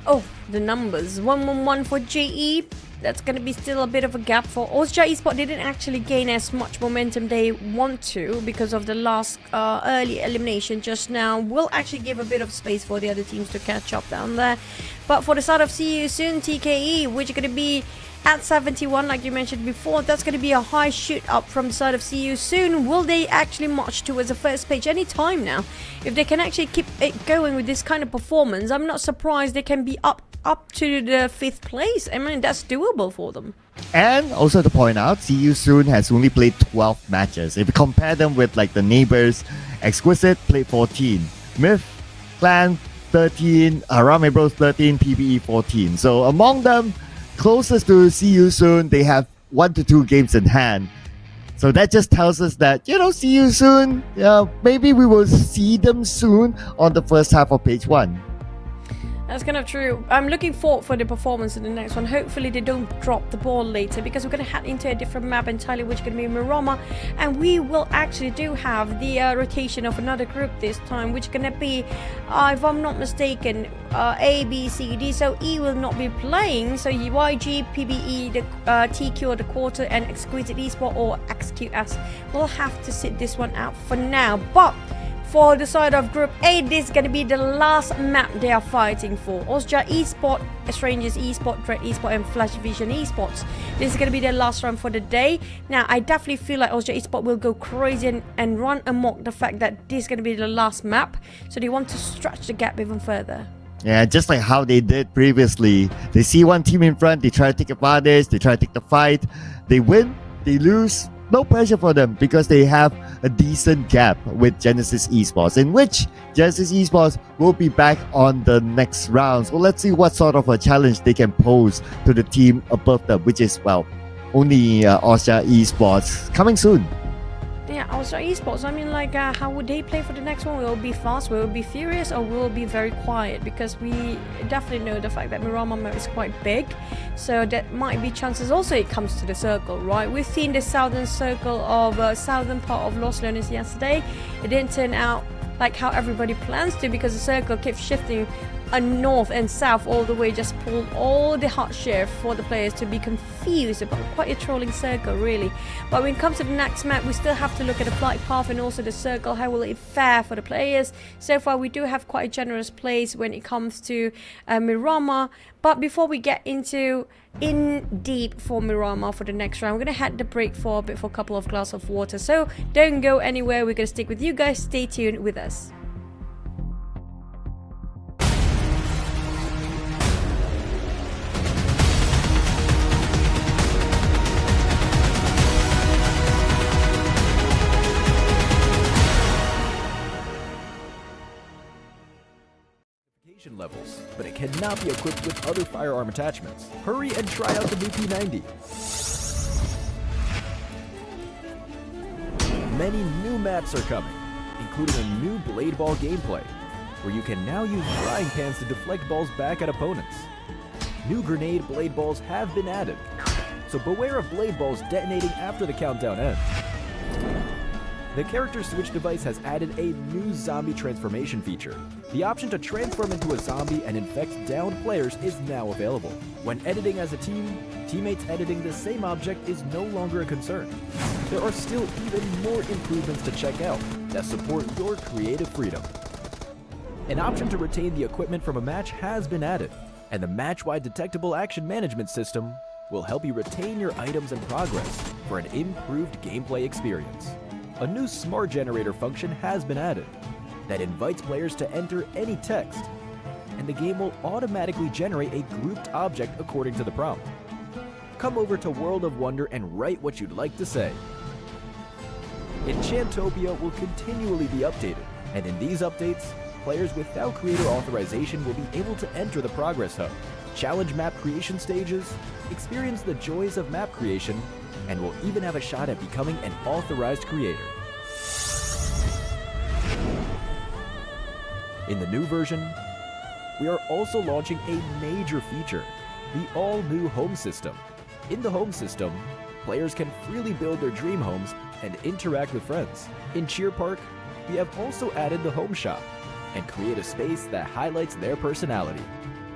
Oh, the numbers. 111 for JE. That's going to be still a bit of a gap for Austria Esports. They didn't actually gain as much momentum they want to because of the last early elimination just now. Will actually give a bit of space for the other teams to catch up down there. But for the side of See You Soon, TKE, which is going to be at 71, like you mentioned before, that's going to be a high shoot up from the side of See You Soon. Will they actually march towards the first page any time now? If they can actually keep it going with this kind of performance, I'm not surprised they can be up to the 5th place. I mean, that's doable for them. And also to point out, See You Soon has only played 12 matches. If you compare them with like the neighbors, Exquisite played 14, Myth Clan 13, Rame Bros 13, PBE 14. So among them, closest to See You Soon, they have 1 to 2 games in hand. So that just tells us that, See You Soon, maybe we will see them soon on the first half of page 1. That's kind of true. I'm looking forward for the performance in the next one. Hopefully they don't drop the ball later, because we're going to head into a different map entirely, which is going to be Miramar, and we will actually do have the rotation of another group this time, which is going to be, if I'm not mistaken, A, B, C, D. So E will not be playing. So YG, PBE, the TQ or the quarter, and Exquisite Esport or XQS will have to sit this one out for now. But for the side of Group A, this is going to be the last map they are fighting for. Austria Esport, Strangers Esport, Dread Esport, and Flash Vision Esports. This is going to be their last run for the day. Now, I definitely feel like Austria Esport will go crazy and run amok the fact that this is going to be the last map. So they want to stretch the gap even further. Yeah, just like how they did previously. They see one team in front, they try to take advantage, they try to take the fight. They win, they lose. No pressure for them because they have a decent gap with Genesis Esports, in which Genesis Esports will be back on the next round. So let's see what sort of a challenge they can pose to the team above them, which is, only Austria Esports, coming soon. Yeah, also esports. I mean, like, how would they play for the next one? Will it be fast? Will it be furious? Or will it be very quiet? Because we definitely know the fact that Miramar map is quite big, so that might be chances. Also, it comes to the circle, right? We've seen the southern circle of southern part of Lost Learners yesterday. It didn't turn out like how everybody plans to, because the circle keeps shifting north and south all the way, just pulled all the hot shift for the players to be confused about. Quite a trolling circle, really. But when it comes to the next map, we still have to look at the flight path and also the circle. How will it fare for the players? So far, we do have quite a generous place when it comes to Miramar. But before we get into in deep for Miramar for the next round, we're gonna head the break for a bit for a couple of glasses of water. So don't go anywhere. We're gonna stick with you guys. Stay tuned with us. Levels, but it cannot be equipped with other firearm attachments. Hurry and try out the new P90. Many new maps are coming, including a new blade ball gameplay, where you can now use frying pans to deflect balls back at opponents. New grenade blade balls have been added, so beware of blade balls detonating after the countdown ends. The character switch device has added a new zombie transformation feature. The option to transform into a zombie and infect downed players is now available. When editing as a team, teammates editing the same object is no longer a concern. There are still even more improvements to check out that support your creative freedom. An option to retain the equipment from a match has been added, and the match-wide detectable action management system will help you retain your items and progress for an improved gameplay experience. A new smart generator function has been added that invites players to enter any text, and the game will automatically generate a grouped object according to the prompt. Come over to World of Wonder and write what you'd like to say. Enchantopia will continually be updated, and in these updates, players without creator authorization will be able to enter the Progress Hub, challenge map creation stages, experience the joys of map creation, and will even have a shot at becoming an authorized creator. In the new version, we are also launching a major feature, the all-new home system. In the home system, players can freely build their dream homes and interact with friends. In Cheer Park, we have also added the home shop and create a space that highlights their personality.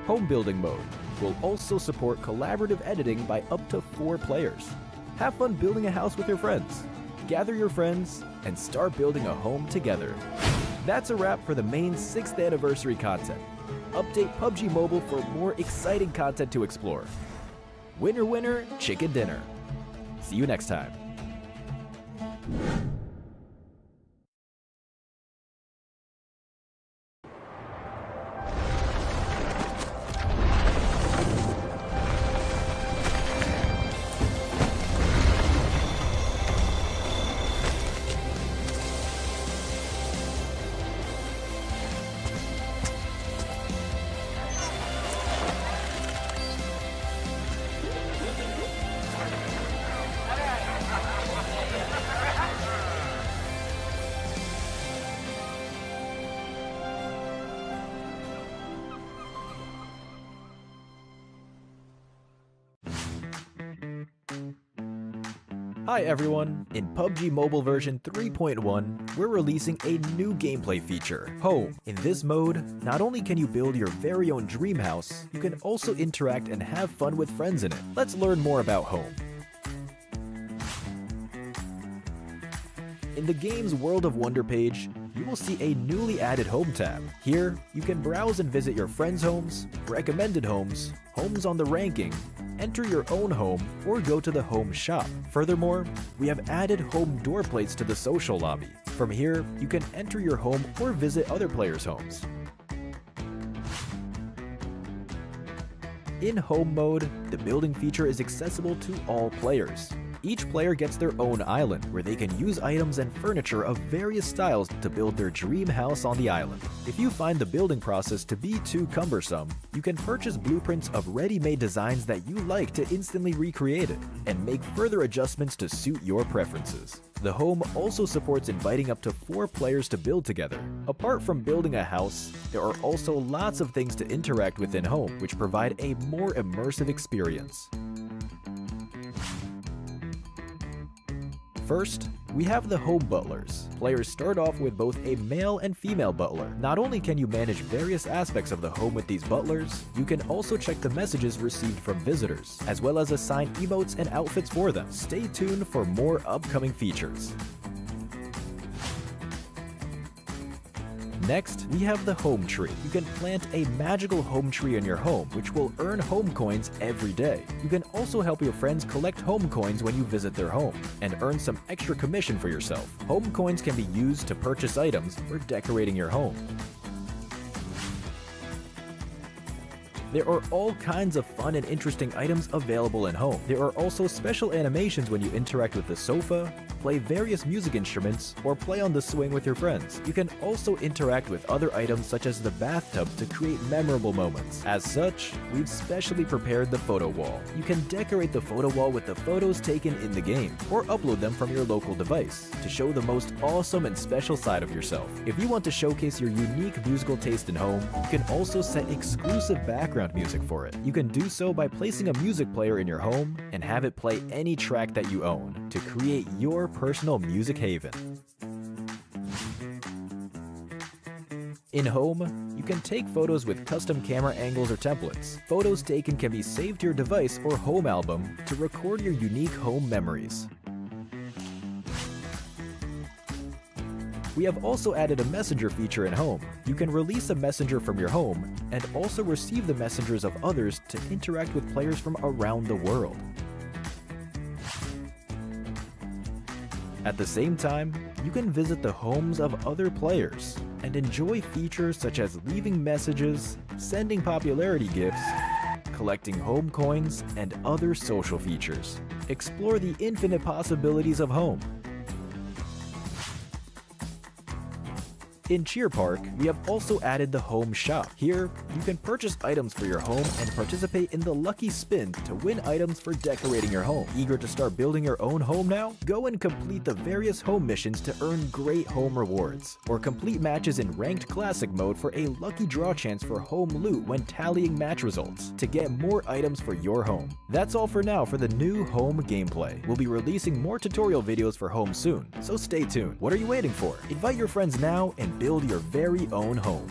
Home building mode will also support collaborative editing by up to 4 players. Have fun building a house with your friends. Gather your friends and start building a home together. That's a wrap for the main 6th anniversary content. Update PUBG Mobile for more exciting content to explore. Winner, winner, chicken dinner. See you next time. Hi everyone! In PUBG Mobile version 3.1, we're releasing a new gameplay feature, Home. In this mode, not only can you build your very own dream house, you can also interact and have fun with friends in it. Let's learn more about Home. In the game's World of Wonder page, you will see a newly added Home tab. Here, you can browse and visit your friends' homes, recommended homes, homes on the ranking, enter your own home, or go to the home shop. Furthermore, we have added home door plates to the social lobby. From here, you can enter your home or visit other players' homes. In home mode, the building feature is accessible to all players. Each player gets their own island, where they can use items and furniture of various styles to build their dream house on the island. If you find the building process to be too cumbersome, you can purchase blueprints of ready-made designs that you like to instantly recreate it, and make further adjustments to suit your preferences. The home also supports inviting up to 4 players to build together. Apart from building a house, there are also lots of things to interact with in home, which provide a more immersive experience. First, we have the home butlers. Players start off with both a male and female butler. Not only can you manage various aspects of the home with these butlers, you can also check the messages received from visitors, as well as assign emotes and outfits for them. Stay tuned for more upcoming features. Next, we have the home tree. You can plant a magical home tree in your home, which will earn home coins every day. You can also help your friends collect home coins when you visit their home, and earn some extra commission for yourself. Home coins can be used to purchase items for decorating your home. There are all kinds of fun and interesting items available in home. There are also special animations when you interact with the sofa, play various music instruments, or play on the swing with your friends. You can also interact with other items such as the bathtub to create memorable moments. As such, we've specially prepared the photo wall. You can decorate the photo wall with the photos taken in the game, or upload them from your local device to show the most awesome and special side of yourself. If you want to showcase your unique musical taste in home, you can also set exclusive background music for it. You can do so by placing a music player in your home and have it play any track that you own to create your personal music haven. In home, you can take photos with custom camera angles or templates. Photos taken can be saved to your device or home album to record your unique home memories. We have also added a messenger feature in home. You can release a messenger from your home and also receive the messengers of others to interact with players from around the world. At the same time, you can visit the homes of other players and enjoy features such as leaving messages, sending popularity gifts, collecting home coins, and other social features. Explore the infinite possibilities of home. In Cheer Park, we have also added the Home Shop. Here, you can purchase items for your home and participate in the lucky spin to win items for decorating your home. Eager to start building your own home now? Go and complete the various home missions to earn great home rewards, or complete matches in Ranked Classic mode for a lucky draw chance for home loot when tallying match results to get more items for your home. That's all for now for the new home gameplay. We'll be releasing more tutorial videos for home soon, so stay tuned. What are you waiting for? Invite your friends now and build your very own home.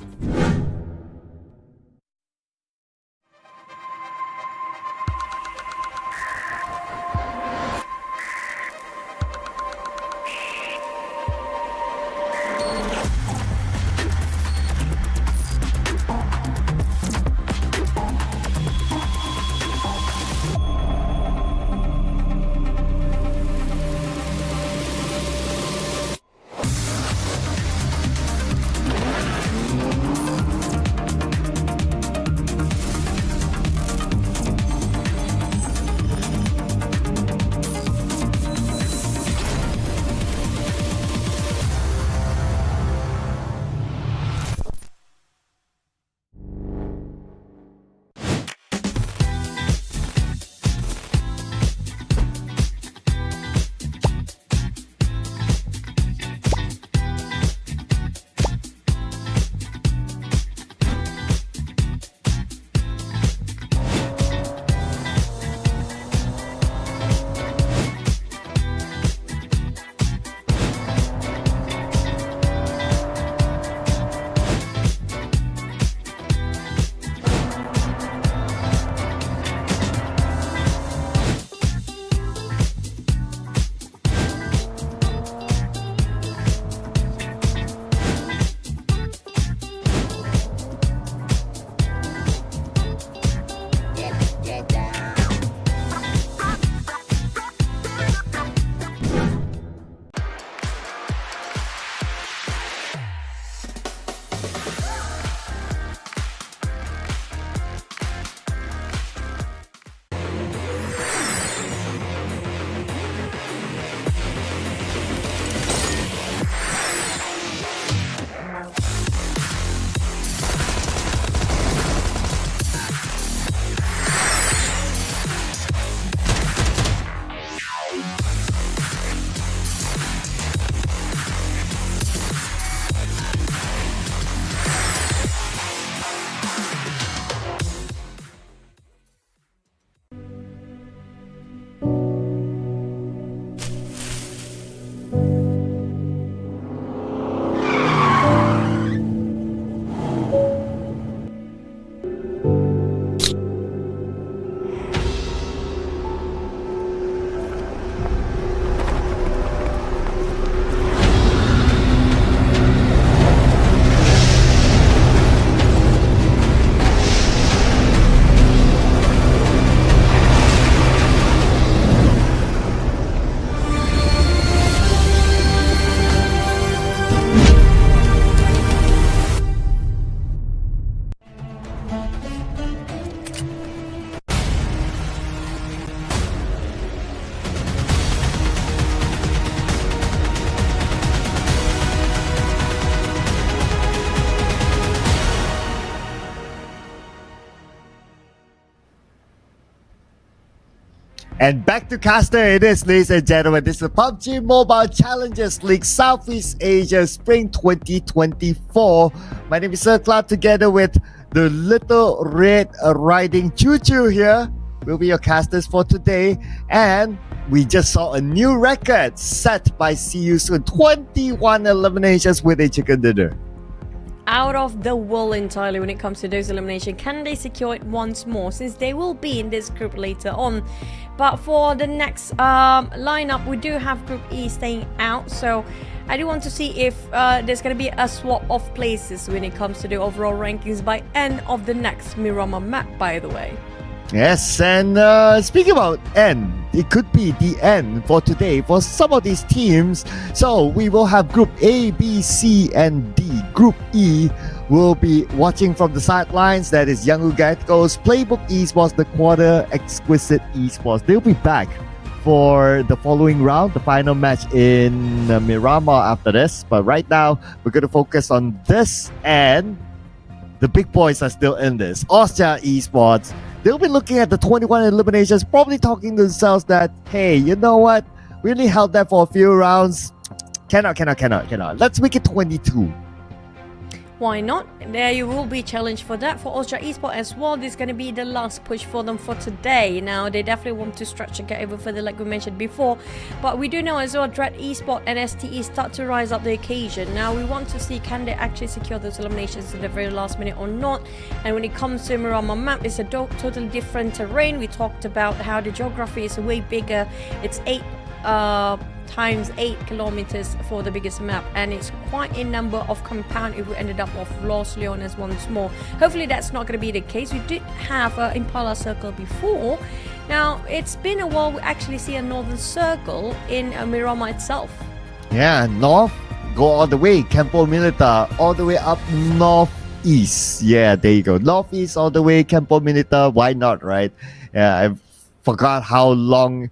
And back to caster it is, ladies and gentlemen. This is the PUBG Mobile Challengers League Southeast Asia Spring 2024. My name is Sir Cloud, together with the Little Red Riding Choo Choo here. Will be your casters for today. And we just saw a new record set by See You Soon. 21 eliminations with a chicken dinner. Out of the world entirely when it comes to those eliminations. Can they secure it once more, since they will be in this group later on? But for the next lineup, we do have Group E staying out, so I do want to see if there's going to be a swap of places when it comes to the overall rankings by end of the next Miramar map, by the way. Yes, and speaking about end, it could be the end for today for some of these teams. So we will have Group A, B, C, and D. Group E will be watching from the sidelines. That is Young Ugatko's Playbook Esports, the Quarter Exquisite Esports. They'll be back for the following round, the final match in Miramar after this. But right now, we're going to focus on this, and the big boys are still in this. Austria Esports. They'll be looking at the 21 eliminations, probably talking to themselves that, hey, you know what? We only held that for a few rounds. Cannot. Let's make it 22. Why not? There you will be challenged for that. For Austria Esports as well, this is going to be the last push for them for today. Now, they definitely want to stretch and get even further, like we mentioned before. But we do know as well, Dread Esports and STE start to rise up the occasion. Now, we want to see, can they actually secure those eliminations in the very last minute or not? And when it comes to Miramar map, it's a totally different terrain. We talked about how the geography is way bigger. It's 8 times 8 kilometers for the biggest map, and it's quite a number of compound if we ended up of Los Leones once more. Hopefully that's not going to be the case. We did have Impala Circle before. Now it's been a while we actually see a northern circle in Miramar itself. Yeah, north, go all the way, Campo Militar, all the way up northeast. Yeah, there you go. Northeast all the way, Campo Militar. Why not, right? Yeah, I've forgot when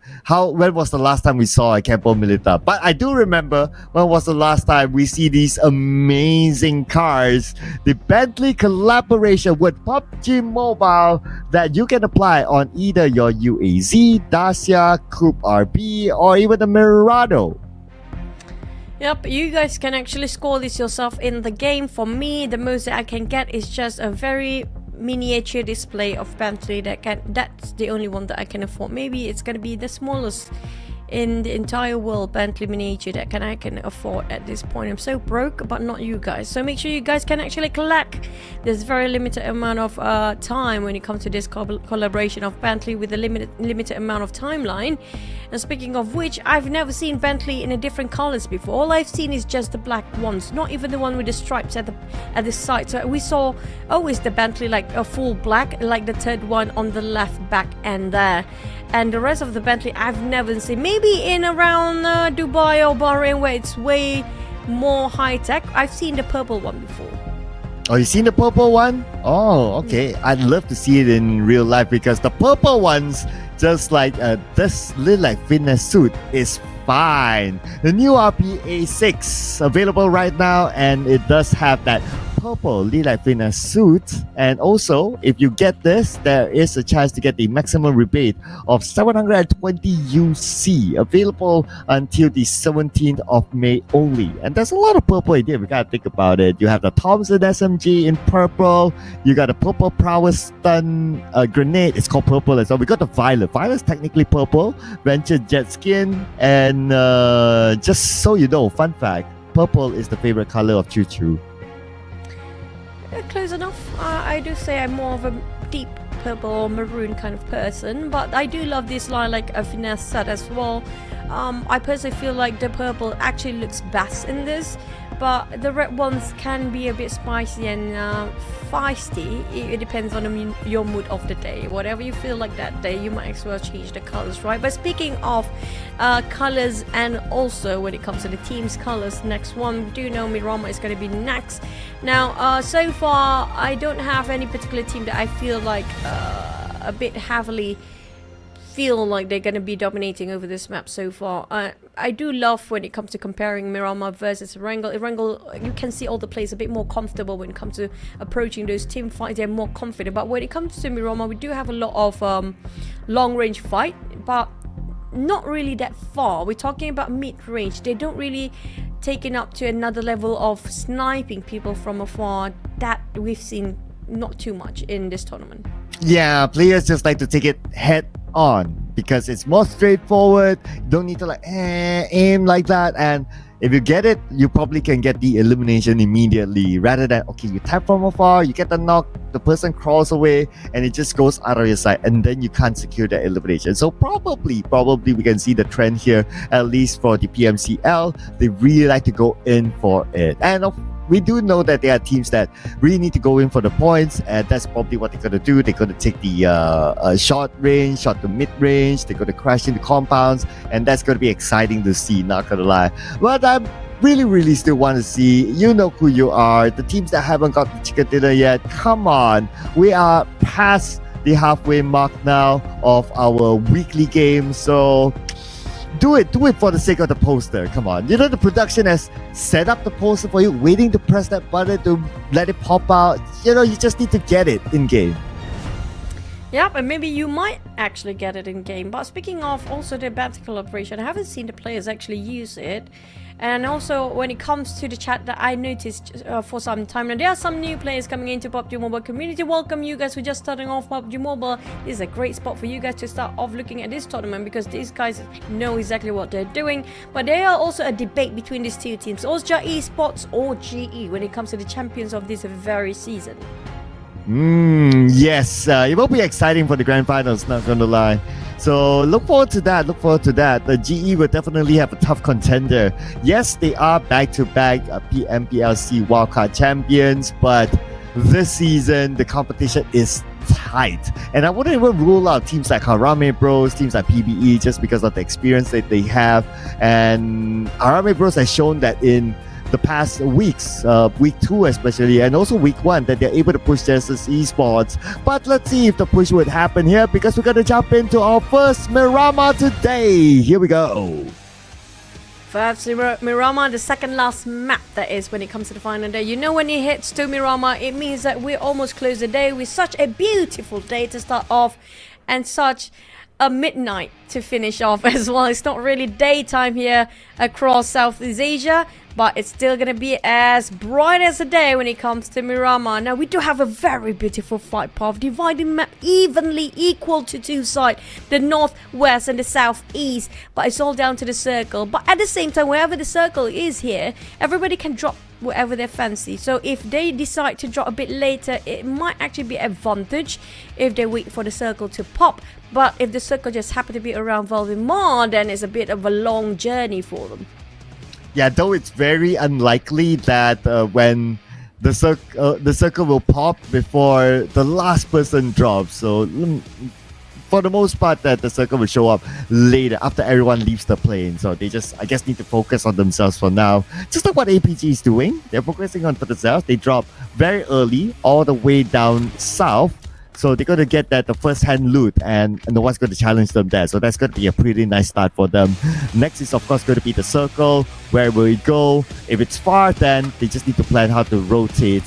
was the last time we saw a Campo Militar. But I do remember when was the last time we see these amazing cars. The Bentley collaboration with PUBG Mobile that you can apply on either your UAZ, Dacia, Coupe RB, or even the Mirado. Yep, you guys can actually score this yourself in the game. For me, the most that I can get is just a very miniature display of Bentley that's the only one that I can afford. Maybe it's gonna be the smallest in the entire world Bentley miniature that I can afford at this point. I'm so broke, but not you guys. So make sure you guys can actually collect. There's very limited amount of time when it comes to this collaboration of Bentley with a limited amount of timeline. And speaking of which, I've never seen Bentley in a different colors before. All I've seen is just the black ones, not even the one with the stripes at the side. So we saw always the Bentley like a full black, like the third one on the left back end there. And the rest of the Bentley I've never seen. Maybe in around Dubai or Bahrain where it's way more high tech. I've seen the purple one before. Oh, you seen the purple one? Oh, okay. I'd love to see it in real life, because the purple ones, just like this little like fitness suit, is fine. The new RPA6 available right now, and it does have that purple Lilac Fitness suit. And also, if you get this, there is a chance to get the maximum rebate of 720 UC, available until the 17th of May only. And there's a lot of purple in here. We gotta think about it. You have the Thompson SMG in purple. You got a purple Prowess Stun grenade. It's called purple as well. We got the Violet. Violet's technically purple. Venture Jet Skin. And just so you know, fun fact, purple is the favorite color of Choo Choo. Close enough. I do say I'm more of a deep purple or maroon kind of person, but I do love this line like a finesse set as well. I personally feel like the purple actually looks best in this, but the red ones can be a bit spicy and feisty. It depends on your mood of the day. Whatever you feel like that day, you might as well change the colors, right? But speaking of colors, and also when it comes to the team's colors, next one, we do know Miramar is going to be next. Now, so far, I don't have any particular team that I feel like a bit heavily feel like they're going to be dominating over this map so far. I do love when it comes to comparing Miramar versus Erangel. Erangel, you can see all the players a bit more comfortable when it comes to approaching those team fights. They're more confident. But when it comes to Miramar, we do have a lot of long-range fight, but not really that far. We're talking about mid-range. They don't really take it up to another level of sniping people from afar that we've seen not too much in this tournament. Yeah, players just like to take it head on because it's more straightforward. You don't need to like aim like that, and if you get it, you probably can get the elimination immediately rather than, okay, you tap from afar, you get the knock, the person crawls away, and it just goes out of your sight, and then you can't secure that elimination. So probably we can see the trend here, at least for the PMCL. They really like to go in for it. And we do know that there are teams that really need to go in for the points, and that's probably what they're going to do. They're going to take the short range, short to mid range. They're going to crash into compounds, and that's going to be exciting to see, not going to lie. But I really still want to see, you know who you are, the teams that haven't got the chicken dinner yet. Come on, we are past the halfway mark now of our weekly game, so do it for the sake of the poster. Come on, you know the production has set up the poster for you, waiting to press that button to let it pop out. You know, you just need to get it in game. Yep, and maybe you might actually get it in game. But speaking of also the battle collaboration, I haven't seen the players actually use it. And also, when it comes to the chat that I noticed for some time now, there are some new players coming into PUBG Mobile community. Welcome you guys who are just starting off PUBG Mobile. This is a great spot for you guys to start off looking at this tournament because these guys know exactly what they're doing. But there are also a debate between these two teams, Austria Esports or GE, when it comes to the champions of this very season. Yes, it will be exciting for the grand finals, not gonna lie. So look forward to that. The GE will definitely have a tough contender. Yes, they are back-to-back PMPLC wildcard champions, but this season the competition is tight. And I wouldn't even rule out teams like Harame Bros, teams like PBE, just because of the experience that they have. And Harame Bros has shown that in the past weeks, week 2 especially, and also week 1, that they're able to push Genesis Esports. But let's see if the push would happen here, because we're going to jump into our first Miramar today. Here we go. First Miramar, the second last map that is when it comes to the final day. You know, when it hits to Miramar, it means that we're almost close the day with such a beautiful day to start off and such a midnight to finish off as well. It's not really daytime here across Southeast Asia, but it's still gonna be as bright as the day when it comes to Miramar. Now, we do have a very beautiful fight path, dividing map evenly equal to two sides, the north, west, and the southeast, but it's all down to the circle. But at the same time, wherever the circle is here, everybody can drop whatever they fancy. So if they decide to drop a bit later, it might actually be an advantage if they wait for the circle to pop. But if the circle just happen to be around Valvimar, then it's a bit of a long journey for them. Yeah, though it's very unlikely that when the circle will pop before the last person drops. So for the most part, that the circle will show up later after everyone leaves the plane. So they just, I guess, need to focus on themselves for now. Just like what APG is doing. They're focusing on themselves. They drop very early, all the way down south. So they're going to get that the first-hand loot, and no one's going to challenge them there. So that's going to be a pretty nice start for them. Next is, of course, going to be the circle. Where will it go? If it's far, then they just need to plan how to rotate.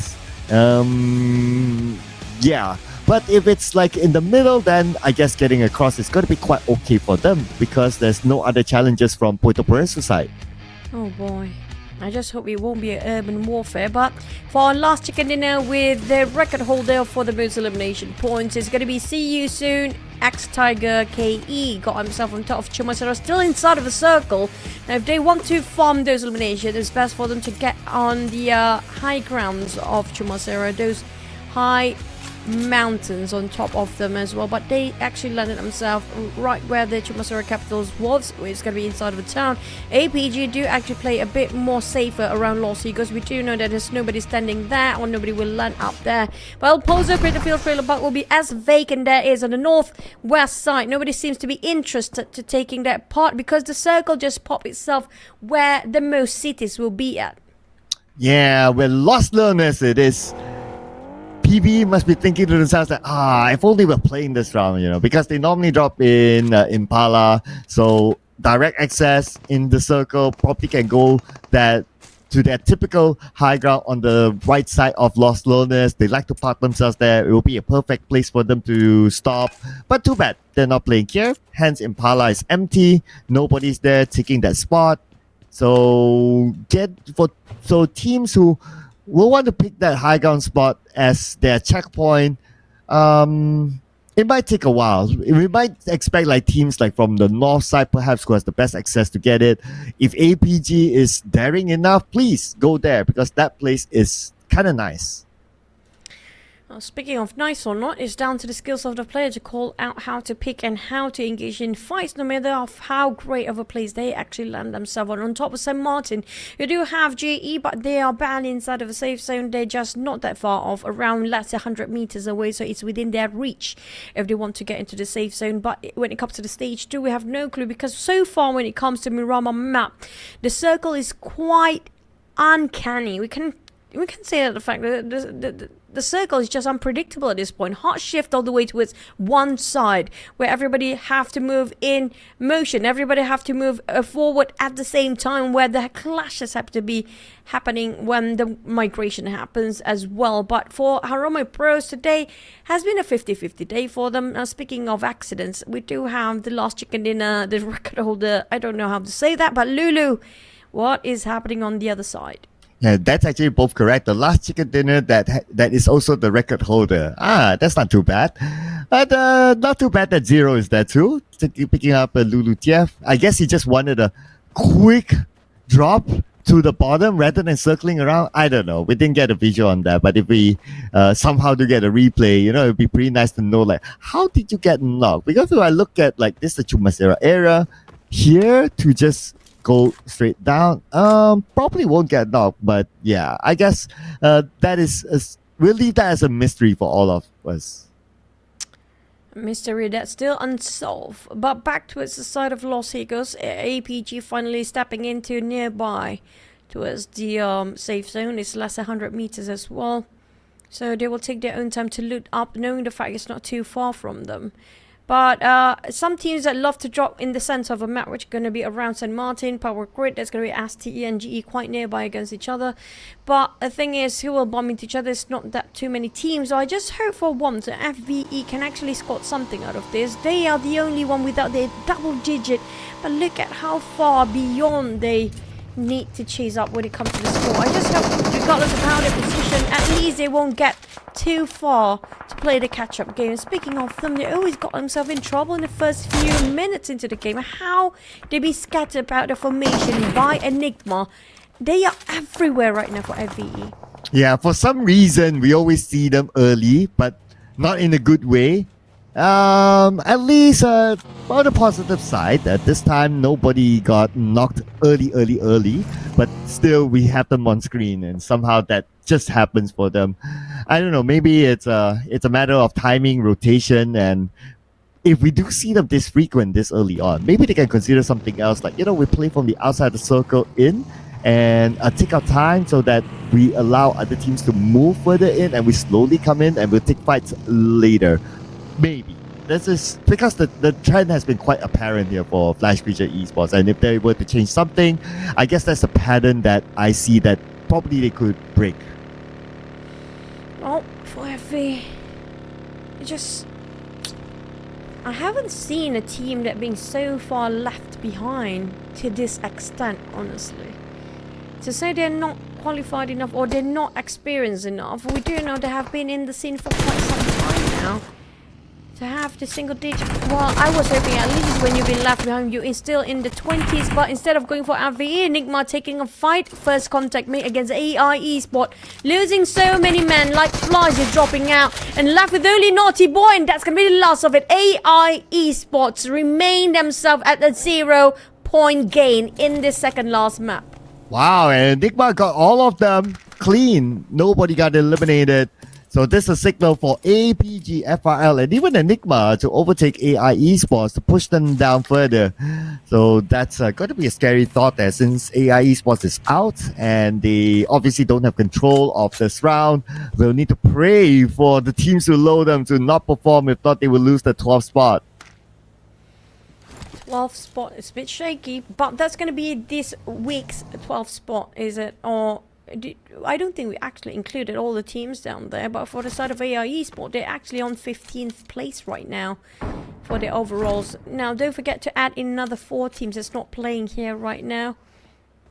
Yeah. But if it's like in the middle, then I guess getting across is going to be quite okay for them, because there's no other challenges from Puerto Progreso side. Oh boy. I just hope it won't be an urban warfare. But for our last chicken dinner with the record holder for the most elimination points, it's going to be See You Soon, X Tiger KE. Got himself on top of Chumacero, still inside of the circle. Now, if they want to farm those eliminations, it's best for them to get on the high grounds of Chumacero, those high mountains on top of them as well. But they actually landed themselves right where the Chumacero capitals was, which is going to be inside of a town. APG do actually play a bit more safer around Los Higos. We do know that there's nobody standing there, or nobody will land up there. Well, Pozo Crater Field Trailer Park will be as vacant there is on the northwest side. Nobody seems to be interested to taking that part, because the circle just popped itself where the most cities will be at. Yeah, with Los Leones, it is PB must be thinking to themselves that if only we're playing this round, because they normally drop in Impala, so direct access in the circle probably can go to their typical high ground on the right side of Lost Lowness. They like to park themselves there. It will be a perfect place for them to stop. But too bad, they're not playing here. Hence, Impala is empty. Nobody's there taking that spot. So teams who will want to pick that high ground spot as their checkpoint, it might take a while. We might expect like teams like from the north side perhaps who has the best access to get it. If APG is daring enough, please go there because that place is kind of nice. Well, speaking of nice or not, it's down to the skills of the player to call out how to pick and how to engage in fights, no matter of how great of a place they actually land themselves on. On top of St. Martin, you do have GE, but they are barely inside of a safe zone. They're just not that far off, around let's say 100 meters away, so it's within their reach if they want to get into the safe zone. But when it comes to the stage 2, we have no clue because so far when it comes to Miramar map, the circle is quite uncanny. We can say that the fact that the circle is just unpredictable at this point. Hard shift all the way towards one side where everybody have to move in motion. Everybody have to move forward at the same time, where the clashes have to be happening when the migration happens as well. But for Harome Pros, today has been a 50-50 day for them. Now, speaking of accidents, we do have the last chicken dinner, the record holder. I don't know how to say that, but Lulu, what is happening on the other side? Yeah, that's actually both correct. The last chicken dinner that is also the record holder. That's not too bad. But not too bad that Zero is there too. Picking up Lulu Tief. I guess he just wanted a quick drop to the bottom rather than circling around. I don't know. We didn't get a visual on that. But if we somehow do get a replay, it would be pretty nice to know like how did you get knocked? Because if I look at like this, the Chumasera era here to just go straight down, probably won't get knocked, but yeah, I guess that is we'll leave that as a mystery for all of us. Mystery that's still unsolved. But back towards the side of Los Higos, APG finally stepping into nearby towards the safe zone. It's less than 100 meters as well, so they will take their own time to loot up, knowing the fact it's not too far from them. But some teams that love to drop in the center of a map, which are going to be around St. Martin, Power Grid, that's going to be STE and GE quite nearby against each other. But the thing is, who will bomb into each other? It's not that too many teams. So I just hope for once that FVE can actually score something out of this. They are the only one without their double digit. But look at how far beyond they need to chase up when it comes to the score. I just hope, regardless of how their position, at least they won't get too far to play the catch-up game. Speaking of them, they always got themselves in trouble in the first few minutes into the game. How they be scattered about the formation by Enigma. They are everywhere right now for FVE. Yeah, for some reason we always see them early, but not in a good way. At least on the positive side, this time nobody got knocked early, but still we have them on screen, and somehow that just happens for them. I don't know, maybe it's a matter of timing, rotation, and if we do see them this frequent this early on, maybe they can consider something else, like we play from the outside the circle in and take our time so that we allow other teams to move further in and we slowly come in and we'll take fights later. Maybe. This is because the trend has been quite apparent here for Flash Creature Esports, and if they're able to change something, I guess that's a pattern that I see that probably they could break. Well, for FV, I haven't seen a team that being so far left behind to this extent, honestly. To say they're not qualified enough or they're not experienced enough, we do know they have been in the scene for quite some time now. To have the single digit, well, I was hoping at least when you've been left behind, you're still in the 20s, but instead of going for FVE, Enigma taking a fight, first contact mate against AI Esports, losing so many men like flies is dropping out, and left with only Naughty Boy, and that's gonna be the last of it. AI Esports remain themselves at a 0-point gain in this second last map. Wow, and Enigma got all of them clean. Nobody got eliminated. So this is a signal for APG, FRL, and even Enigma to overtake AI Esports to push them down further. So that's going to be a scary thought there, since AI Esports is out and they obviously don't have control of this round. They'll need to pray for the teams below them to not perform. If not, they will lose the 12th spot. 12th spot is a bit shaky, but that's going to be this week's 12th spot, is it? Or I don't think we actually included all the teams down there, but for the side of AI Esport, they're actually on 15th place right now for the overalls. Now, don't forget to add in another 4 teams that's not playing here right now.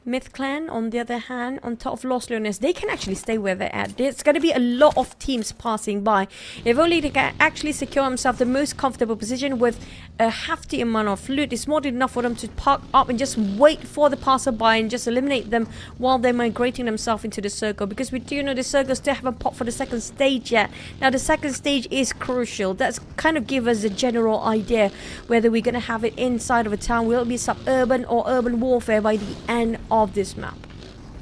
Myth Clan, on the other hand, on top of Los Leones, they can actually stay where they're at. There's going to be a lot of teams passing by. If only they can actually secure themselves the most comfortable position with a hefty amount of loot, it's more than enough for them to park up and just wait for the passerby and just eliminate them while they're migrating themselves into the circle. Because we do know the circle still haven't popped for the second stage yet. Now, the second stage is crucial. That's kind of give us a general idea whether we're going to have it inside of a town, will it be suburban or urban warfare by the end of this map.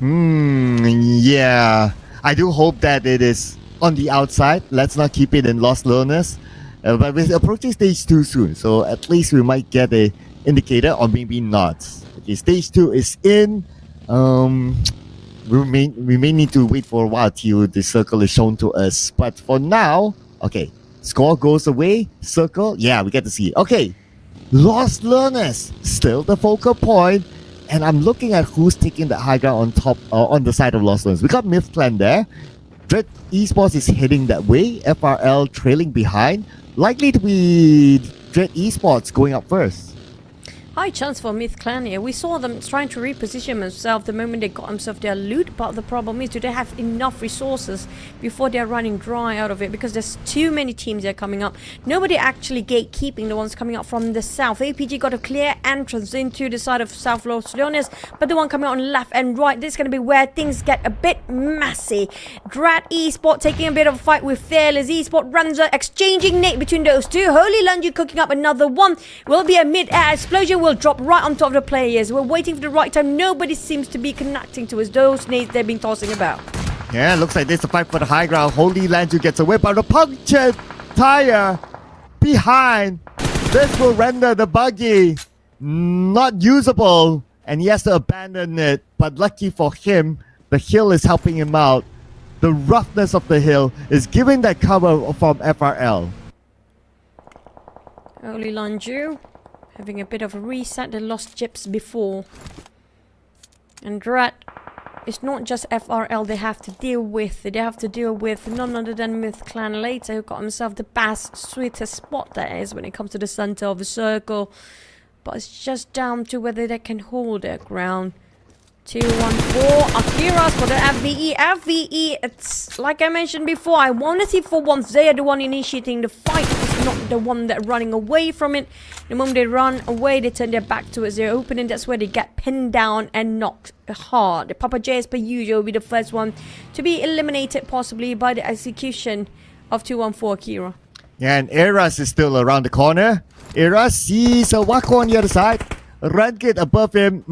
Yeah. I do hope that it is on the outside. Let's not keep it in Los Leones. But we're approaching stage 2 soon, so at least we might get a indicator, or maybe not. Okay, stage 2 is in. We may need to wait for a while till the circle is shown to us. But for now, okay, score goes away. Circle, yeah, we get to see it. Okay, Los Leones still the focal point. And I'm looking at who's taking the high ground on top, on the side of Los Leones. We got Myth Clan there. Dread Esports is heading that way. FRL trailing behind. Likely to be Dread Esports going up first. High chance for Myth Clan here. We saw them trying to reposition themselves the moment they got themselves their loot, but the problem is, do they have enough resources before they're running dry out of it? Because there's too many teams that are coming up. Nobody actually gatekeeping the ones coming up from the south. APG got a clear entrance into the side of South Los Leones, but the one coming out on left and right, this is going to be where things get a bit messy. Dread Esport taking a bit of a fight with Fearless Esport. Ranza exchanging nade between those two. Holy Lunge cooking up another one. Will be a mid-air explosion. Will drop right on top of the players. We're waiting for the right time. Nobody seems to be connecting to us. Those nades they've been tossing about. Yeah, looks like there's a fight for the high ground. Holy Lanju gets away, but the punctured tire behind. This will render the buggy not usable, and he has to abandon it. But lucky for him, the hill is helping him out. The roughness of the hill is giving that cover from FRL. Holy Lanju having a bit of a reset. They lost chips before. And Dread, it's not just FRL they have to deal with. They have to deal with none other than Myth Clan later, who got himself the best, sweetest spot there is when it comes to the center of the circle. But it's just down to whether they can hold their ground. 2-1-4 Akira's for the FVE. FVE, it's like I mentioned before, I want to see for once they are the one initiating the fight. It's not the one that running away from it. The moment they run away, they turn their back towards their opening. That's where they get pinned down and knocked hard. The Papa J, as per usual, will be the first one to be eliminated, possibly by the execution of 2-1-4 Akira. Yeah, and Eras is still around the corner. Eras sees a Wako on the other side. Rankit above him,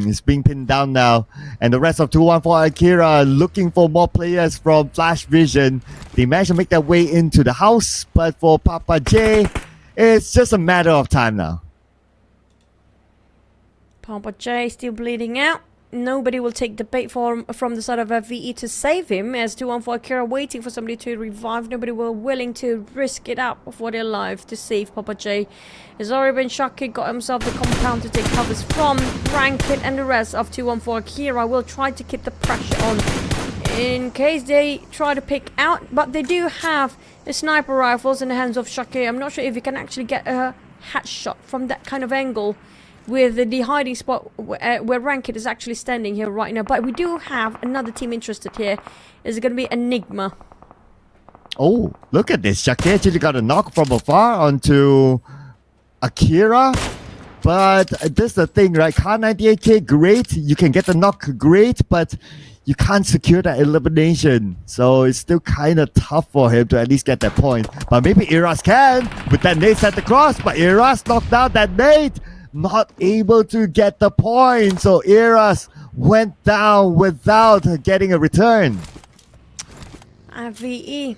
is being pinned down now. And the rest of 2-1-4 Akira looking for more players from Flash Vision. They managed to make their way into the house, but for Papa J, it's just a matter of time now. Papa J still bleeding out. Nobody will take the bait from the side of FVE to save him, as 2-1-4 Akira waiting for somebody to revive. Nobody will willing to risk it up for their life to save Papa J. Has already been Shaki got himself the compound to take covers from Rankit, and the rest of 2-1-4 Akira will try to keep the pressure on in case they try to pick out, but they do have the sniper rifles in the hands of Shaki. I'm not sure if you can actually get a headshot from that kind of angle with the hiding spot where Rankit is actually standing here right now. But we do have another team interested here. Is it going to be Enigma? Oh, look at this. Shaki actually got a knock from afar onto Akira. But this is the thing, right? Car 98k, great. You can get the knock, great. But you can't secure that elimination. So it's still kind of tough for him to at least get that point. But maybe Eras can with that nade set across. But Eras knocked down that nade. Not able to get the point, so Eras went down without getting a return. VE.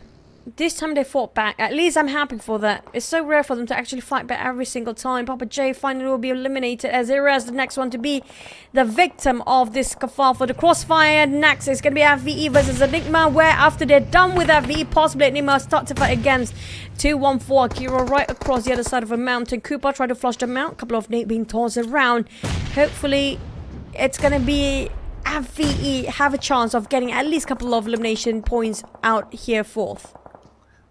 This time they fought back. At least I'm happy for that. It's so rare for them to actually fight back every single time. Papa J finally will be eliminated as Era is the next one to be the victim of this kerfuffle. The crossfire next is going to be FVE versus Enigma, where after they're done with FVE, possibly Enigma start to fight against 214 Akira right across the other side of a mountain. Cooper tried to flush them out. A couple of nades being tossed around. Hopefully it's going to be FVE have a chance of getting at least a couple of elimination points out here fourth.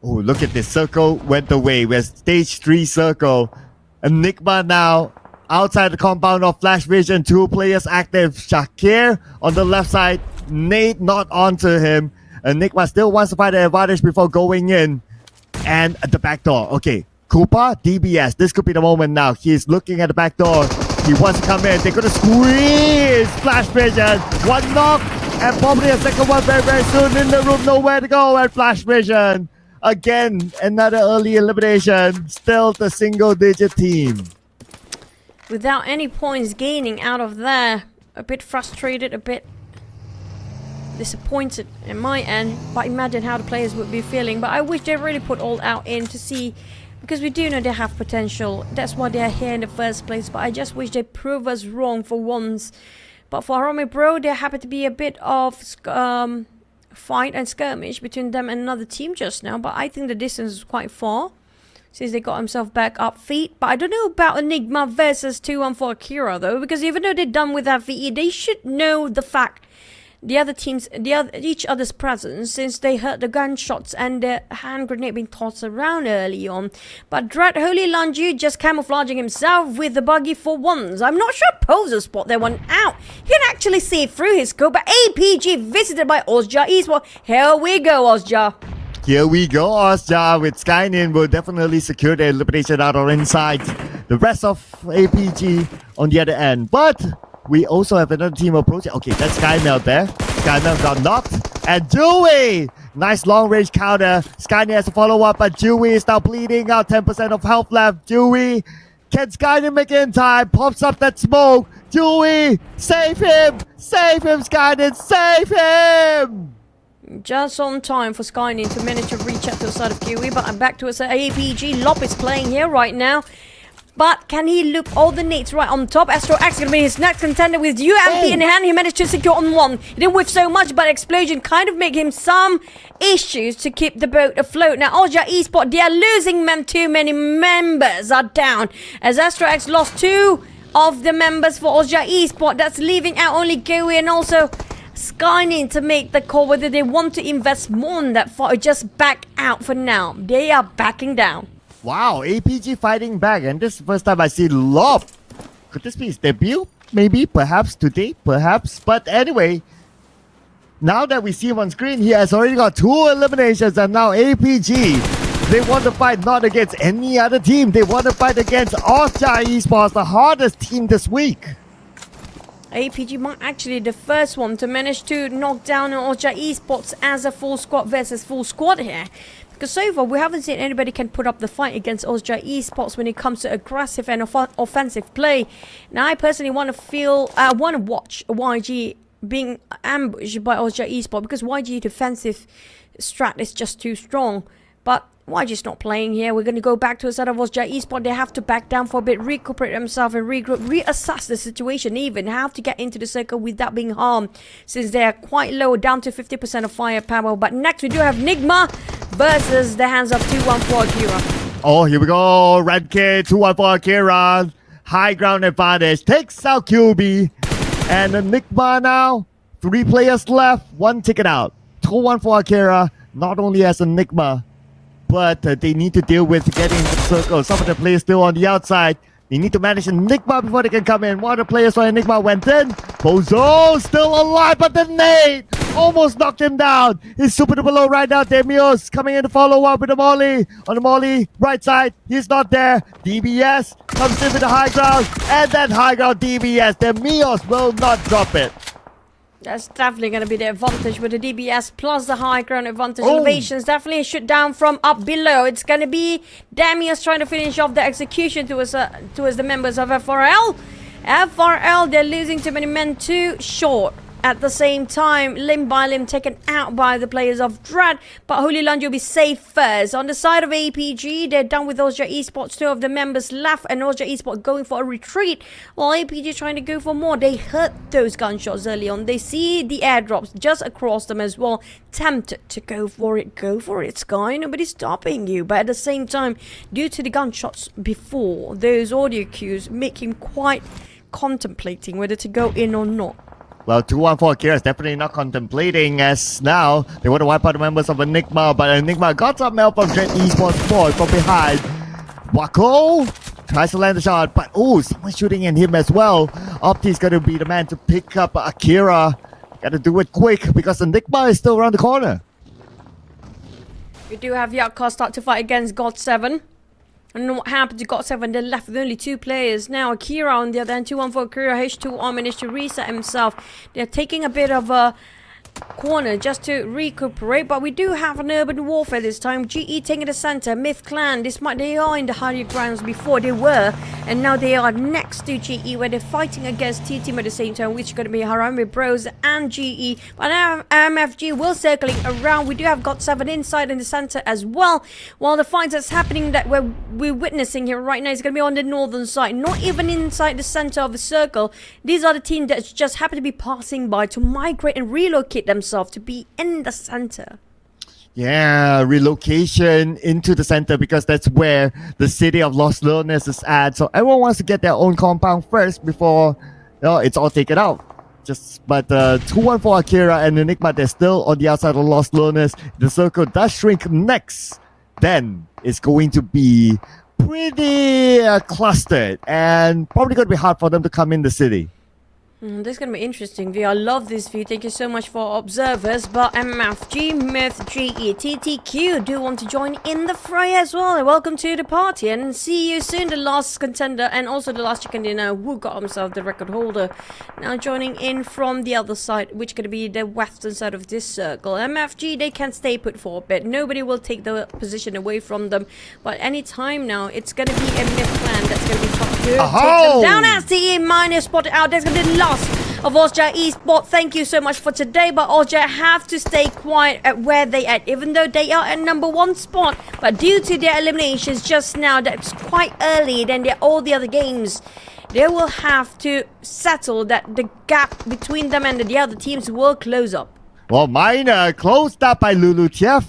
Oh, look at this. Circle went away. We're stage 3 circle. Enigma now outside the compound of Flash Vision. 2 players active. Shakir on the left side. Nate not onto him. Enigma still wants to find the advantage before going in. And at the back door. Okay. Koopa, DBS. This could be the moment now. He's looking at the back door. He wants to come in. They're going to squeeze Flash Vision. 1 knock. And probably a second one very, very soon in the room. Nowhere to go. And Flash Vision. Again, another early elimination. Still the single-digit team. Without any points gaining out of there. A bit frustrated, a bit disappointed in my end. But imagine how the players would be feeling. But I wish they really put all out in to see. Because we do know they have potential. That's why they're here in the first place. But I just wish they prove us wrong for once. But for Harome Bro, there happened to be a bit of fight and skirmish between them and another team just now, but I think the distance is quite far since they got himself back up feet. But I don't know about Enigma versus 214 Akira though, because even though they're done with that VE, they should know the fact the other teams, each other's presence, since they heard the gunshots and the hand grenade being tossed around early on. But Dread Holy Lanju just camouflaging himself with the buggy for once. I'm not sure Poser spot that one out. He can actually see through his scope, but APG visited by Ozja Esports. Here we go, Ozja. Here we go, Ozja with Skynin will definitely secure the elimination out or inside. The rest of APG on the other end. But we also have another team approaching. Okay, that's Skymel there. Skymel got knocked. And Dewey! Nice long-range counter. Skynin has to follow up, but Dewey is now bleeding out. 10% of health left. Dewey, can Skynin make it in time? Pops up that smoke. Dewey, save him! Save him, Skynin! Save him! Just on time for Skynin to manage to reach out to the side of Kiwi, but I'm back to us. APG. Lop is playing here right now. But can he look all the nades right on top? Astro X going to be his next contender with UMP in hand. He managed to secure on one. He didn't whiff so much, but explosion kind of make him some issues to keep the boat afloat. Now, Ozja Esports, they are losing too many members are down. As Astro X lost 2 of the members for Ozja Esports. That's leaving out only Gui and also Skynin to make the call whether they want to invest more in that fight or just back out for now. They are backing down. Wow, APG fighting back, and this is the first time I see Lop. Could this be his debut? Maybe, perhaps today, perhaps. But anyway, now that we see him on screen, he has already got 2 eliminations, and now APG, they want to fight not against any other team. They want to fight against Ozja Esports, the hardest team this week. APG might actually the first one to manage to knock down Ozja Esports as a full squad versus full squad here. Because so far, we haven't seen anybody can put up the fight against Ozja Esports when it comes to aggressive and offensive play. Now, I personally want to watch YG being ambushed by Ozja Esports because YG defensive strat is just too strong. But YG's not playing here. We're going to go back to a side of Ozja Esports. They have to back down for a bit, recuperate themselves and regroup, reassess the situation even. Have to get into the circle without being harmed since they are quite low, down to 50% of firepower. But next we do have Nigma versus the hands of 214 Akira. Oh, here we go. Red Kid, 214 Akira. High ground advantage. Takes out QB. And Enigma now. 3 players left. 1 ticket out. 214 Akira. Not only as Enigma, but they need to deal with getting into the circle. Some of the players still on the outside. They need to manage Enigma before they can come in. One of the players for Enigma went in. Bozo still alive, but the nade almost knocked him down. He's super duper low right now. Demios coming in to follow up with the Molly. On the Molly, right side, he's not there. DBS comes in with the high ground. And then high ground DBS. Demios will not drop it. That's definitely going to be the advantage with the DBS plus the high ground advantage. Elevations definitely a shoot down from up below. It's going to be Damius trying to finish off the execution towards the members of FRL. FRL, they're losing too many men too short. At the same time, limb by limb taken out by the players of Dread, but Holy Land will be safe first. On the side of APG, they're done with Austria Esports. 2 of the members left, and Austria Esports going for a retreat, while APG trying to go for more. They heard those gunshots early on. They see the airdrops just across them as well. Tempted to go for it, Sky. Nobody's stopping you. But at the same time, due to the gunshots before, those audio cues make him quite contemplating whether to go in or not. Well, 214 Akira is definitely not contemplating, as now they want to wipe out the members of Enigma, but Enigma got some help from Dread Esports boy from behind. Wako tries to land the shot, but someone's shooting at him as well. Opti's going to be the man to pick up Akira. Got to do it quick because Enigma is still around the corner. We do have Yakka start to fight against God7. I don't know what happened to God7. They're left with only 2 players. Now Akira on the other end, 2-1 Akira. H2R managed to reset himself. They're taking a bit of a corner just to recuperate, but we do have an urban warfare this time. GE taking the center. Myth Clan, despite they are in the higher grounds before they were, and now they are next to GE where they're fighting against T-Team at the same time, which is going to be Harame Bros and GE. But now MFG will circling around. We do have God7 inside in the center as well, while the fight that's happening that we're witnessing here right now is going to be on the northern side, not even inside the center of the circle. These are the teams that just happen to be passing by to migrate and relocate themselves to be in the center. Yeah, relocation into the center because that's where the city of Los Lunas is at. So everyone wants to get their own compound first before it's all taken out. But 214 Akira and Enigma, they're still on the outside of Los Lunas. The circle does shrink next. Then it's going to be pretty clustered and probably going to be hard for them to come in the city. This is going to be interesting view. I love this view. Thank you so much for observers. But MFG, Myth, GE, TTQ do want to join in the fray as well. Welcome to the party and see you soon. The last contender and also the last chicken dinner who got himself the record holder. Now joining in from the other side, which is going to be the western side of this circle. MFG, they can stay put for a bit. Nobody will take the position away from them. But any time now, it's going to be a Myth Clan that's going to be tough to take them down. As the minus spotted out, there's going to be lost of Austria Esports. Thank you so much for today, but Austria have to stay quiet at where they at, even though they are at number 1 spot. But due to their eliminations just now, that's quite early than all the other games, they will have to settle that the gap between them and the other teams will close up. Well, mine closed up by Lulu Tief.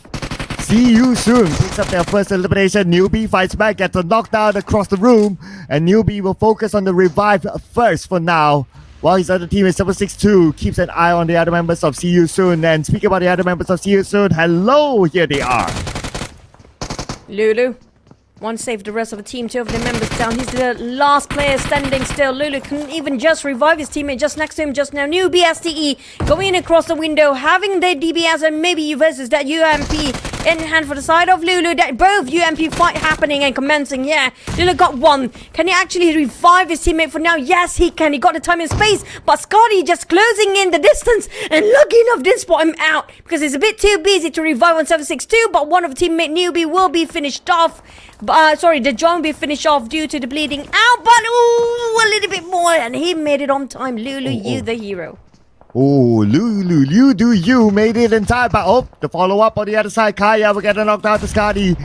See you soon. Picks up their first elimination. Newbie fights back, gets a knockdown across the room, and Newbie will focus on the revive first for now. While his other team is 762, keeps an eye on the other members of See You Soon. And speaking about the other members of See You Soon, hello, here they are. Lulu. One saved the rest of the team, 2 of the members down. He's the last player standing still. Lulu couldn't even just revive his teammate just next to him just now. New BSTE going in across the window, having the DBS and maybe versus that UMP in hand for the side of Lulu. That both UMP fight happening and commencing. Yeah, Lulu got 1. Can he actually revive his teammate for now? Yes, he can. He got the time and space, but Scotty just closing in the distance and lucky enough didn't spot him out because he's a bit too busy to revive on 762. But one of the teammate Newbie will be finished off. The John will be finished off due to the bleeding out, but a little bit more, and he made it on time. Lulu, you the hero. Lulu, you do you. Made it in time, but the follow-up on the other side. Kaya will get a knockdown to Scotty.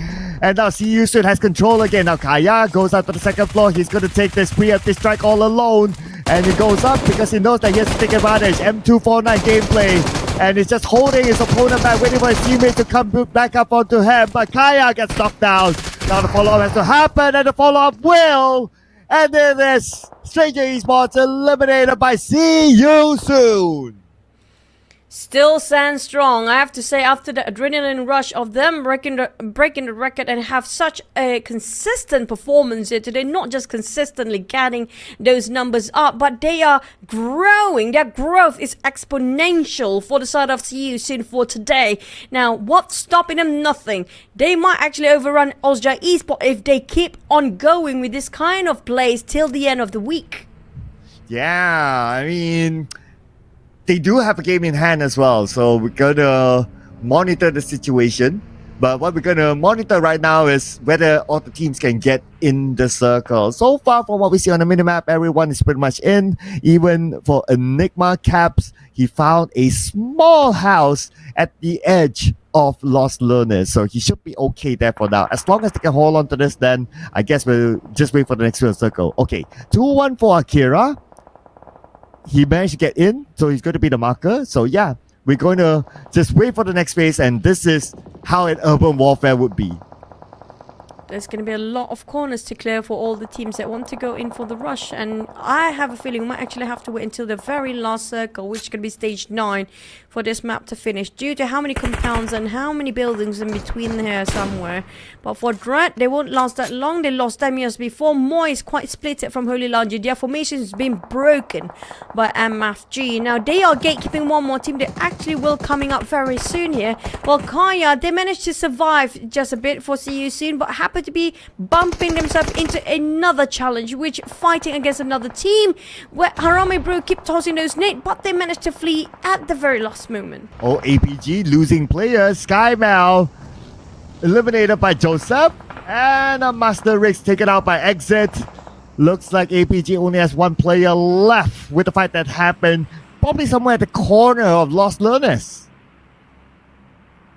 And now See You Soon has control again. Now Kaya goes up to the second floor. He's going to take this preemptive strike all alone. And he goes up because he knows that he has to take advantage. M249 gameplay. And he's just holding his opponent back, waiting for his teammate to come back up onto him. But Kaya gets knocked down. Now the follow-up has to happen, and the follow-up will. And then there's Stranger Esports eliminated by See You Soon. Still stand strong. I have to say, after the adrenaline rush of them breaking the record and have such a consistent performance here today, not just consistently getting those numbers up, but they are growing. Their growth is exponential for the side of See You Soon for today. Now, what's stopping them? Nothing. They might actually overrun Austria Esports if they keep on going with this kind of plays till the end of the week. Yeah, I mean, they do have a game in hand as well, so we're gonna monitor the situation. But what we're going to monitor right now is whether all the teams can get in the circle. So far, from what we see on the minimap, everyone is pretty much in. Even for Enigma Caps, he found a small house at the edge of Lost Learners. So he should be okay there for now. As long as they can hold on to this, then I guess we'll just wait for the next circle. Okay, 2-1 for Akira. He managed to get in, so he's going to be the marker. So yeah, we're going to just wait for the next phase, and this is how an urban warfare would be. There's going to be a lot of corners to clear for all the teams that want to go in for the rush, and I have a feeling we might actually have to wait until the very last circle, which is going to be stage 9, for this map to finish, due to how many compounds and how many buildings in between here somewhere. But for Dread, they won't last that long. They lost them years before. Moi is quite split from Holy Laundry. Their formation has been broken by MFG. Now, they are gatekeeping one more team. They actually will coming up very soon here. Well, Kaya, they managed to survive just a bit for See You Soon, but happen to be bumping themselves into another challenge, which fighting against another team where Harame Bro keep tossing those nades, but they managed to flee at the very last moment. Oh, APG losing players. Skymel eliminated by Joseph, and a Master Riggs taken out by Exit. Looks like APG only has one player left with the fight that happened probably somewhere at the corner of Lost Learners.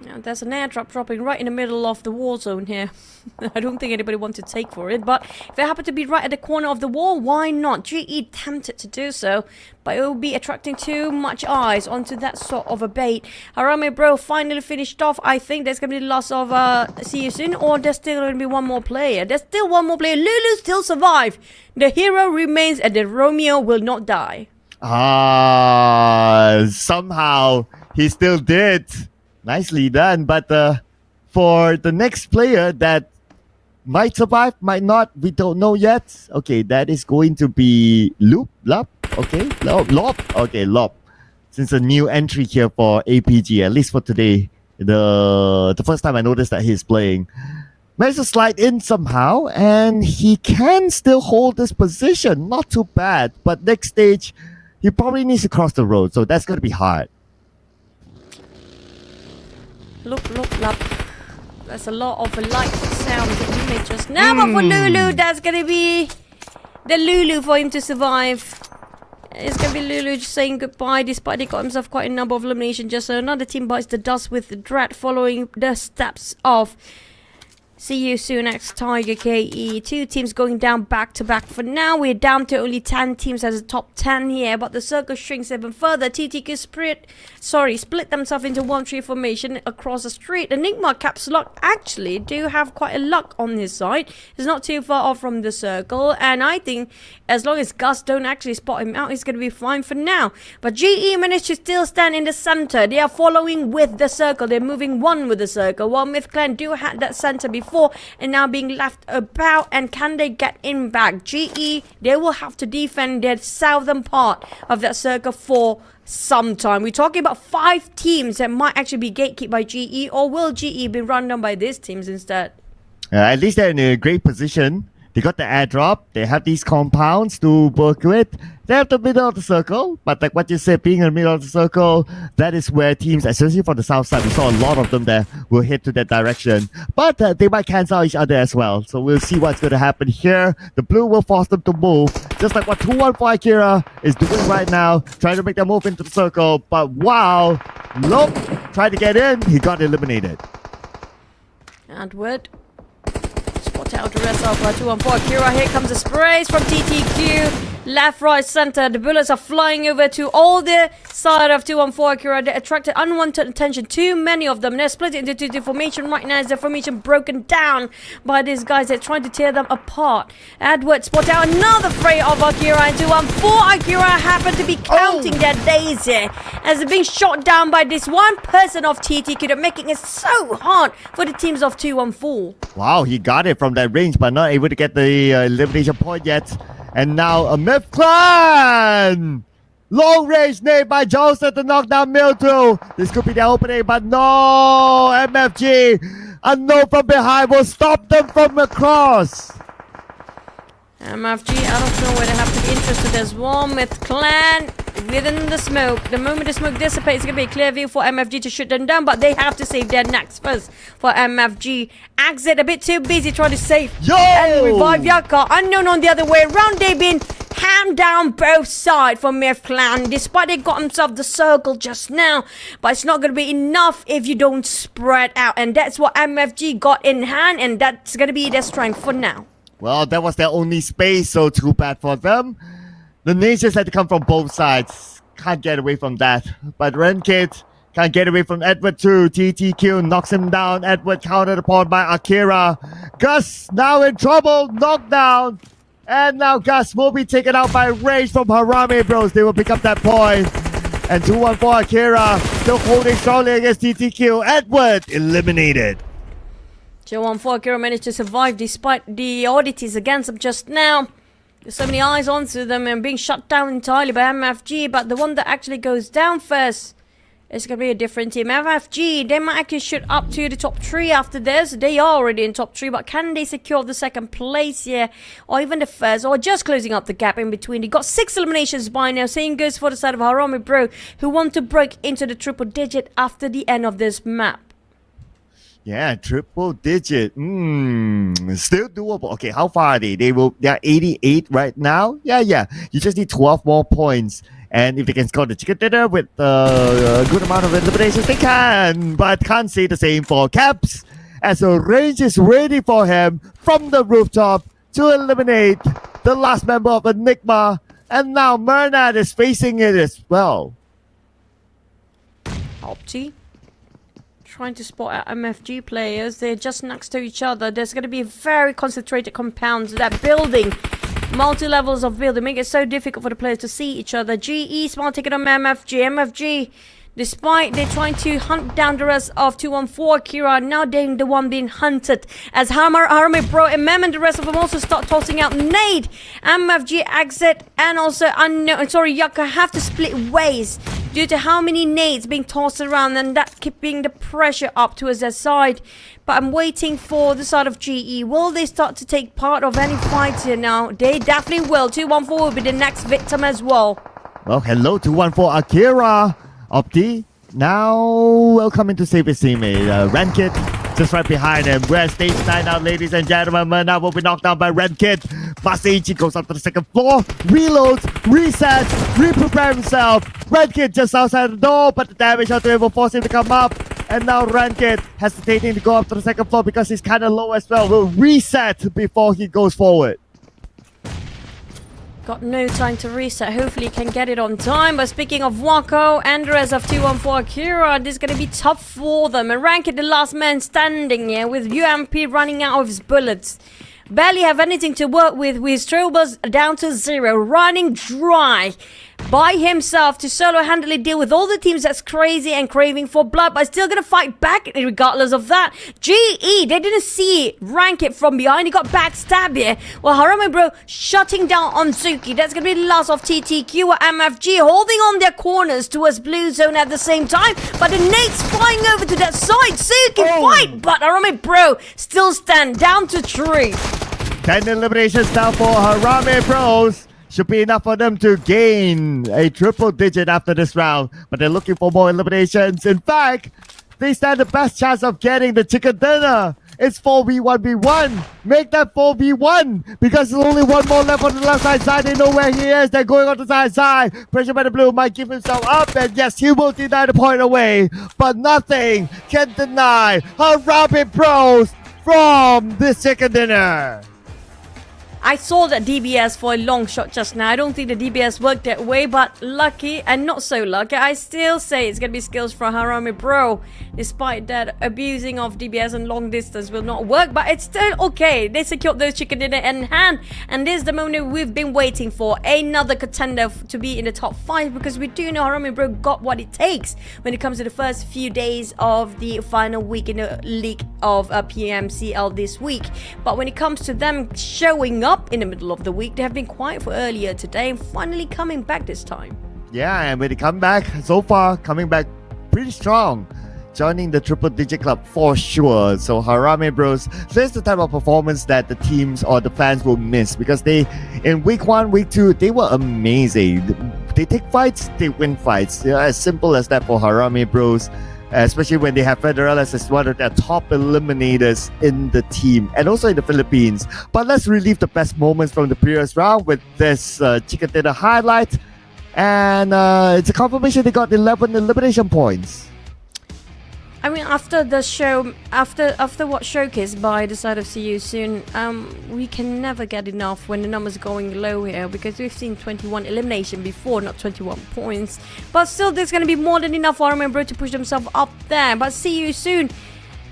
Now, there's an airdrop dropping right in the middle of the war zone here. I don't think anybody wants to take for it, but if they happen to be right at the corner of the wall, why not? GE tempted to do so, but it will be attracting too much eyes onto that sort of a bait. Harame Bro finally finished off. I think there's going to be the loss of See You Soon, or there's still going to be one more player. There's still one more player. Lulu still survive. The hero remains, and the Romeo will not die. Somehow he still did. Nicely done, but for the next player that might survive, might not, we don't know yet. Okay, that is going to be Loop. Okay, Lob. Since a new entry here for APG, at least for today, the first time I noticed that he's playing. Managed to slide in somehow, and he can still hold this position. Not too bad, but next stage, he probably needs to cross the road, so that's going to be hard. Look. There's a lot of light sound that you made just now, but for Lulu, that's gonna be the Lulu for him to survive. It's gonna be Lulu just saying goodbye, despite he got himself quite a number of eliminations. Just so another team bites the dust with the Dread, following the steps of See You Soon X Tiger KE. Two teams going down back to back. For now, we're down to only 10 teams as a top 10 here, but the circle shrinks even further. TTQ split themselves into 1-3 formation across the street. Enigma Caps Lock actually do have quite a luck on his side. He's not too far off from the circle, and I think as long as Gus don't actually spot him out, he's going to be fine for now. But GE managed to still stand in the center. They are following with the circle. They're moving one with the circle, while Myth Clan do have that center before and now being left about. And can they get in back? GE, they will have to defend their southern part of that circle for some time. We're talking about 5 teams that might actually be gatekept by GE, or will GE be run down by these teams instead? At least they're in a great position. They got the airdrop. They have these compounds to work with. They have the middle of the circle. But like what you said, being in the middle of the circle, that is where teams, especially from the south side, we saw a lot of them there, will head to that direction. But they might cancel each other as well. So we'll see what's going to happen here. The blue will force them to move, just like what 2-1 for Akira is doing right now, trying to make them move into the circle. But wow, Look tried to get in. He got eliminated. Edward. Spot out the rest of 2-1-4. Akira, here comes the sprays from TTQ. Left, right, center. The bullets are flying over to all the side of 2-1-4 Akira. They attracted unwanted attention. Too many of them. They're split into 2 formation right now. Is the formation broken down by these guys? They're trying to tear them apart. Edward spot out another fray of Akira, and 2-1-4 Akira happen to be counting their days here as they're being shot down by this one person of TTQ. They're making it so hard for the teams of 2-1-4. Wow, he got it from that range, but not able to get the elimination point yet. And now a Myth Clan! Long range nade by Joseph to knock down Mildrew. This could be their opening, but no! MFG, unknown from behind, will stop them from across. MFG, I don't know where they have to be interested as well. Myth Clan within the smoke. The moment the smoke dissipates, it's going to be a clear view for MFG to shoot them down, but they have to save their necks first for MFG. Exit a bit too busy trying to save and revive Yaka. Unknown on the other way around. They've been hand down both sides for Mirf Clan, despite they got themselves the circle just now. But it's not going to be enough if you don't spread out, and that's what MFG got in hand, and that's going to be their strength for now. Well, that was their only space, so too bad for them. The nations had to come from both sides. Can't get away from that. But Renkit can't get away from Edward too. TTQ knocks him down. Edward countered upon by Akira. Gus now in trouble. Knocked down. And now Gus will be taken out by Rage from Harame Bros. They will pick up that point. And 2-1 Akira still holding strongly against TTQ. Edward eliminated. 2-1 Akira managed to survive despite the oddities against him just now. There's so many eyes onto them and being shut down entirely by MFG, but the one that actually goes down first is going to be a different team. MFG, they might actually shoot up to the top 3 after this. They are already in top 3, but can they secure the second place here? Or even the first, or just closing up the gap in between? They got 6 eliminations by now. Same goes for the side of Harame Bro, who want to break into the triple digit after the end of this map. Yeah, triple digit. Still doable. Okay, how far are they? They are 88 right now. Yeah. You just need 12 more points. And if they can score the chicken dinner with a good amount of eliminations, they can. But can't say the same for Caps, as the range is ready for him from the rooftop to eliminate the last member of Enigma. And now Mernad is facing it as well. Opti trying to spot out MFG players. They're just next to each other. There's going to be very concentrated compounds. That building, multi-levels of building, make it so difficult for the players to see each other. GE smart ticket on MFG, despite they're trying to hunt down the rest of 214 Akira, now they're the one being hunted as Harame Bro and Mem and the rest of them also start tossing out nade. MFG exit and also Yaka have to split ways due to how many nades being tossed around, and that keeping the pressure up towards their side. But I'm waiting for the side of GE. Will they start to take part of any fights here now? They definitely will. 214 will be the next victim as well. Well, hello 214 Akira. Opti now welcome into save his teammate. Renkit just right behind him. We're at stage 9 now, ladies and gentlemen. Mernad will be knocked down by Renkit. Masaichi goes up to the second floor, reloads, resets, re-prepare himself. Renkit just outside the door, but the damage onto him will force him to come up. And now Renkit hesitating to go up to the second floor because he's kind of low as well. Will reset before he goes forward. Got no time to reset. Hopefully he can get it on time. But speaking of Wako and the rest of 214 Akira, this is going to be tough for them. And Renkit, the last man standing here with UMP running out of his bullets. Barely have anything to work with his troubles down to 0, running dry by himself to solo-handedly deal with all the teams that's crazy and craving for blood, but still gonna fight back regardless of that. GE, they didn't see Renkit from behind. He got backstabbed here. Well, Harame Bro shutting down on Suki. That's gonna be the last of TTQ or MFG holding on their corners towards blue zone at the same time, but the nade's flying over to that side. Suki fight, but Harame Bro still stand down to 3. 10 eliminations now for Harame Bros. Should be enough for them to gain a triple digit after this round. But they're looking for more eliminations. In fact, they stand the best chance of getting the chicken dinner. It's 4v1v1. Make that 4v1 because there's only one more left on the left side. They know where he is. They're going on the side. Pressure by the blue might give himself up. And yes, he will deny the point away. But nothing can deny Harame Bros from this chicken dinner. I saw that DBS for a long shot just now. I don't think the DBS worked that way, but lucky and not so lucky. I still say it's going to be skills for Harame Bro. Despite that, abusing of DBS and long distance will not work, but it's still okay. They secured those chicken dinner in hand, and this is the moment we've been waiting for. Another contender to be in the top 5, because we do know Harame Bro got what it takes when it comes to the first few days of the final week in the league of PMCL this week. But when it comes to them showing up in the middle of the week, they have been quiet for earlier today and finally coming back this time. Yeah, and when they come back, so far, coming back pretty strong. Joining the triple digit club for sure. So Harame Bros, this is the type of performance that the teams or the fans will miss, because they, in week 1, week 2, they were amazing. they take fights, they win fights. Yeah, as simple as that for Harame Bros. Especially when they have Federales as one of their top eliminators in the team and also in the Philippines. But let's relive the best moments from the previous round with this chicken dinner highlight. And it's a confirmation they got 11 elimination points. I mean, after the show, after what showcased by the side of See You Soon, we can never get enough when the numbers going low here, because we've seen 21 elimination before, not 21 points. But still, there's going to be more than enough for Miramar to push themselves up there. But See You Soon,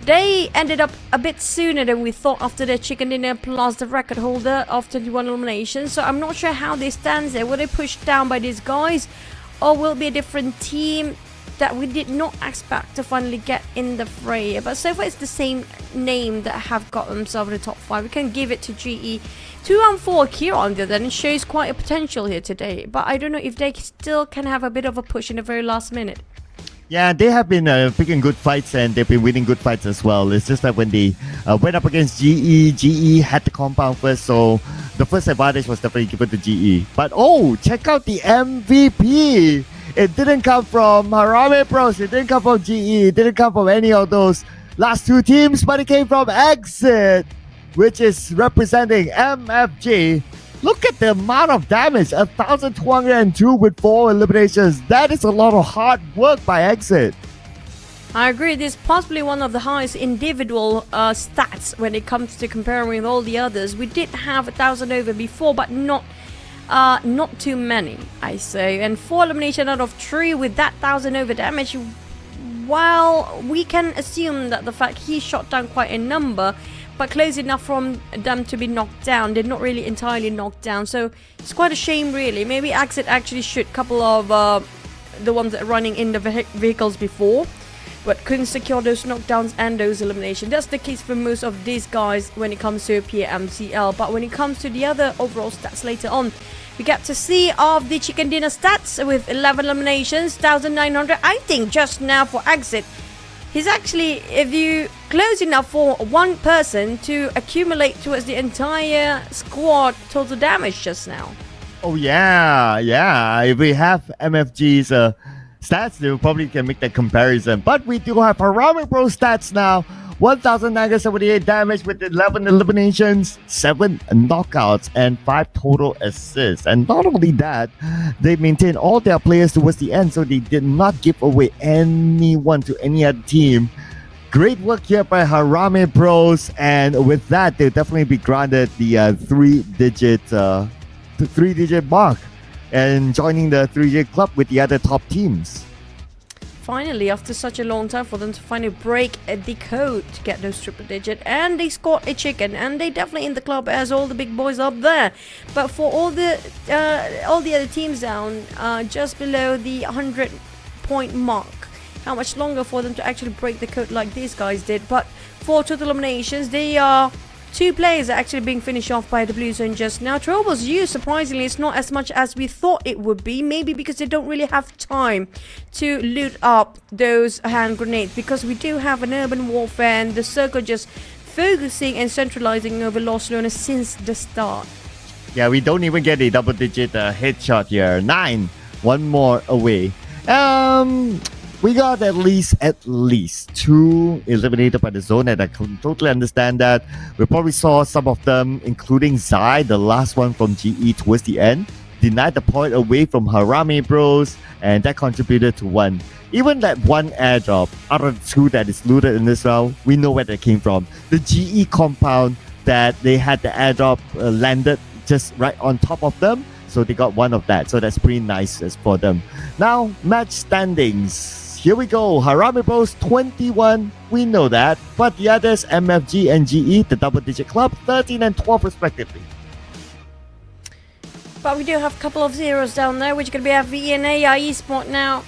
they ended up a bit sooner than we thought after their chicken dinner plus the record holder of 21 eliminations. So I'm not sure how they stand there. Were they pushed down by these guys, or will it be a different team that we did not expect to finally get in the fray? But so far it's the same name that have got themselves in the top 5. We can give it to GE. 2-4 Kira on the other end shows quite a potential here today, but I don't know if they still can have a bit of a push in the very last minute. Yeah, they have been picking good fights and they've been winning good fights as well. It's just that when they went up against GE had the compound first, so the first advantage was definitely given to GE. But oh, check out the MVP! It didn't come from Harame Bros, it didn't come from GE, it didn't come from any of those last two teams, but it came from Exit, which is representing MFG. Look at the amount of damage, 1,202 with 4 eliminations. That is a lot of hard work by Exit. I agree, this is possibly one of the highest individual stats when it comes to comparing with all the others. We did have 1,000 over before, but not too many, I say. And 4 elimination out of 3 with that 1,000 over damage. While we can assume that the fact he shot down quite a number, but close enough from them to be knocked down, they're not really entirely knocked down. So it's quite a shame, really. Maybe Exit actually shoot a couple of the ones that are running in the vehicles before, but couldn't secure those knockdowns and those eliminations. That's the case for most of these guys when it comes to PMCL. But when it comes to the other overall stats later on, we get to see of the chicken dinner stats with 11 eliminations, 1,900. I think just now for Exit, he's actually, if you close enough for one person to accumulate towards the entire squad total damage just now. Oh yeah. If we have MFG's stats, they probably can make that comparison. But we do have Harame Pro stats now. 1,978 damage with 11 eliminations, 7 knockouts, and 5 total assists. And not only that, they maintained all their players towards the end, so they did not give away anyone to any other team. Great work here by Harame Bros, and with that, they'll definitely be granted the three-digit mark and joining the 3-digit club with the other top teams. Finally, after such a long time for them to finally break the code to get those triple digit, and they scored a chicken, and they definitely in the club as all the big boys up there. But for all the other teams down just below the 100 point mark, how much longer for them to actually break the code like these guys did? But for total eliminations, they are 2 players are actually being finished off by the blue zone just now. Trouble's use, surprisingly, it's not as much as we thought it would be. Maybe because they don't really have time to loot up those hand grenades, because we do have an urban warfare and the circle just focusing and centralizing over Lost Luna since the start. Yeah, we don't even get a double-digit headshot here. 9, one more away. We got at least 2 eliminated by the zone, and I can totally understand that. We probably saw some of them, including Zai, the last one from GE towards the end, denied the point away from Harame Bros, and that contributed to 1. Even that 1 airdrop out of the 2 that is looted in this round, we know where that came from. The GE compound that they had the airdrop landed just right on top of them, so they got 1 of that. So that's pretty nice for them. Now, match standings. Here we go. Harame Bros 21, we know that. But the others, MFG and GE, the double-digit club, 13 and 12 respectively. But we do have a couple of zeros down there, which are going to be FV and AI Esports now.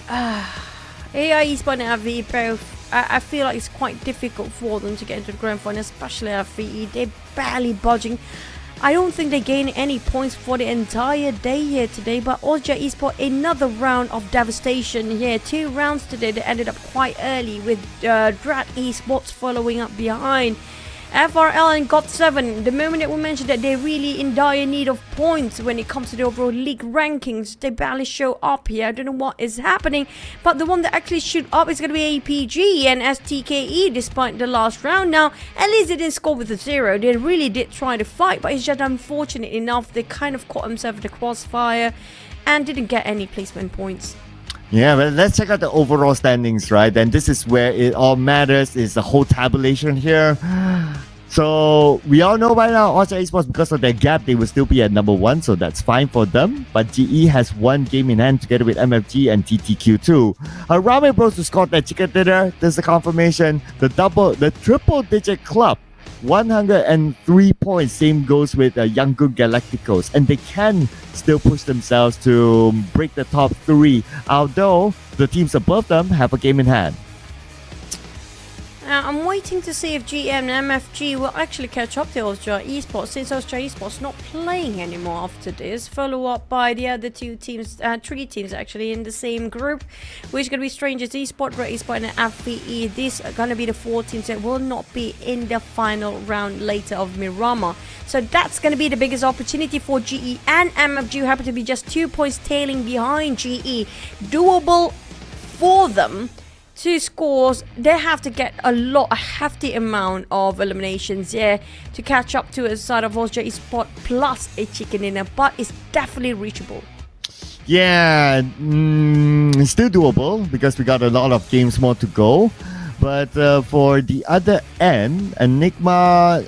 AI Esports and FV both. I feel like it's quite difficult for them to get into the grand final, especially FVE. They're barely budging. I don't think they gain any points for the entire day here today, but Osja Esports, another round of devastation here. 2 rounds today that ended up quite early with Drat Esports following up behind. FRL and GOT7, the moment that we mentioned that they're really in dire need of points when it comes to the overall league rankings, they barely show up here. I don't know what is happening, but the one that actually shoot up is going to be APG and STKE despite the last round. Now, at least they didn't score with a 0. They really did try to fight, but it's just unfortunate enough they kind of caught themselves in the crossfire and didn't get any placement points. Yeah, but let's check out the overall standings, right? And this is where it all matters, is the whole tabulation here. So we all know by now, Austria Esports, because of their gap, they will still be at number 1, so that's fine for them. But GE has 1 game in hand together with MFG and TTQ2. Ramen Bros to score their chicken dinner. There's the confirmation. The triple-digit club, 103 points. Same goes with Yangon Galacticos, and they can still push themselves to break the top 3, although the teams above them have a game in hand. I'm waiting to see if GM and MFG will actually catch up to Austria Esports, since Austria Esports not playing anymore after this. Follow up by the other 2 teams, 3 teams actually in the same group, which is going to be Strangers Esports, Red Esports and FVE. These are going to be the 4 teams that will not be in the final round later of Miramar. So that's going to be the biggest opportunity for GE and MFG, who happen to be just 2 points tailing behind GE. Doable for them. 2 scores, they have to get a hefty amount of eliminations to catch up to a side of Austria Esports plus a chicken dinner, but it's definitely reachable. Yeah, still doable because we got a lot of games more to go. But for the other end, Enigma,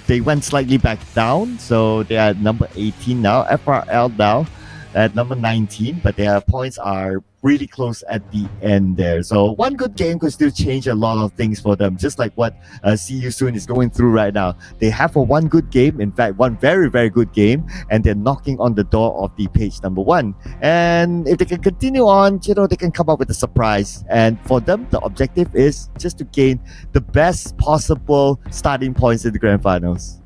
they went slightly back down, so they are at number 18 now. FRL now at number 19, but their points are really close at the end there. So one good game could still change a lot of things for them, just like what See You Soon is going through right now. They have one good game, in fact, one very, very good game, and they're knocking on the door of the page number 1. And if they can continue on, they can come up with a surprise. And for them, the objective is just to gain the best possible starting points in the grand finals.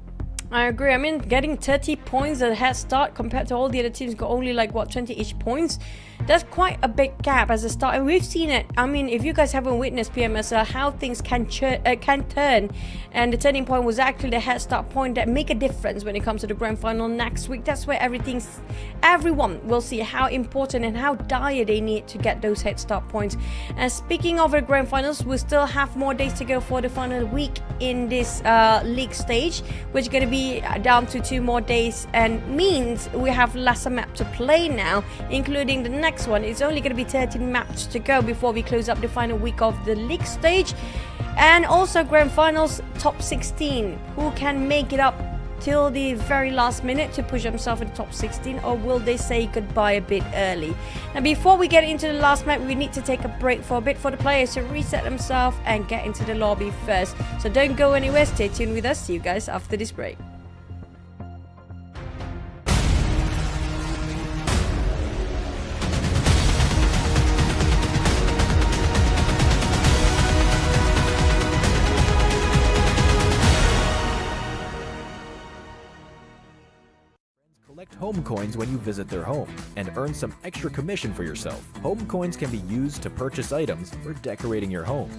I agree. I mean, getting 30 points at a head start compared to all the other teams got only 20 each points. That's quite a big gap as a start, and we've seen it. I mean, if you guys haven't witnessed PMSL, how things can turn, and the turning point was actually the head start point that make a difference when it comes to the grand final next week. That's where everyone will see how important and how dire they need to get those head start points. And speaking of the grand finals, we still have more days to go for the final week in this league stage, which is going to be down to 2 more days, and means we have lesser map to play now, including the next one. It's only going to be 13 maps to go before we close up the final week of the league stage. And also grand finals, top 16. Who can make it up till the very last minute to push themselves in the top 16, or will they say goodbye a bit early? Now, before we get into the last map, we need to take a break for a bit for the players to reset themselves and get into the lobby first. So don't go anywhere, stay tuned with us. See you guys after this break. Collect home coins when you visit their home and earn some extra commission for yourself. Home coins can be used to purchase items for decorating your home.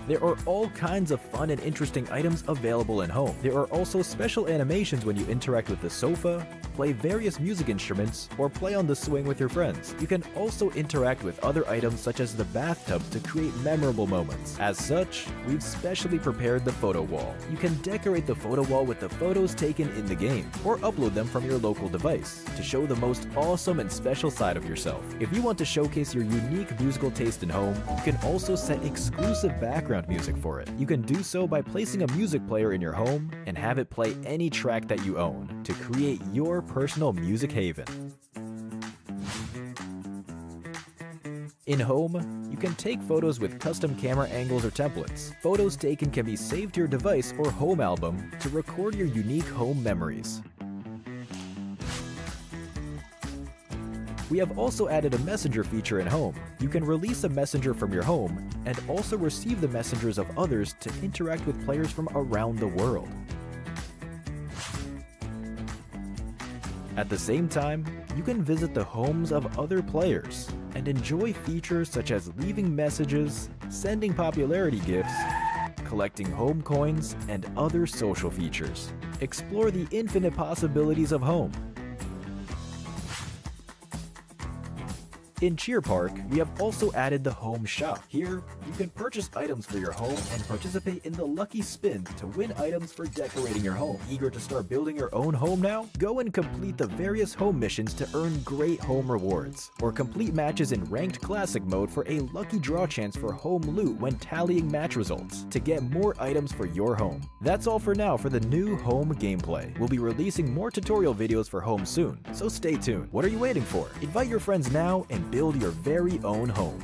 There are all kinds of fun and interesting items available in home. There are also special animations when you interact with the sofa, play various music instruments, or play on the swing with your friends. You can also interact with other items such as the bathtub to create memorable moments. As such, we've specially prepared the photo wall. You can decorate the photo wall with the photos taken in the game, or upload them from your local device to show the most awesome and special side of yourself. If you want to showcase your unique musical taste in home, you can also set exclusive background music for it. You can do so by placing a music player in your home and have it play any track that you own to create your personal music haven. In home, you can take photos with custom camera angles or templates. Photos taken can be saved to your device or home album to record your unique home memories. We have also added a messenger feature in home. You can release a messenger from your home and also receive the messengers of others to interact with players from around the world. At the same time, you can visit the homes of other players and enjoy features such as leaving messages, sending popularity gifts, collecting home coins, and other social features. Explore the infinite possibilities of home. In Cheer Park, we have also added the Home Shop. Here, you can purchase items for your home and participate in the lucky spin to win items for decorating your home. Eager to start building your own home now? Go and complete the various home missions to earn great home rewards, or complete matches in Ranked Classic mode for a lucky draw chance for home loot when tallying match results to get more items for your home. That's all for now for the new home gameplay. We'll be releasing more tutorial videos for home soon, so stay tuned. What are you waiting for? Invite your friends now and build your very own home.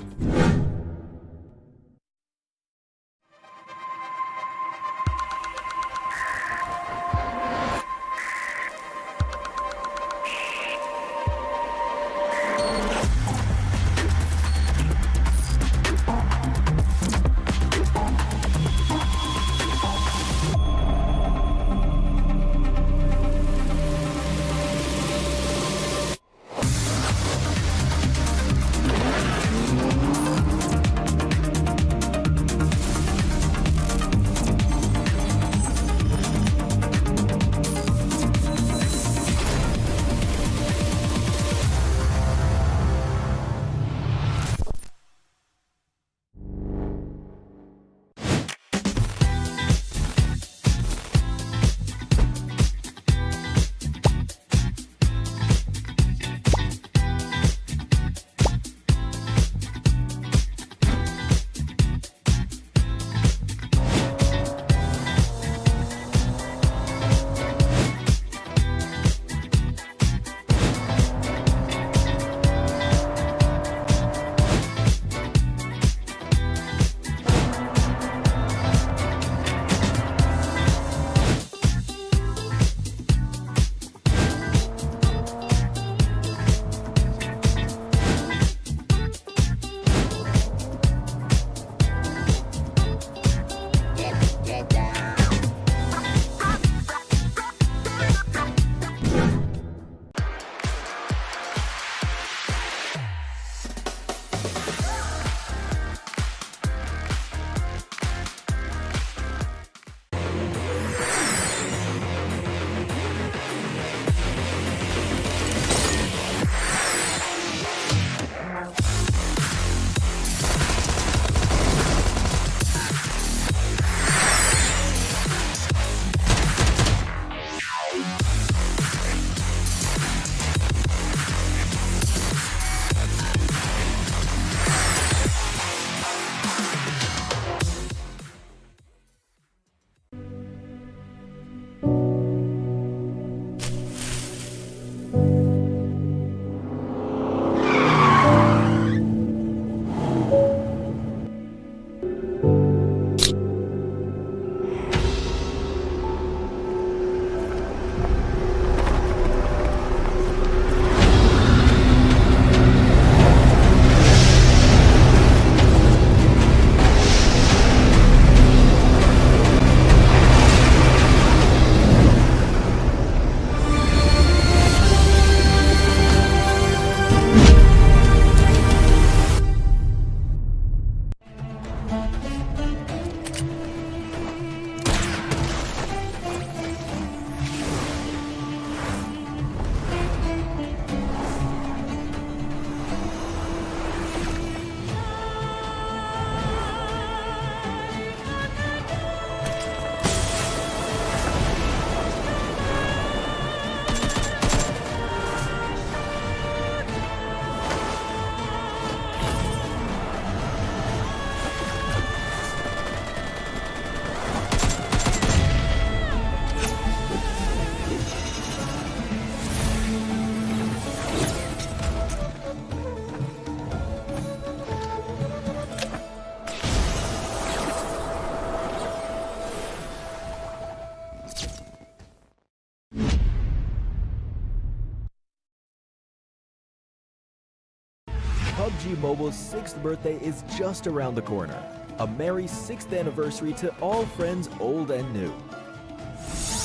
PUBG Mobile's 6th birthday is just around the corner. A merry 6th anniversary to all friends old and new.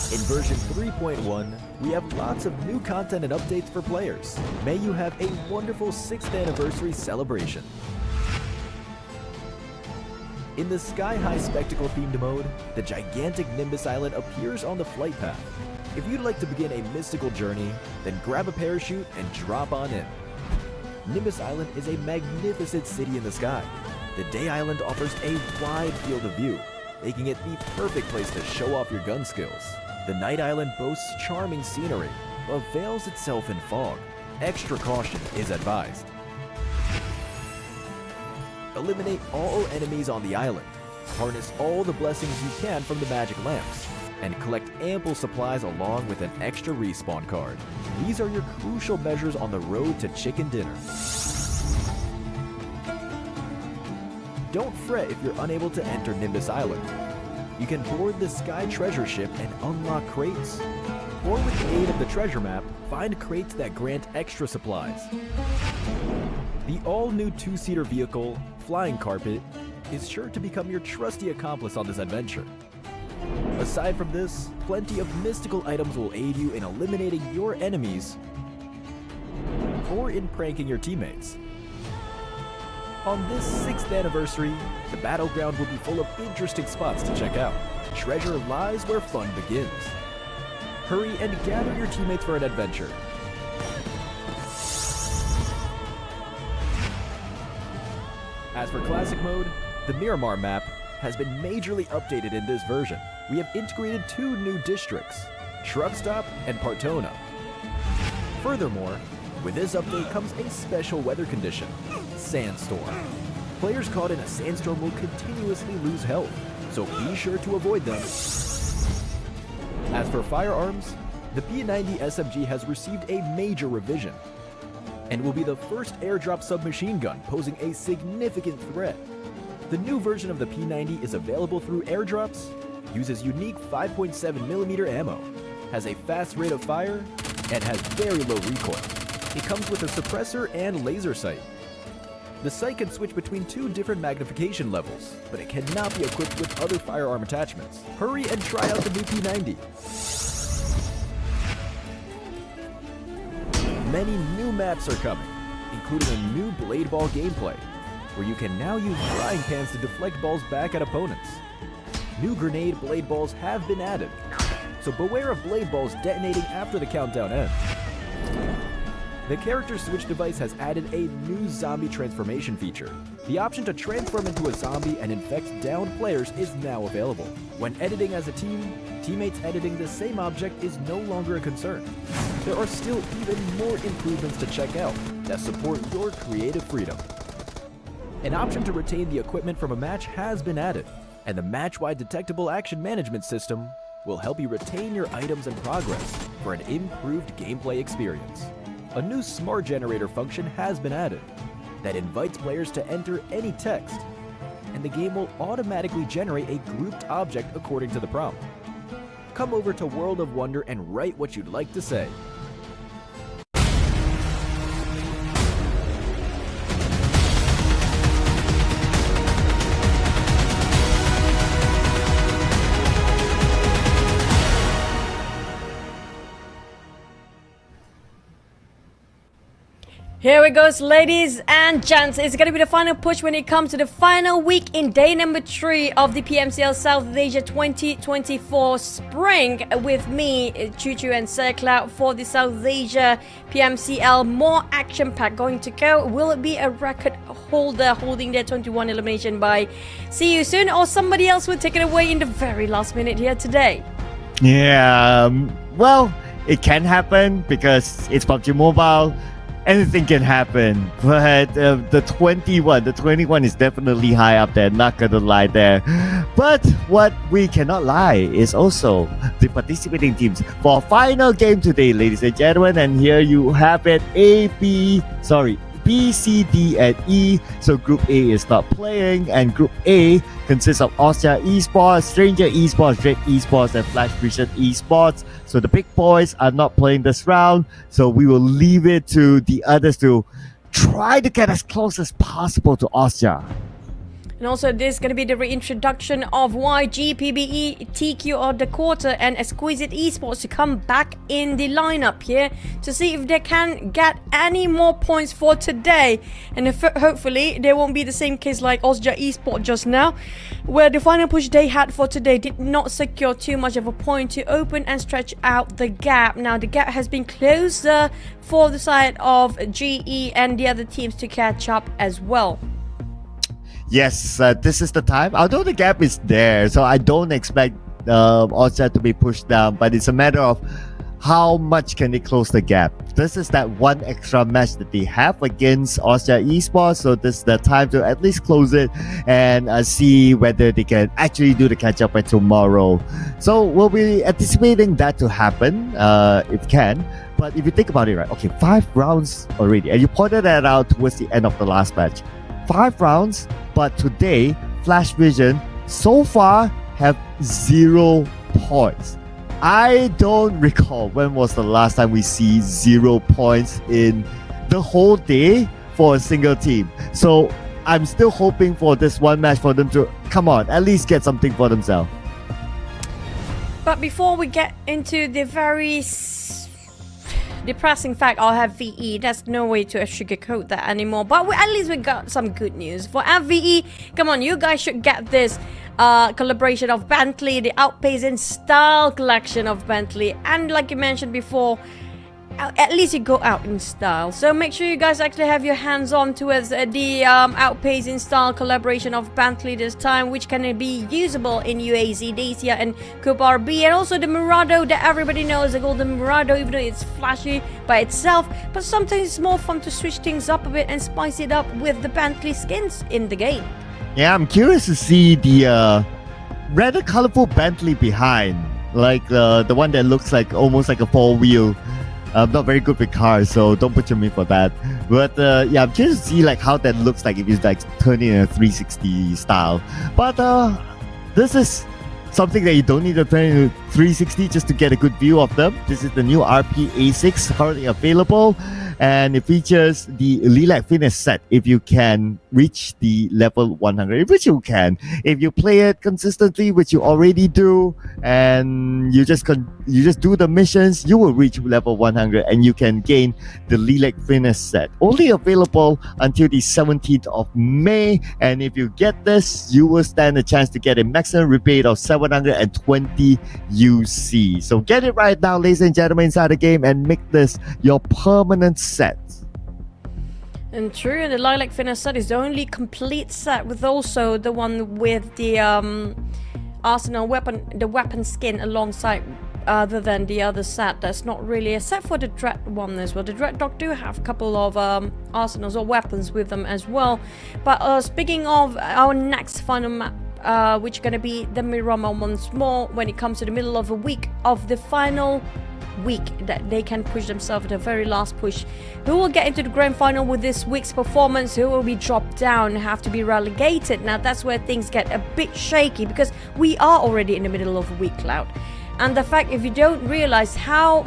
In version 3.1, we have lots of new content and updates for players. May you have a wonderful 6th anniversary celebration. In the Sky High Spectacle themed mode, the gigantic Nimbus Island appears on the flight path. If you'd like to begin a mystical journey, then grab a parachute and drop on in. Nimbus Island is a magnificent city in the sky. The Day Island offers a wide field of view, making it the perfect place to show off your gun skills. The Night Island boasts charming scenery, but veils itself in fog. Extra caution is advised. Eliminate all enemies on the island, harness all the blessings you can from the magic lamps, and collect ample supplies along with an extra respawn card. These are your crucial measures on the road to chicken dinner. Don't fret if you're unable to enter Nimbus Island. You can board the Sky Treasure Ship and unlock crates. Or with the aid of the treasure map, find crates that grant extra supplies. The all-new 2-seater vehicle, Flying Carpet, is sure to become your trusty accomplice on this adventure. Aside from this, plenty of mystical items will aid you in eliminating your enemies or in pranking your teammates. On this 6th anniversary, the battleground will be full of interesting spots to check out. Treasure lies where fun begins. Hurry and gather your teammates for an adventure. As for Classic Mode, the Miramar map has been majorly updated in this version. We have integrated 2 new districts, Truck Stop and Partona. Furthermore, with this update comes a special weather condition, Sandstorm. Players caught in a sandstorm will continuously lose health, so be sure to avoid them. As for firearms, the P90 SMG has received a major revision and will be the first airdrop submachine gun, posing a significant threat. The new version of the P90 is available through airdrops, uses unique 5.7mm ammo, has a fast rate of fire, and has very low recoil. It comes with a suppressor and laser sight. The sight can switch between 2 different magnification levels, but it cannot be equipped with other firearm attachments. Hurry and try out the new P90. Many new maps are coming, including a new blade ball gameplay, where you can now use frying pans to deflect balls back at opponents. New grenade blade balls have been added, so beware of blade balls detonating after the countdown ends. The character switch device has added a new zombie transformation feature. The option to transform into a zombie and infect downed players is now available. When editing as a team, teammates editing the same object is no longer a concern. There are still even more improvements to check out that support your creative freedom. An option to retain the equipment from a match has been added, and the match-wide detectable action management system will help you retain your items and progress for an improved gameplay experience. A new smart generator function has been added that invites players to enter any text, and the game will automatically generate a grouped object according to the prompt. Come over to World of Wonder and write what you'd like to say. Here it goes, ladies and gents. It's going to be the final push when it comes to the final week in day number 3 of the PMCL Southeast Asia 2024 Spring. With me, Choo Choo and Sir Cloud for the South Asia PMCL. More action-packed going to go. Will it be a record holder holding their 21 elimination by See You Soon, or somebody else will take it away in the very last minute here today? Yeah, well, it can happen because it's PUBG Mobile. Anything can happen, but the 21 is definitely high up there, not gonna lie there. But what we cannot lie is also the participating teams for our final game today, ladies and gentlemen. And here you have it, B, C, D, and E. So Group A is not playing, and Group A consists of Austria Esports, Stranger Esports, Dread Esports, and Flash Vision Esports. So the big boys are not playing this round, so we will leave it to the others to try to get as close as possible to Austria. And also, this is going to be the reintroduction of YG, PBE, TQ of the quarter, and Exquisite Esports to come back in the lineup here to see if they can get any more points for today. And if, hopefully, there won't be the same case like Osja Esports just now, where the final push they had for today did not secure too much of a point to open and stretch out the gap. Now, the gap has been closer for the side of GE and the other teams to catch up as well. Yes, this is the time. Although the gap is there, so I don't expect Osja to be pushed down, but it's a matter of how much can they close the gap. This is that one extra match that they have against Osja Esports, so this is the time to at least close it and see whether they can actually do the catch-up by tomorrow. So we'll be anticipating that to happen, if can. But if you think about it, right, okay, 5 rounds already, and you pointed that out towards the end of the last match. 5 rounds, but today, Flash Vision so far have 0 points. I don't recall when was the last time we see 0 points in the whole day for a single team. So I'm still hoping for this one match for them to, come on, at least get something for themselves. But before we get into the very depressing fact, I'll have VE. There's no way to sugarcoat that anymore. But at least we got some good news. For MVE, come on, you guys should get this collaboration of Bentley, the Outpace in Style collection of Bentley. And like you mentioned before, at least you go out in style. So make sure you guys actually have your hands on towards the Outpace in Style collaboration of Bentley this time, which can be usable in UAZ, Dacia, and Cooper B, and also the Murado that everybody knows, the Golden Murado, even though it's flashy by itself. But sometimes it's more fun to switch things up a bit and spice it up with the Bentley skins in the game. Yeah, I'm curious to see the rather colorful Bentley behind, like the one that looks like almost like a 4-wheel. I'm not very good with cars, so don't put me for that. But yeah, I'm curious to see like how that looks like if it's like turned in a 360 style. But this is something that you don't need to turn into 360 just to get a good view of them. This is the new RP A6 currently available, and it features the Lilac Fitness set if you can reach the level 100, which you can. If you play it consistently, which you already do, and you just do the missions, you will reach level 100 and you can gain the Lilac Fitness set. Only available until the 17th of May, and if you get this, you will stand a chance to get a maximum rebate of 720 UC. So get it right now, ladies and gentlemen, inside the game, and make this your permanent set. And true, and the Lilac Fitness set is the only complete set, with also the one with the arsenal weapon, the weapon skin alongside, other than the other set. That's not really a set for the Dread one as well. The Dread Dog do have a couple of arsenals or weapons with them as well. But speaking of our next final map, which is going to be the Miramar once more, when it comes to the middle of a week of the final week that they can push themselves at the very last push. Who will get into the grand final with this week's performance? Who will be dropped down and have to be relegated? Now that's where things get a bit shaky, because we are already in the middle of a week, Cloud. And the fact, if you don't realize how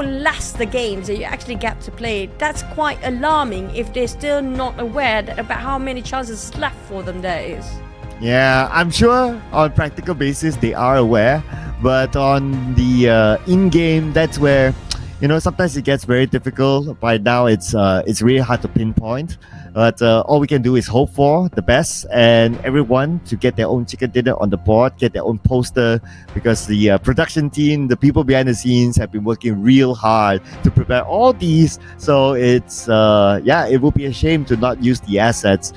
less the games that you actually get to play, that's quite alarming if they're still not aware about how many chances left for them there is. Yeah, I'm sure on practical basis they are aware, but on the in-game, that's where, you know, sometimes it gets very difficult. By now, it's really hard to pinpoint. But all we can do is hope for the best, and everyone to get their own chicken dinner on the board, get their own poster, because the production team, the people behind the scenes, have been working real hard to prepare all these. So it's it would be a shame to not use the assets.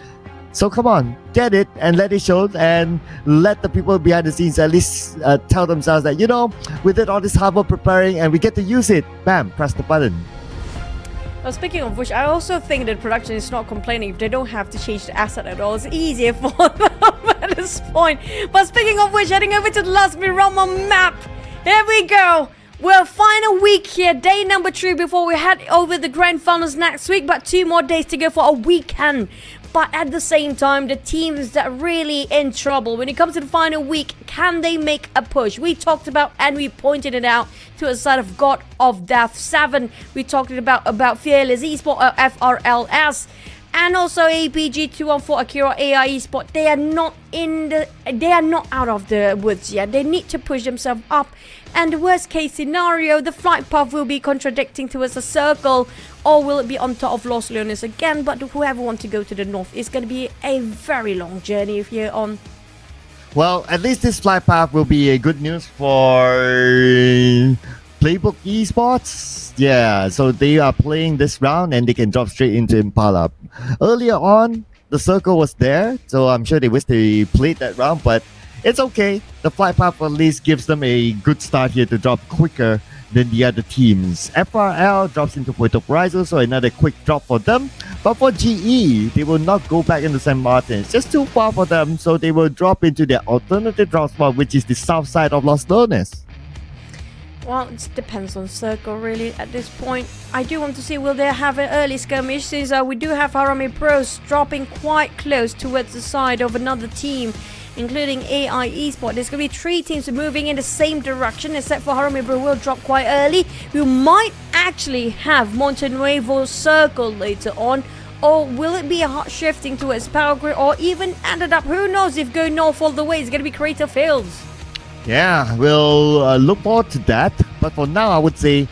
So come on, get it and let it show, and let the people behind the scenes at least tell themselves that, you know, we did all this hard work preparing and we get to use it. Bam, press the button. Well, speaking of which, I also think that production is not complaining if they don't have to change the asset at all. It's easier for them at this point. But speaking of which, heading over to the last Miramar map. Here we go. Well, final week here, day number 3 before we head over the grand finals next week. But 2 more days to go for a weekend. But at the same time, the teams that are really in trouble when it comes to the final week, can they make a push? We talked about, and we pointed it out, to a side of God of Death 7. We talked about Fearless Esports, FRLS. and also APG 214 Akira AI Esports. They are not out of the woods yet. They need to push themselves up. And the worst case scenario, the flight path will be contradicting towards a circle, or will it be on top of Los Leones again? But whoever wants to go to the north, it's going to be a very long journey here on. Well, at least this flight path will be a good news for Playbook Esports. Yeah, so they are playing this round and they can drop straight into Impala. Earlier on, the circle was there, so I'm sure they wish they played that round, but it's okay. The flight path at least gives them a good start here to drop quicker than the other teams. FRL drops into Puerto Prizo, so another quick drop for them. But for GE, they will not go back into San Martin. It's just too far for them, so they will drop into their alternative drop spot, which is the south side of Los Leones. Well, it depends on circle really at this point. I do want to see will they have an early skirmish, since we do have Harami Pros dropping quite close towards the side of another team, including AI Esports. There's going to be 3 teams moving in the same direction, except for Harami Pro will drop quite early. We might actually have Monte Nuevo circle later on, or will it be a hot shifting towards Power Grid, or even ended up, who knows, if going north all the way, it's going to be Crater Fields. Yeah, we'll look forward to that. But for now, I would say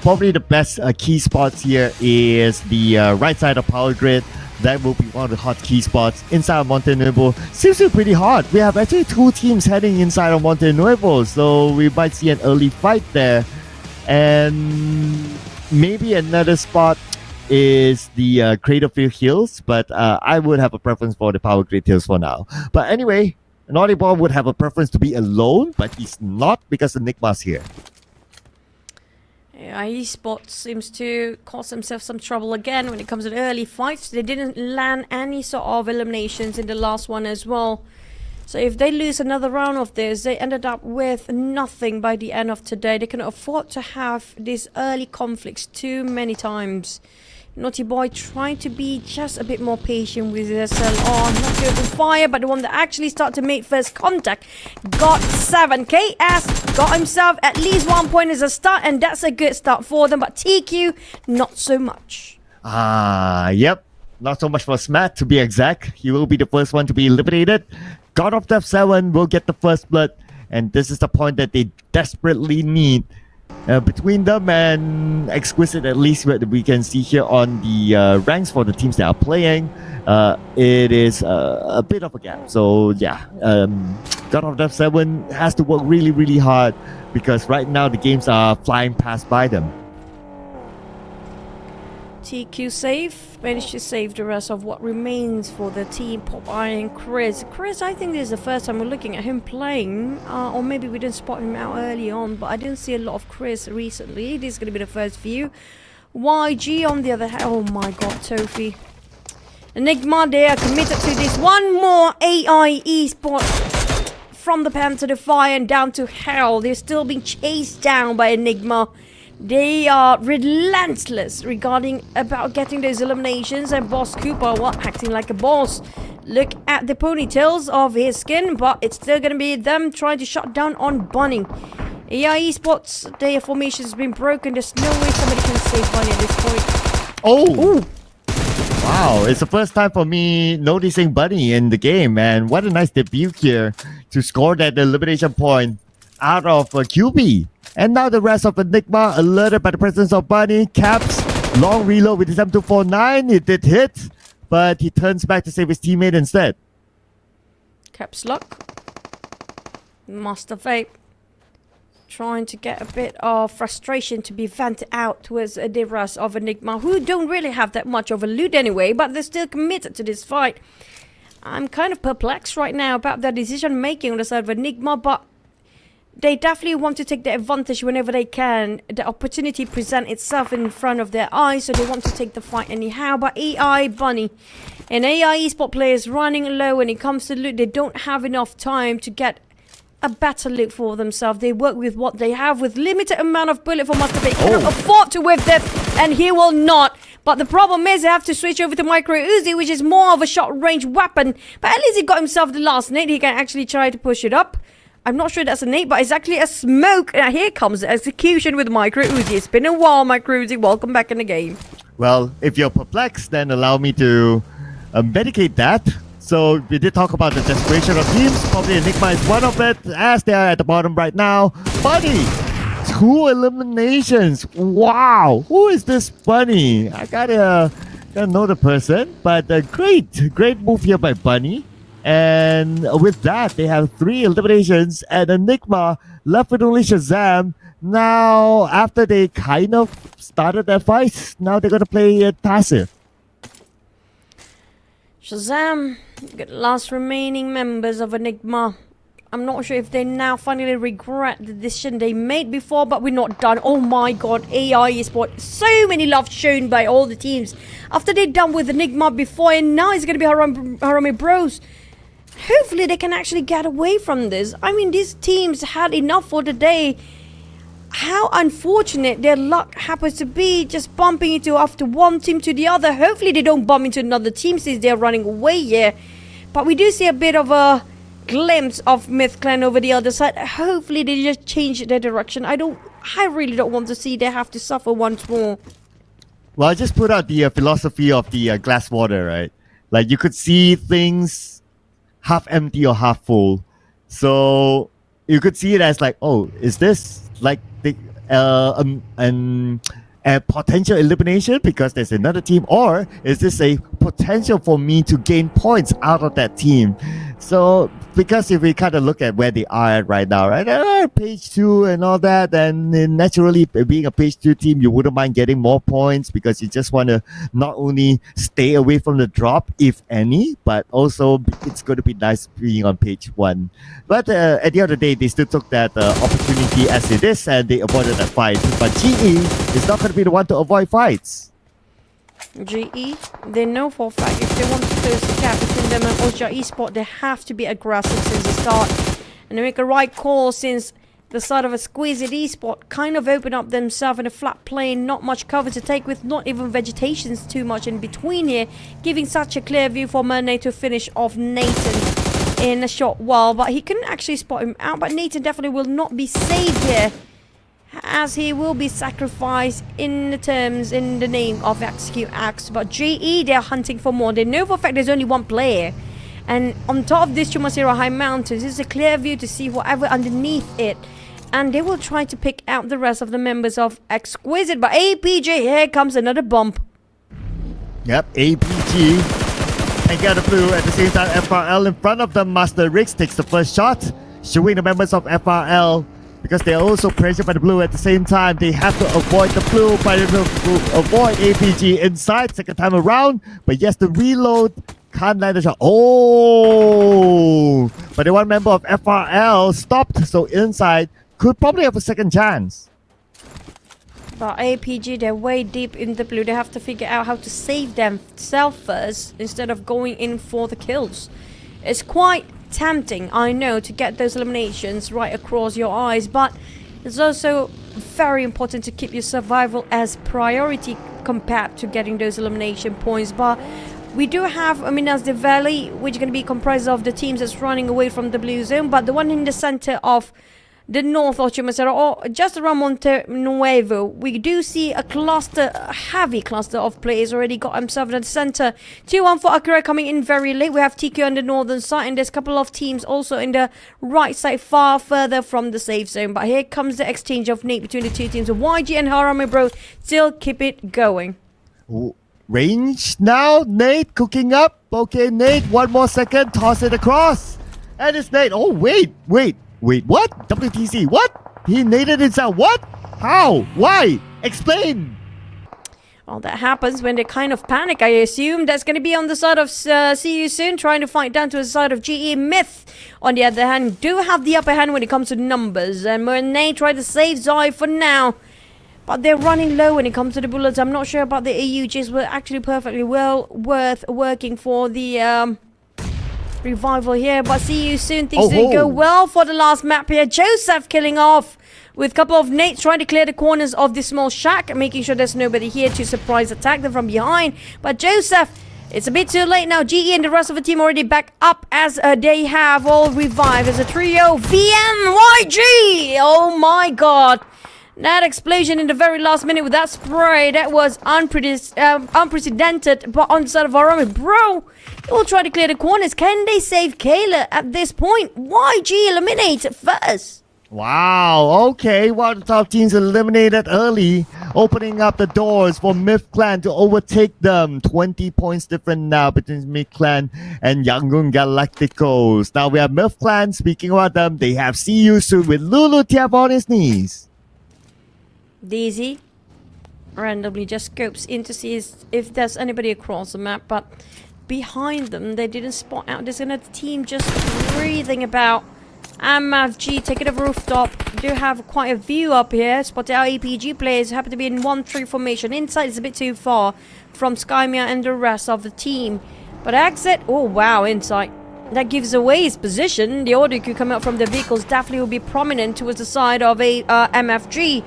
probably the best key spots here is the right side of Power Grid. That will be one of the hot key spots inside of Monte Nuevo. Seems to be pretty hot. We have actually 2 teams heading inside of Monte Nuevo, so we might see an early fight there. And maybe another spot is the Craterfield Hills, but I would have a preference for the Power Grid Hills for now. But anyway, Naughty Boy would have a preference to be alone, but he's not because Enigma's here. Yeah, Esports seems to cause themselves some trouble again when it comes to the early fights. They didn't land any sort of eliminations in the last one as well. So if they lose another round of this, they ended up with nothing by the end of today. They can afford to have these early conflicts too many times. Naughty Boy trying to be just a bit more patient with his SLR. Not to open fire, but the one that actually started to make first contact got 7. KS got himself at least 1 point as a start, and that's a good start for them. But TQ, not so much. Yep. Not so much for Smat, to be exact. He will be the first one to be eliminated. God of Death 7 will get the first blood, and this is the point that they desperately need. Between them and Exquisite, at least what we can see here on the ranks for the teams that are playing, it is a bit of a gap. So yeah, God of Death 7 has to work really, really hard, because right now the games are flying past by them. TQ save, managed to save the rest of what remains for the team. Popeye and Chris. Chris, I think this is the first time we're looking at him playing, or maybe we didn't spot him out early on, but I didn't see a lot of Chris recently. This is going to be the first view. YG on the other hand, oh my god, Tofi. Enigma, they are committed to this. One more AI Esports from the pen to the fire and down to hell. They're still being chased down by Enigma. They are relentless regarding about getting those eliminations, and Boss Cooper, acting like a boss. Look at the ponytails of his skin, but it's still gonna be them trying to shut down on Bunny. AI Esports, their formation has been broken. There's no way somebody can save Bunny at this point. Oh! Ooh. Wow, it's the first time for me noticing Bunny in the game, and what a nice debut here to score that elimination point out of QB. And now the rest of Enigma, alerted by the presence of Bunny. Caps, long reload with his M249. It did hit, but he turns back to save his teammate instead. Caps lock. Master Vape. Trying to get a bit of frustration to be vented out towards the rest of Enigma, who don't really have that much of a loot anyway, but they're still committed to this fight. I'm kind of perplexed right now about their decision making on the side of Enigma, but they definitely want to take the advantage whenever they can. The opportunity presents itself in front of their eyes, so they want to take the fight anyhow. But AI Bunny and AI Esports players running low when it comes to loot. They don't have enough time to get a better loot for themselves. They work with what they have, with limited amount of bullet for Master. They cannot afford to whip that, and he will not. But the problem is they have to switch over to Micro Uzi, which is more of a short range weapon. But at least he got himself the last nade. He can actually try to push it up. I'm not sure that's a nade, but it's actually a smoke. Now here comes the execution with Micro Uzi. It's been a while, Micro Uzi. Welcome back in the game. Well, if you're perplexed, then allow me to medicate that. So we did talk about the desperation of teams. Probably Enigma is one of it, as they are at the bottom right now. Bunny, 2 eliminations. Wow, who is this Bunny? I gotta know the person, but great move here by Bunny. And with that, they have 3 eliminations, and Enigma left with only Shazam. Now, after they kind of started their fight, now they're gonna play passive. Shazam, the last remaining members of Enigma. I'm not sure if they now finally regret the decision they made before, but we're not done. Oh my god, AI Esports. So many love shown by all the teams. After they're done with Enigma before, and now it's going to be Harame Bros. Hopefully they can actually get away from this. I mean, these teams had enough for the day. How unfortunate their luck happens to be, just bumping into after one team to the other. Hopefully they don't bump into another team since they're running away here. But we do see a bit of a glimpse of Myth Clan over the other side. Hopefully they just change their direction. I really don't want to see they have to suffer once more. Well, I just put out the philosophy of the glass water, right? Like you could see things half empty or half full. So you could see it as like, oh, is this like the a potential elimination because there's another team, or is this a potential for me to gain points out of that team? So because if we kind of look at where they are at right now, right, page 2 and all that, then naturally being a page 2 team, you wouldn't mind getting more points because you just want to not only stay away from the drop, if any, but also it's going to be nice being on page 1. But at the end of the day, they still took that opportunity as it is, and they avoided that fight. But GE is not going to be the one to avoid fights. GE, they know for a fact if they want to close the gap between them and Osja Esports, they have to be aggressive since the start. And they make a right call since the side of a squeezed Esports kind of open up themselves in a flat plane, not much cover to take with, not even vegetations too much in between here, giving such a clear view for Merne to finish off Nathan in a short while. But he couldn't actually spot him out, but Nathan definitely will not be saved here, as he will be sacrificed in the name of Execute Axe. But GE, they're hunting for more. They know for a fact there's only one player. And on top of this Chumasira High Mountains, this is a clear view to see whatever underneath it. And they will try to pick out the rest of the members of Exquisite. But APG, here comes another bump. Yep, APG taking out the blue. At the same time, FRL in front of them. Master Riggs takes the first shot, showing the members of FRL, because they are also pressured by the blue at the same time. They have to avoid the blue, but they will avoid APG inside second time around. But yes, the reload can't land the shot. Oh! But the one member of FRL stopped, so inside could probably have a second chance. But APG, they're way deep in the blue. They have to figure out how to save themselves first instead of going in for the kills. It's quite tempting, I know, to get those eliminations right across your eyes, but it's also very important to keep your survival as priority compared to getting those elimination points. But we do have Minas de Valley, which is going to be comprised of the teams that's running away from the blue zone, but the one in the center of the north of Chumasera, or just around Monte Nuevo, we do see a heavy cluster of players already got themselves at the center. 2-1 for Akira coming in very late. We have TQ on the northern side, and there's a couple of teams also in the right side, far further from the safe zone. But here comes the exchange of Nate between the two teams. YG and Harame Bro still keep it going. Ooh, range now, Nate cooking up. Okay, Nate, one more second, toss it across. And it's Nate. Oh, wait, what? WTC, what? He naded himself, what? How? Why? Explain! Well, that happens when they kind of panic, I assume. That's going to be on the side of See You Soon, trying to fight down to the side of GE. Myth, on the other hand, do have the upper hand when it comes to numbers. And Merne try to save Zai for now, but they're running low when it comes to the bullets. I'm not sure about the AUGs, but actually perfectly well worth working for the revival here. But See You Soon, things didn't go well for the last map here. Joseph killing off with a couple of Nates trying to clear the corners of this small shack, making sure there's nobody here to surprise attack them from behind. But Joseph, it's a bit too late now. GE and the rest of the team already back up, as they have all revived as a trio. VM, YG, oh my god, That explosion in the very last minute with that spray, that was unprecedented. But on the side of Arami, bro, they will try to clear the corners. Can they save Kayla at this point? YG eliminated first. Wow, okay, one of the top teams eliminated early, opening up the doors for Myth Clan to overtake them. 20 points different now between Myth Clan and Yangon Galacticos. Now we have Myth Clan. Speaking about them, they have See You Soon with Lulu Tiap on his knees. DZ randomly just scopes in to see if there's anybody across the map, but behind them, they didn't spot out. There's another team just breathing about. MFG taking the rooftop. Do have quite a view up here. Spotted our APG players happen to be in 1-3 formation. Inside is a bit too far from Skymia and the rest of the team. But exit, oh wow, inside. That gives away his position. The audio could come out from the vehicles definitely will be prominent towards the side of a MFG,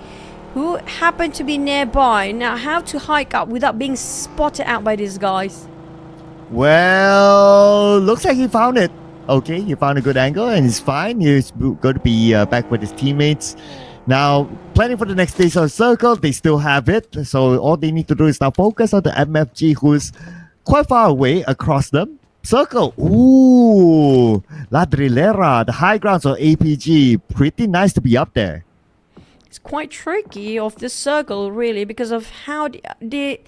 who happen to be nearby. Now, how to hike up without being spotted out by these guys? Well, looks like he found it. Okay, he found a good angle and he's fine. He's going to be back with his teammates. Now, planning for the next stage of the circle, they still have it. So all they need to do is now focus on the MFG, who's quite far away across them. Circle, ooh, La Drillera, the high grounds of APG. Pretty nice to be up there. It's quite tricky of this circle, really, because of how the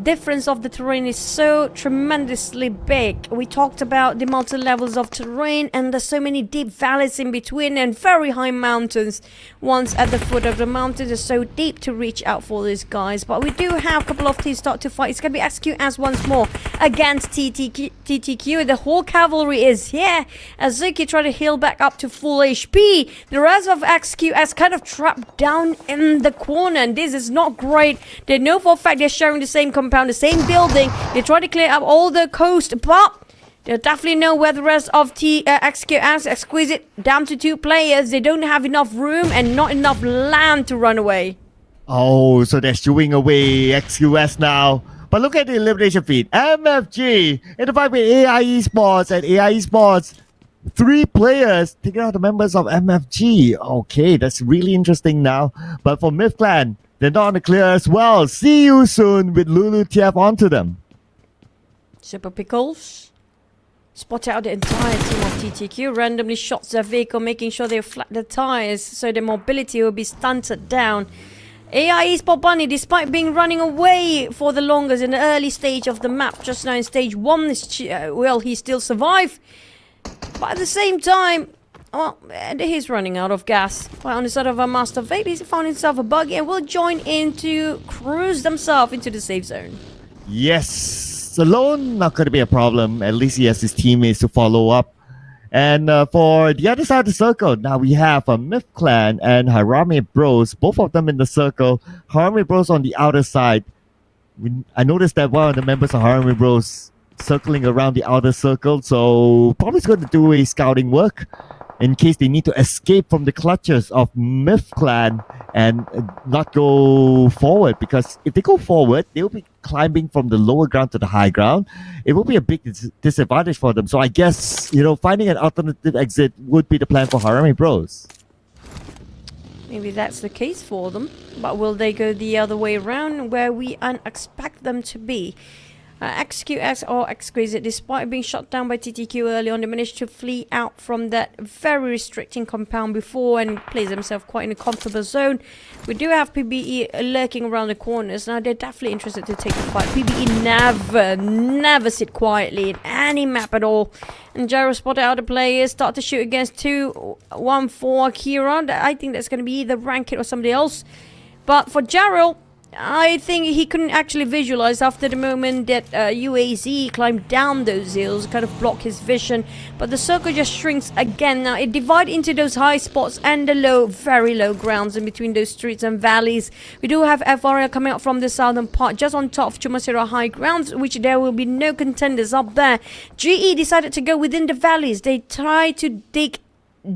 difference of the terrain is so tremendously big. We talked about the multi-levels of terrain, and there's so many deep valleys in between and very high mountains. Once at the foot of the mountains, it's so deep to reach out for these guys. But we do have a couple of teams start to fight. It's going to be XQS once more against TTQ. The whole cavalry is here. Azuki trying to heal back up to full HP. The rest of XQS kind of trapped down in the corner, and this is not great. They know for a fact they're sharing the same compound, the same building. They try to clear up all the coast, but they definitely know where the rest of XQS Exquisite down to 2 players. They don't have enough room and not enough land to run away. Oh, so they're shooing away XQS now. But look at the elimination feed. MFG in the fight with AI Esports, and AI Esports 3 players taking out the members of MFG. Okay, that's really interesting now. But for Myth Clan, they're not on the clear as well. See you soon with Lulu Tiap onto them. Super Pickles spot out the entire team of TTQ. Randomly shots their vehicle, making sure they flat the tires so their mobility will be stunted down. AI Esport Bunny, despite being running away for the longest in the early stage of the map, just now in stage 1, well, he still survived. But at the same time, well, he's running out of gas. Well, on the side of a Master Vape, he's found himself a buggy and will join in to cruise themselves into the safe zone. Yes, alone not going to be a problem. At least he has his teammates to follow up. And for the other side of the circle, now we have Myth Clan and Harame Bros, both of them in the circle. Harame Bros on the outer side. I noticed that one of the members of Harame Bros circling around the outer circle, so probably going to do a scouting work in case they need to escape from the clutches of Myth Clan and not go forward. Because if they go forward, they will be climbing from the lower ground to the high ground. It will be a big disadvantage for them. So I guess, finding an alternative exit would be the plan for Harame Bros. Maybe that's the case for them. But will they go the other way around where we expect them to be? XQS or Exquisite, despite being shot down by TTQ early on, they managed to flee out from that very restricting compound before and place themselves quite in a comfortable zone. We do have PBE lurking around the corners. Now they're definitely interested to take the fight. PBE never sit quietly in any map at all. And Gyro spotted out the players, start to shoot against 2-1-4 Kira. I think that's going to be either Rankit or somebody else. But for Gyro, I think he couldn't actually visualize after the moment that UAZ climbed down those hills, kind of block his vision. But the circle just shrinks again. Now it divides into those high spots and the low, very low grounds in between those streets and valleys. We do have FRL coming up from the southern part, just on top of Chumasira high grounds, which there will be no contenders up there. GE decided to go within the valleys. They try to dig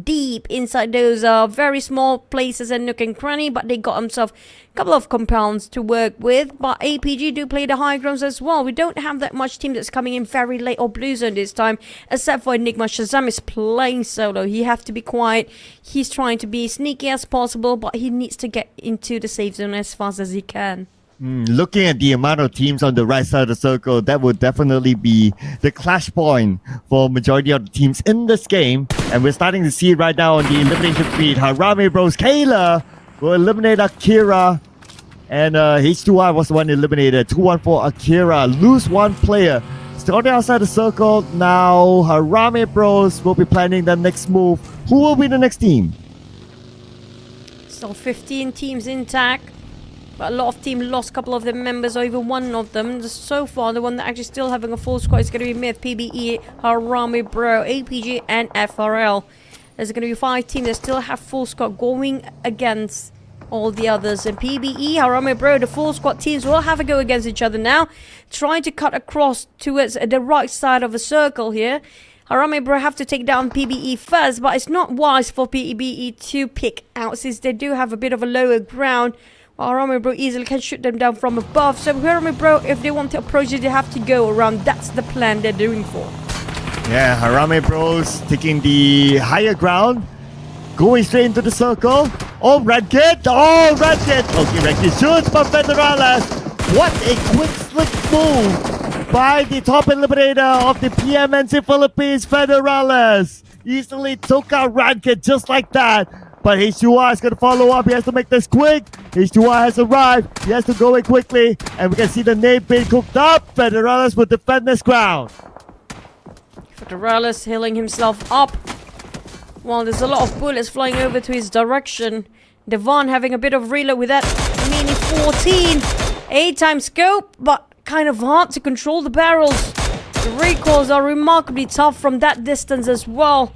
deep inside those very small places and nook and cranny, but they got themselves a couple of compounds to work with. But APG do play the high grounds as well. We don't have that much team that's coming in very late or blue zone this time, except for Enigma. Shazam is playing solo. He have to be quiet. He's trying to be sneaky as possible, but he needs to get into the safe zone as fast as he can. Looking at the amount of teams on the right side of the circle, that would definitely be the clash point for majority of the teams in this game. And we're starting to see it right now on the elimination feed. Harame Bros Kayla will eliminate Akira. And H2I was the one eliminated. 2-1 for Akira. Lose one player. Still on the outside the circle. Now Harame Bros will be planning the next move. Who will be the next team? So 15 teams intact. But a lot of teams lost a couple of their members, over one of them. So far, the one that actually still having a full squad is going to be Myth, PBE, Harame Bro, APG, and FRL. There's going to be 5 teams that still have full squad going against all the others. And PBE, Harame Bro, the full squad teams will have a go against each other now. Trying to cut across towards the right side of the circle here. Harame Bro have to take down PBE first, but it's not wise for PBE to pick out since they do have a bit of a lower ground. Harame Bro easily can shoot them down from above. So Harame Bro, if they want to approach it, they have to go around. That's the plan they're doing for. Yeah, Harame Bros taking the higher ground. Going straight into the circle. Oh, Red Kid. Oh, Red Kid. Okay, Red Kid shoots from Federales. What a quick slick move by the top eliminator of the PMNC Philippines, Federales. Easily took out Red Kid just like that. But H2R is going to follow up. He has to make this quick. H2R has arrived. He has to go in quickly. And we can see the nade being cooked up. Federales will defend this ground. Federales healing himself up. Well, there's a lot of bullets flying over to his direction. Devon having a bit of reload with that Mini 14. 8-time scope, but kind of hard to control the barrels. The recoils are remarkably tough from that distance as well.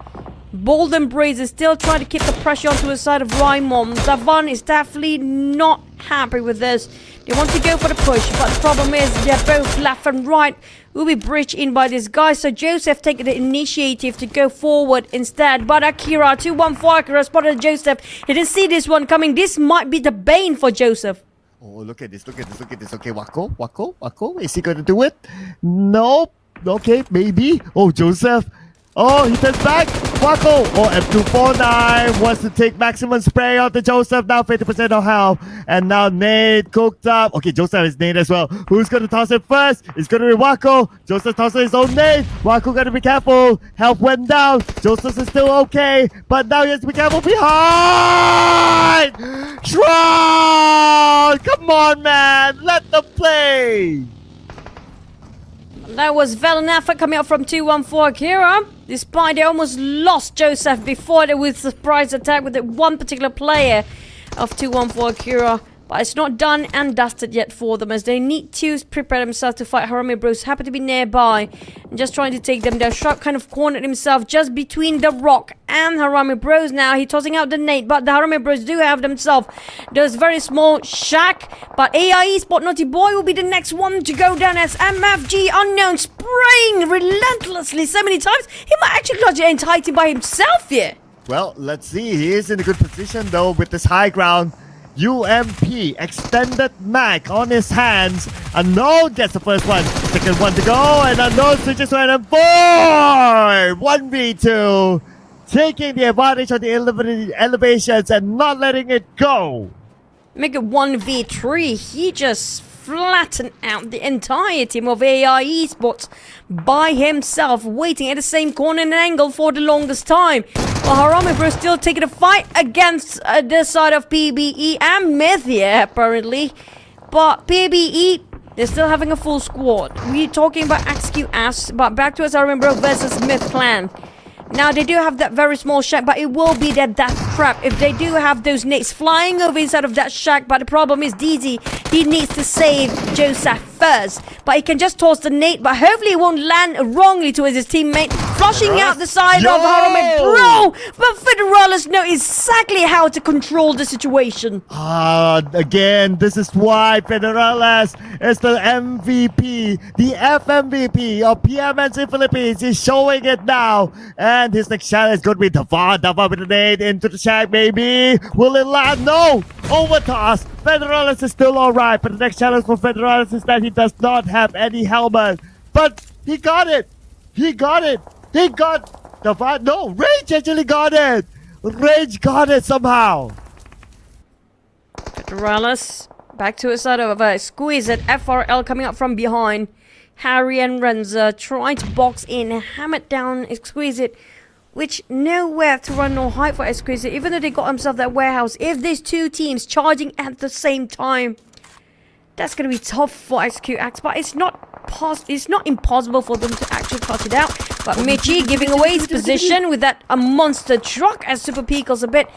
Bold Embrace is still trying to keep the pressure onto the side of Raimon. Davan is definitely not happy with this. They want to go for the push, but the problem is they're both left and right. Will be bridged in by this guy, so Joseph taking the initiative to go forward instead. But Akira, 2-1 for Akira, spotted Joseph. He didn't see this one coming. This might be the bane for Joseph. Oh, look at this, look at this, look at this. Okay, Wako, is he going to do it? Nope. Okay, maybe. Oh, Joseph. Oh, he turns back. Wako. Oh, M249 wants to take maximum spray out to Joseph. Now 50% of health. And now nade cooked up. Okay, Joseph has nade as well. Who's going to toss it first? It's going to be Wako. Joseph tosses his own nade. Wako got to be careful. Health went down. Joseph is still okay. But now he has to be careful behind. Shroud! Come on, man. Let them play. That was well effort coming up from 2-1 for Akira. Despite they almost lost Joseph before there was a surprise attack with the one particular player of 2-1 for Akira. But it's not done and dusted yet for them, as they need to prepare themselves to fight. Harame Bros happy to be nearby and just trying to take them down. Shark kind of cornered himself just between the rock and Harame Bros now. He's tossing out the nade, but the Harame Bros do have themselves those very small shack. But AI Esports Naughty Boy will be the next one to go down as MFG Unknown spraying relentlessly so many times. He might actually clutch the entire team by himself here. Well, let's see. He is in a good position though with this high ground. UMP extended mag on his hands. Unknown gets the first one. Second one to go. And Unknown switches to an M4. 1v2. Taking the advantage of the elevations and not letting it go. Make it 1v3. He just flattened out the entire team of AI Esports by himself, waiting at the same corner and angle for the longest time. But Harame Bro still taking a fight against the side of PBE and Myth here, apparently. But PBE, they're still having a full squad. We're talking about XQS, but back to us, Harame Bro versus Myth Clan. Now, they do have that very small shack, but it will be their death trap if they do have those nades flying over inside of that shack. But the problem is DZ, he needs to save Joseph first. But he can just toss the nade, but hopefully it won't land wrongly towards his teammate. Flushing out the side of Harome, bro! But Federalis know exactly how to control the situation. Again, this is why Federalis is the MVP, the FMVP of PMNC Philippines. He's showing it now. And his next challenge is going to be Dava. Dava with the nade into the shack, maybe. Will it land? No! Over to us. Federalis is still alright, but the next challenge for Federalis is that he does not have any helmet. But he got it! He got it! He got Dava. No! Rage actually got it! Rage got it somehow! Federalis back to his side of a squeeze at FRL coming up from behind. Harry and Renza trying to box in, hammer it down, squeeze it, which nowhere to run or hide for Exquisite, even though they got themselves that warehouse. If there's two teams charging at the same time, that's going to be tough for XQX, but it's not impossible for them to actually cut it out. But Michi giving away his position with that monster truck as Super Pico's a bit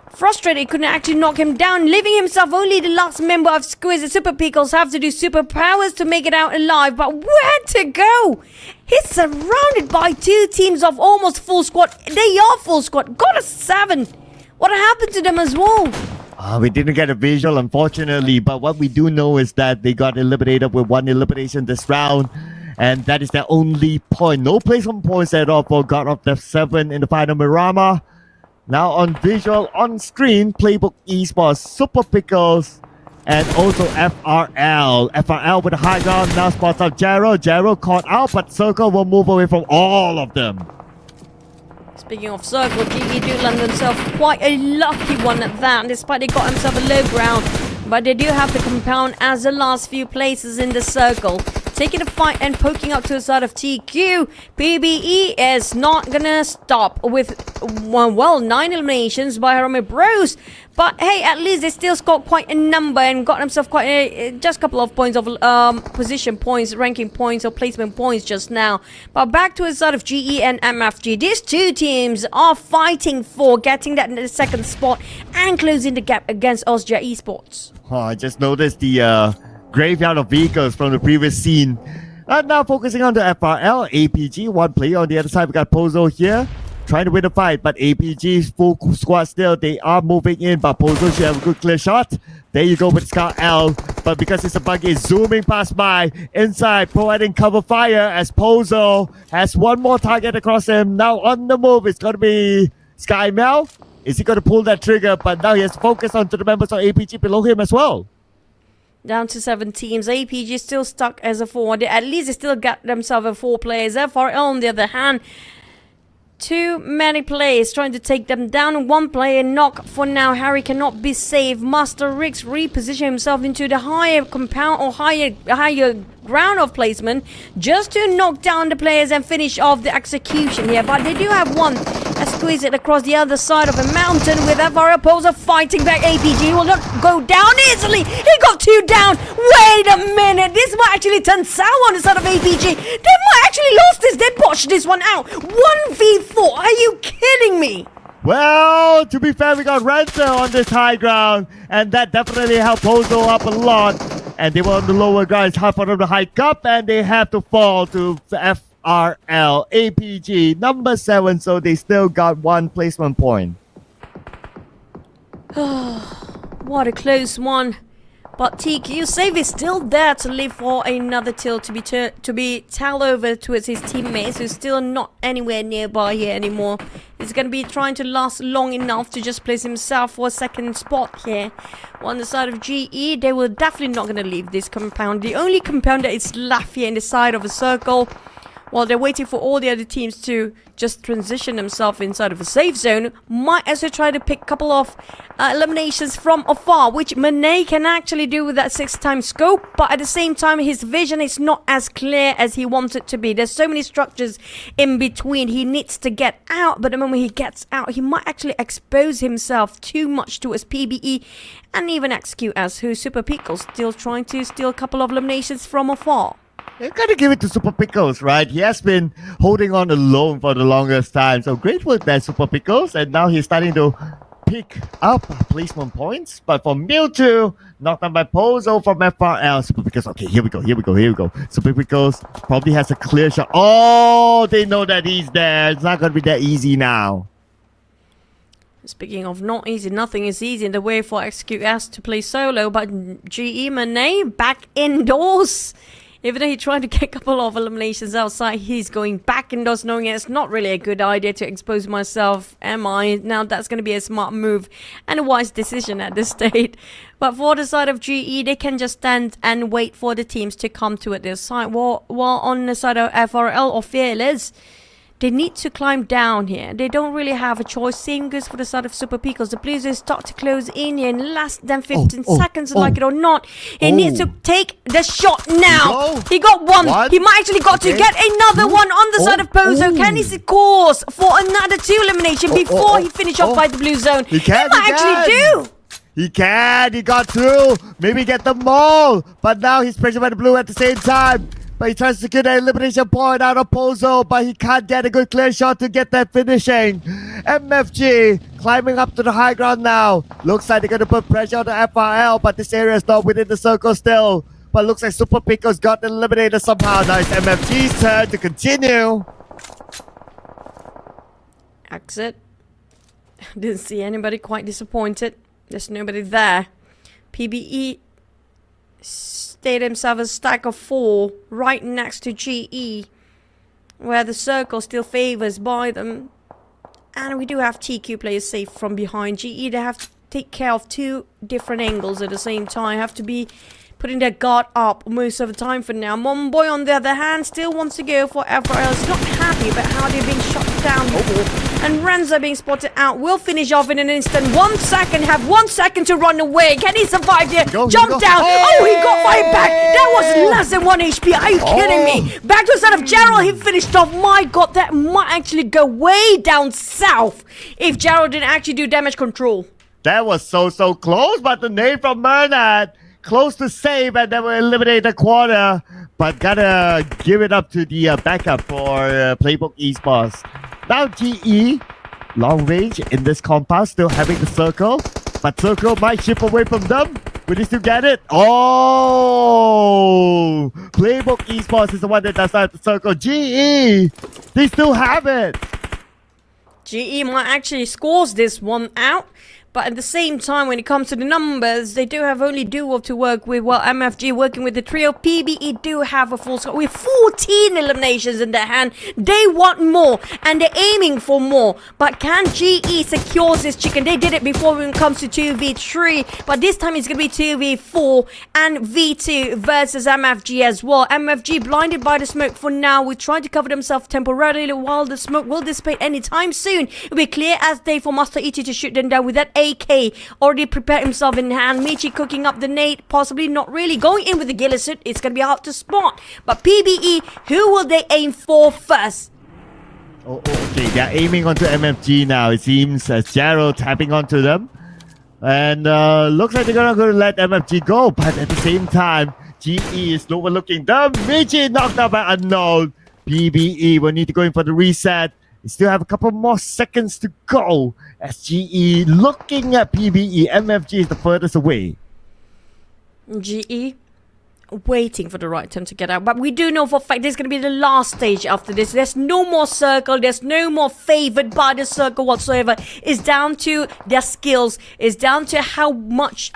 frustrated. He couldn't actually knock him down, leaving himself only the last member of Exquisite. Super Pickles have to do superpowers to make it out alive, but where to go? He's surrounded by two teams of almost full squad. They are full squad. Got a 7. What happened to them as well? We didn't get a visual, unfortunately, but what we do know is that they got eliminated with 1 elimination this round, and that is their only point. No placement points at all for God of Death 7 in the final Miramar. Now on visual, on screen, Playbook Esports, Super Pickles, and also FRL. FRL with a high ground, now spots up Jero. Jero caught out, but Circle will move away from all of them. Speaking of Circle, GE do land themselves quite a lucky one at that, despite they got themselves a low ground. But they do have the compound as the last few places in the circle. Taking a fight and poking up to the side of TQ. PBE is not gonna stop with, 9 eliminations by Harome Bros. But hey, at least they still scored quite a number and got themselves quite just a couple of points of position points, ranking points or placement points just now. But back to the side of GE and MFG. These two teams are fighting for getting that second spot and closing the gap against Austria Esports. I just noticed the graveyard of vehicles from the previous scene. And now focusing on the FRL, APG, one player on the other side. We got Pozo here, trying to win the fight, but APG's full squad still. They are moving in, but Pozo should have a good clear shot. There you go with Scar L, but because it's a buggy zooming past by, inside, providing cover fire as Pozo has one more target across him. Now on the move, it's going to be Sky Mel. Is he going to pull that trigger? But now he has to focus on to the members of APG below him as well. Down to 7 teams. APG still stuck as a 4. At least they still got themselves a 4 players. FRL on the other hand, too many players trying to take them down. 1 player knock for now. Harry cannot be saved. Master Riggs reposition himself into the higher compound or higher ground of placement just to knock down the players and finish off the execution here. But they do have one. Let's squeeze it across the other side of a mountain with FRL Poser fighting back. APG will not go down easily. He got 2 down. Wait a minute. This might actually turn sour on the side of APG. They might actually lose this. They botched this one out. 1v4. Are you kidding me? Well, to be fair, we got Renzo on this high ground, and that definitely helped Pozo up a lot. And they were on the lower ground. It's hard for them to hike up, and they have to fall to FRL. APG, number 7, so they still got 1 placement point. What a close one. But TQ save is still there to live for another till to be tell over towards his teammates who's still not anywhere nearby here anymore. He's going to be trying to last long enough to just place himself for a second spot here. On the side of GE, they were definitely not going to leave this compound. The only compound that is left here in the side of a circle, while they're waiting for all the other teams to just transition themselves inside of a safe zone, might also try to pick a couple of eliminations from afar, which Manet can actually do with that 6x scope, but at the same time his vision is not as clear as he wants it to be. There's so many structures in between. He needs to get out, but the moment he gets out, he might actually expose himself too much towards PBE and even XQS, who Super Pickle still trying to steal a couple of eliminations from afar. You gotta give it to Super Pickles, right? He has been holding on alone for the longest time. So great work there, Super Pickles. And now he's starting to pick up placement points. But for Mewtwo, knocked down by Pozo from FRL. Super Pickles, okay, here we go. Super Pickles probably has a clear shot. Oh, they know that he's there. It's not gonna be that easy now. Speaking of not easy, nothing is easy in the way for XQS to play solo, but GE Manet back indoors. Even though he tried to get a couple of eliminations outside, he's going back indoors knowing it's not really a good idea to expose myself, am I? Now that's going to be a smart move and a wise decision at this state. But for the side of GE, they can just stand and wait for the teams to come to their side. While on the side of FRL or Fearless, they need to climb down here. They don't really have a choice. Same goes for the side of Super Pickles. The Blues start to close in here in less than 15 seconds, like it or not. He needs to take the shot now. He got one. He might actually got to get another one on the side of Pozo. Can he scores for another 2 elimination before he finish off by the blue zone? He might actually do. He can. He got through. Maybe get them all. But now he's pressured by the blue at the same time. But he tries to secure the elimination point out of Pozo, but he can't get a good clear shot to get that finishing. MFG climbing up to the high ground now. Looks like they're going to put pressure on the FRL, but this area is not within the circle still. But looks like Super Pickles got eliminated somehow. Now it's MFG's turn to continue. Exit. Didn't see anybody, quite disappointed. There's nobody there. PBE stayed himself a stack of 4 right next to GE, where the circle still favors by them. And we do have TQ players safe from behind. GE, they have to take care of 2 different angles at the same time. Have to be putting their guard up most of the time for now. Momboy, on the other hand, still wants to go for FRL. He's not happy about how they've been shot down before. And Renzo being spotted out will finish off in an instant. 1 second, have 1 second to run away. Can he survive here? Jump down. Oh, he got fired back. That was less than 1 HP. Are you kidding me? Back to the side of Gerald. He finished off. My God, that might actually go way down south if Gerald didn't actually do damage control. That was so close, but the nade from Mernad close to save, and then we eliminate the quarter. But gotta give it up to the backup for Playbook Esports. Now GE, long range in this compound, still having the circle. But circle might chip away from them. Will they still get it? Oh! Playbook Esports is the one that does not have the circle. GE, they still have it. GE might actually scores this one out. But at the same time, when it comes to the numbers, they do have only duo to work with. While MFG working with the trio, PBE do have a full score with 14 eliminations in their hand. They want more, and they're aiming for more. But can GE secure this chicken? They did it before when it comes to 2v3, but this time it's going to be 2v4 and V2 versus MFG as well. MFG blinded by the smoke for now. We're trying to cover themselves temporarily while the smoke will dissipate anytime soon. It'll be clear as day for Master Ichi to shoot them down with that AK already prepared himself in hand. Michi cooking up the nade, possibly not really going in with the Gila suit. It's gonna be hard to spot. But PBE, who will they aim for first? Okay, they're aiming onto MFG now. It seems as Gerald tapping onto them, and looks like they're gonna let MFG go. But at the same time, GE is overlooking them. Michi knocked out by Unknown. PBE will need to go in for the reset. We still have a couple more seconds to go as GE looking at PBE. MFG is the furthest away. GE waiting for the right time to get out, but we do know for a fact there's going to be the last stage after this. There's no more circle, there's no more favored by the circle whatsoever. It's down to their skills, it's down to how much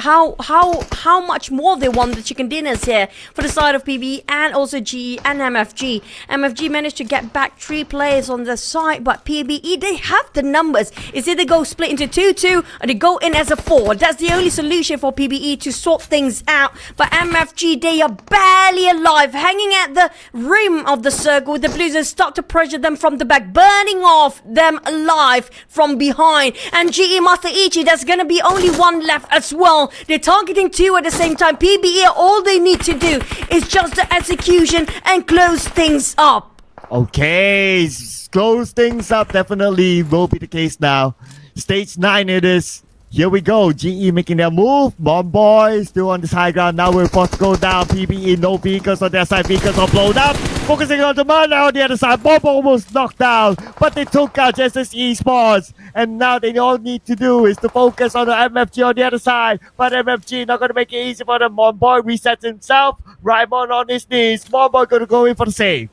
more they want the chicken dinners here for the side of PB and also GE and MFG. MFG managed to get back 3 players on the side, but PBE, they have the numbers. It's either go split into 2-2 or they go in as a 4. That's the only solution for PBE to sort things out. But MFG, they are barely alive, hanging at the rim of the circle. The Blues start to pressure them from the back, burning off them alive from behind. And GE Master Ichi, there's gonna be only 1 left as well. They're targeting 2 at the same time. PBE, all they need to do is just the execution and close things up. Okay, close things up definitely will be the case now. Stage 9 it is. Here we go. GE making their move. Bomb Boy still on this high ground. Now we're forced to go down. PBE, no vehicles on their side. Vehicles are blown up. Focusing on the man now on the other side. Bomb almost knocked down. But they took out Justice Esports. And now they all need to do is to focus on the MFG on the other side. But MFG not going to make it easy for them. Bomb Boy resets himself. Raimon on his knees. Bomb Boy going to go in for the save.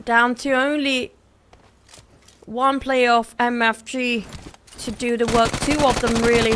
Down to only one player of MFG to do the work, two of them really,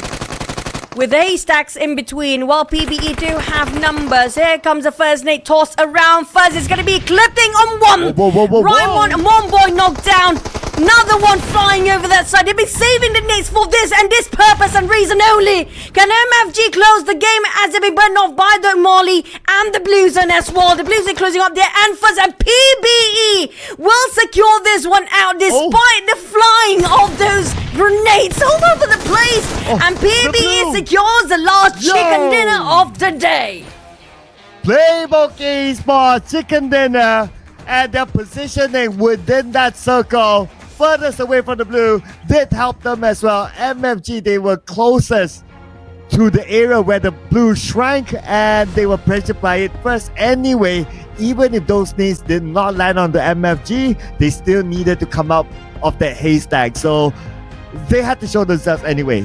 with haystacks in between, while PBE do have numbers. Here comes the first nade tossed around. First it's going to be clipping on one. Raimon, one boy knocked down. Another one flying over that side. They've been saving the nades for this and this purpose and reason only. Can MFG close the game as they've been burned off by the Molly and the Blue Zone as well? The Blue Zone closing up their anthers, and PBE will secure this one out despite the flying of those grenades all over the place. And PBE secures the last chicken dinner of the day. Playbook Esports chicken dinner, and their positioning within that circle furthest away from the blue did help them as well. MFG, they were closest to the area where the blue shrank, and they were pressured by it first anyway. Even if those nades did not land on the MFG, they still needed to come out of that haystack, so they had to show themselves anyway.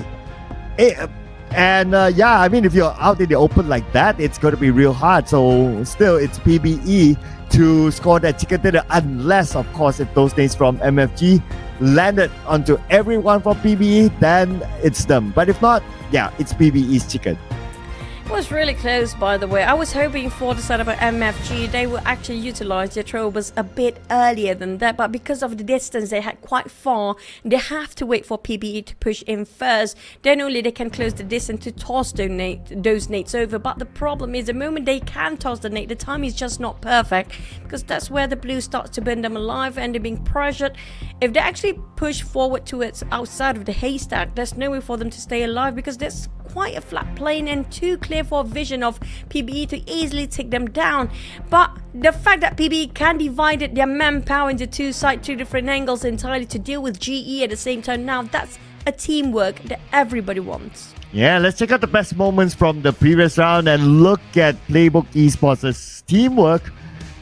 I mean, if you're out in the open like that, it's going to be real hard. So still, it's PBE to score that chicken dinner, unless, of course, if those nades from MFG landed onto everyone from PBE, then it's them. But if not, yeah, it's PBE's chicken. It was really close, by the way. I was hoping for the setup of MFG, they would actually utilize their Trobas a bit earlier than that, but because of the distance they had quite far, they have to wait for PBE to push in first. Then only they can close the distance to toss those nades over. But the problem is, the moment they can toss the nade, the time is just not perfect, because that's where the blue starts to burn them alive and they're being pressured. If they actually push forward towards outside of the haystack, there's no way for them to stay alive, because there's quite a flat plane and too clear for vision of PBE to easily take them down. But the fact that PBE can divide their manpower into two different angles entirely to deal with GE at the same time, now that's a teamwork that everybody wants. Yeah, let's check out the best moments from the previous round and look at Playbook Esports' teamwork.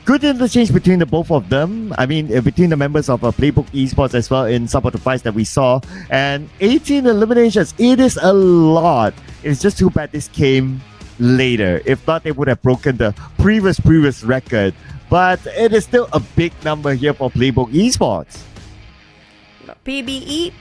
Good interchange between the both of them. I mean, between the members of Playbook Esports as well in some of the fights that we saw. And 18 eliminations, it is a lot. It's just too bad this came later. If not, they would have broken the previous record. But it is still a big number here for Playbook Esports. PBE,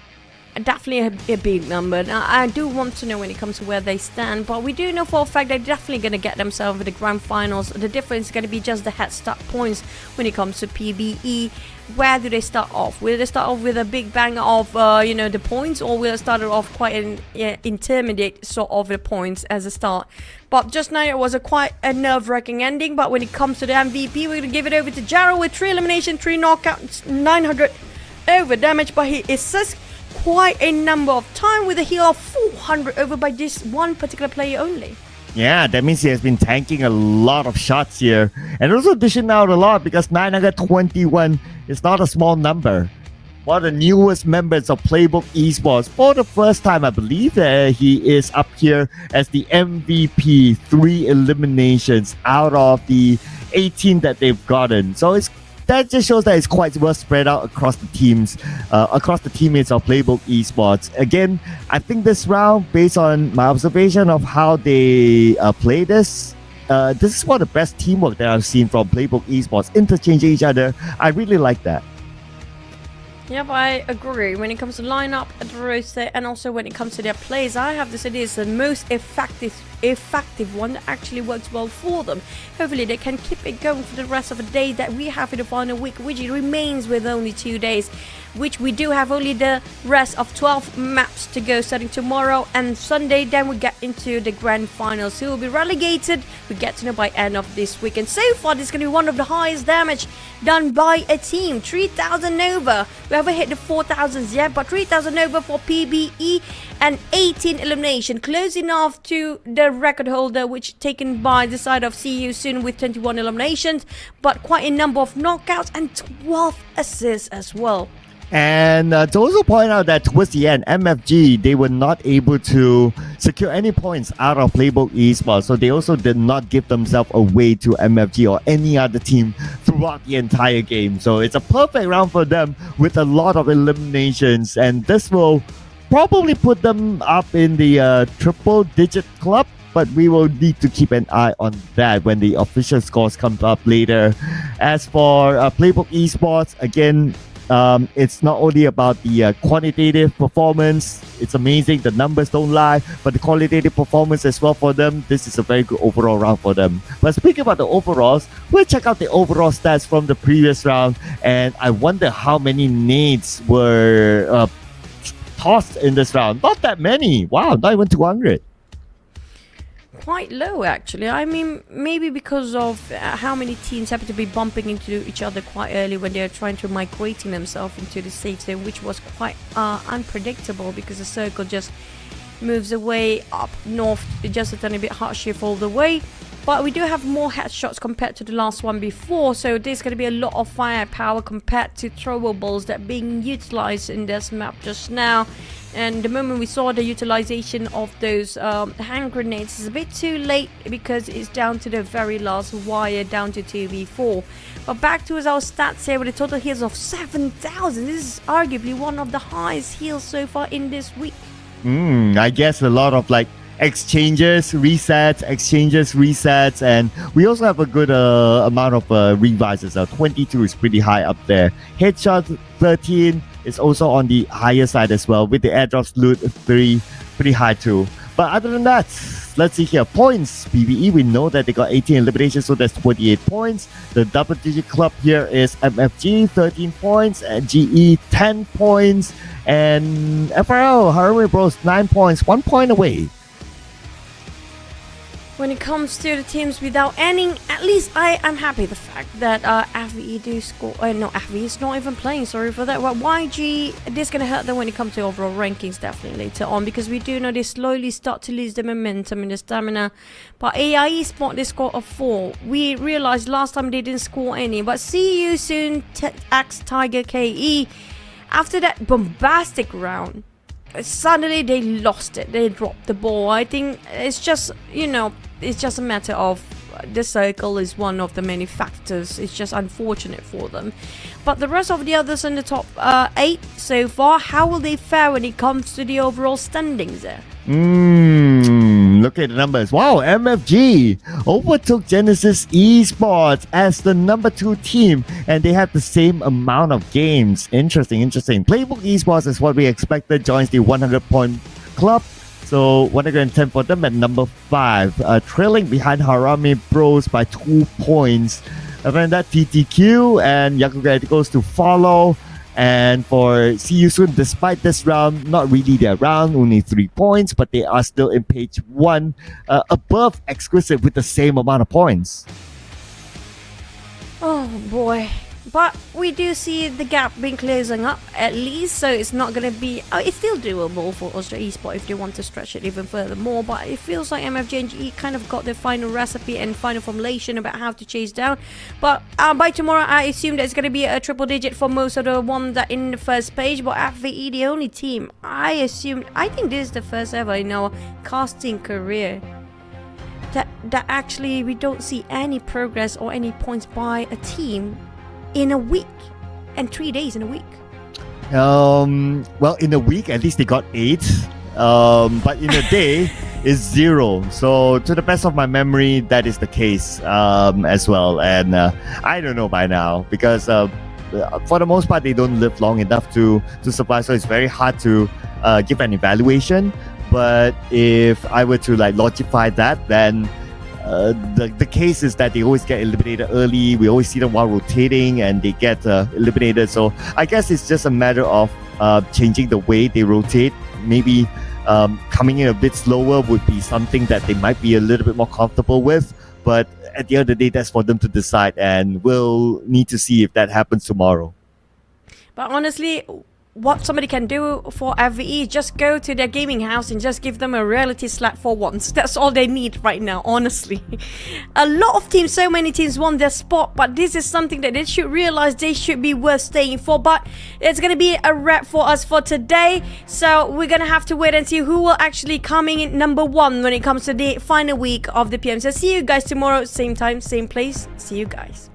definitely a big number. Now, I do want to know when it comes to where they stand, but we do know for a fact they're definitely going to get themselves in the grand finals. The difference is going to be just the head start points when it comes to PBE. Where do they start off? Will they start off with a big bang of the points, or will it start off quite an intermediate sort of the points as a start? But just now it was quite a nerve-wracking ending. But when it comes to the MVP, we're going to give it over to Jaro with 3 eliminations, 3 knockouts, 900 over damage, but he assists quite a number of time with a heal of 400 over by this one particular player only. Yeah, that means he has been tanking a lot of shots here, and also dishing out a lot, because 921 is not a small number. One of the newest members of Playbook Esports, for the first time I believe, he is up here as the MVP. 3 eliminations out of the 18 that they've gotten, so that just shows that it's quite well spread out across the teams, across the teammates of Playbook Esports. Again, I think this round, based on my observation of how they play this is one of the best teamwork that I've seen from Playbook Esports, interchanging each other. I really like that. Yep, I agree. When it comes to lineup, the roster, and also when it comes to their plays, I have this idea is the most effective one that actually works well for them. Hopefully they can keep it going for the rest of the day that we have in the final week, which remains with only 2 days, which we do have only the rest of 12 maps to go, starting tomorrow and Sunday. Then we get into the grand finals, who will be relegated. We get to know by end of this week, and so far this is going to be one of the highest damage done by a team. 3,000 over. We haven't hit the 4,000s yet, but 3,000 over for PBE, and 18 elimination, closing off to the record holder, which taken by the side of See You Soon with 21 eliminations, but quite a number of knockouts and 12 assists as well. And to also point out that towards the end, MFG, they were not able to secure any points out of Playbook Esports. So they also did not give themselves away to MFG or any other team throughout the entire game. So it's a perfect round for them with a lot of eliminations. And this will probably put them up in the triple digit club. But we will need to keep an eye on that when the official scores come up later. As for Playbook Esports, again, it's not only about the quantitative performance. It's amazing. The numbers don't lie, but the qualitative performance as well for them. This is a very good overall round for them. But speaking about the overalls, we'll check out the overall stats from the previous round. And I wonder how many nades were tossed in this round. Not that many. Wow, not even 200. Quite low, actually. I mean, maybe because of how many teams happen to be bumping into each other quite early when they're trying to migrating themselves into the stage zone, which was quite unpredictable because the circle just moves away up north, just a tiny bit hard shift all the way. But we do have more headshots compared to the last one before, so there's going to be a lot of firepower compared to throwables that are being utilized in this map just now. And the moment we saw the utilization of those hand grenades is a bit too late because it's down to the very last wire, down to 2v4. But back to our stats here with a total heals of 7,000. This is arguably one of the highest heals so far in this week. I guess a lot of like exchanges, resets, and we also have a good amount of revives as well. 22 is pretty high up there. Headshot 13 is also on the higher side as well, with the airdrops loot 3 pretty high too. But other than that, let's see here. Points. PvE, we know that they got 18 eliminations, so that's 28 points. The double digit club here is MFG, 13 points, and GE, 10 points, and FRL, Harmony Bros, 9 points, 1 point away. When it comes to the teams without any, at least I'm happy the fact that FVE do score. No, FVE is not even playing, sorry for that. Well, YG, this is going to hurt them when it comes to overall rankings definitely later on, because we do know they slowly start to lose the momentum and the stamina. But AI Esports, they score a 4. We realized last time they didn't score any, but see you soon, X Tiger KE. After that bombastic round, suddenly they lost it. They dropped the ball. I think it's just, it's just a matter of the circle is one of the many factors. It's just unfortunate for them. But the rest of the others in the top 8 so far, how will they fare when it comes to the overall standings there? Look at the numbers. Wow, MFG overtook Genesis Esports as the number 2 team, and they have the same amount of games. Interesting. Playbook Esports is what we expected, joins the 100-point club. So 110 for them at number 5, trailing behind Harami Bros by 2 points. Other than that, TTQ and Yakuga Eticals to follow. And for See You Soon, despite this round, not really their round, only 3 points, but they are still in page 1, above Exclusive with the same amount of points. Oh boy. But we do see the gap being closing up at least, so it's not going to be... it's still doable for Austria Esports if they want to stretch it even further more, but it feels like MFG and GE kind of got their final recipe and final formulation about how to chase down. But by tomorrow, I assume that it's going to be a triple digit for most of the ones that in the first page, but FVE, the only team, I think this is the first ever in our casting career that actually we don't see any progress or any points by a team in a week, and 3 days in a week. Well, in a week at least they got 8, but in a day is 0. So to the best of my memory, that is the case as well. And I don't know by now, because for the most part they don't live long enough to survive. So it's very hard to give an evaluation. But if I were to like logify that, then the case is that they always get eliminated early. We always see them while rotating and they get eliminated. So I guess it's just a matter of changing the way they rotate. Maybe coming in a bit slower would be something that they might be a little bit more comfortable with. But at the end of the day, that's for them to decide, and we'll need to see if that happens tomorrow. But honestly, what somebody can do for FVE, just go to their gaming house and just give them a reality slap for once. That's all they need right now, honestly. A lot of teams, so many teams want their spot, but this is something that they should realize they should be worth staying for. But it's gonna be a wrap for us for today, so we're gonna have to wait and see who will actually coming in number 1 when it comes to the final week of the PMCL. See you guys tomorrow, same time, same place. See you guys.